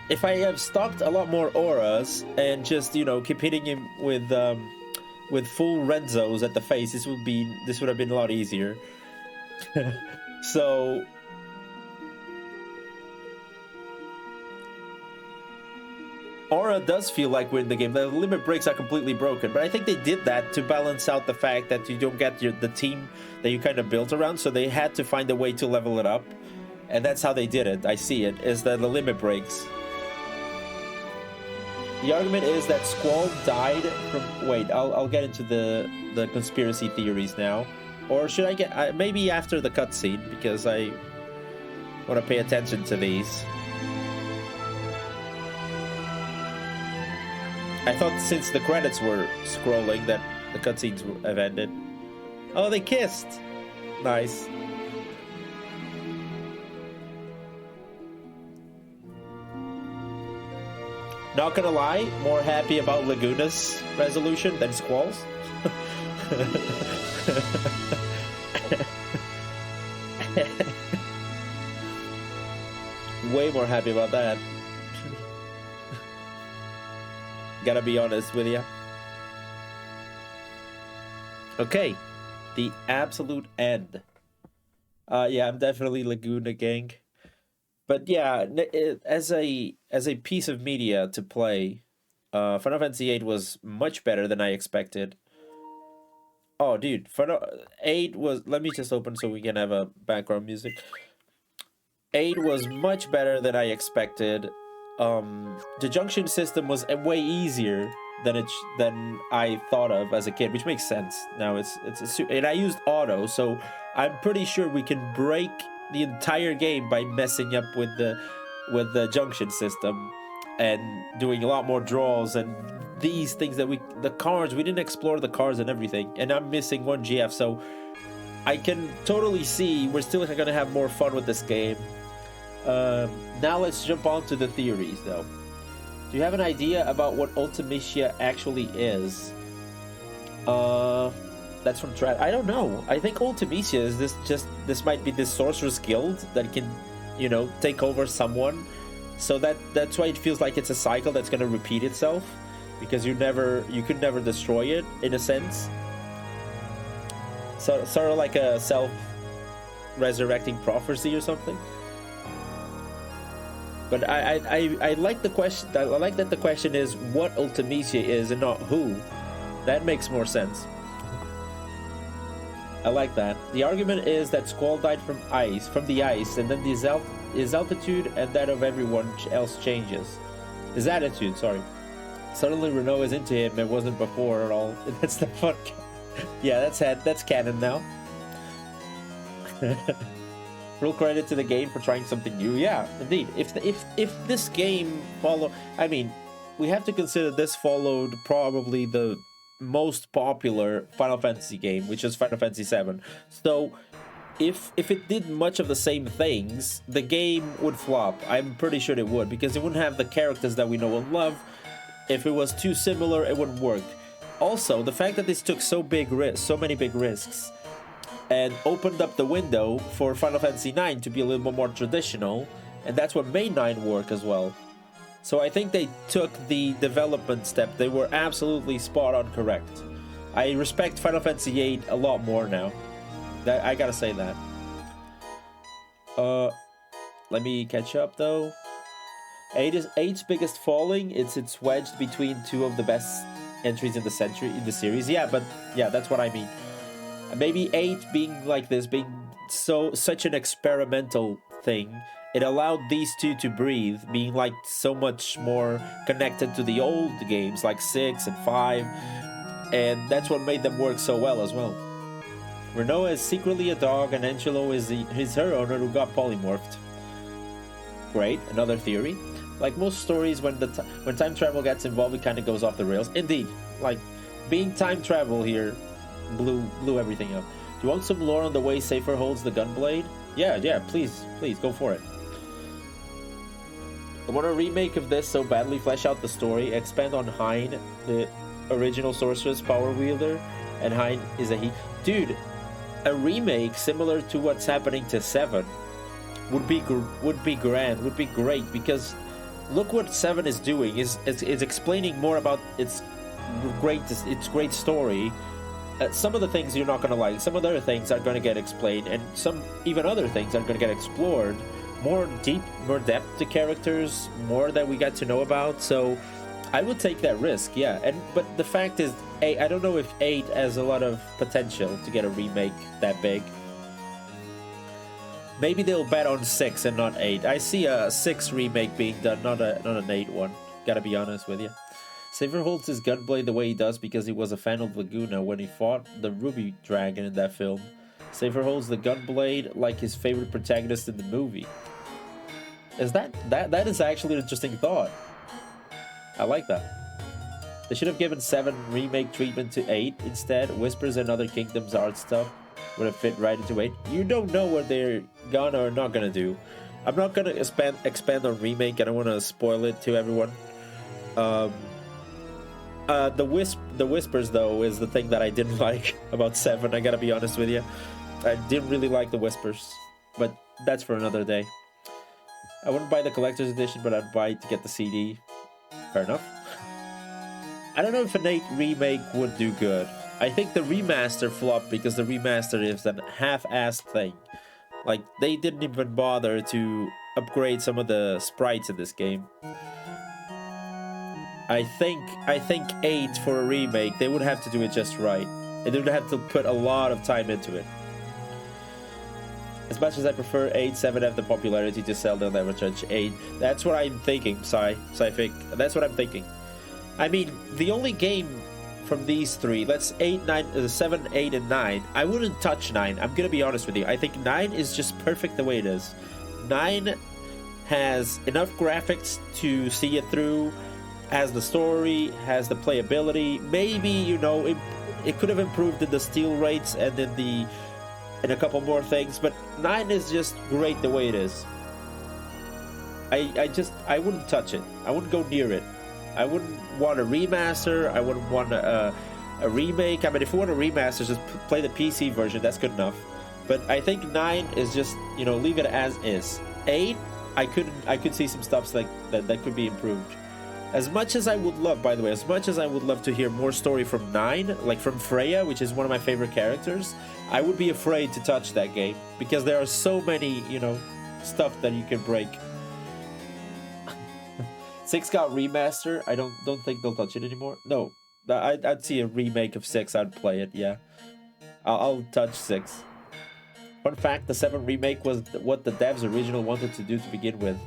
if I have stocked a lot more auras and just, you know, keep hitting him with full Renzos at the face, this would have been a lot easier. So aura does feel like we're in the game. The limit breaks are completely broken, but I think they did that to balance out the fact that you don't get the team that you kind of built around, so they had to find a way to level it up, and that's how they did it. I see it, is that the limit breaks. The argument is that Squall died from... Wait, I'll get into the conspiracy theories now. Or should I get... maybe after the cutscene, because I want to pay attention to these. I thought since the credits were scrolling that the cutscenes have ended. Oh, they kissed! Nice. Not gonna lie, more happy about Laguna's resolution than Squall's. Way more happy about that. Gotta be honest with you. Okay, the absolute end. Yeah, I'm definitely Laguna gang. But yeah, as a piece of media to play, Final Fantasy VIII was much better than I expected. Oh, dude, Final VIII was... Let me just open so we can have a background music. VIII was much better than I expected. The junction system was way easier than I thought of as a kid, which makes sense. Now and I used auto, so I'm pretty sure we can break the entire game by messing up with the junction system and doing a lot more draws and these things that the cars, we didn't explore the cars and everything, and I'm missing one GF, so I can totally see we're still gonna have more fun with this game. Now let's jump on to the theories though. Do you have an idea about what Ultimecia actually is? That's from Trad. I don't know. I think Ultimecia is this might be this sorcerer's guild that can, you know, take over someone. So that's why it feels like it's a cycle that's gonna repeat itself, because you could never destroy it in a sense. So sort of like a self-resurrecting prophecy or something. But I like the question. I like that the question is what Ultimecia is and not who. That makes more sense. I like that. The argument is that Squall died from the ice, and then his altitude and that of everyone else changes. His attitude, sorry. Suddenly Renault is into him. It wasn't before at all. That's the fun. Yeah, that's canon now. Full credit to the game for trying something new. Yeah, indeed. If this game I mean, we have to consider this followed probably the most popular Final Fantasy game, which is Final Fantasy VII. So if it did much of the same things, the game would flop. I'm pretty sure it would, because it wouldn't have the characters that we know and love. If it was too similar, it wouldn't work. Also, the fact that this took so many big risks and opened up the window for Final Fantasy IX to be a little bit more traditional, and that's what made 9 work as well. So I think they took the development step. They were absolutely spot on correct. I respect Final Fantasy VIII a lot more now. I gotta say that. Let me catch up though. 8's biggest falling. It's wedged between two of the best entries in the series. Yeah, but yeah, that's what I mean. Maybe 8 being like this, being such an experimental thing, it allowed these two to breathe, being like so much more connected to the old games like 6 and 5, and that's what made them work so well as well. Renault is secretly a dog, and Angelo is her owner who got polymorphed. Great, another theory. Like most stories, when time travel gets involved, it kind of goes off the rails. Indeed, like being time travel here blew everything up. Do you want some lore on the way Seifer holds the gunblade? Yeah, please, go for it. I want a remake of this so badly, flesh out the story, expand on Hein, the original sorceress power wielder, and Hein is a he. Dude, a remake similar to what's happening to 7 would be grand, would be great, because look what 7 is doing. It's explaining more about its great story. Some of the things you're not going to like. Some of the other things are going to get explained, and some even other things are going to get explored. More depth to characters, more that we got to know about. So I would take that risk, yeah. But the fact is, I don't know if 8 has a lot of potential to get a remake that big. Maybe they'll bet on 6 and not 8. I see a 6 remake being done, not an 8 one. Gotta be honest with you. Seifer holds his gunblade the way he does because he was a fan of Laguna when he fought the Ruby Dragon in that film. Seifer holds the gunblade like his favorite protagonist in the movie. Is that is actually an interesting thought. I like that. They should have given 7 remake treatment to 8 instead. Whispers and Other Kingdoms art stuff would have fit right into 8. You don't know what they're gonna or not gonna do. I'm not gonna expand on remake. I don't want to spoil it to everyone. The whispers though is the thing that I didn't like about 7. I gotta be honest with you. I didn't really like the whispers, but that's for another day. I wouldn't buy the collector's edition, but I'd buy it to get the CD. Fair enough. I don't know if an 8 remake would do good. I think the remaster flopped because the remaster is an half-assed thing. Like, they didn't even bother to upgrade some of the sprites in this game. I think 8 for a remake, they would have to do it just right. They would have to put a lot of time into it. As much as I prefer 8, 7 have the popularity to sell, they'll never touch 8. That's what I'm thinking, Sci-Fic. That's what I'm thinking. I mean, the only game from these 3, let's 7, 8, and 9. I wouldn't touch 9. I'm gonna be honest with you. I think 9 is just perfect the way it is. 9 has enough graphics to see it through, has the story, has the playability. Maybe, you know, it could have improved in the steal rates and in a couple more things, but 9 is just great the way it is. I wouldn't touch it. I wouldn't go near it. I wouldn't want a remaster. I wouldn't want a remake. I mean, if you want a remaster, just play the PC version. That's good enough. But I think 9 is just, you know, leave it as is. 8, I could see some stuff like that could be improved. As much as I would love, by the way, as much as I would love to hear more story from 9, like from Freya, which is one of my favorite characters, I would be afraid to touch that game because there are so many, you know, stuff that you can break. 6 got remaster. I don't think they'll touch it anymore. No, I'd see a remake of 6. I'd play it. Yeah, I'll touch 6. Fun fact: the 7 remake was what the devs originally wanted to do to begin with,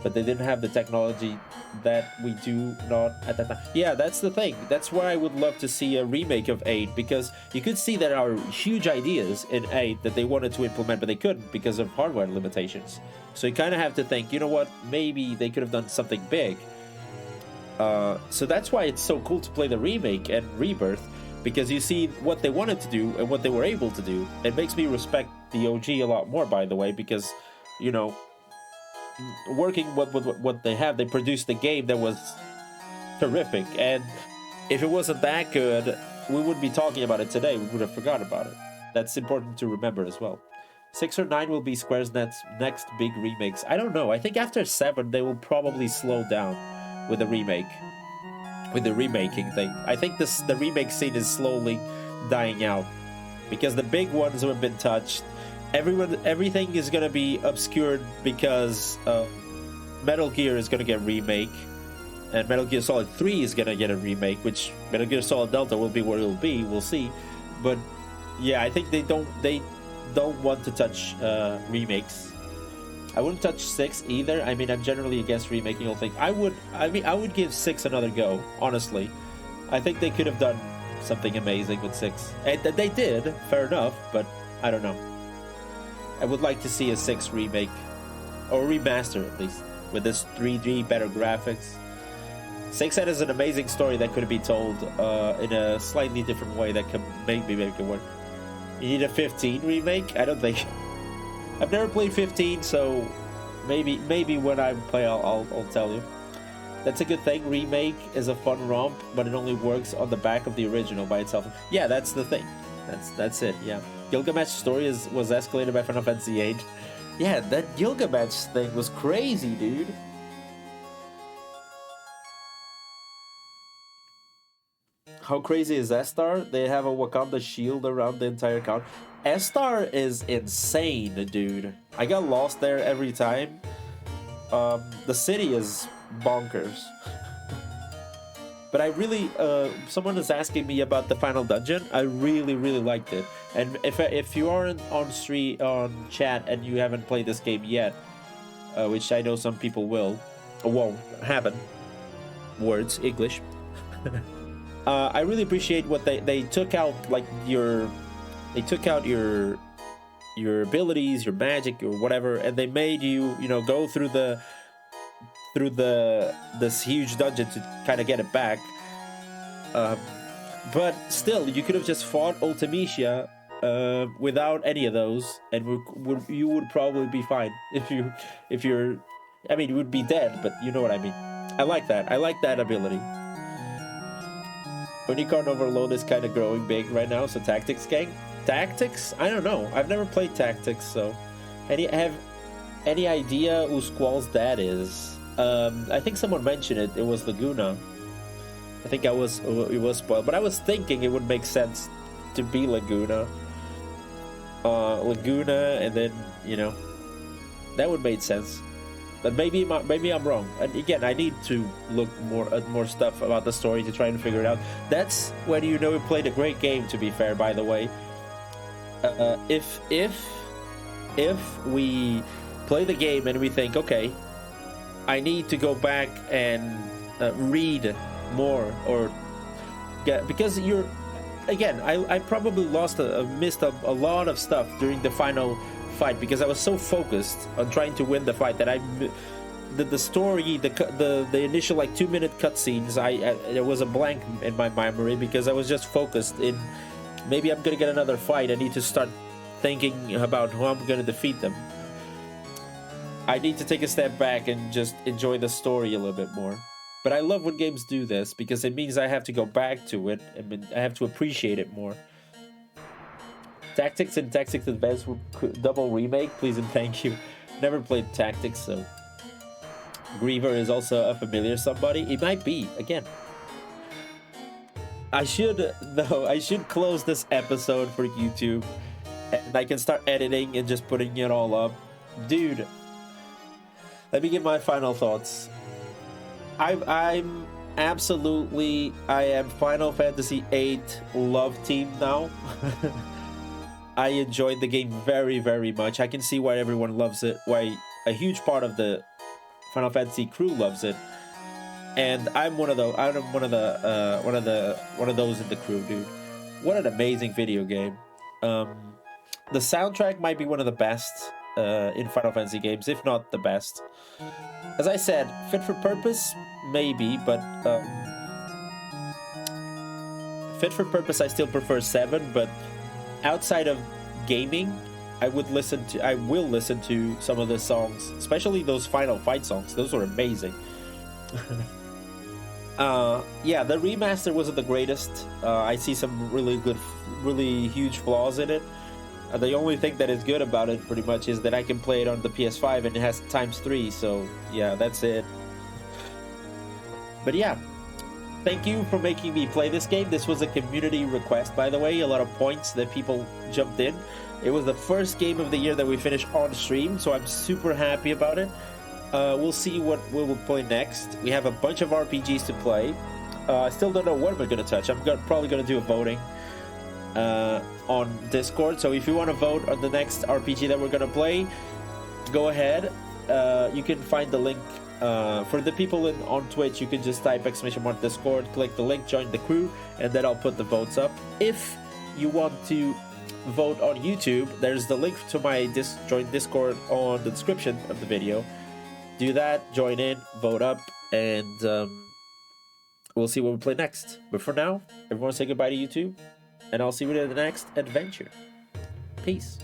but they didn't have the technology that we do not at that time. Yeah, that's the thing. That's why I would love to see a remake of 8, because you could see there are huge ideas in 8 that they wanted to implement, but they couldn't because of hardware limitations. So you kind of have to think, you know what, maybe they could have done something big. So that's why it's so cool to play the remake and Rebirth, because you see what they wanted to do and what they were able to do. It makes me respect the OG a lot more, by the way, because, you know, working with what they have, they produced a game that was terrific, and if it wasn't that good, we wouldn't be talking about it today. We would have forgotten about it. That's important to remember as well. 6 or 9 will be Square's next big remakes. I don't know. I think after 7 they will probably slow down with the remaking thing. I think the remake scene is slowly dying out because the big ones have been touched. Everything is gonna be obscured because Metal Gear is gonna get remake, and Metal Gear Solid 3 is gonna get a remake, which Metal Gear Solid Delta will be where it'll be. We'll see, but yeah, I think they don't want to touch remakes. I wouldn't touch 6 either. I mean, I'm generally against remaking all things. I would give 6 another go. Honestly, I think they could have done something amazing with 6, and they did. Fair enough, but I don't know. I would like to see a 6 remake, or remaster at least, with this 3D better graphics. 6 has an amazing story that could be told in a slightly different way that can maybe make it work. You need a 15 remake? I don't think. I've never played 15, so maybe when I play, I'll tell you. That's a good thing. Remake is a fun romp, but it only works on the back of the original by itself. Yeah, that's the thing. That's it. Yeah. Gilgamesh story was escalated by Final Fantasy VIII. Yeah, that Gilgamesh thing was crazy, dude. How crazy is Esthar? They have a Wakanda shield around the entire count. Esthar is insane, dude. I got lost there every time. The city is bonkers. But I really, someone is asking me about the final dungeon. I really, really liked it. And if you aren't on chat and you haven't played this game yet, which I know some people won't, haven't. Words, English. I really appreciate what they took out, like your abilities, your magic, or whatever, and they made you, go through this huge dungeon to kind of get it back. But still, you could have just fought Ultimecia without any of those, and you would probably be fine. If you're, I mean, you would be dead, but you know what I mean. I like that. I like that ability. Unicorn Overload is kind of growing big right now, so Tactics gang. Tactics? I don't know. I've never played Tactics, so have any idea who Squall's dad is? I think someone mentioned it. It was Laguna. I think it was spoiled, but I was thinking it would make sense to be Laguna. Laguna, and then that would make sense. But maybe I'm wrong. And again, I need to look more stuff about the story to try and figure it out. That's when we played a great game. To be fair, by the way, if we play the game and we think, okay, I need to go back and read more, or because I probably missed a lot of stuff during the final fight because I was so focused on trying to win the fight that the story, the initial 2-minute cutscenes, there was a blank in my memory because I was just focused in maybe I'm gonna get another fight. I need to start thinking about how I'm gonna defeat them. I need to take a step back and just enjoy the story a little bit more. But I love when games do this because it means I have to go back to it and I have to appreciate it more. Tactics and Tactics Advance double remake, please and thank you. Never played Tactics, so Griever is also a familiar somebody. It might be, again. I should close this episode for YouTube and I can start editing and just putting it all up. Dude, let me give my final thoughts. I am Final Fantasy VIII love team now. I enjoyed the game very, very much. I can see why everyone loves it, why a huge part of the Final Fantasy crew loves it, and I'm one of those. I'm one of those in the crew, dude. What an amazing video game! The soundtrack might be one of the best in Final Fantasy games, if not the best. As I said, fit for purpose, maybe, but fit for purpose, I still prefer 7, but outside of gaming, I will listen to some of the songs, especially those final fight songs. Those were amazing. Yeah, the remaster wasn't the greatest. I see some really huge flaws in it. The only thing that is good about it pretty much is that I can play it on the PS5 and it has ×3, so yeah, that's it. But yeah, thank you for making me play this game. This was a community request, by the way. A lot of points that people jumped in. It was the first game of the year that we finished on stream, so I'm super happy about it. We'll see what we will play next. We have a bunch of RPGs to play. I still don't know what I'm going to touch. I'm probably going to do a voting on Discord. So if you want to vote on the next RPG that we're going to play, go ahead. You can find the link. For the people on Twitch, you can just type !Discord, click the link, join the crew, and then I'll put the votes up. If you want to vote on YouTube, there's the link to my join Discord on the description of the video. Do that, join in, vote up, and we'll see what we play next. But for now, everyone say goodbye to YouTube, and I'll see you in the next adventure. Peace.